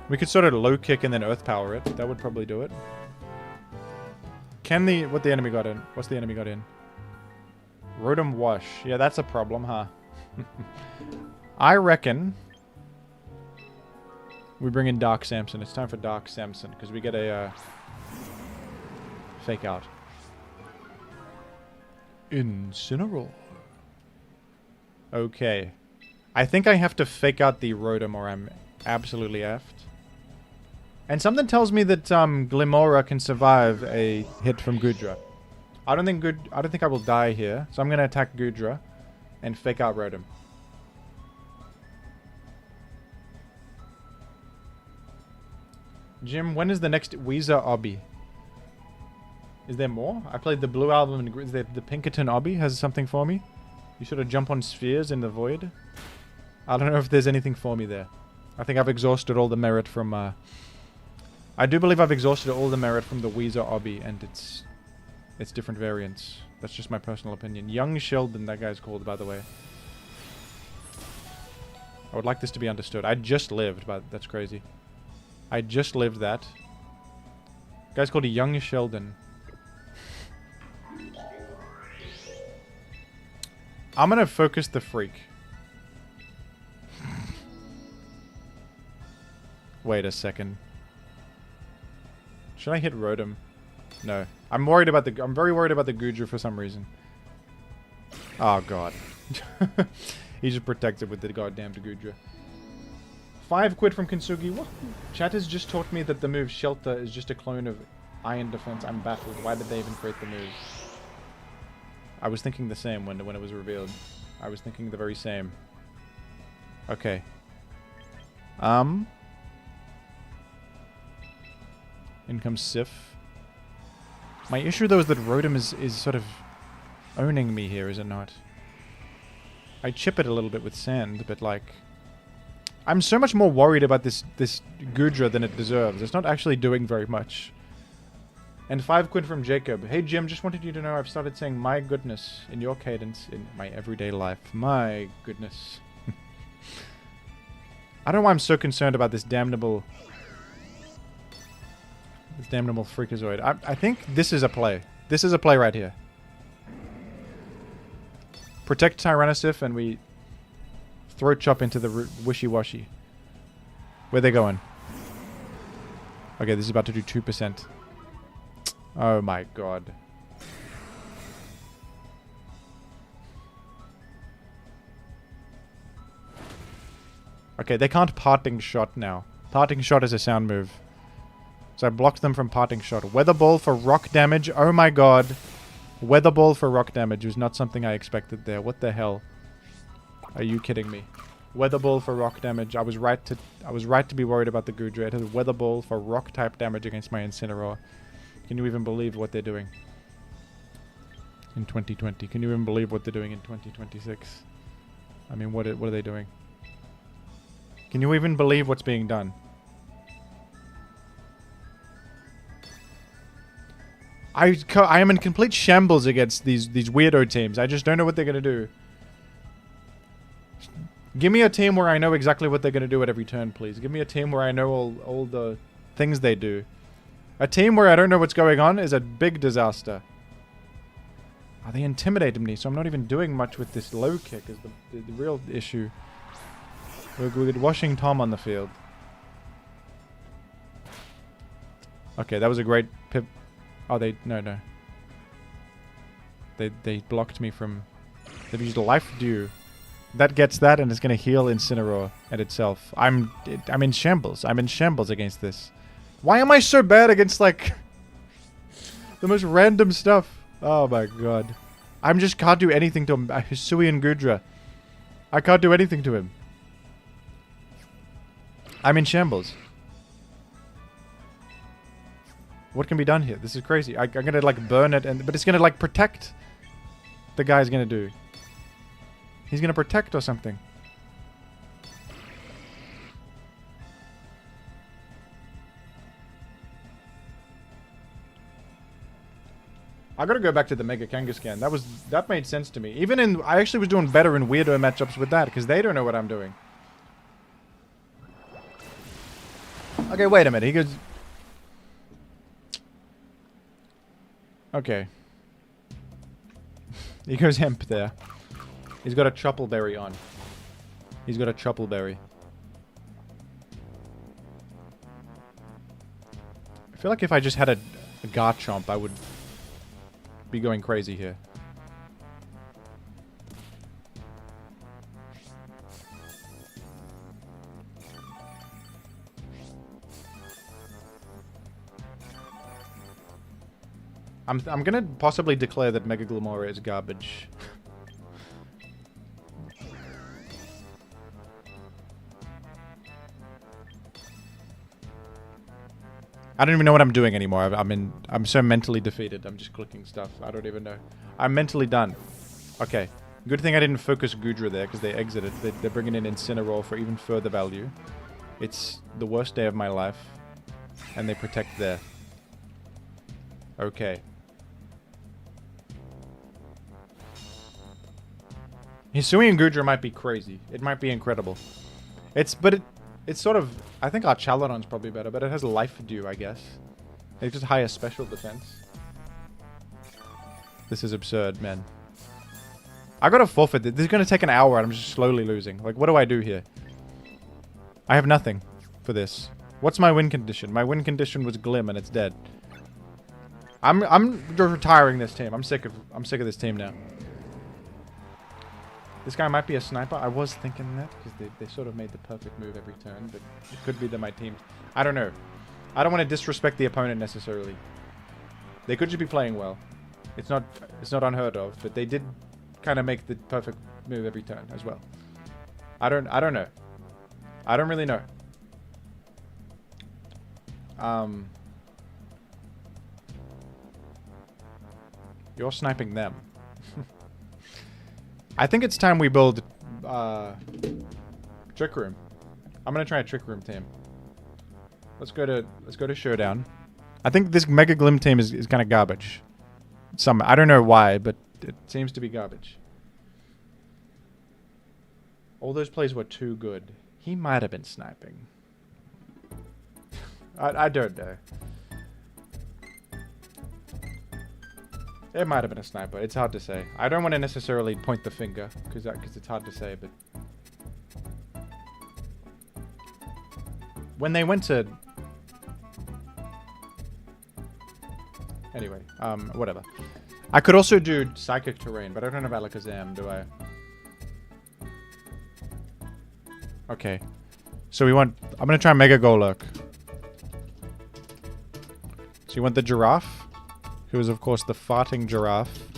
We could sort of low kick and then Earth Power it. That would probably do it. Can the... What the enemy got in? What's the enemy got in? Rotom Wash. Yeah, that's a problem, huh? I reckon... we bring in Dark Samson. It's time for Dark Samson, because we get a fake out. Incineroar. Okay. I think I have to fake out the Rotom or I'm absolutely effed. And something tells me that Glimmora can survive a hit from Goodra. I don't think I will die here, so I'm gonna attack Goodra and fake out Rotom. Jim, when is the next Weezer Obby? Is there more? I played the Blue Album and is there the Pinkerton Obby has something for me? You sort of jump on spheres in the void. I don't know if there's anything for me there. I think I've exhausted all the merit from... I do believe I've exhausted all the merit from the Weezer Obby and its different variants. That's just my personal opinion. Young Sheldon, that guy's called, by the way. I would like this to be understood. I just lived, but that's crazy. I just lived that. Guy's called a Young Sheldon. I'm gonna focus the Freak. Wait a second. Should I hit Rotom? No. I'm very worried about the Goodra for some reason. Oh god. He's just protected with the goddamn Goodra. 5 quid from Kintsugi. What? Chat has just taught me that the move Shelter is just a clone of Iron Defense. I'm baffled. Why did they even create the move? I was thinking the same when it was revealed. I was thinking the very same. Okay. In comes Sif. My issue though is that Rotom is sort of owning me here, is it not? I chip it a little bit with sand, but like... I'm so much more worried about this Goodra than it deserves. It's not actually doing very much. And 5 quid from Jacob. Hey Jim, just wanted you to know I've started saying my goodness in your cadence in my everyday life. My goodness. I don't know why I'm so concerned about this damnable... This damnable Freakazoid. I think this is a play. This is a play right here. Protect Tyrannosif and we... Throat chop into the wishy-washy. Where they going? Okay, this is about to do 2%. Oh my god. Okay, they can't parting shot now. Parting shot is a sound move. So I blocked them from parting shot. Weather ball for rock damage. Oh my god. Weather ball for rock damage was not something I expected there. What the hell? Are you kidding me? Weather ball for rock damage. I was right to be worried about the Goodra. It has weather ball for rock type damage against my Incineroar. Can you even believe what they're doing in 2020? Can you even believe what they're doing in 2026? I mean, what are they doing? Can you even believe what's being done? I am in complete shambles against these weirdo teams. I just don't know what they're gonna do. Give me a team where I know exactly what they're gonna do at every turn, please. Give me a team where I know all the things they do. A team where I don't know what's going on is a big disaster. Oh, they intimidated me, so I'm not even doing much with this low kick is the real issue. We're washing Tom on the field. Okay, that was a great pip. Oh, no. They blocked me from... They've used a Life Dew. That gets that, and it's going to heal Incineroar and itself. I'm in shambles. I'm in shambles against this. Why am I so bad against, like... the most random stuff? Oh my god. I just can't do anything to him. Hisuian Goodra. I can't do anything to him. I'm in shambles. What can be done here? This is crazy. I'm gonna like burn it, but it's gonna like protect. The guy's gonna do. He's gonna protect or something. I gotta go back to the Mega Kangaskhan. That made sense to me. I actually was doing better in weirdo matchups with that because they don't know what I'm doing. Okay, wait a minute. He goes. Okay. He goes hemp there. He's got a Truppleberry on. He's got a Truppleberry. I feel like if I just had a Garchomp, I would be going crazy here. I'm gonna possibly declare that Mega Glimmora is garbage. I don't even know what I'm doing anymore. I'm so mentally defeated. I'm just clicking stuff. I don't even know. I'm mentally done. Okay. Good thing I didn't focus Goodra there because they exited. They're bringing in Incineroar for even further value. It's the worst day of my life. And they protect there. Okay. Hisuian Goodra might be crazy. It might be incredible. It's sort of... I think our Chaladon's probably better, but it has Life Dew, I guess. It's just higher special defense. This is absurd, man. I gotta forfeit this. This is gonna take an hour and I'm just slowly losing. Like, what do I do here? I have nothing for this. What's my win condition? My win condition was Glim and it's dead. I'm retiring this team. I'm sick of this team now. This guy might be a sniper. I was thinking that because they sort of made the perfect move every turn, but it could be that my team... I don't know. I don't want to disrespect the opponent necessarily. They could just be playing well. It's not unheard of, but they did kind of make the perfect move every turn as well. I don't know. I don't really know. You're sniping them. I think it's time we build Trick Room. I'm gonna try a Trick Room team. Let's go to Showdown. I think this Mega Glim team is kind of garbage. I don't know why, but it seems to be garbage. All those plays were too good. He might have been sniping. I don't know. It might have been a sniper. It's hard to say. I don't want to necessarily point the finger because it's hard to say. But when they went to, anyway, whatever. I could also do psychic terrain, but I don't have Alakazam, do I? Okay. So we want... I'm going to try Mega Golurk. So you want the giraffe? Who is, of course, the farting giraffe.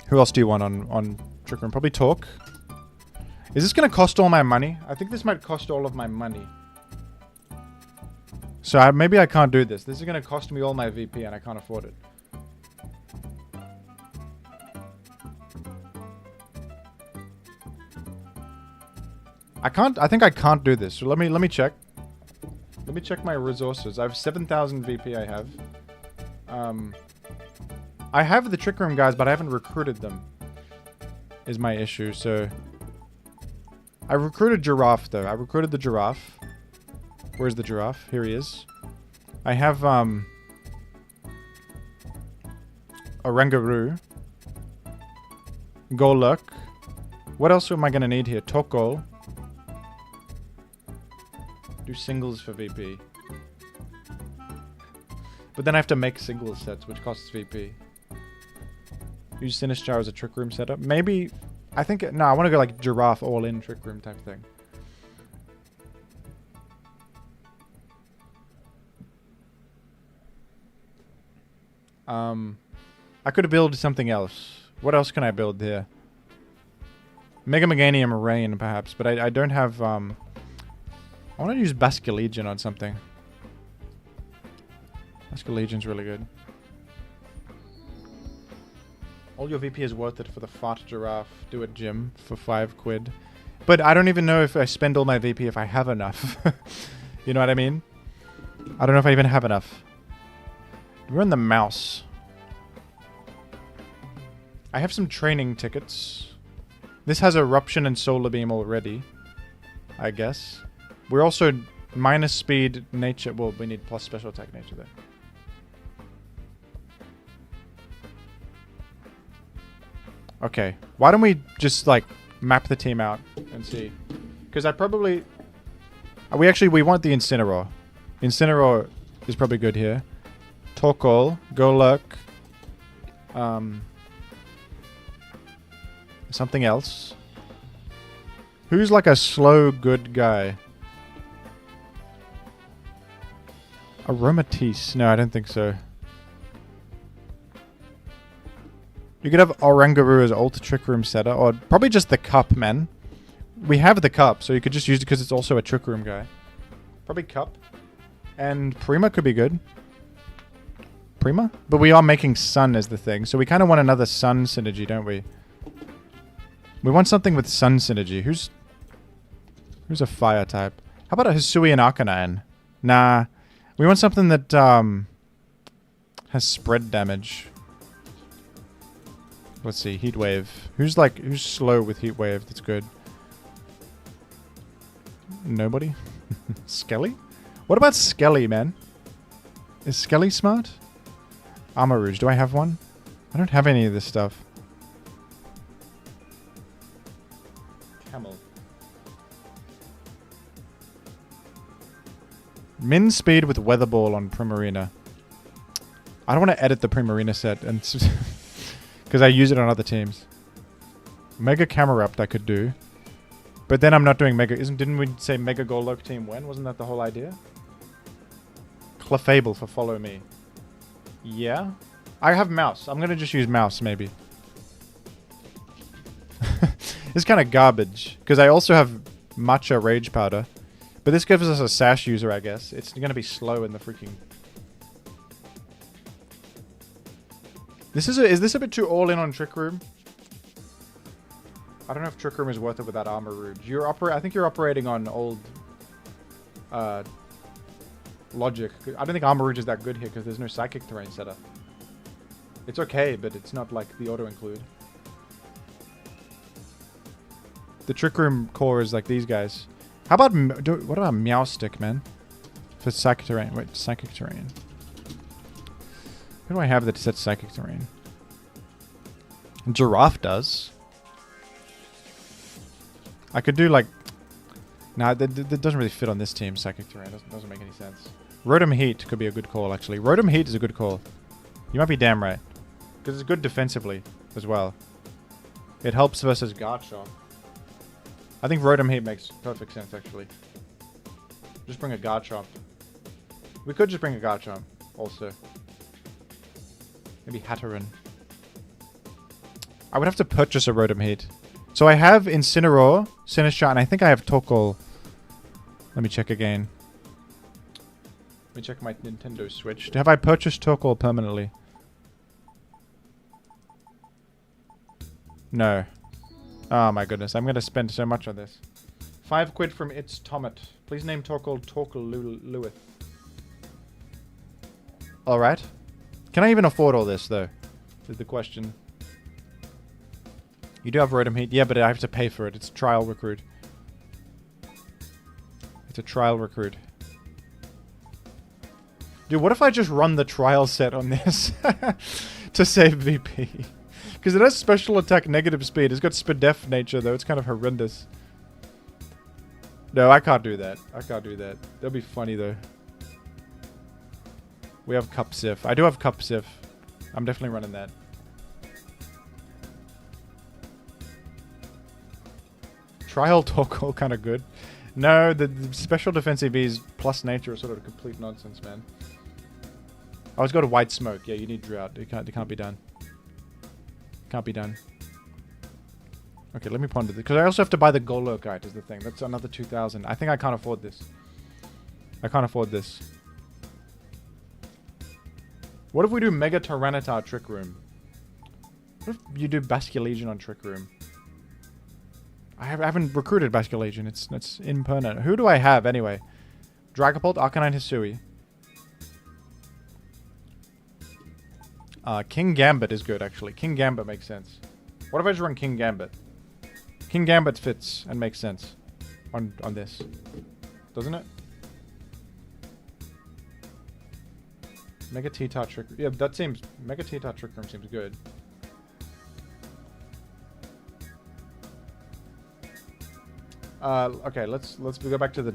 Who else do you want on Trick Room? Probably Talk. Is this going to cost all my money? I think this might cost all of my money. So maybe I can't do this. This is going to cost me all my VP and I can't afford it. I think I can't do this. So let me check. Let me check my resources. I have 7,000 VP I have. I have the Trick Room guys, but I haven't recruited them. Is my issue, so... I recruited Giraffe, though. I recruited the Giraffe. Where's the Giraffe? Here he is. I have, Orangaroo. Golurk. What else am I gonna need here? Tokol. Do singles for VP. But then I have to make single sets, which costs VP. Use Sinistrar as a Trick Room setup. Maybe... I think... No, I want to go like Giraffe all-in Trick Room type thing. I could build something else. What else can I build here? Mega Meganium Rain, perhaps. But I don't have... I want to use Basculegion on something. Basculegion's really good. All your VP is worth it for the fart giraffe. Do it, Jim, for 5 quid. But I don't even know if I spend all my VP if I have enough. You know what I mean? I don't know if I even have enough. We're in the mouse. I have some training tickets. This has Eruption and Solar Beam already, I guess. We're also minus speed nature. Well, we need plus special attack nature there. Okay. Why don't we just, like, map the team out and see? Because I probably... We want the Incineroar. Incineroar is probably good here. Torkoal, Golurk. Something else. Who's like a slow, good guy? Aromatisse. No, I don't think so. You could have Orangaroo as Ultra Trick Room setter, or probably just the Cup, man. We have the Cup, so you could just use it because it's also a Trick Room guy. Probably Cup. And Prima could be good. Prima? But we are making Sun as the thing, so we kind of want another Sun synergy, don't we? We want something with Sun synergy. Who's a fire type? How about a Hisuian Arcanine? Nah. We want something that has spread damage. Let's see, Heat Wave. Who's slow with Heat Wave? That's good. Nobody? Skelly? What about Skelly, man? Is Skelly smart? Armarouge. Do I have one? I don't have any of this stuff. Camel. Min speed with Weather Ball on Primarina. I don't want to edit the Primarina set and because I use it on other teams. Mega Camerupt I could do. But then I'm not doing Mega... Didn't we say Mega Golurk team when? Wasn't that the whole idea? Clefable for Follow Me. Yeah? I have Mouse. I'm going to just use Mouse, maybe. It's kind of garbage. Because I also have Matcha Rage Powder. But this gives us a Sash user, I guess. It's going to be slow in the freaking... Is this a bit too all-in on Trick Room? I don't know if Trick Room is worth it without Armarouge. I think you're operating on old logic. I don't think Armarouge is that good here because there's no Psychic Terrain setup. It's okay, but it's not like the auto-include. The Trick Room core is like these guys. How about... what about Meow Stick, man? For Psychic Terrain. Wait, Psychic Terrain. Who do I have that sets Psychic Terrain? Giraffe does. I could do like... Nah, that doesn't really fit on this team, Psychic Terrain. Doesn't make any sense. Rotom Heat could be a good call, actually. Rotom Heat is a good call. You might be damn right. Because it's good defensively as well. It helps versus Garchomp. I think Rotom Heat makes perfect sense, actually. Just bring a Garchomp. We could just bring a Garchomp, also. Maybe Hatterene. I would have to purchase a Rotom Heat. So I have Incineroar, Sinistcha, and I think I have Torkoal. Let me check again. Let me check my Nintendo Switch. Have I purchased Torkoal permanently? No. Oh my goodness, I'm going to spend so much on this. 5 quid from It's Tomet. Please name Torkoal Lewith. Alright. Can I even afford all this, though? Is the question. You do have Rotom Heat. Yeah, but I have to pay for it. It's a trial recruit. It's a trial recruit. Dude, what if I just run the trial set on this? To save VP. Because it has special attack negative speed. It's got Spadef nature, though. It's kind of horrendous. No, I can't do that. I can't do that. That'd be funny, though. We have Cup Sif. I do have Cup Sif. I'm definitely running that. Trial Torkoal kind of good. No, the special defensive V's plus nature is sort of complete nonsense, man. I always go to White Smoke. Yeah, you need Drought. It can't be done. Can't be done. Okay, let me ponder this. Because I also have to buy the Golurkite is the thing. That's another 2,000. I think I can't afford this. I can't afford this. What if we do Mega Tyranitar Trick Room? What if you do Basculegion on Trick Room? I haven't recruited Basculegion. It's in permanent. Who do I have anyway? Dragapult, Arcanine, Hisui. King Gambit is good, actually. King Gambit makes sense. What if I just run King Gambit? King Gambit fits and makes sense on this. Doesn't it? Mega T-Tar Trick... Yeah, that seems... Mega T-Tar Trick Room seems good. Okay, let's go back to the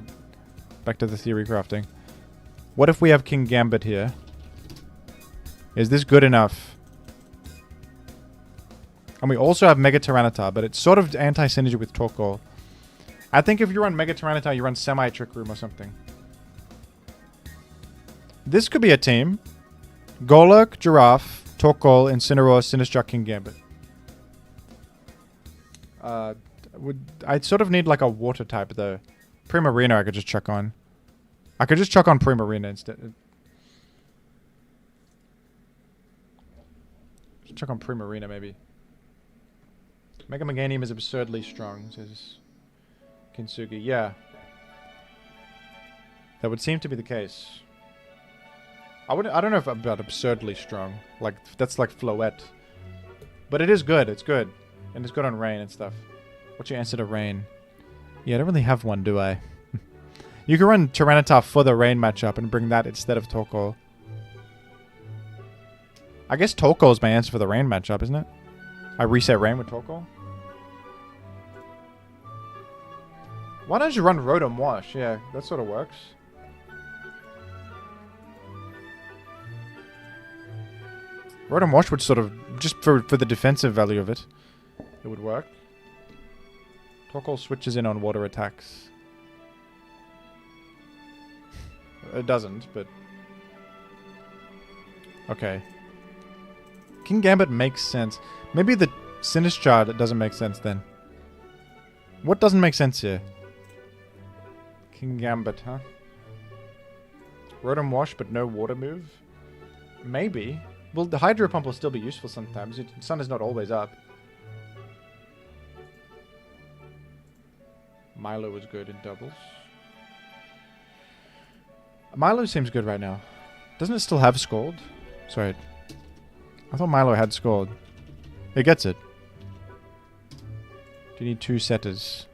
theory crafting. What if we have King Gambit here? Is this good enough? And we also have Mega Tyranitar, but it's sort of anti-synergy with Torkoal. I think if you run Mega Tyranitar, you run Semi-Trick Room or something. This could be a team. Golurk, Giraffe, Torkoal, Incineroar, Sinistcha, King Gambit. I'd sort of need like a water type though. Primarina I could just chuck on. I could just chuck on Primarina instead. Just chuck on Primarina maybe. Mega Meganium is absurdly strong, says Kintsugi. Yeah. That would seem to be the case. I don't know if about absurdly strong. Like that's like Floette. But it is good, it's good. And it's good on rain and stuff. What's your answer to rain? Yeah, I don't really have one, do I? You can run Tyranitar for the rain matchup and bring that instead of Torkoal. I guess Torkoal is my answer for the rain matchup, isn't it? I reset rain with Torkoal. Why don't you run Rotom Wash? Yeah, that sort of works. Rotom Wash would sort of, just for the defensive value of it, it would work. Torkoal switches in on water attacks. It doesn't, but... Okay. King Gambit makes sense. Maybe the Sinistcha doesn't make sense then. What doesn't make sense here? King Gambit, huh? Rotom Wash, but no water move? Maybe. Well, the Hydro Pump will still be useful sometimes. The sun is not always up. Milo was good in doubles. Milo seems good right now. Doesn't it still have Scald? Sorry. I thought Milo had Scald. It gets it. Do you need 2 setters?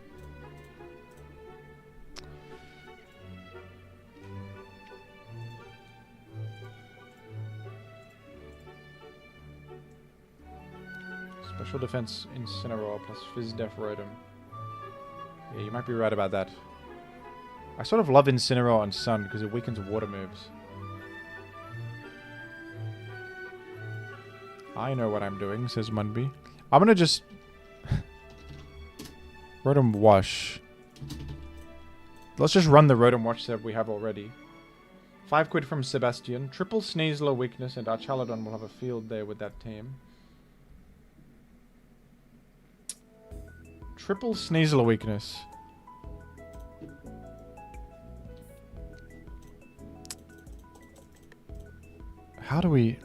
Special defense Incineroar plus Fizz Def Rotom. Yeah, you might be right about that. I sort of love Incineroar on Sun because it weakens water moves. I know what I'm doing, says Munby. I'm gonna just... Rotom Wash. Let's just run the Rotom Wash that we have already. 5 quid from Sebastian. Triple Sneasler weakness and Archaladon will have a field day with that team. Triple Sneasler weakness. How do we...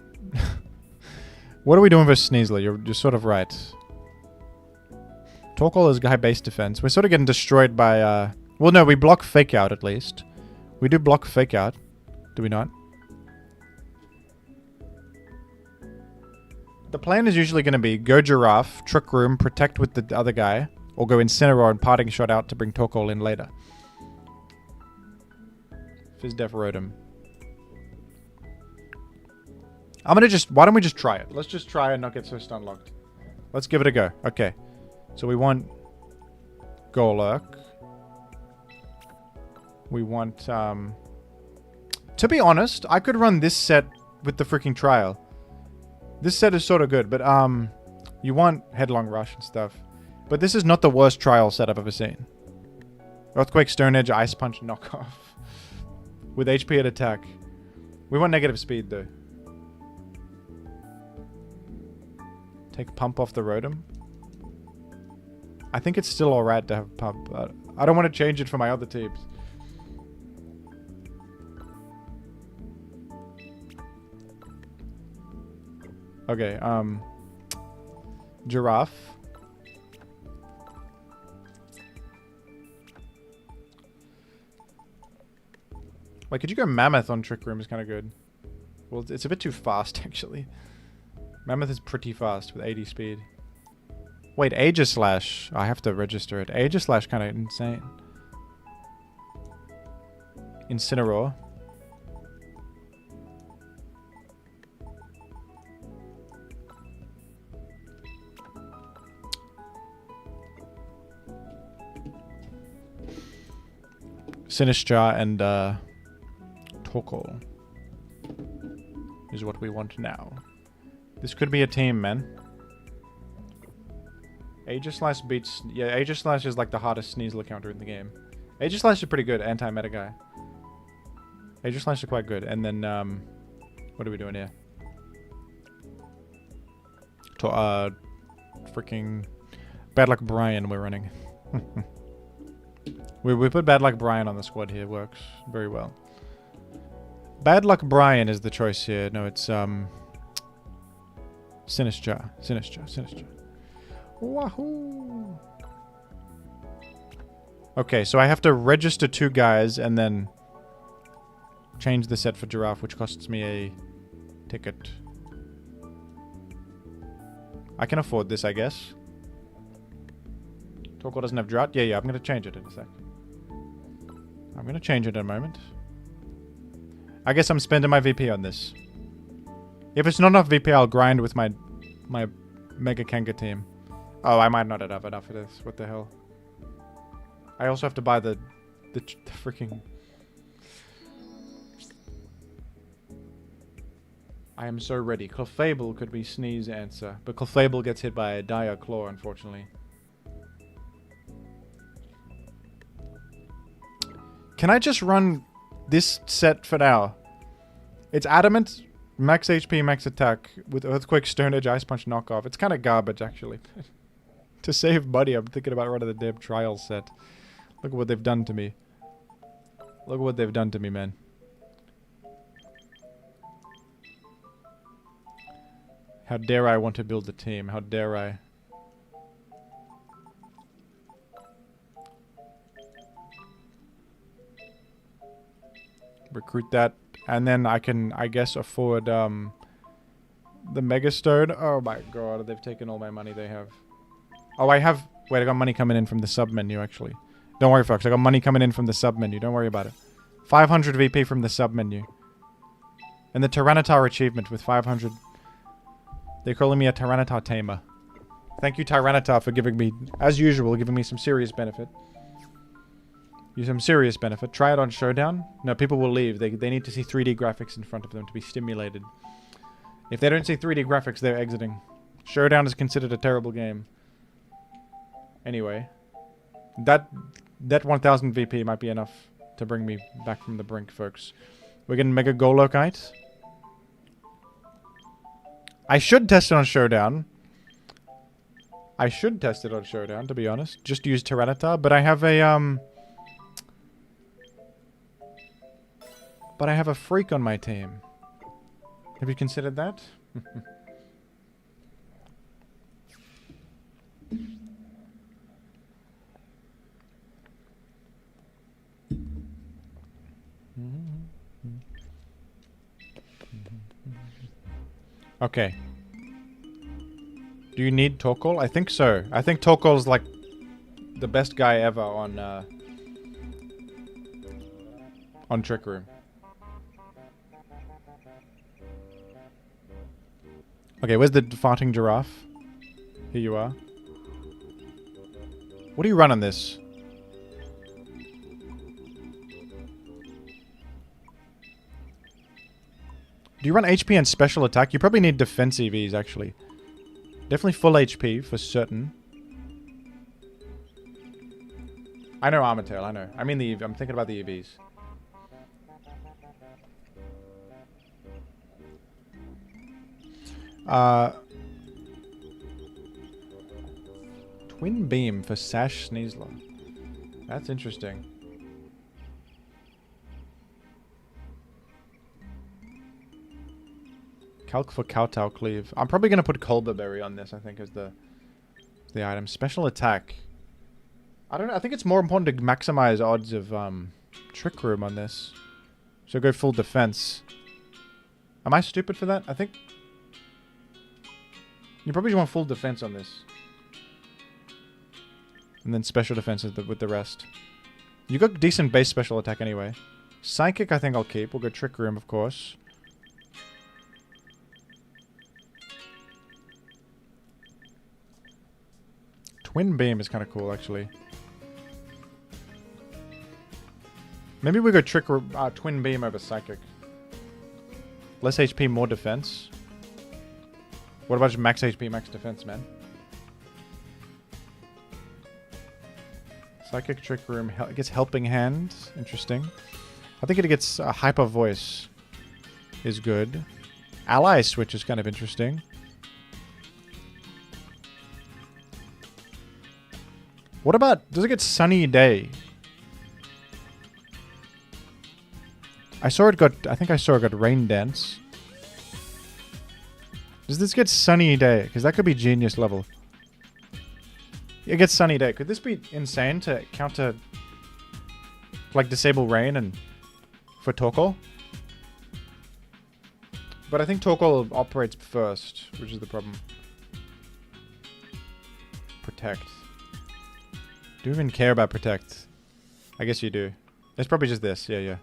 What are we doing versus Sneasler? You're sort of right. Torkoal is high base defense. We're sort of getting destroyed by... Well, no, we block Fake Out at least. We do block Fake Out. Do we not? The plan is usually going to be go Giraffe, Trick Room, protect with the other guy, or go Incineroar and Parting Shot out to bring Torkoal in later. Fizz Def Rotom. I'm gonna just... Why don't we just try it? Let's just try and not get so stun locked. Let's give it a go. Okay. So we want... Golurk. We want... To be honest, I could run this set with the freaking trial. This set is sort of good, but you want Headlong Rush and stuff. But this is not the worst trial set I've ever seen. Earthquake, Stone Edge, Ice Punch, Knockoff. With HP at attack. We want negative speed though. Take Pump off the Rotom. I think it's still alright to have Pump. I don't want to change it for my other teams. Okay, Giraffe. Like, could you go Mammoth on Trick Room? Is kind of good. Well, it's a bit too fast, actually. Mammoth is pretty fast with 80 speed. Wait, Aegislash. I have to register it. Aegislash kind of insane. Incineroar. Sinistcha and Torkoal is what we want now. This could be a team, man. Aegislash beats... Yeah, Aegislash is like the hardest Sneasler counter in the game. Aegislash is pretty good, anti-meta guy. Aegislash is quite good. And then, what are we doing here? Freaking... Bad Luck Brian we're running. We put Bad Luck Brian on the squad here. Works very well. Bad Luck Brian is the choice here. No, it's Sinistcha. Wahoo! Okay, so I have to register 2 guys and then change the set for Giraffe, which costs me a ticket. I can afford this, I guess. Torkoal doesn't have Drought? Yeah, I'm going to change it in a sec. I'm going to change it in a moment. I guess I'm spending my VP on this. If it's not enough VP, I'll grind with my Mega Kanga team. Oh, I might not have enough for this. What the hell? I also have to buy the freaking... I am so ready. Clefable could be Snee's answer. But Clefable gets hit by a Dire Claw, unfortunately. Can I just run this set for now? It's Adamant, max HP, max attack, with Earthquake, Stone Edge, Ice Punch, Knockoff. It's kind of garbage, actually. To save money, I'm thinking about running the damn trial set. Look at what they've done to me. Look at what they've done to me, man. How dare I want to build a team? How dare I? Recruit that, and then I can, I guess, afford the Megastone. Oh my god, they've taken all my money they have. Oh, I have Wait, I got money coming in from the sub menu, actually. Don't worry, folks. I got money coming in from the sub menu. Don't worry about it. 500 VP from the sub menu. And the Tyranitar achievement with 500. They're calling me a Tyranitar tamer. Thank you, Tyranitar, for giving me, as usual, giving me some serious benefit. Some serious benefit. Try it on Showdown. No, people will leave. They need to see 3D graphics in front of them to be stimulated. If they don't see 3D graphics, they're exiting. Showdown is considered a terrible game. Anyway. That 1000 VP might be enough to bring me back from the brink, folks. We're getting Mega Golokite. I should test it on Showdown. I should test it on Showdown, to be honest. Just use Tyranitar, but I have a, But I have a freak on my team. Have you considered that? Okay. Do you need Torkoal? I think so. I think Torkoal is like the best guy ever on Trick Room. Okay, where's the farting giraffe? Here you are. What do you run on this? Do you run HP and special attack? You probably need defense EVs, actually. Definitely full HP, for certain. I know Armor Tail, I know. I mean the EV, I'm thinking about the EVs. Twin Beam for Sash SNEASLER. That's interesting. Calc for Kowtow Cleave. I'm probably going to put Colbur Berry on this, I think, as the item. Special attack. I don't know. I think it's more important to maximize odds of Trick Room on this. So go full defense. Am I stupid for that? I think... You probably just want full defense on this. And then special defense with the rest. You got decent base special attack anyway. Psychic I think I'll keep. We'll go Trick Room, of course. Twin Beam is kind of cool, actually. Maybe we go Twin Beam over Psychic. Less HP, more defense. What about just max HP, max defense, man? Psychic Trick Room gets Helping Hand. Interesting. I think it gets Hyper Voice. Is good. Ally Switch is kind of interesting. What about... Does it get Sunny Day? I think I saw it got Rain Dance. Does this get Sunny Day? Because that could be genius level. It gets Sunny Day. Could this be insane to counter... Like, disable Rain and... For Torkoal? But I think Torkoal operates first, which is the problem. Protect. Do you even care about Protect? I guess you do. It's probably just this. Yeah.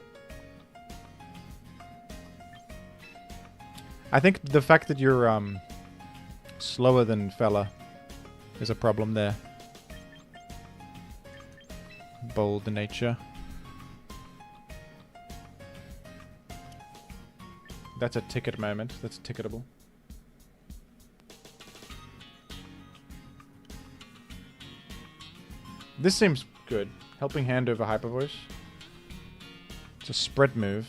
I think the fact that you're slower than Fella is a problem there. Bold nature. That's a ticket moment. That's ticketable. This seems good. Helping Hand over Hyper Voice. It's a spread move.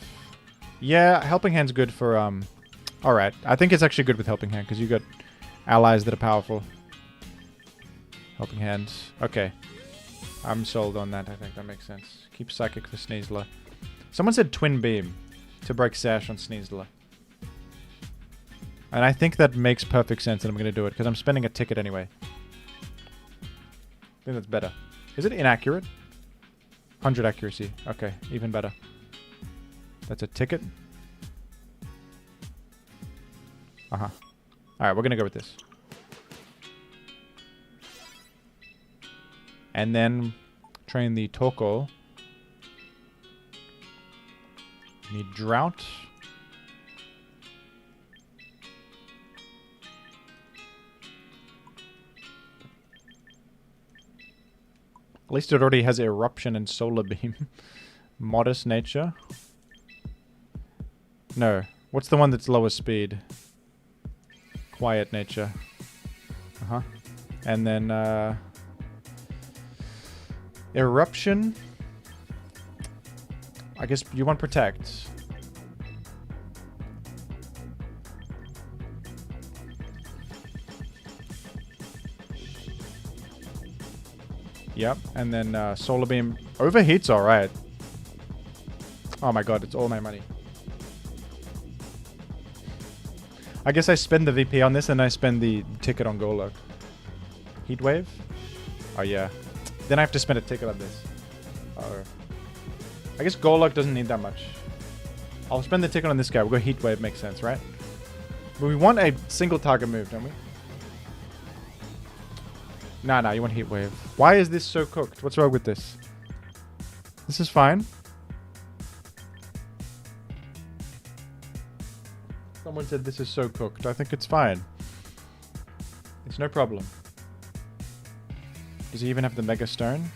Yeah, Helping Hand's good for alright. I think it's actually good with Helping Hand, because you got allies that are powerful. Helping Hand. Okay. I'm sold on that, I think. That makes sense. Keep Psychic for SNEASLER. Someone said Twin Beam to break Sash on SNEASLER. And I think that makes perfect sense, and I'm going to do it, because I'm spending a ticket anyway. I think that's better. Is it inaccurate? 100 accuracy. Okay, even better. That's a ticket. Alright, we're going to go with this. And then train the Torkoal. Need Drought. At least it already has Eruption and Solar Beam. Modest Nature. No. What's the one that's lower speed? Quiet Nature. Uh-huh. And then, Eruption. I guess you want Protect. Yep, and then Solar Beam. Overheat's alright. Oh my god, it's all my money. I guess I spend the VP on this and I spend the ticket on Golurk. Heat Wave? Oh yeah. Then I have to spend a ticket on this. Oh. I guess Golurk doesn't need that much. I'll spend the ticket on this guy. We'll go Heat Wave, makes sense, right? But we want a single target move, don't we? Nah, you want Heat Wave. Why is this so cooked? What's wrong with this? This is fine. Someone said this is so cooked. I think it's fine. It's no problem. Does he even have the Mega Stone?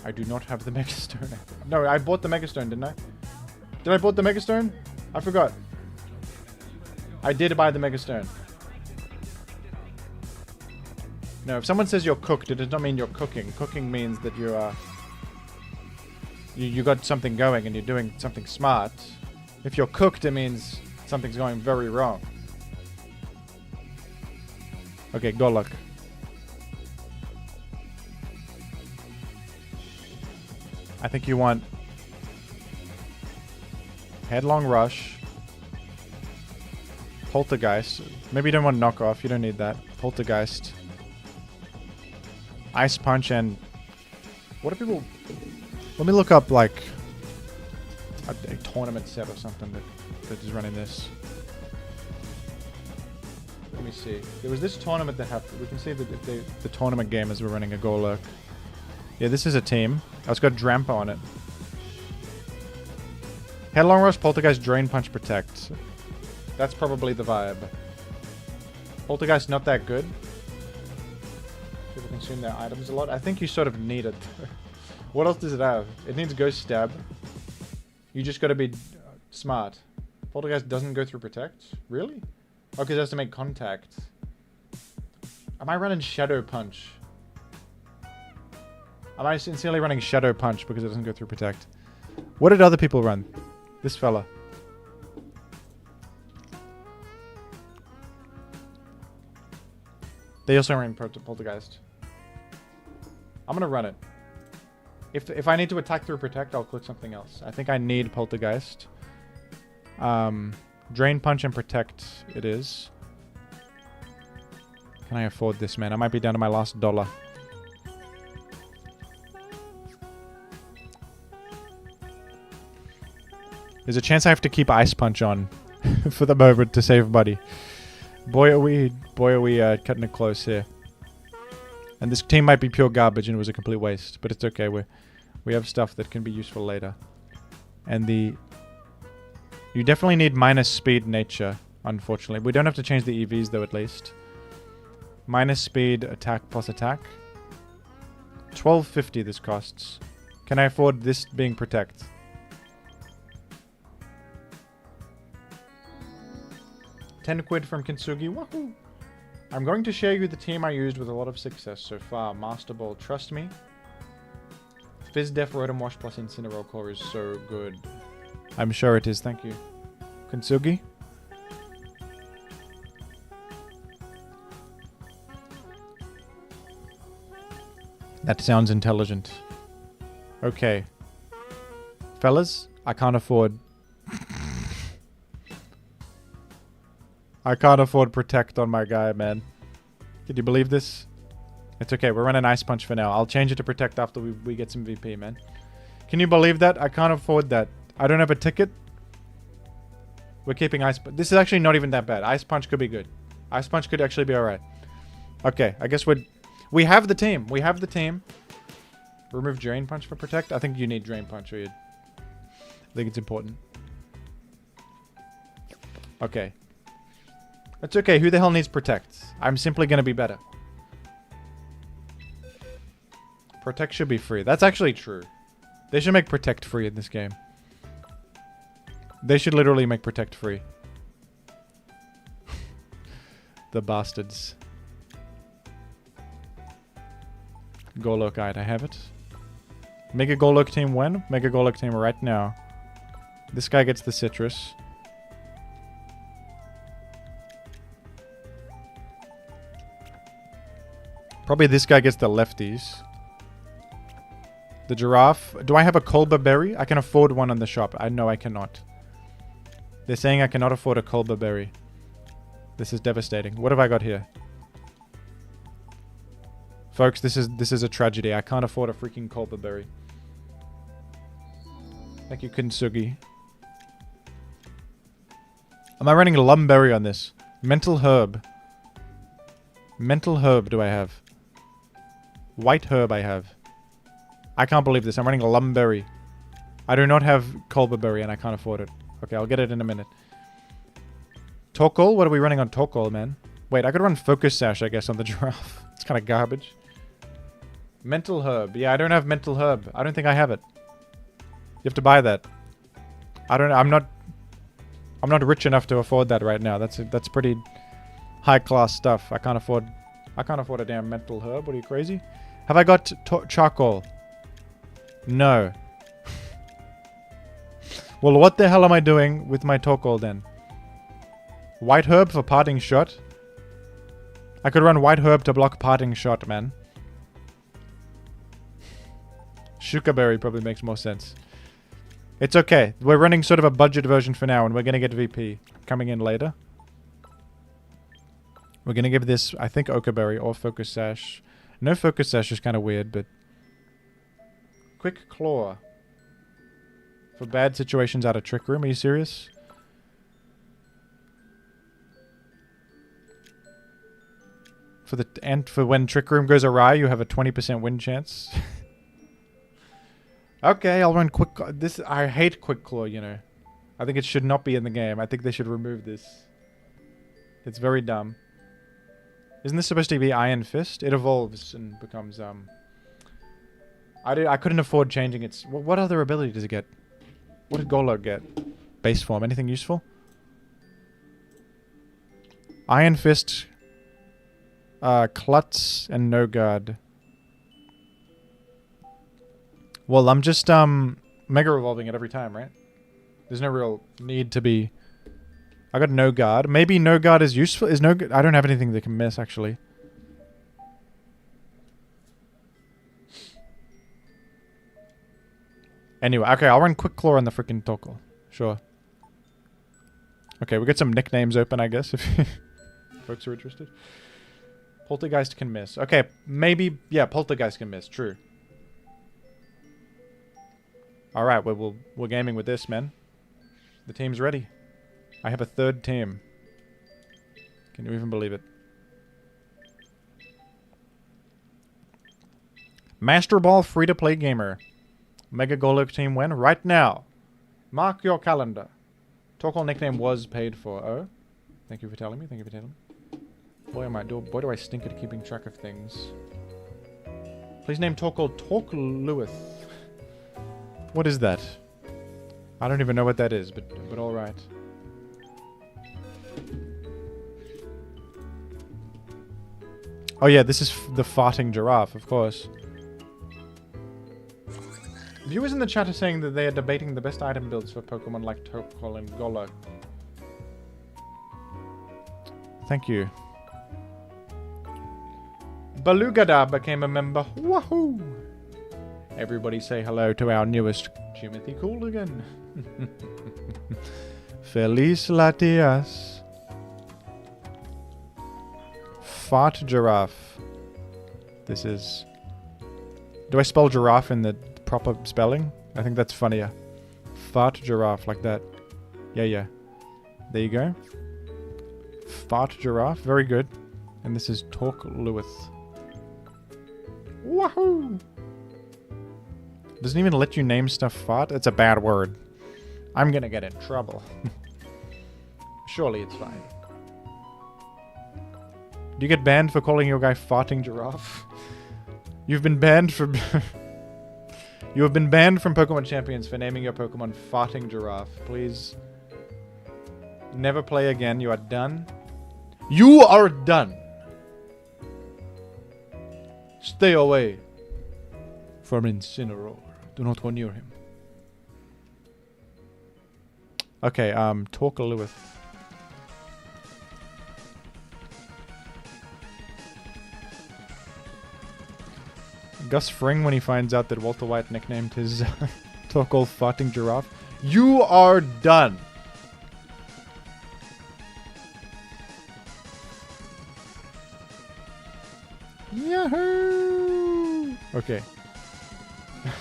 I do not have the Mega Stone. No, I bought the Mega Stone, didn't I? Did I bought the Mega Stone? I forgot. I did buy the Mega Stone. No, if someone says you're cooked, it does not mean you're cooking. Cooking means that you are... You got something going and you're doing something smart. If you're cooked, it means something's going very wrong. Okay, Golurk. I think you want... Headlong Rush. Poltergeist. Maybe you don't want Knockoff. You don't need that. Poltergeist. Ice Punch and... What do people... Let me look up, like... A tournament set or something that is running this. Let me see. There was this tournament that happened. We can see that the tournament gamers were running a Golurk. Yeah, this is a team. Oh, it's got Drampa on it. Headlong Rush, Poltergeist, Drain Punch, Protect. That's probably the vibe. Poltergeist not that good. People consume their items a lot. I think you sort of need it. What else does it have? It needs Ghost Stab. You just gotta be smart. Poltergeist doesn't go through Protect? Really? Oh, because it has to make contact. Am I running Shadow Punch? Am I sincerely running Shadow Punch because it doesn't go through Protect? What did other people run? This fella. They also ran Poltergeist. I'm gonna run it. If I need to attack through Protect, I'll click something else. I think I need Poltergeist. Drain Punch and Protect it is. Can I afford this, man? I might be down to my last dollar. There's a chance I have to keep Ice Punch on for the moment to save money. Boy, are we cutting it close here. And this team might be pure garbage and it was a complete waste, but it's okay. We have stuff that can be useful later. And you definitely need minus speed nature, unfortunately. We don't have to change the EVs though, at least. Minus speed, attack plus attack. $12.50 this costs. Can I afford this being Protect? £10 from Kintsugi. Woohoo! I'm going to share you the team I used with a lot of success so far. Master Ball, trust me. Fizz Def Rotom Wash plus Incineroar Core is so good. I'm sure it is, thank you. Kintsugi? That sounds intelligent. Okay. Fellas, I can't afford... I can't afford Protect on my guy, man. Can you believe this? It's okay, we're running Ice Punch for now. I'll change it to Protect after we get some VP, man. Can you believe that? I can't afford that. I don't have a ticket. We're keeping Ice Punch. This is actually not even that bad. Ice Punch could be good. Ice Punch could actually be alright. Okay, I guess we're We have the team. We have the team. Remove Drain Punch for Protect. I think you need Drain Punch. I think it's important. Okay. That's okay. Who the hell needs Protect? I'm simply going to be better. Protect should be free. That's actually true. They should make Protect free in this game. They should literally make Protect free. The bastards. Golok Guide, I have it. Make a Golok team when? Make a Golok team right now. This guy gets the citrus. Probably this guy gets the lefties. The giraffe. Do I have a Kolba berry? I can afford one on the shop. I know I cannot. They're saying I cannot afford a Kolba berry. This is devastating. What have I got here? Folks, this is a tragedy. I can't afford a freaking Kolba berry. Thank you, Kintsugi. Am I running Lumberry on this? Mental Herb. Mental Herb do I have? White Herb I have. I can't believe this. I'm running Lumberry. I do not have Kolba berry and I can't afford it. Okay, I'll get it in a minute. Torkoal? What are we running on Torkoal, man? Wait, I could run Focus Sash, I guess, on the giraffe. It's kind of garbage. Mental Herb. Yeah, I don't have Mental Herb. I don't think I have it. You have to buy that. I'm not rich enough to afford that right now. That's pretty high class stuff. I can't afford a damn Mental Herb. What are you, crazy? Have I got charcoal? No. Well, what the hell am I doing with my Torkoal then? White Herb for Parting Shot? I could run White Herb to block Parting Shot, man. Shuka Berry probably makes more sense. It's okay. We're running sort of a budget version for now, and we're going to get VP coming in later. We're going to give this, I think, Oka Berry or Focus Sash. No Focus Sash is kind of weird, but... Quick Claw. For bad situations out of Trick Room. Are you serious? For when Trick Room goes awry, you have a 20% win chance. Okay, I'll run Quick... I hate Quick Claw, you know. I think it should not be in the game. I think they should remove this. It's very dumb. Isn't this supposed to be Iron Fist? It evolves and becomes, I couldn't afford changing its... What other ability does it get? What did Golok get? Base form. Anything useful? Iron Fist... Klutz and No Guard. Well, I'm just mega revolving it every time, right? There's no real need to be. I got No Guard. Maybe No Guard is useful. Is No? I don't have anything that can miss actually. Anyway, okay, I'll run Quick Claw on the freaking Torkoal. Sure. Okay, we got some nicknames open, I guess, if folks are interested. Poltergeist can miss. Okay, maybe... Yeah, Poltergeist can miss. True. Alright, we're gaming with this, man. The team's ready. I have a third team. Can you even believe it? Master Ball free-to-play gamer. Mega Golok team win right now. Mark your calendar. Torkoal nickname was paid for. Oh. Thank you for telling me. Thank you for telling me. Boy, do I stink at keeping track of things. Please name Torkoal Tork-Lewis. What is that? I don't even know what that is, but alright. Oh yeah, this is the farting giraffe, of course. Viewers in the chat are saying that they are debating the best item builds for Pokemon like Torkoal and Golok. Thank you. Balugada became a member. Wahoo! Everybody say hello to our newest Timothy Cooligan. Feliz Latias. Fart giraffe. This is... Do I spell giraffe in the proper spelling? I think that's funnier. Fart giraffe, like that. Yeah. There you go. Fart giraffe, very good. And this is Tork Lewis. Woohoo! Doesn't even let you name stuff fart? It's a bad word. I'm gonna get in trouble. Surely it's fine. Do you get banned for calling your guy farting giraffe? You've been banned from... You have been banned from Pokemon Champions for naming your Pokemon farting giraffe. Please. Never play again. You are done. You are done. Stay away from Incineroar. Do not go near him. Okay, talk a Lewis. Gus Fring when he finds out that Walter White nicknamed his Torkoal farting giraffe. You are done. Yahoo! Okay.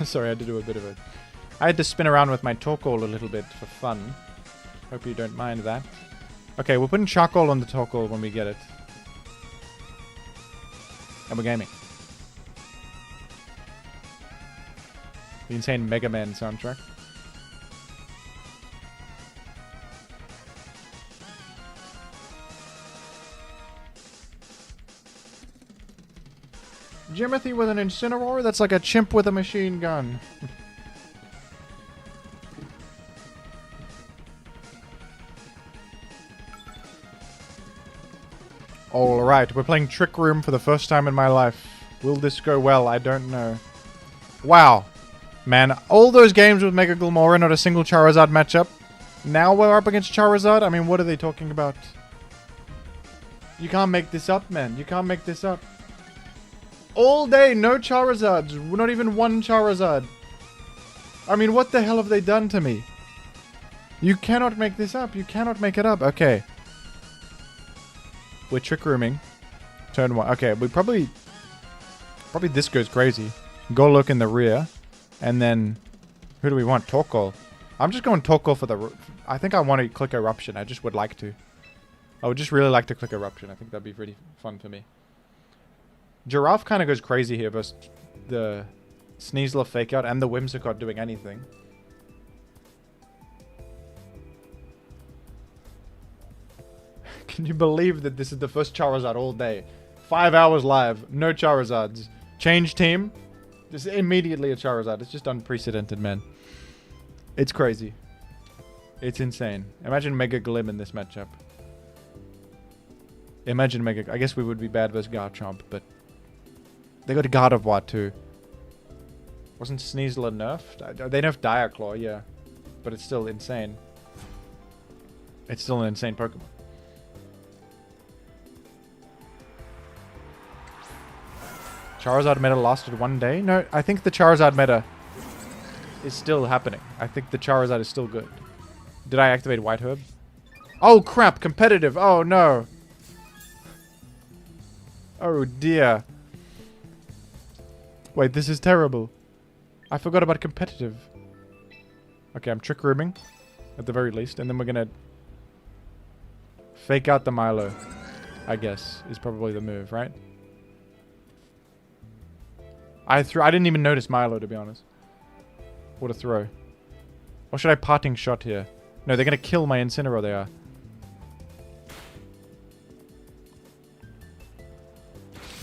Sorry, I had to do a bit of it. I had to spin around with my Torkoal a little bit for fun. Hope you don't mind that. Okay, we're putting charcoal on the Torkoal when we get it. And we're gaming. The insane Mega Man soundtrack. Jimothy with an Incineroar? That's like a chimp with a machine gun. Alright, we're playing Trick Room for the first time in my life. Will this go well? I don't know. Wow. Man, all those games with Mega Gilmora, not a single Charizard matchup. Now we're up against Charizard? I mean, what are they talking about? You can't make this up, man. You can't make this up. All day, no Charizards. Not even one Charizard. I mean, what the hell have they done to me? You cannot make this up. You cannot make it up. Okay. We're Trick Rooming. Turn 1. Okay, we probably this goes crazy. Golok in the rear. And then, who do we want? Torkoal. I'm just going Torkoal for the... I think I want to click Eruption. I just would like to. I would just really like to click Eruption. I think that'd be really fun for me. Giraffe kind of goes crazy here versus the Sneasler fake out and the Whimsicott doing anything. Can you believe that this is the first Charizard all day? 5 hours live. No Charizards. Change team. Just immediately a Charizard. It's just unprecedented, man. It's crazy. It's insane. Imagine Mega Glim in this matchup. Imagine Mega... I guess we would be bad versus Garchomp, but... They got a Gardevoir too. Wasn't Sneasler nerfed? They nerfed Diaclaw, yeah. But it's still insane. It's still an insane Pokemon. Charizard meta lasted 1 day? No, I think the Charizard meta is still happening. I think the Charizard is still good. Did I activate White Herb? Oh crap, competitive. Oh no. Oh dear. Wait, this is terrible. I forgot about competitive. Okay, I'm Trick Rooming at the very least, and then we're gonna fake out the Milo, I guess, is probably the move, right? I didn't even notice Milo, to be honest. What a throw. Or should I parting shot here? No, they're gonna kill my Incineroar, they are.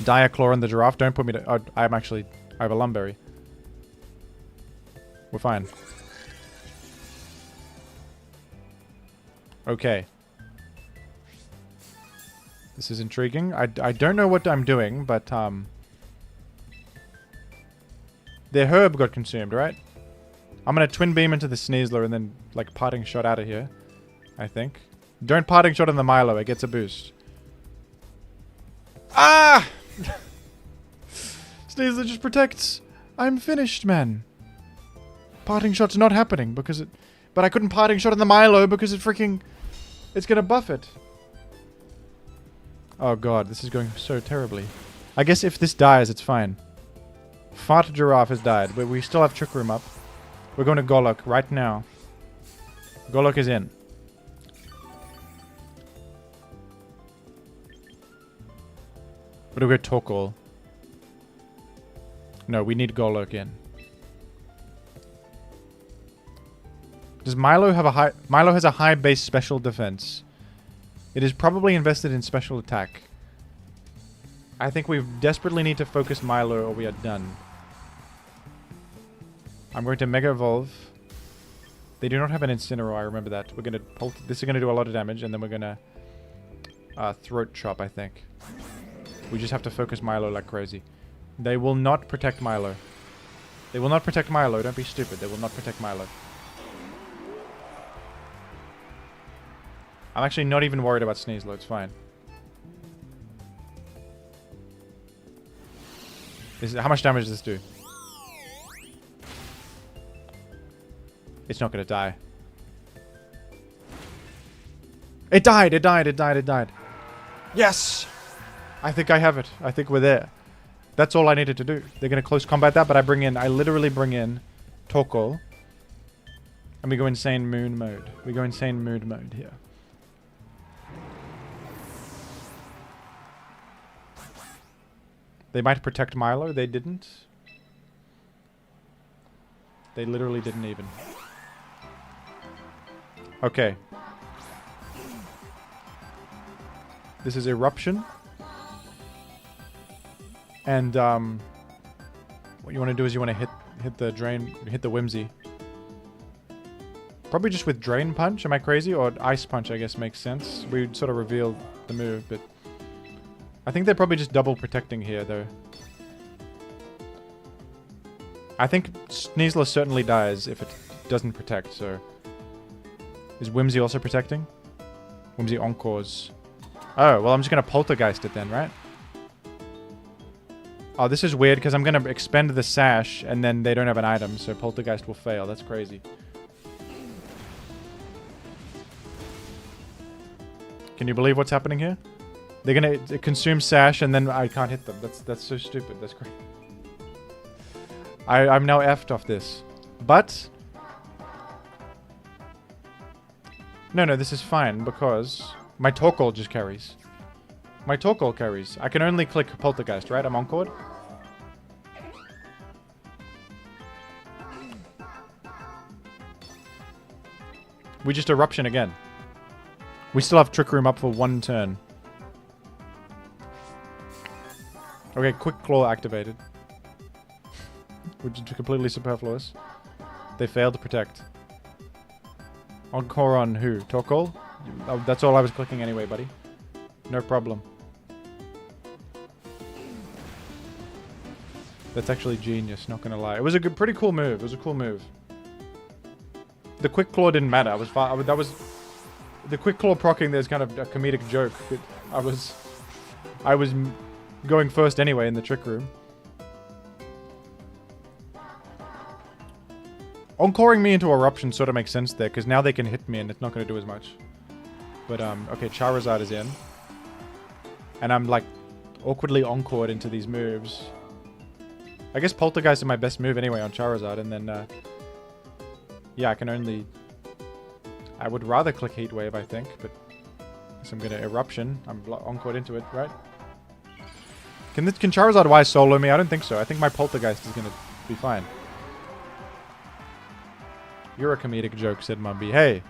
Diaclaw and the Giraffe, don't put me to... Oh, I have a Lumberry. We're fine. Okay. This is intriguing. I don't know what I'm doing, but, their herb got consumed, right? I'm gonna Twin Beam into the Sneasler and then, like, parting shot out of here. I think. Don't parting shot on the Milo, it gets a boost. Ah! Sneasler just protects. I'm finished, man. Parting shot's not happening because it... But I couldn't parting shot on the Milo because it freaking... It's gonna buff it. Oh god, this is going so terribly. I guess if this dies, it's fine. Fart Giraffe has died, but we still have Trick Room up. We're going to Golok right now. Golok is in. But we'll go Torkoal. No, we need Golurk in. Does Milo have a high... Milo has a high base special defense. It is probably invested in special attack. I think we desperately need to focus Milo or we are done. I'm going to Mega Evolve. They do not have an Incineroar, I remember that. We're going to... This is going to do a lot of damage, and then we're going to... Throat Chop, I think. We just have to focus Milo like crazy. They will not protect Milo. They will not protect Milo. Don't be stupid. They will not protect Milo. I'm actually not even worried about SNEASLER. It's fine. How much damage does this do? It's not going to die. It died! It died! It died! It died! Yes! I think I have it. I think we're there. That's all I needed to do. They're going to close combat that, but I literally bring in Torkoal. And we go insane moon mode. We go insane mood mode here. They might protect Milo. They didn't. They literally didn't even. Okay. This is Eruption. And what you want to do is you want to hit the drain, hit the Whimsy. Probably just with Drain Punch. Am I crazy? Or Ice Punch, I guess, makes sense. We sort of revealed the move, but I think they're probably just double protecting here, though. I think SNEASLER certainly dies if it doesn't protect, so... Is Whimsy also protecting? Whimsy Encores. Oh, well, I'm just going to Poltergeist it then, right? Oh, this is weird, because I'm going to expend the Sash, and then they don't have an item, so Poltergeist will fail. That's crazy. Can you believe what's happening here? They're going to consume Sash, and then I can't hit them. That's so stupid. That's great. I'm now effed off this. But... No, this is fine, because my Torkoal just carries. My Torkoal carries. I can only click Poltergeist, right? I'm Encored. We just Eruption again. We still have Trick Room up for one turn. Okay, Quick Claw activated. Which is completely superfluous. They failed to protect. Encore on who? Torkoal? Oh, that's all I was clicking anyway, buddy. No problem. That's actually genius, not gonna lie. It was a pretty cool move. It was a cool move. The Quick Claw didn't matter. The Quick Claw proccing there's kind of a comedic joke. I was going first anyway in the Trick Room. Encoring me into Eruption sort of makes sense there, because now they can hit me and it's not going to do as much. But, okay, Charizard is in. And I'm, like, awkwardly encored into these moves. I guess Poltergeist is my best move anyway on Charizard, and then, yeah, I can only... I would rather click Heat Wave, I think, but... So I'm going to Eruption. I'm encored into it, right? Can Charizard Y solo me? I don't think so. I think my Poltergeist is going to be fine. You're a comedic joke, said Mumby. Hey!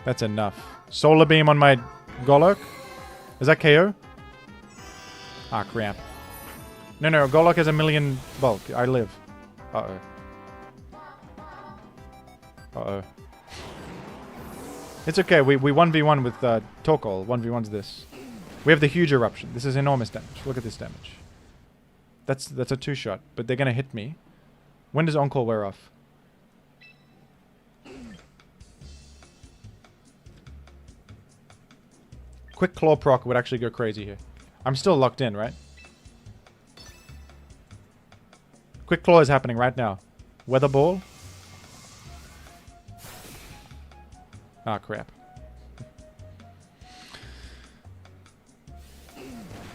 That's enough. Solar Beam on my Golurk? Is that KO? Ah, crap. No, Golurk has a million bulk. I live. Uh-oh. Uh-oh. It's okay. We 1v1 with Torkoal. 1v1's this. We have the huge Eruption. This is enormous damage. Look at this damage. That's a two-shot, but they're going to hit me. When does Encore wear off? Quick Claw proc would actually go crazy here. I'm still locked in, right? Quick Claw is happening right now. Weather Ball. Ah, crap.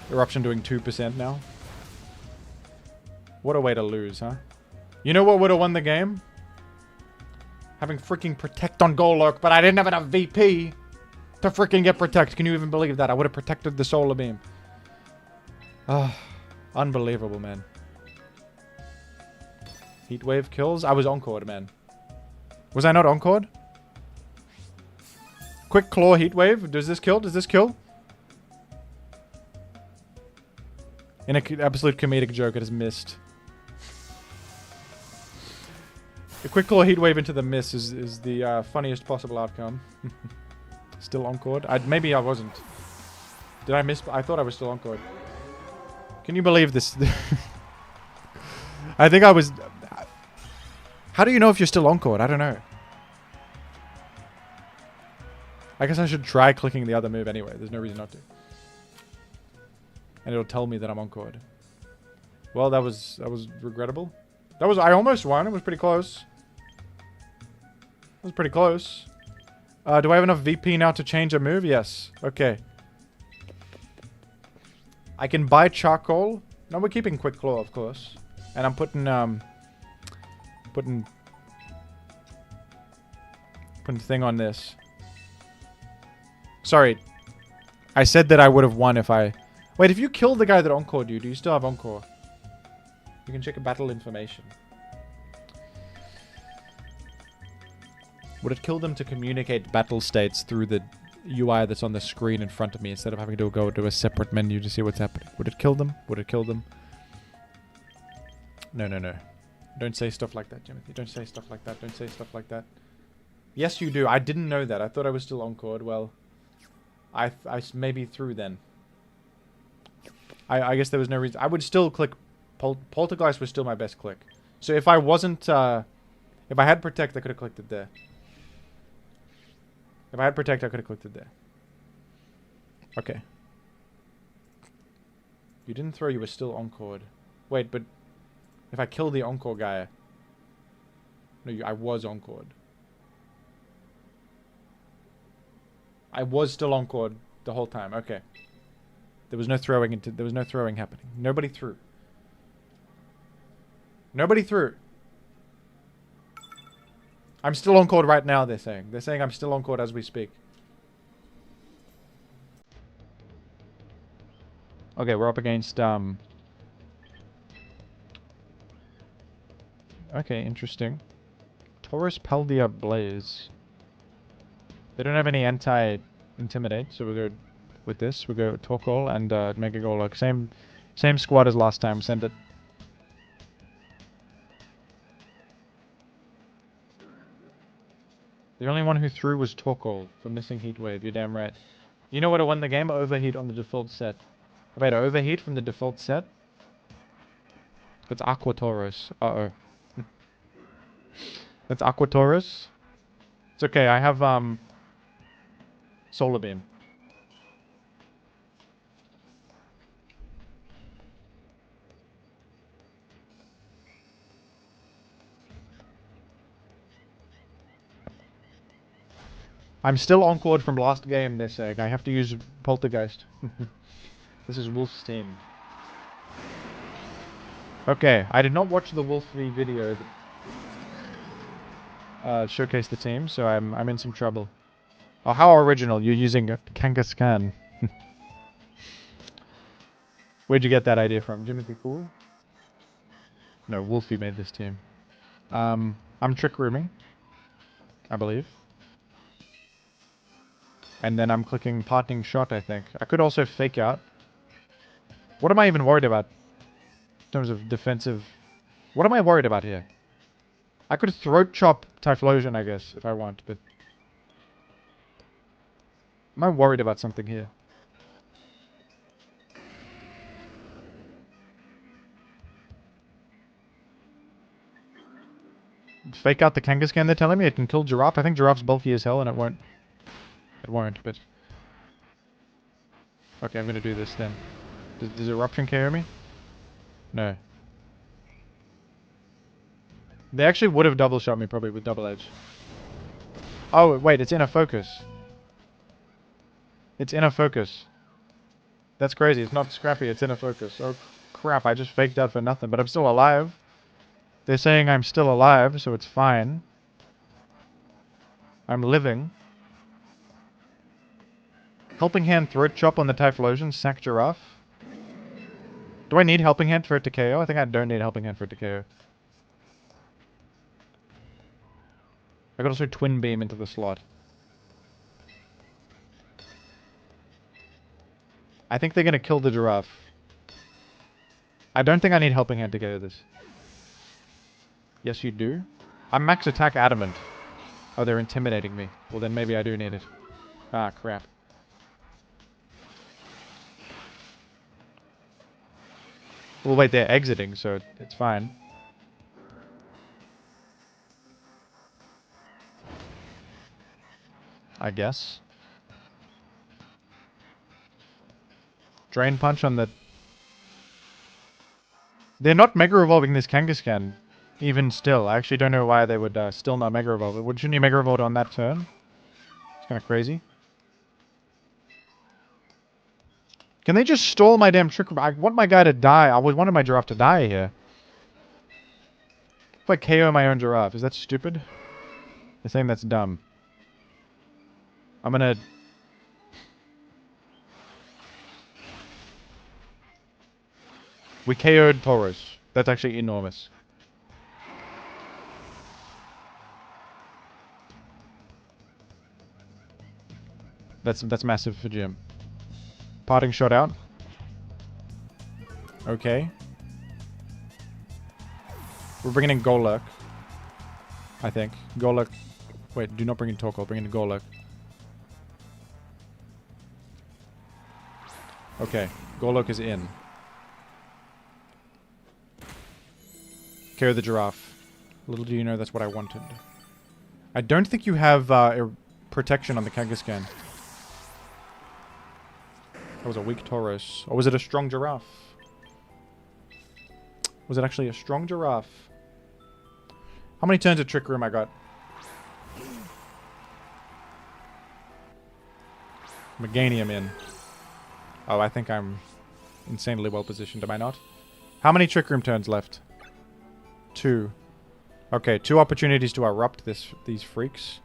Eruption doing 2% now. What a way to lose, huh? You know what would have won the game? Having freaking Protect on Golurk, but I didn't have enough VP to freaking get Protect. Can you even believe that? I would have protected the Solar Beam. Unbelievable, man. Heatwave kills? I was Encored, man. Was I not Encored? Quick Claw Heatwave. Does this kill? Does this kill? In an absolute comedic joke, it has missed. A Quick Claw Heatwave into the miss is the funniest possible outcome. Still Encored? Maybe I wasn't. Did I miss? I thought I was still Encored. Can you believe this? I think I was... How do you know if you're still Encored? I don't know. I guess I should try clicking the other move anyway. There's no reason not to. And it'll tell me that I'm Encored. Well, that was regrettable. I almost won. It was pretty close. It was pretty close. Do I have enough VP now to change a move? Yes. Okay. I can buy charcoal. No, we're keeping Quick Claw, of course. And I'm putting thing on this. Sorry. I said that I would have won if I... Wait, if you killed the guy that Encored you, do you still have Encore? You can check battle information. Would it kill them to communicate battle states through the UI that's on the screen in front of me instead of having to go to a separate menu to see what's happening? Would it kill them? Would it kill them? No, no, no. Don't say stuff like that, Timothy. Don't say stuff like that. Don't say stuff like that. Yes, you do. I didn't know that. I thought I was still Encored. Well, I maybe through then. I guess there was no reason. I would still click... Poltergeist was still my best click. So if I wasn't... if I had Protect, I could have clicked it there. If I had Protect, I could have clicked it there. Okay. You didn't throw, you were still Encored. Wait, but... If I kill the Encore guy... No, I was Encored. I was still Encored the whole time. Okay. There was no throwing happening. Nobody threw. Nobody threw. I'm still Encored right now, they're saying. They're saying I'm still Encored as we speak. Okay, we're up against, Okay, interesting. Taurus Paldia Blaze. They don't have any anti-intimidate, so we'll go with this. We'll go Torkoal and Mega Golok. Same squad as last time. Send it. The only one who threw was Torkoal for missing Heatwave. You're damn right. You know what? I won the game? Overheat on the default set. Wait, Overheat from the default set? That's Aqua Taurus. Uh-oh. That's Aqua Taurus. It's okay. I have, Solar Beam. I'm still Encored from last game, they're saying. I have to use Poltergeist. This is Wolf's team. Okay, I did not watch the Wolfie video that showcased the team, so I'm in some trouble. Oh, how original. You're using a Kangaskhan. Where'd you get that idea from? Jimothy Fool? No, Wolfie made this team. I'm Trick Rooming, I believe. And then I'm clicking Parting Shot, I think. I could also Fake Out. What am I even worried about? In terms of defensive... What am I worried about here? I could Throat Chop Typhlosion, I guess, if I want, but... Am I worried about something here? Fake out the Kangaskhan, they're telling me? It can kill Giraffe? I think Giraffe's bulky as hell and it won't. It won't, but... Okay, I'm gonna do this then. Does Eruption carry me? No. They actually would have double shot me probably with Double Edge. Oh, wait, it's inner focus. It's inner focus. That's crazy. It's not Scrappy, it's inner focus. Oh, crap, I just faked out for nothing, but I'm still alive. They're saying I'm still alive, so it's fine. I'm living. Helping Hand Throat Chop on the Typhlosion, sack Giraffe. Do I need Helping Hand for it to KO? I think I don't need Helping Hand for it to KO. I could also Twin Beam into the slot. I think they're gonna kill the giraffe. I don't think I need Helping Hand to KO this. Yes, you do. I'm max attack adamant. Oh, they're intimidating me. Well, then maybe I do need it. Ah, crap. Well, wait, they're exiting, so it's fine. I guess. Drain Punch on the... They're not Mega Evolving this Kangaskhan. Even still. I actually don't know why they would still not Mega Evolve it. Shouldn't you Mega Evolve it on that turn? It's kind of crazy. Can they just stall my damn Trick Room? I want my guy to die. I wanted my giraffe to die here. If I KO my own giraffe, is that stupid? They're saying that's dumb. I'm gonna... We KO'd Tauros. That's actually enormous. That's massive for Jim. Parting shot out. Okay. We're bringing in Golurk. I think. Golurk. Wait, do not bring in Torkoal. Bring in Golurk. Okay. Golurk is in. KO the giraffe. Little do you know that's what I wanted. I don't think you have protection on the Kangaskhan. That was a weak Tauros. Or was it a strong giraffe? Was it actually a strong giraffe? How many turns of Trick Room I got? Meganium in. Oh, I think I'm insanely well positioned, am I not? How many Trick Room turns left? 2. Okay, 2 opportunities to erupt these freaks.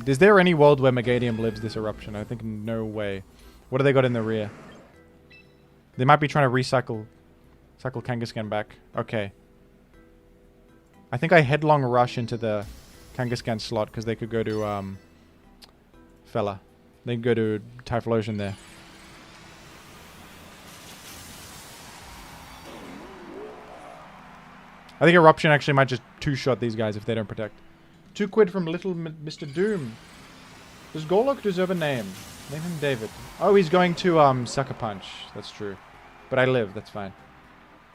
Is there any world where Meganium lives this eruption? I think no way. What do they got in the rear? They might be trying to cycle Kangaskhan back. Okay. I think I headlong rush into the Kangaskhan slot because they could go to Fella. They can go to Typhlosion there. I think Eruption actually might just two-shot these guys if they don't protect. 2 quid from little Mr. Doom. Does Golurk deserve a name? Name him David. Oh, he's going to Sucker Punch. That's true. But I live. That's fine.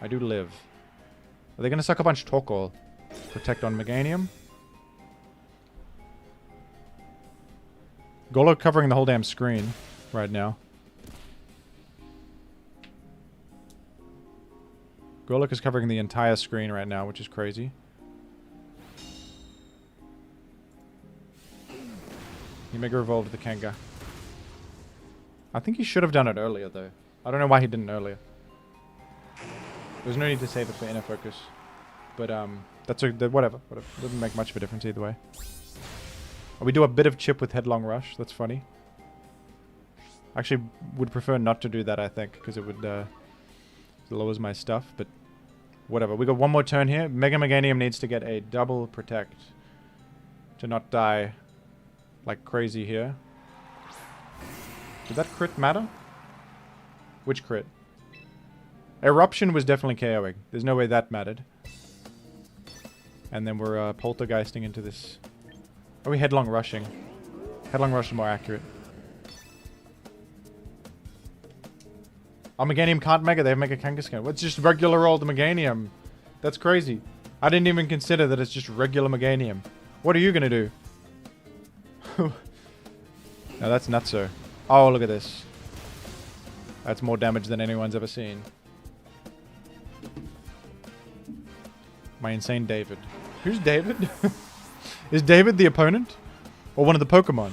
I do live. Are they going to Sucker Punch Torkoal? Protect on Meganium? Golurk covering the whole damn screen right now. Golurk is covering the entire screen right now, which is crazy. He Mega Evolved the Kanga. I think he should have done it earlier, though. I don't know why he didn't earlier. There's no need to save it for inner focus. But, that's whatever. Doesn't make much of a difference either way. Oh, we do a bit of chip with Headlong Rush. That's funny. Actually, would prefer not to do that, I think, because it would, lowers my stuff, but whatever. We got one more turn here. Mega Meganium needs to get a double protect to not die like crazy here. Did that crit matter? Which crit? Eruption was definitely KOing. There's no way that mattered. And then we're poltergeisting into this. Are we headlong rushing? Headlong rush is more accurate. Oh, Meganium can't Mega. They have Mega Kangaskhan. It's just regular old Meganium. That's crazy. I didn't even consider that it's just regular Meganium. What are you going to do? No, that's nutso. Oh, look at this. That's more damage than anyone's ever seen. My insane David. Who's David? Is David the opponent? Or one of the Pokemon?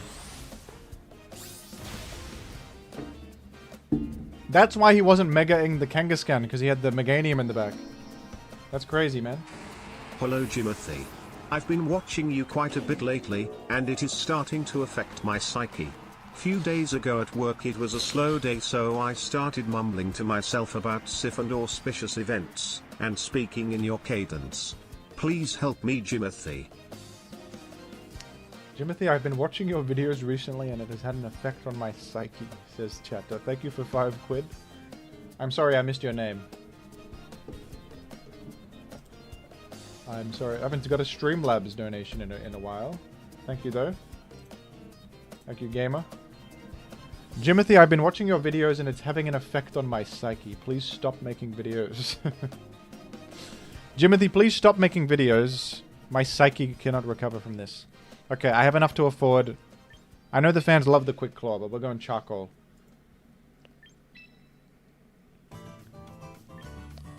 That's why he wasn't Mega-ing the Kangaskhan, because he had the Meganium in the back. That's crazy, man. Hello, Jimothy. I've been watching you quite a bit lately, and it is starting to affect my psyche. Few days ago at work it was a slow day, so I started mumbling to myself about SIF and auspicious events, and speaking in your cadence. Please help me, Jimothy. Jimothy, I've been watching your videos recently and it has had an effect on my psyche, says Chatter. Thank you for 5 quid. I'm sorry I missed your name. I'm sorry, I haven't got a Streamlabs donation in a while. Thank you though. Thank you, gamer. Jimothy, I've been watching your videos and it's having an effect on my psyche. Please stop making videos. Jimothy, please stop making videos. My psyche cannot recover from this. Okay, I have enough to afford. I know the fans love the quick claw, but we're going charcoal.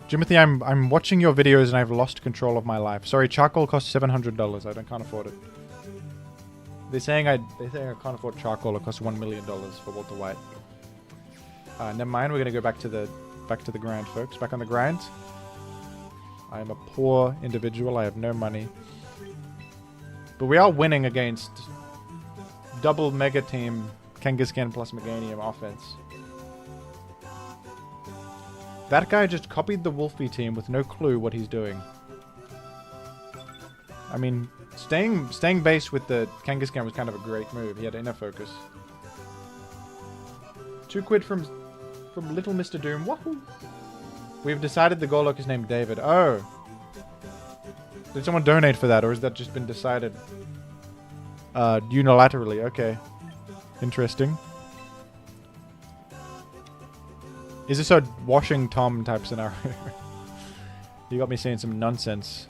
Jimothy, I'm watching your videos and I've lost control of my life. Sorry, charcoal costs $700. I can't afford it. They're saying I can't afford charcoal. It costs $1 million for Walter White. Never mind. We're gonna go back to the grind, folks. Back on the grind. I am a poor individual. I have no money, but we are winning against double mega team Kangaskhan plus Meganium offense. That guy just copied the Wolfie team with no clue what he's doing. I mean, staying base with the Kangaskhan was kind of a great move. He had inner focus. 2 quid from Little Mr. Doom. Wahoo! We've decided the Golok is named David. Oh! Did someone donate for that, or has that just been decided unilaterally? Okay. Interesting. Is this a washing Tom type scenario? You got me saying some nonsense.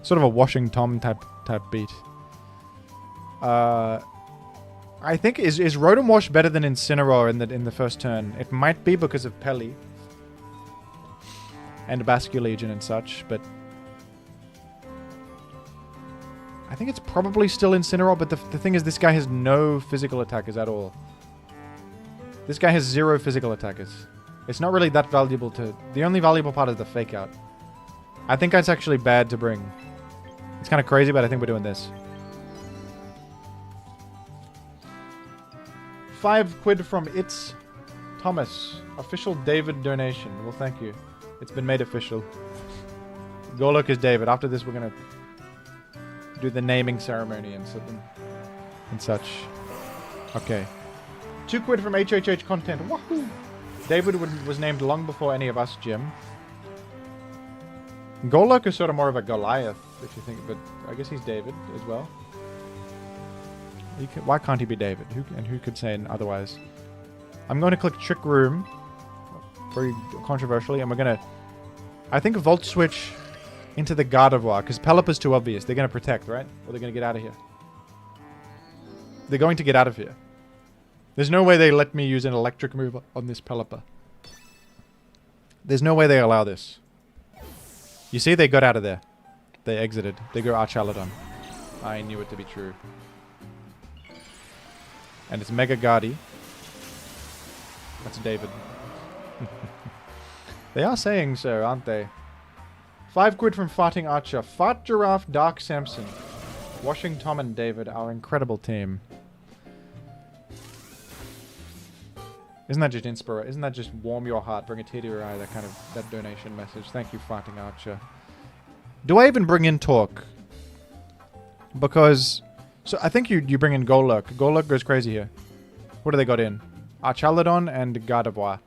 Sort of a washing Tom type beat. I think is Rotom Wash better than Incineroar in the first turn? It might be because of Pelly and Basculegion and such, but I think it's probably still Incineroar. But the thing is, this guy has no physical attackers at all. This guy has 0 physical attackers. It's not really that valuable to... The only valuable part is the fake out. I think that's actually bad to bring. It's kind of crazy, but I think we're doing this. 5 quid from It's Thomas. Official David donation. Well, thank you. It's been made official. Golok is David. After this, we're going to do the naming ceremony and such. Okay. 2 quid from HHH content. Wahoo! David was named long before any of us, Jim. Golok is sort of more of a Goliath, if you think, but I guess he's David as well. Why can't he be David? Who could say otherwise? I'm going to click Trick Room, very controversially, and we're going to, I think, Volt Switch into the Gardevoir, because Pelipper's too obvious. They're going to protect, right? Or they're going to get out of here. They're going to get out of here. There's no way they let me use an electric move on this Pelipper. There's no way they allow this. You see, they got out of there. They exited. They go Archaladon. I knew it to be true. And it's Mega Guardi. That's David. They are saying so, aren't they? 5 quid from Farting Archer. Fart Giraffe, Dark Samson. Washing Tom and David, our incredible team. Isn't that just inspire? Isn't that just warm your heart, bring a tear to your eye, that donation message? Thank you, Farting Archer. Do I even bring in Torque? Because... So, I think you bring in Golok. Golok goes crazy here. What do they got in? Archaladon and Gardevoir.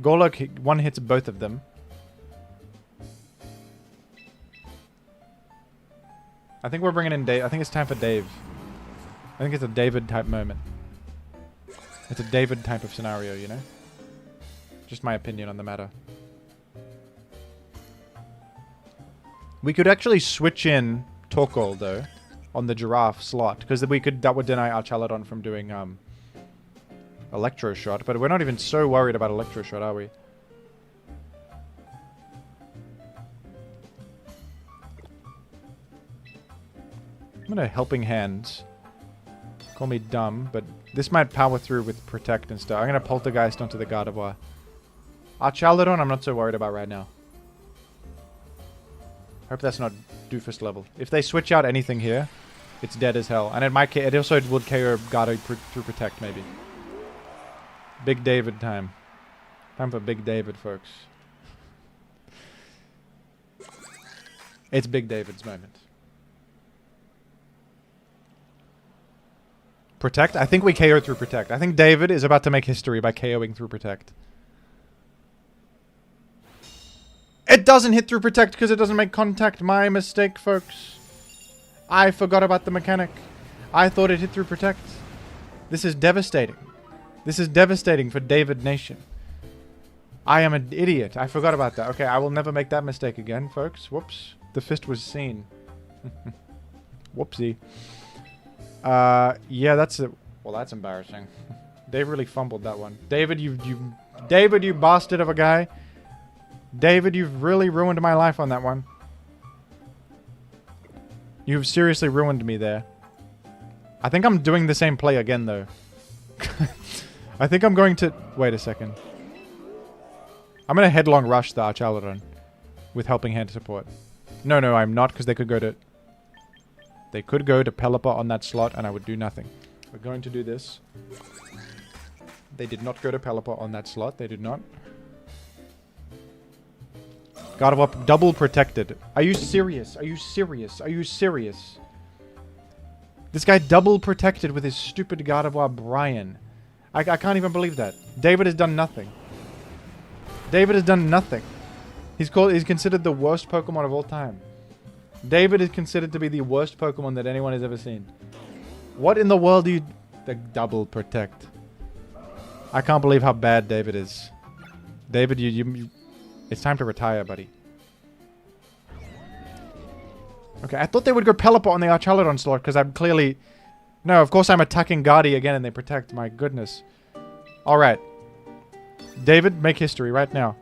Golok, one hits both of them. I think we're bringing in Dave. I think it's time for Dave. I think it's a David type moment. It's a David type of scenario, you know? Just my opinion on the matter. We could actually switch in Torkoal, though, on the Giraffe slot, because that would deny Archaladon from doing Electro Shot, but we're not even so worried about Electro Shot, are we? I'm gonna Helping Hand. Call me dumb, but this might power through with Protect and stuff. I'm gonna Poltergeist onto the Gardevoir. Archaladon, I'm not so worried about right now. Hope that's not doofus level. If they switch out anything here, It's dead as hell. And it might it also would KO Gardo through Protect, maybe. Big David time. Time for Big David, folks. It's Big David's moment. Protect? I think we KO through Protect. I think David is about to make history by KOing through Protect. It doesn't hit through Protect because it doesn't make contact. My mistake, folks. I forgot about the mechanic. I thought it hit through Protect. This is devastating. This is devastating for David Nation. I am an idiot. I forgot about that. Okay, I will never make that mistake again, folks. Whoops. The fist was seen. Whoopsie. Yeah, that's it. Well, that's embarrassing. Dave really fumbled that one. David, David, you bastard of a guy. David, you've really ruined my life on that one. You've seriously ruined me there. I think I'm doing the same play again, though. I think I'm going to... Wait a second. I'm going to headlong rush the Archaladon with Helping Hand support. No, I'm not, because they could go to... They could go to Pelipper on that slot, and I would do nothing. We're going to do this. They did not go to Pelipper on that slot. They did not. Gardevoir double protected. Are you serious? Are you serious? Are you serious? This guy double protected with his stupid Gardevoir Brian. I can't even believe that. David has done nothing. David has done nothing. He's considered the worst Pokemon of all time. David is considered to be the worst Pokemon that anyone has ever seen. What in the world do you... The double protect. I can't believe how bad David is. David, you it's time to retire, buddy. Okay, I thought they would go Pelipper on the Archaladon slot because I'm clearly... No, of course I'm attacking Guardy again and they protect. My goodness. Alright. David, make history right now.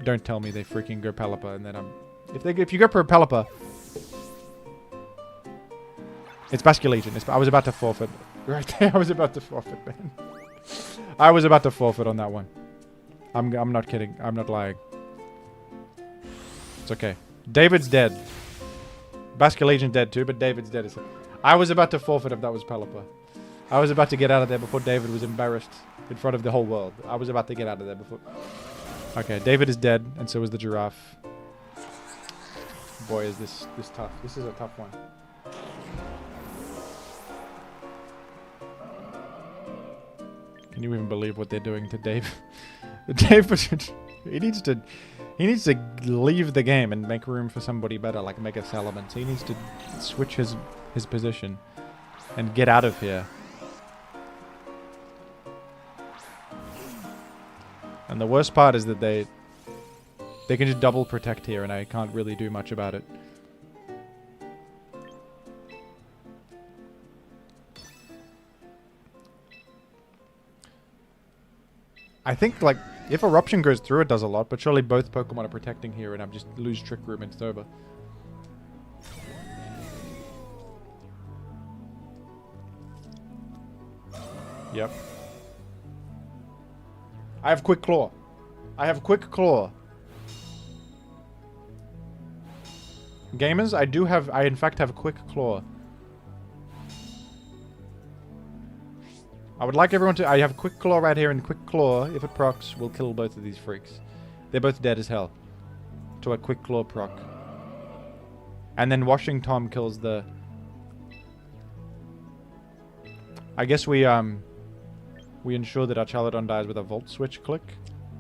Don't tell me they freaking go Pelipper and then I'm... If you go for a Pelipper... It's Basculegion. I was about to forfeit. Right there, I was about to forfeit, man. I was about to forfeit on that one. I'm not kidding. I'm not lying. It's okay. David's dead. Basculegion dead too, but David's dead. I was about to forfeit if that was Pelipper. I was about to get out of there before David was embarrassed in front of the whole world. I was about to get out of there before... Okay, David is dead, and so is the giraffe. Boy, is this tough. This is a tough one. Can you even believe what they're doing to Dave? Dave, he needs to leave the game and make room for somebody better, like Mega Salamence. He needs to switch his position and get out of here. And the worst part is that they can just double protect here, and I can't really do much about it. I think, like, if Eruption goes through, it does a lot, but surely both Pokemon are protecting here, and I just lose Trick Room and it's over. Yep. I have Quick Claw. I have Quick Claw. Gamers, I in fact have Quick Claw. I would like everyone to... I have Quick Claw right here, and Quick Claw, if it procs, will kill both of these freaks. They're both dead as hell. To a Quick Claw proc. And then Washing Tom kills the... I guess we ensure that Archaladon dies with a Volt Switch click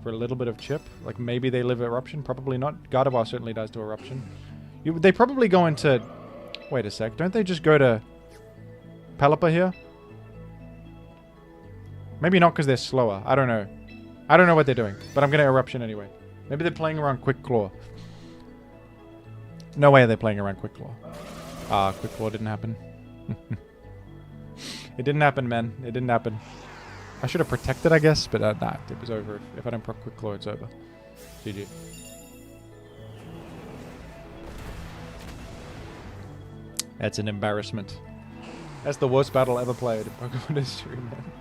for a little bit of chip. Like, maybe they live Eruption. Probably not. Gardevoir certainly dies to Eruption. They probably go into... Wait a sec. Don't they just go to Pelipper here? Maybe not because they're slower. I don't know. I don't know what they're doing. But I'm going to Eruption anyway. Maybe they're playing around Quick Claw. No way they're playing around Quick Claw. Quick Claw didn't happen. It didn't happen, man. It didn't happen. I should have protected, I guess. But nah, it was over. If I don't proc Quick Claw, it's over. GG. That's an embarrassment. That's the worst battle ever played in Pokemon history, man.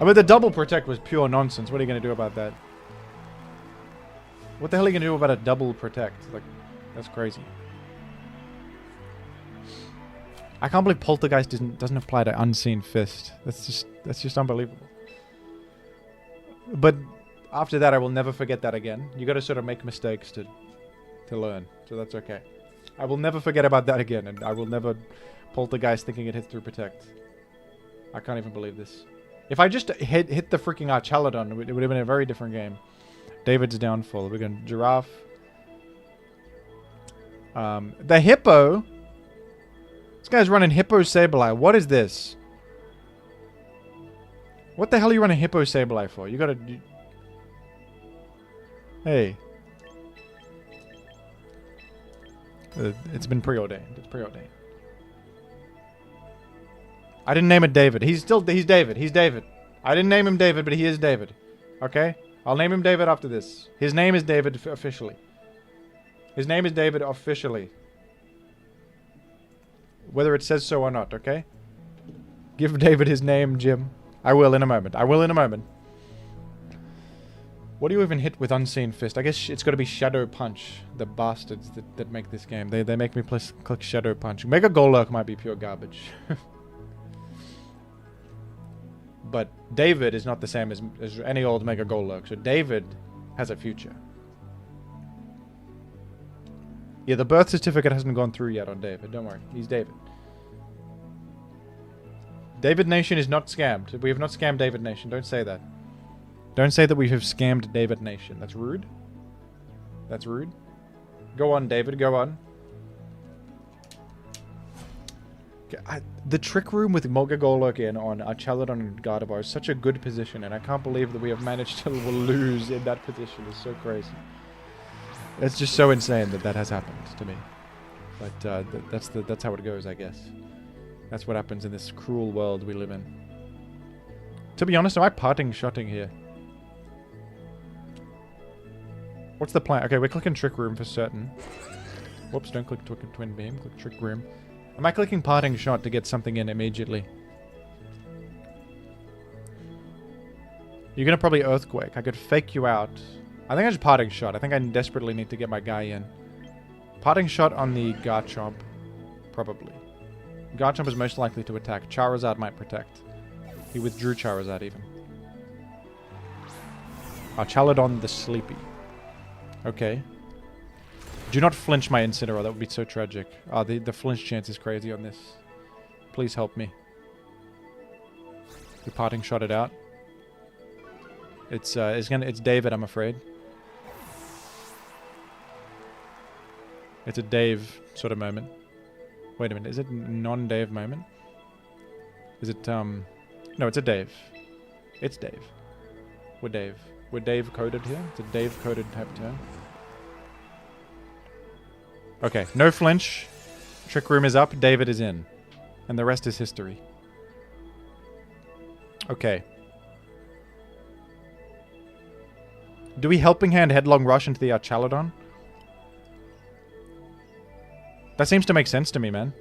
I mean, the double protect was pure nonsense. What are you going to do about that? What the hell are you going to do about a double protect? Like, that's crazy. I can't believe Poltergeist doesn't apply to Unseen Fist. That's just unbelievable. But after that, I will never forget that again. You got to sort of make mistakes to learn, so that's okay. I will never forget about that again, and I will never Poltergeist thinking it hits through Protect. I can't even believe this. If I just hit the freaking Archaludon, it would have been a very different game. David's downfall. We're going Giraffe. The Hippo. This guy's running Hippo Sableye. What is this? What the hell are you running Hippo Sableye for? You gotta... Hey. It's been preordained. It's preordained. I didn't name it David. He's David. He's David. I didn't name him David, but he is David. Okay? I'll name him David after this. His name is David officially. His name is David officially. Whether it says so or not, okay? Give David his name, Jim. I will in a moment. I will in a moment. What do you even hit with Unseen Fist? I guess it's got to be Shadow Punch. The bastards that make this game. They make me click Shadow Punch. Mega Golurk might be pure garbage. But David is not the same as any old Mega Golurk. So David has a future. Yeah, the birth certificate hasn't gone through yet on David. Don't worry. He's David. David Nation is not scammed. We have not scammed David Nation. Don't say that. Don't say that we have scammed David Nation. That's rude. That's rude. Go on, David. Go on. Okay, the Trick Room with Mega Golurk in on Archaludon and Gardevoir is such a good position, and I can't believe that we have managed to lose in that position. It's so crazy. It's just so insane that has happened to me. But that's how it goes, I guess. That's what happens in this cruel world we live in. To be honest, am I parting shotting here? What's the plan? Okay, we're clicking Trick Room for certain. Whoops, don't click Twin Beam. Click Trick Room. Am I clicking Parting Shot to get something in immediately? You're gonna probably Earthquake. I could fake you out. I think I just Parting Shot. I think I desperately need to get my guy in. Parting Shot on the Garchomp. Probably. Garchomp is most likely to attack. Charizard might protect. He withdrew Charizard even. Archaludon the Sleepy. Okay. Do not flinch my Incineroar. That would be so tragic. The flinch chance is crazy on this. Please help me. We Parting Shot it out. It's David, I'm afraid. It's a Dave sort of moment. Wait a minute, is it non-Dave moment? Is it, no, it's a Dave. It's Dave. We're Dave. We're Dave coded here. It's a Dave coded type turn. Okay, no flinch. Trick Room is up, David is in. And the rest is history. Okay. Do we Helping Hand Headlong Rush into the Archaludon? That seems to make sense to me, man.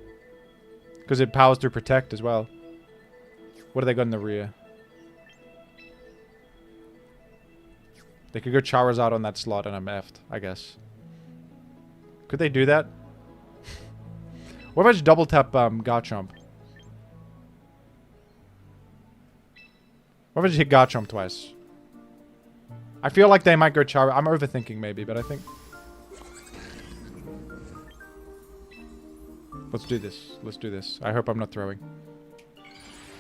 Because it powers through Protect as well. What do they got in the rear? They could go Charizard on that slot and I'm effed, I guess. Could they do that? What if I just double tap Garchomp? What if I just hit Garchomp twice? I feel like they might go Charizard. I'm overthinking maybe, but I think... Let's do this. Let's do this. I hope I'm not throwing.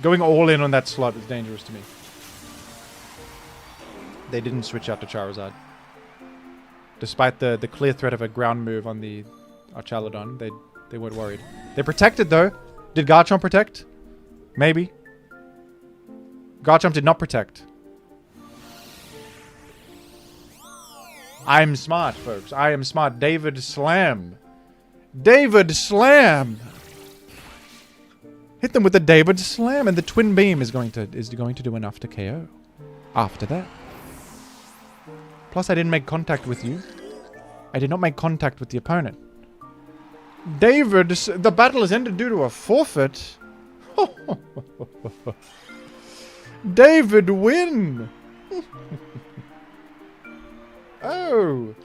Going all in on that slot is dangerous to me. They didn't switch out to Charizard. Despite the clear threat of a ground move on the Archaludon, they weren't worried. They protected though. Did Garchomp protect? Maybe. Garchomp did not protect. I'm smart, folks. I am smart. David Slam. David Slam! Hit them with the David Slam, and the Twin Beam is going to do enough to KO. After that. Plus, I didn't make contact with you. I did not make contact with the opponent. David, the battle is ended due to a forfeit. David win! Oh!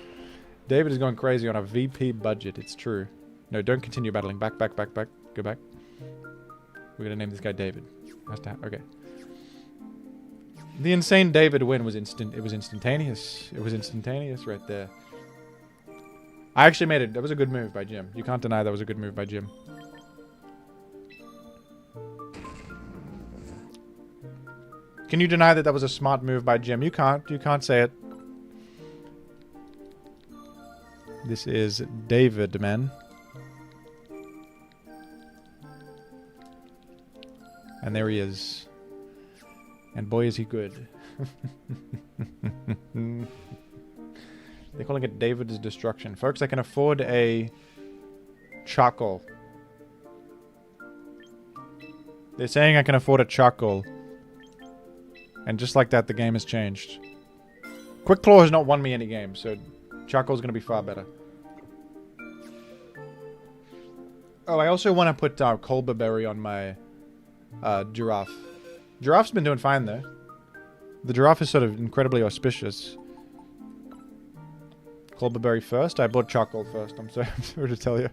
David is going crazy on a VP budget, it's true. No, don't continue battling. Back. Go back. We're gonna name this guy David. Okay. The insane David win was instant. It was instantaneous. It was instantaneous right there. I actually made it. That was a good move by Jim. You can't deny that was a good move by Jim. Can you deny that that was a smart move by Jim? You can't. You can't say it. This is David, man. And there he is. And boy, is he good. They're calling it David's Destruction. Folks, I can afford a charcoal. They're saying I can afford a charcoal. And just like that, the game has changed. Quick Claw has not won me any games, so charcoal's going to be far better. Oh, I also want to put Colberberry on my giraffe. Giraffe's been doing fine, though. The giraffe is sort of incredibly auspicious. Colberberry first. I bought charcoal first. I'm sorry to tell you.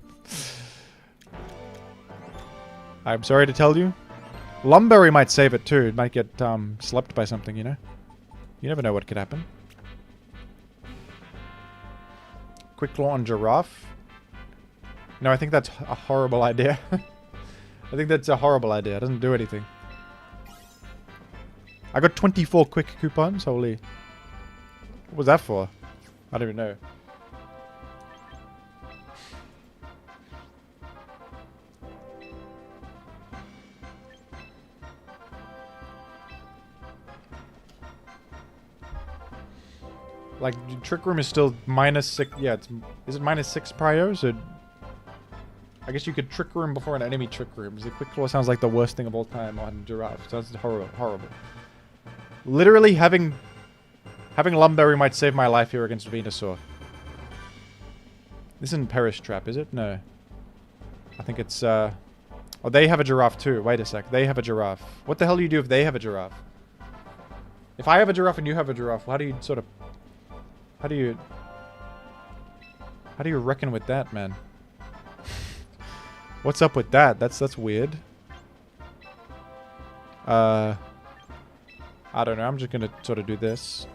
I'm sorry to tell you. Lumberry might save it too. It might get slept by something, you know? You never know what could happen. Quick Claw on Giraffe. No, I think that's a horrible idea. I think that's a horrible idea. It doesn't do anything. I got 24 quick coupons. Holy. What was that for? I don't even know. Like, Trick Room is still -6. Yeah, is it -6 priors? Or I guess you could Trick Room before an enemy Trick Room. The Quick Claw sounds like the worst thing of all time on Giraffe. Sounds horrible. Literally having Lumberry might save my life here against Venusaur. This isn't Perish Trap, is it? No. I think it's oh, they have a giraffe too. Wait a sec. They have a giraffe. What the hell do you do if they have a giraffe? If I have a giraffe and you have a giraffe, how do you sort of... How do you reckon with that, man? What's up with that? That's weird. I don't know. I'm just gonna sort of do this.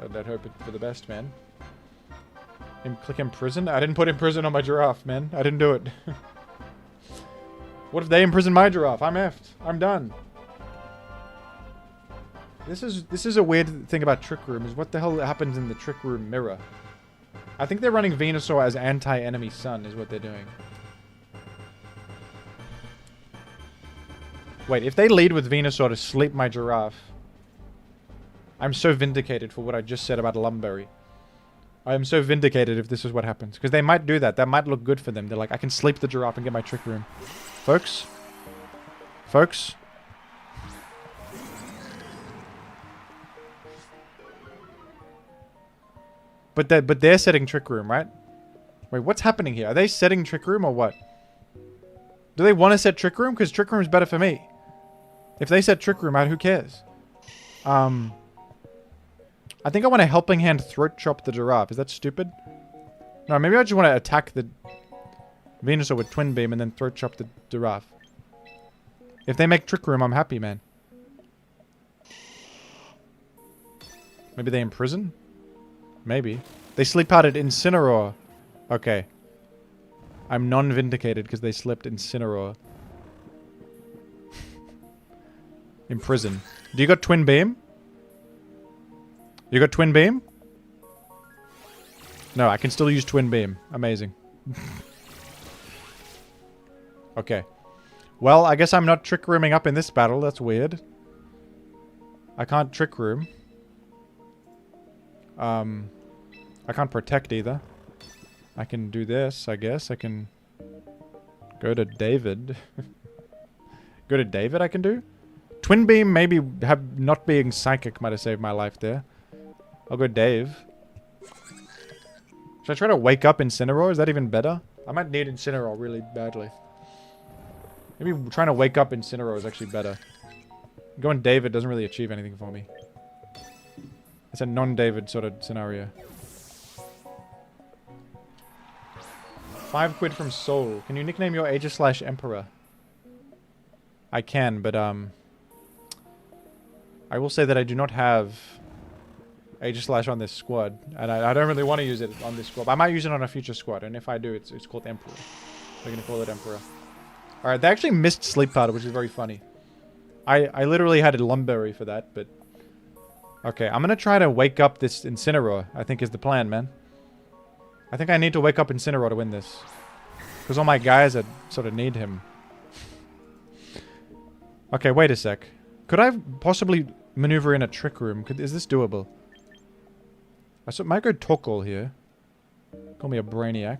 I'd hope for the best, man. Click imprison? I didn't put imprison on my giraffe, man. I didn't do it. What if they imprison my giraffe? I'm effed. I'm done. This is a weird thing about Trick Room, is what the hell happens in the Trick Room mirror. I think they're running Venusaur as anti-enemy sun, is what they're doing. Wait, if they lead with Venusaur to sleep my giraffe, I'm so vindicated for what I just said about Lumberry. I am so vindicated if this is what happens. Because they might do that. That might look good for them. They're like, I can sleep the giraffe and get my Trick Room. Folks? Folks? But they're setting Trick Room, right? Wait, what's happening here? Are they setting Trick Room or what? Do they want to set Trick Room? Because Trick Room is better for me. If they set Trick Room out, who cares? I think I want to Helping Hand throat chop the giraffe. Is that stupid? No, maybe I just want to attack the Venusaur with Twin Beam and then throat chop the giraffe. If they make Trick Room, I'm happy, man. Maybe they imprison? Maybe. They sleep out at Incineroar. Okay. I'm non-vindicated because they slept Incineroar. Imprison. Do you got Twin Beam? You got Twin Beam? No, I can still use Twin Beam. Amazing. Okay. Well, I guess I'm not Trick Rooming up in this battle. That's weird. I can't Trick Room. I can't protect either. I can do this, I guess. I can go to David. Go to David I can do? Twin Beam maybe not being psychic might have saved my life there. I'll go Dave. Should I try to wake up Incineroar? Is that even better? I might need Incineroar really badly. Maybe trying to wake up Incineroar is actually better. Going David doesn't really achieve anything for me. It's a non-David sort of scenario. 5 quid from Soul. Can you nickname your Aegis/Emperor? I can, but I will say that I do not have Aegislash on this squad, and I don't really want to use it on this squad. I might use it on a future squad, and if I do, it's called Emperor. We're gonna call it Emperor. All right, they actually missed Sleep Powder, which is very funny. I literally had a Lumberry for that, but okay, I'm gonna try to wake up this Incineroar. I think is the plan, man. I think I need to wake up Incineroar to win this, because all my guys that sort of need him. Okay, wait a sec. Could I possibly maneuver in a Trick Room? Is this doable? I might go Torkoal here. Call me a Brainiac.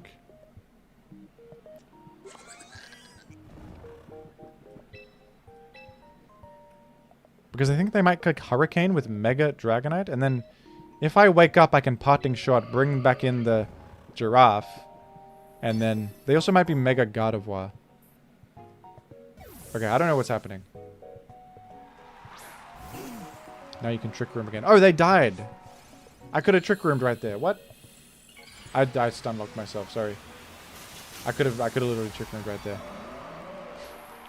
Because I think they might click Hurricane with Mega Dragonite, and then if I wake up, I can Parting Shot, bring back in the Giraffe, and then they also might be Mega Gardevoir. Okay, I don't know what's happening. Now you can Trick Room again. Oh, they died! I could have Trick Roomed right there. What? I stun locked myself, sorry. I could have literally Trick Roomed right there.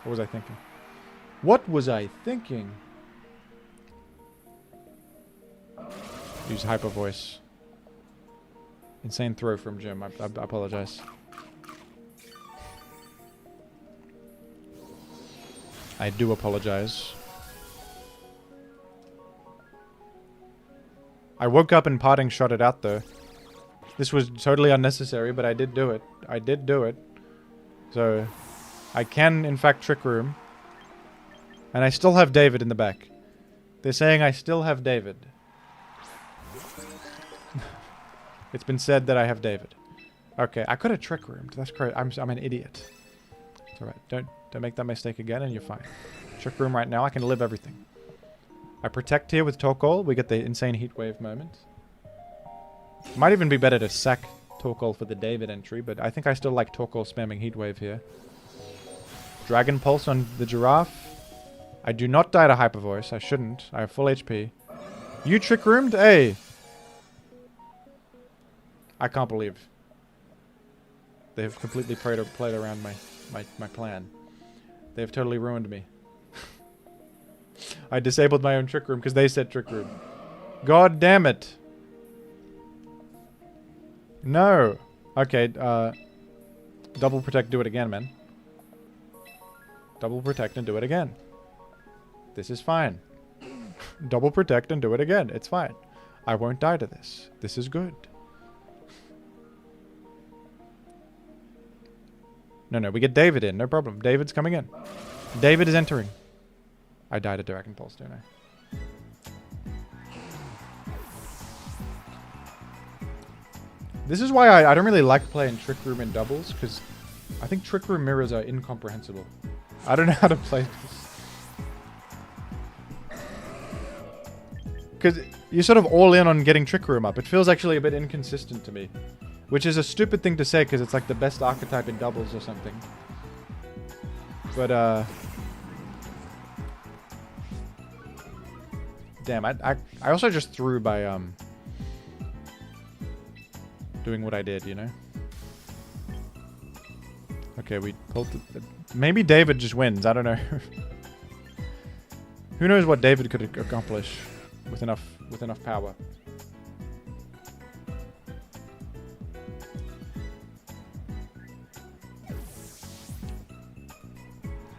What was I thinking? What was I thinking? Use Hyper Voice. Insane throw from Jim. I apologize. I do apologize. I woke up and Parting Shot it out though. This was totally unnecessary, but I did do it. I did do it. So, I can in fact Trick Room. And I still have David in the back. They're saying I still have David. It's been said that I have David. Okay, I could have Trick Roomed. That's great. I'm an idiot. It's alright. Don't make that mistake again and you're fine. Trick Room right now. I can live everything. I Protect here with Torkoal. We get the insane Heat Wave moment. Might even be better to sack Torkoal for the David entry, but I think I still like Torkoal spamming Heat Wave here. Dragon Pulse on the Giraffe. I do not die to Hyper Voice. I shouldn't. I have full HP. You Trick Roomed? Hey! I can't believe they have completely played around my plan. They have totally ruined me. I disabled my own Trick Room because they said Trick Room. God damn it. No. Okay, double Protect, do it again, man. Double Protect and do it again. This is fine. Double Protect and do it again. It's fine. I won't die to this. This is good. No, we get David in. No problem. David's coming in. David is entering. I died to Dragon Pulse, don't I? This is why I don't really like playing Trick Room in doubles, because I think Trick Room mirrors are incomprehensible. I don't know how to play this. Because you're sort of all in on getting Trick Room up. It feels actually a bit inconsistent to me. Which is a stupid thing to say, because it's like the best archetype in doubles or something. But, damn, I also just threw by, doing what I did, you know? Okay, we pulled maybe David just wins, I don't know. Who knows what David could accomplish with enough power.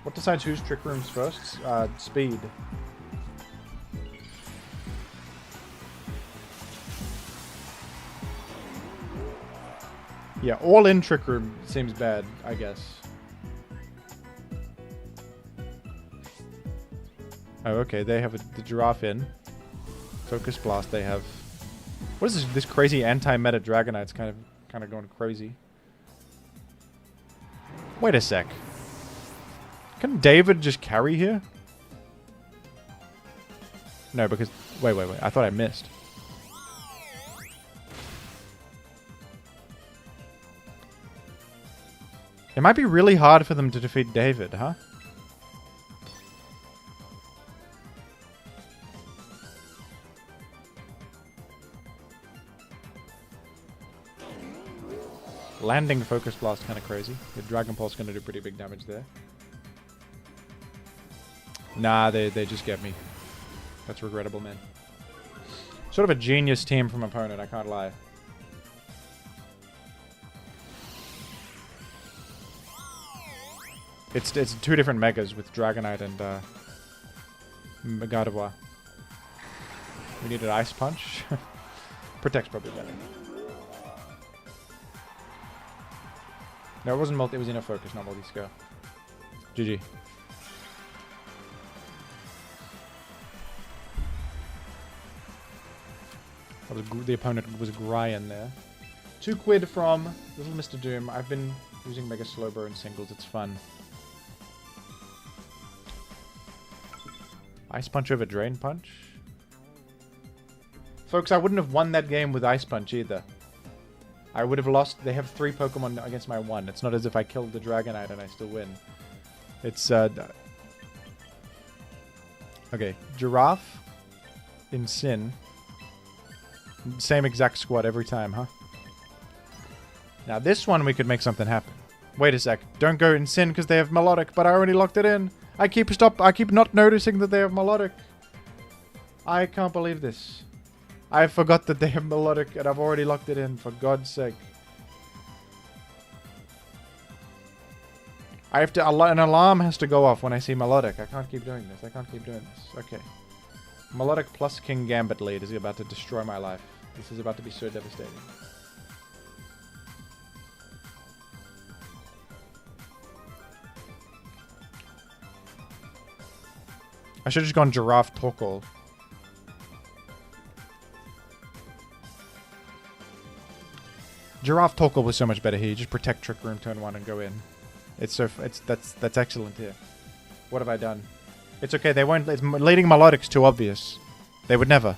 What decides whose Trick Rooms first? Speed. Yeah, all in Trick Room seems bad, I guess. Oh, okay, they have the Giraffe in. Focus Blast they have. What is this crazy anti-meta Dragonite's kind of going crazy. Wait a sec. Can David just carry here? No, because... Wait. I thought I missed. It might be really hard for them to defeat David, huh? Landing Focus Blast kind of crazy. The Dragon Pulse going to do pretty big damage there. Nah, they just get me. That's regrettable, man. Sort of a genius team from opponent, I can't lie. It's two different megas with Dragonite and Gardevoir. We needed Ice Punch. Protect's probably better. No, it wasn't multi. It was inner focus, not multi-scale. GG. The opponent was Gryan there. 2 quid from Little Mr. Doom. I've been using Mega Slowbro in singles. It's fun. Ice Punch over Drain Punch? Folks, I wouldn't have won that game with Ice Punch either. I would have lost. They have 3 Pokemon against my 1. It's not as if I killed the Dragonite and I still win. It's, okay, Giraffe in Sin. Same exact squad every time, huh? Now this one we could make something happen. Wait a sec. Don't go in Sin because they have Melodic, but I already locked it in. I keep not noticing that they have Melodic. I can't believe this. I forgot that they have Melodic and I've already locked it in, for God's sake. I have to, an alarm has to go off when I see Melodic. I can't keep doing this. I can't keep doing this. Okay. Melodic plus King Gambit lead is about to destroy my life. This is about to be so devastating. I should have just gone Giraffe Torkoal. Giraffe Torkoal was so much better here. You just protect Trick Room turn 1 and go in. That's excellent here. What have I done? It's okay. They won't. Leading Melodic's too obvious. They would never.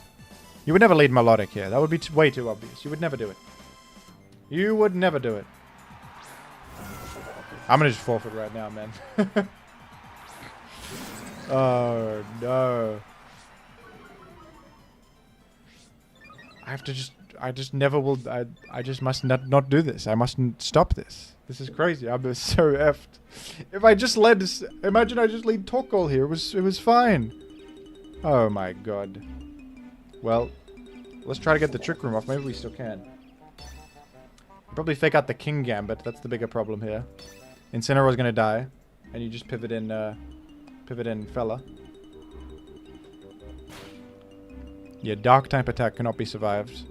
You would never lead Melodic here. That would be way too obvious. You would never do it. You would never do it. I'm gonna just forfeit right now, man. Oh no. I have to just. I just never will. I just must not do this. I mustn't stop this. This is crazy. I'm so effed. If I just led this, imagine I just lead Torkoal here. It was fine. Oh my god. Well, let's try to get the Trick Room off. Maybe we still can. Probably fake out the King Gambit. That's the bigger problem here. Incineroar's gonna die, and you just pivot in fella. Yeah, Dark type attack cannot be survived.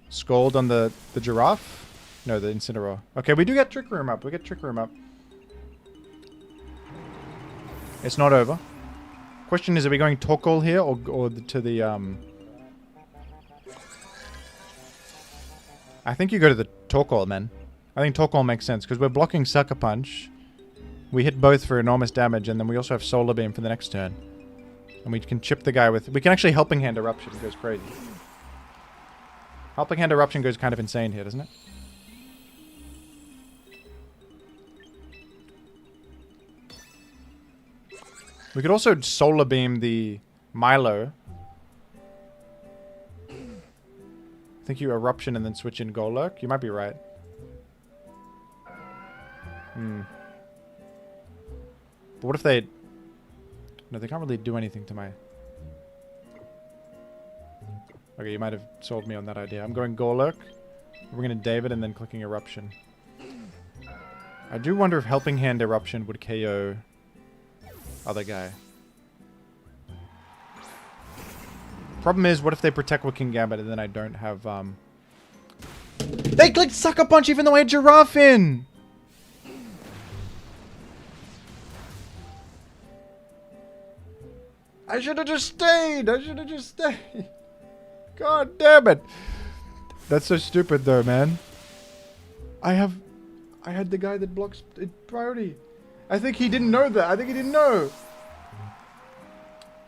Scald on the Giraffe? No, the Incineroar. Okay, we do get Trick Room up. We get Trick Room up. It's not over. Question is, are we going Torkoal here or to the I think you go to the Torkoal, man. I think Torkoal makes sense because we're blocking Sucker Punch. We hit both for enormous damage, and then we also have Solar Beam for the next turn. And we can chip the guy with... We can actually Helping Hand Eruption. It goes crazy. Helping Hand Eruption goes kind of insane here, doesn't it? We could also Solar Beam the Milo. I think you Eruption and then switch in Golurk. You might be right. But what if they... No, they can't really do anything to my... Okay, you might have sold me on that idea. I'm going Golurk. We're going to David and then clicking Eruption. I do wonder if Helping Hand Eruption would KO other guy. Problem is, what if they protect with King Gambit and then I don't have... They clicked Sucker Punch even though I had Giraffe in! I should have just stayed! I should have just stayed! God damn it! That's so stupid though, man. I had the guy that blocks priority. I think he didn't know that. I think he didn't know.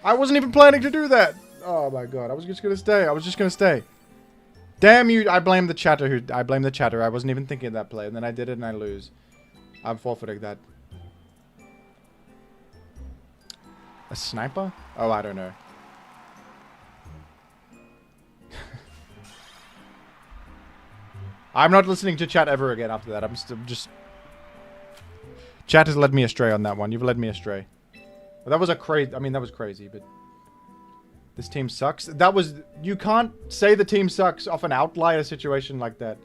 I wasn't even planning to do that. Oh my god. I was just gonna stay. I was just gonna stay. Damn you. I blame the chatter. I blame the chatter. I wasn't even thinking of that play. And then I did it and I lose. I'm forfeiting that. A sniper? Oh, I don't know. I'm not listening to chat ever again after that. I'm still just... Chat has led me astray on that one. You've led me astray. That was a crazy... I mean, that was crazy, but... This team sucks. That was... You can't say the team sucks off an outlier situation like that.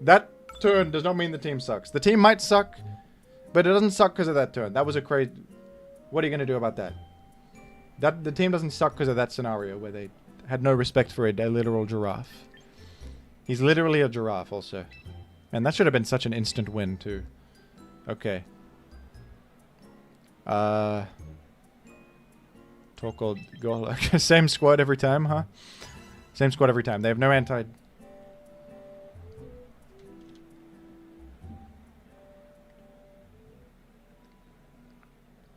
That turn does not mean the team sucks. The team might suck, but it doesn't suck because of that turn. That was a crazy... What are you going to do about that? The team doesn't suck because of that scenario where they had no respect for a literal giraffe. He's literally a giraffe also. And that should have been such an instant win too. Okay. Torkoal goal. Same squad every time, huh? Same squad every time. They have no anti...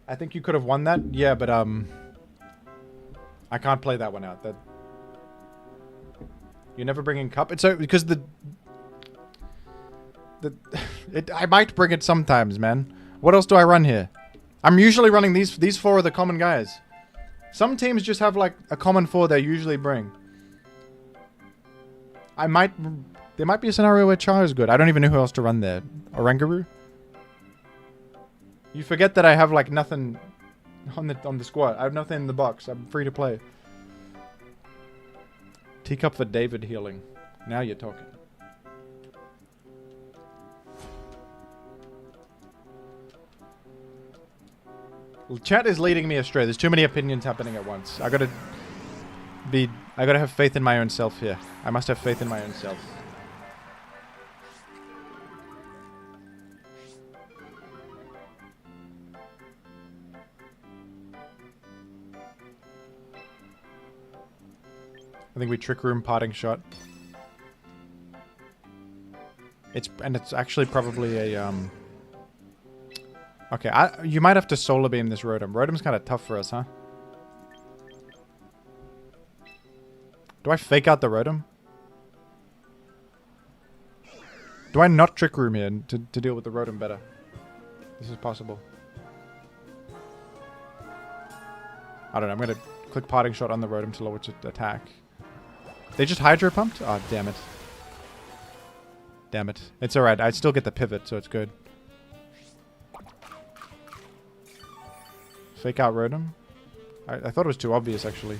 I think you could have won that. Yeah, but I can't play that one out. That you never bring in cup. It's because I might bring it sometimes, man. What else do I run here? I'm usually running these four are the common guys. Some teams just have like a common four they usually bring. There might be a scenario where Char is good. I don't even know who else to run there. Orangaroo? You forget that I have like nothing on the squad. I have nothing in the box. I'm free to play. Teacup for David healing. Now you're talking. Well, chat is leading me astray. There's too many opinions happening at once. I gotta have faith in my own self here. I must have faith in my own self. I think we Trick Room Parting Shot. It's actually probably a okay, you might have to Solar Beam this Rotom. Rotom's kind of tough for us, huh? Do I fake out the Rotom? Do I not Trick Room here to deal with the Rotom better? This is possible. I don't know, I'm gonna click Parting Shot on the Rotom to lower its attack. They just Hydro Pumped? Oh, damn it. Damn it. It's alright. I still get the pivot, so it's good. Fake out Rotom? I thought it was too obvious, actually.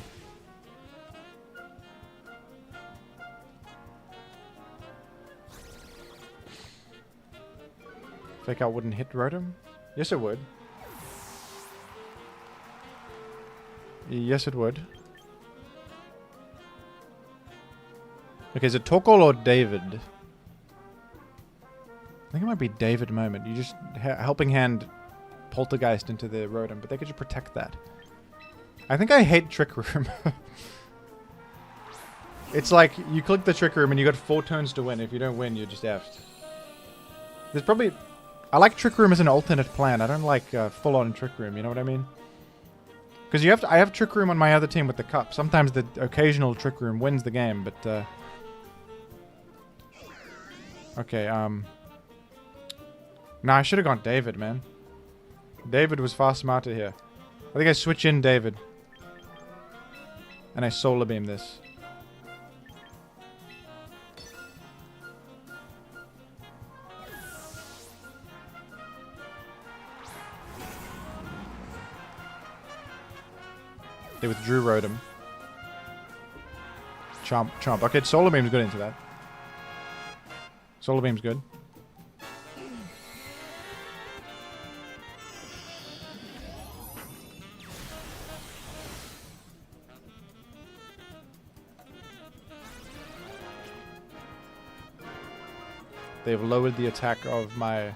Fake out wouldn't hit Rotom? Yes, it would. Yes, it would. Okay, is it Torkoal or David? I think it might be David moment. You just helping hand Poltergeist into the Rotom, but they could just protect that. I think I hate Trick Room. It's like you click the Trick Room and you got 4 turns to win. If you don't win, you're just effed. There's probably... I like Trick Room as an alternate plan. I don't like full-on Trick Room, you know what I mean? Because I have Trick Room on my other team with the cup. Sometimes the occasional Trick Room wins the game, but... Okay, Nah, I should have gone David, man. David was far smarter here. I think I switch in David. And I Solar Beam this. They withdrew Rotom. Chomp, chomp. Okay, Solar Beam's good into that. Solar Beam's good. They've lowered the attack of my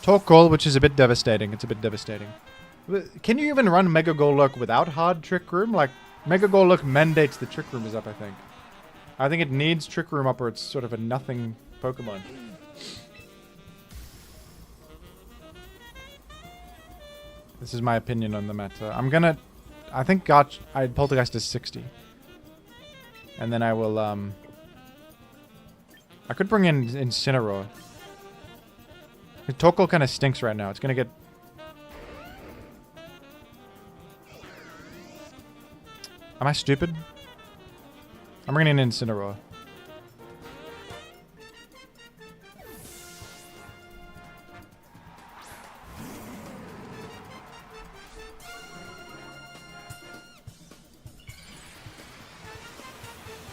Torkoal, which is a bit devastating. It's a bit devastating. Can you even run Mega Golurk without hard Trick Room? Like, Mega Golurk mandates the Trick Room is up, I think. I think it needs Trick Room up or it's sort of a nothing Pokemon. This is my opinion on the matter. I'm gonna... I think I'd Poltergeist is 60. And then I will, I could bring in Incineroar. Torkoal kind of stinks right now. It's gonna get... Am I stupid? I'm bringing in Incineroar.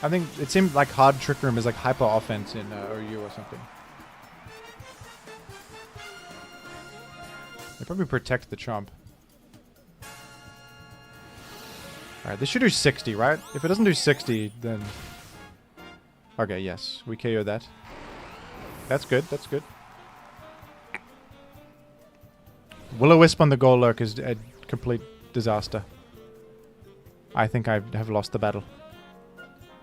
I think it seemed like hard Trick Room is like hyper offense in OU or something. They probably protect the Chomp. Alright, this should do 60, right? If it doesn't do 60, then... Okay, yes. We KO that. That's good, that's good. Will-O-Wisp on the Golurk is a complete disaster. I think I have lost the battle.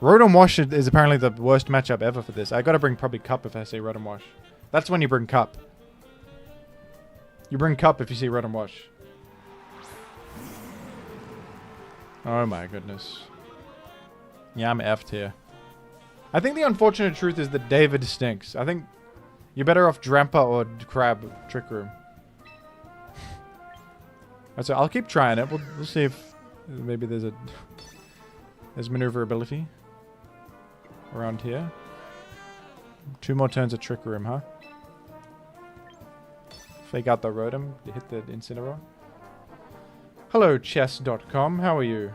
Rotom Wash is apparently the worst matchup ever for this. I gotta bring probably Cup if I say Rotom Wash. That's when you bring Cup. You bring Cup if you see Rotom Wash. Oh my goodness. Yeah, I'm F'd here. I think the unfortunate truth is that David stinks. I think you're better off Drampa or Crab Trick Room. So I'll keep trying it. We'll see if maybe there's maneuverability around here. 2 more turns of Trick Room, huh? Fake out the Rotom, hit the Incineroar. Hello, chess.com. How are you?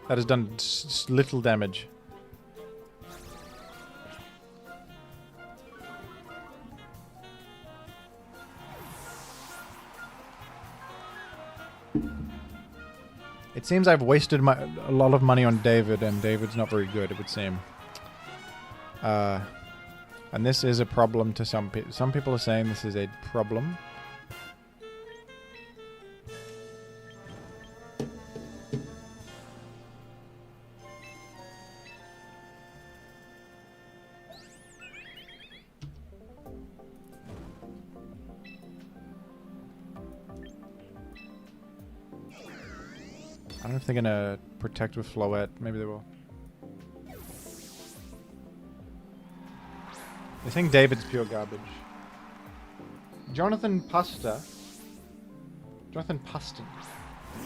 That has done little damage. It seems I've wasted a lot of money on David, and David's not very good, it would seem. And this is a problem to some people. Some people are saying this is a problem. I don't know if they're gonna protect with Floette. Maybe they will. They think David's pure garbage. Jonathan Paston.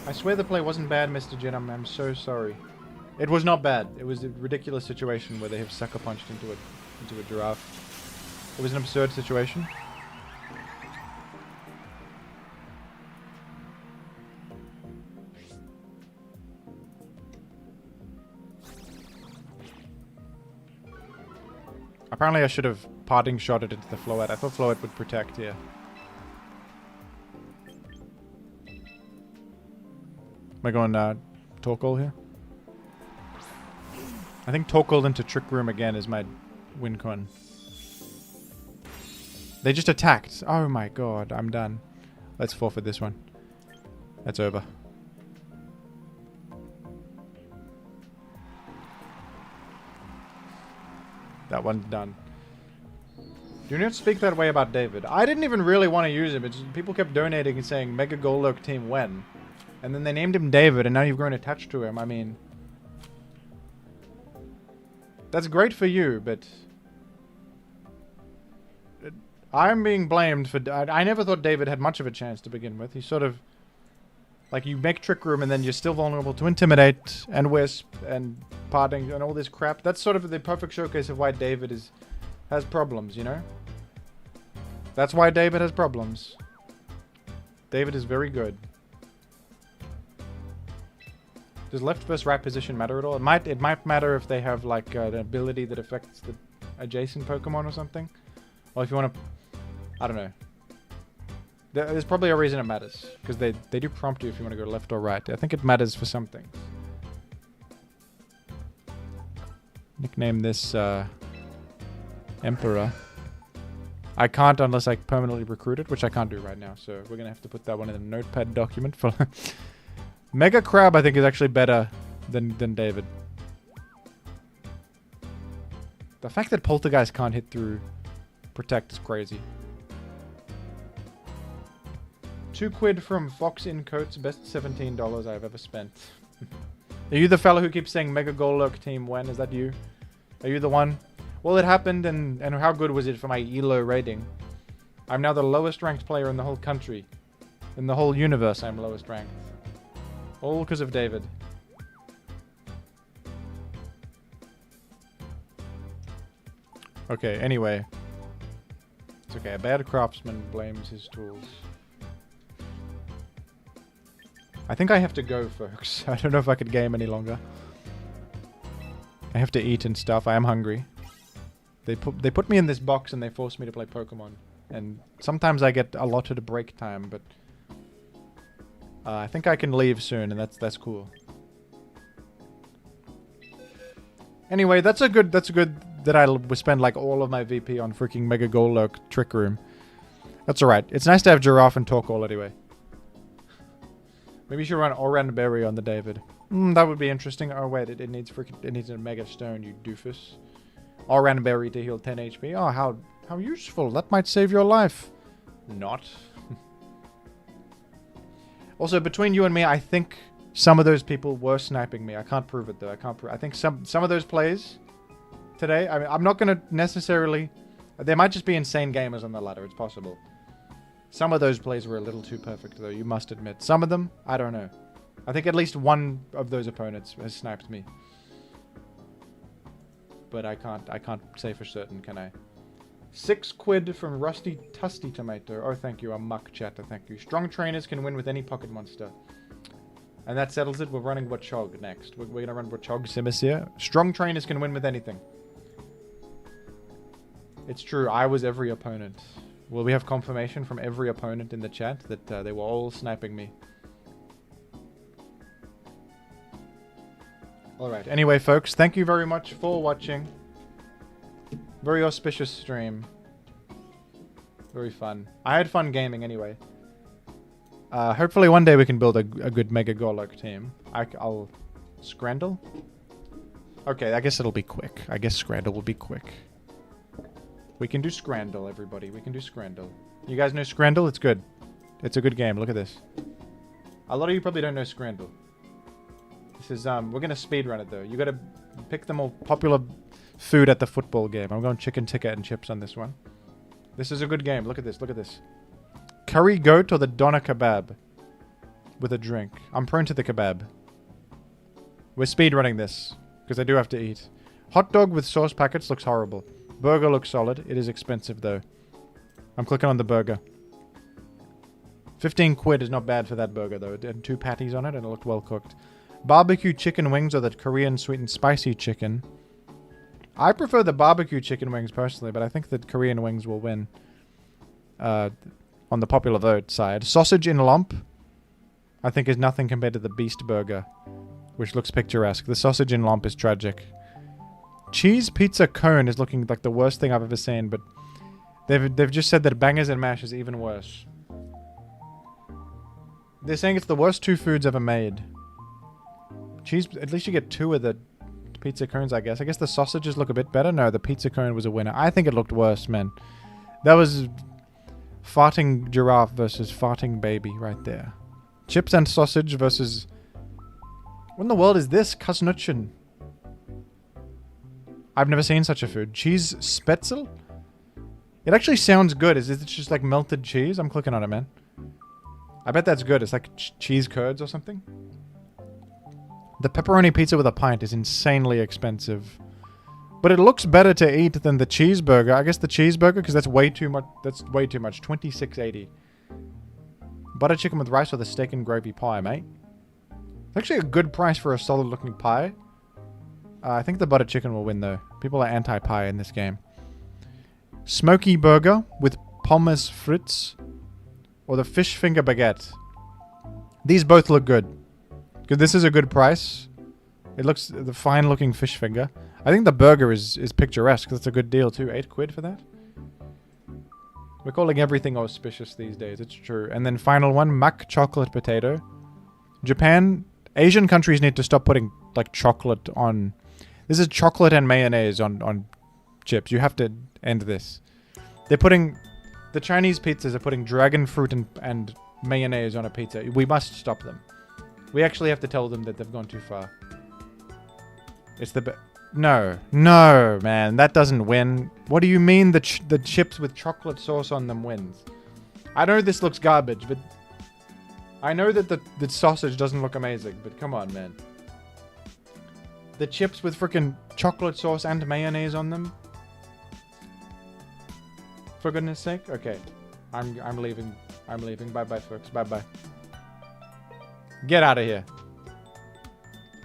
I swear the play wasn't bad, Mr. Jin. I'm so sorry. It was not bad. It was a ridiculous situation where they have sucker punched into a giraffe. It was an absurd situation. Apparently I should have parting shot it into the Floette. I thought Floette would protect here. Am I going Torkoal here? I think Torkoal into Trick Room again is my win con. They just attacked. Oh my god, I'm done. Let's forfeit this one. That's over. That one's done. Do not speak that way about David. I didn't even really want to use him. It's just, people kept donating and saying Mega Golurk team when. And then they named him David and now you've grown attached to him. I mean... That's great for you, but... I'm being blamed for... I never thought David had much of a chance to begin with. He's sort of... Like, you make Trick Room and then you're still vulnerable to Intimidate and Wisp and Parting and all this crap. That's sort of the perfect showcase of why David has problems, you know? That's why David has problems. David is very good. Does left versus right position matter at all? It might matter if they have, like, an ability that affects the adjacent Pokemon or something. Or if you want to... I don't know. There's probably a reason it matters. Because they do prompt you if you want to go left or right. I think it matters for some things. Nickname this Emperor. I can't unless I permanently recruit it, which I can't do right now. So we're going to have to put that one in a notepad document. For Mega Crab, I think, is actually better than David. The fact that Poltergeist can't hit through Protect is crazy. 2 quid from Fox in Coats, best $17 I've ever spent. Are you the fellow who keeps saying Mega Golurk team when? Is that you? Are you the one? Well, it happened, and how good was it for my ELO rating? I'm now the lowest ranked player in the whole country. In the whole universe, I'm lowest ranked. All because of David. Okay, anyway. It's okay. A bad craftsman blames his tools. I think I have to go, folks. I don't know if I could game any longer. I have to eat and stuff. I am hungry. They put me in this box and they force me to play Pokemon. And sometimes I get allotted break time, but I think I can leave soon, and that's cool. Anyway, that's a good that I spend like all of my VP on freaking Mega Golurk Trick Room. That's alright. It's nice to have Giraffe and Torkoal anyway. Maybe you should run Oranberry on the David. That would be interesting. Oh wait, it needs a Mega Stone, you doofus. Oranberry to heal 10 HP. Oh, how useful. That might save your life. Not. Also, between you and me, I think some of those people were sniping me. I can't prove it though. I think some of those plays today, I mean, I'm not going to necessarily... There might just be insane gamers on the ladder. It's possible. Some of those plays were a little too perfect though, you must admit. Some of them, I don't know. I think at least one of those opponents has sniped me. But I can't say for certain, can I? 6 quid from Rusty Tusty Tomato. Oh, thank you. A muck chatter, thank you. Strong trainers can win with any pocket monster. And that settles it. We're running Wachog next. We're going to run Wachog Simisear. Strong trainers can win with anything. It's true. I was every opponent. Will we have confirmation from every opponent in the chat that they were all sniping me? Alright. Anyway, folks, thank you very much for watching. Very auspicious stream. Very fun. I had fun gaming anyway. Hopefully one day we can build a good Mega Golurk team. I'll... Scrandle? Okay, I guess it'll be quick. I guess Scrandle will be quick. We can do Scrandle, everybody. We can do Scrandle. You guys know Scrandle? It's good. It's a good game. Look at this. A lot of you probably don't know Scrandle. This is, we're gonna speedrun it though. You gotta pick the more popular food at the football game. I'm going chicken tikka and chips on this one. This is a good game. Look at this. Look at this. Curry goat or the doner kebab with a drink. I'm prone to the kebab. We're speedrunning this because I do have to eat. Hot dog with sauce packets looks horrible. Burger looks solid. It is expensive though. I'm clicking on the burger. 15 quid is not bad for that burger though. It had 2 patties on it and it looked well cooked. Barbecue chicken wings or the Korean sweet and spicy chicken. I prefer the barbecue chicken wings personally, but I think that Korean wings will win on the popular vote side. Sausage in lump, I think, is nothing compared to the Beast Burger, which looks picturesque. The sausage in lump is tragic. Cheese pizza cone is looking like the worst thing I've ever seen, but they've just said that bangers and mash is even worse. They're saying it's the worst 2 foods ever made. Cheese, at least you get 2 of the pizza cones, I guess. I guess the sausages look a bit better. No, the pizza cone was a winner. I think it looked worse, man. That was farting giraffe versus farting baby right there. Chips and sausage versus... What in the world is this? Kasnutchen. I've never seen such a food. Cheese spetzel? It actually sounds good. Is it just like melted cheese? I'm clicking on it, man. I bet that's good. It's like cheese curds or something. The pepperoni pizza with a pint is insanely expensive. But it looks better to eat than the cheeseburger. I guess the cheeseburger, because that's way too much. That's way too much. $26.80. Butter chicken with rice or the steak and gravy pie, mate. It's actually a good price for a solid looking pie. I think the butter chicken will win though. People are anti-pie in this game. Smoky burger with pommes frites or the fish finger baguette. These both look good. Because this is a good price. It looks the fine looking fish finger. I think the burger is picturesque. That's a good deal too. 8 quid for that. We're calling everything auspicious these days. It's true. And then final one, mac chocolate potato. Japan, Asian countries need to stop putting like chocolate on. This is chocolate and mayonnaise on chips. You have to end this. They're putting, the Chinese pizzas are putting dragon fruit and mayonnaise on a pizza. We must stop them. We actually have to tell them that they've gone too far. It's the no, man, that doesn't win. What do you mean the chips with chocolate sauce on them wins? I know this looks garbage, but I know that the sausage doesn't look amazing, but come on, man. The chips with freaking chocolate sauce and mayonnaise on them? For goodness sake. Okay. I'm leaving. I'm leaving. Bye bye, folks. Bye bye. Get out of here.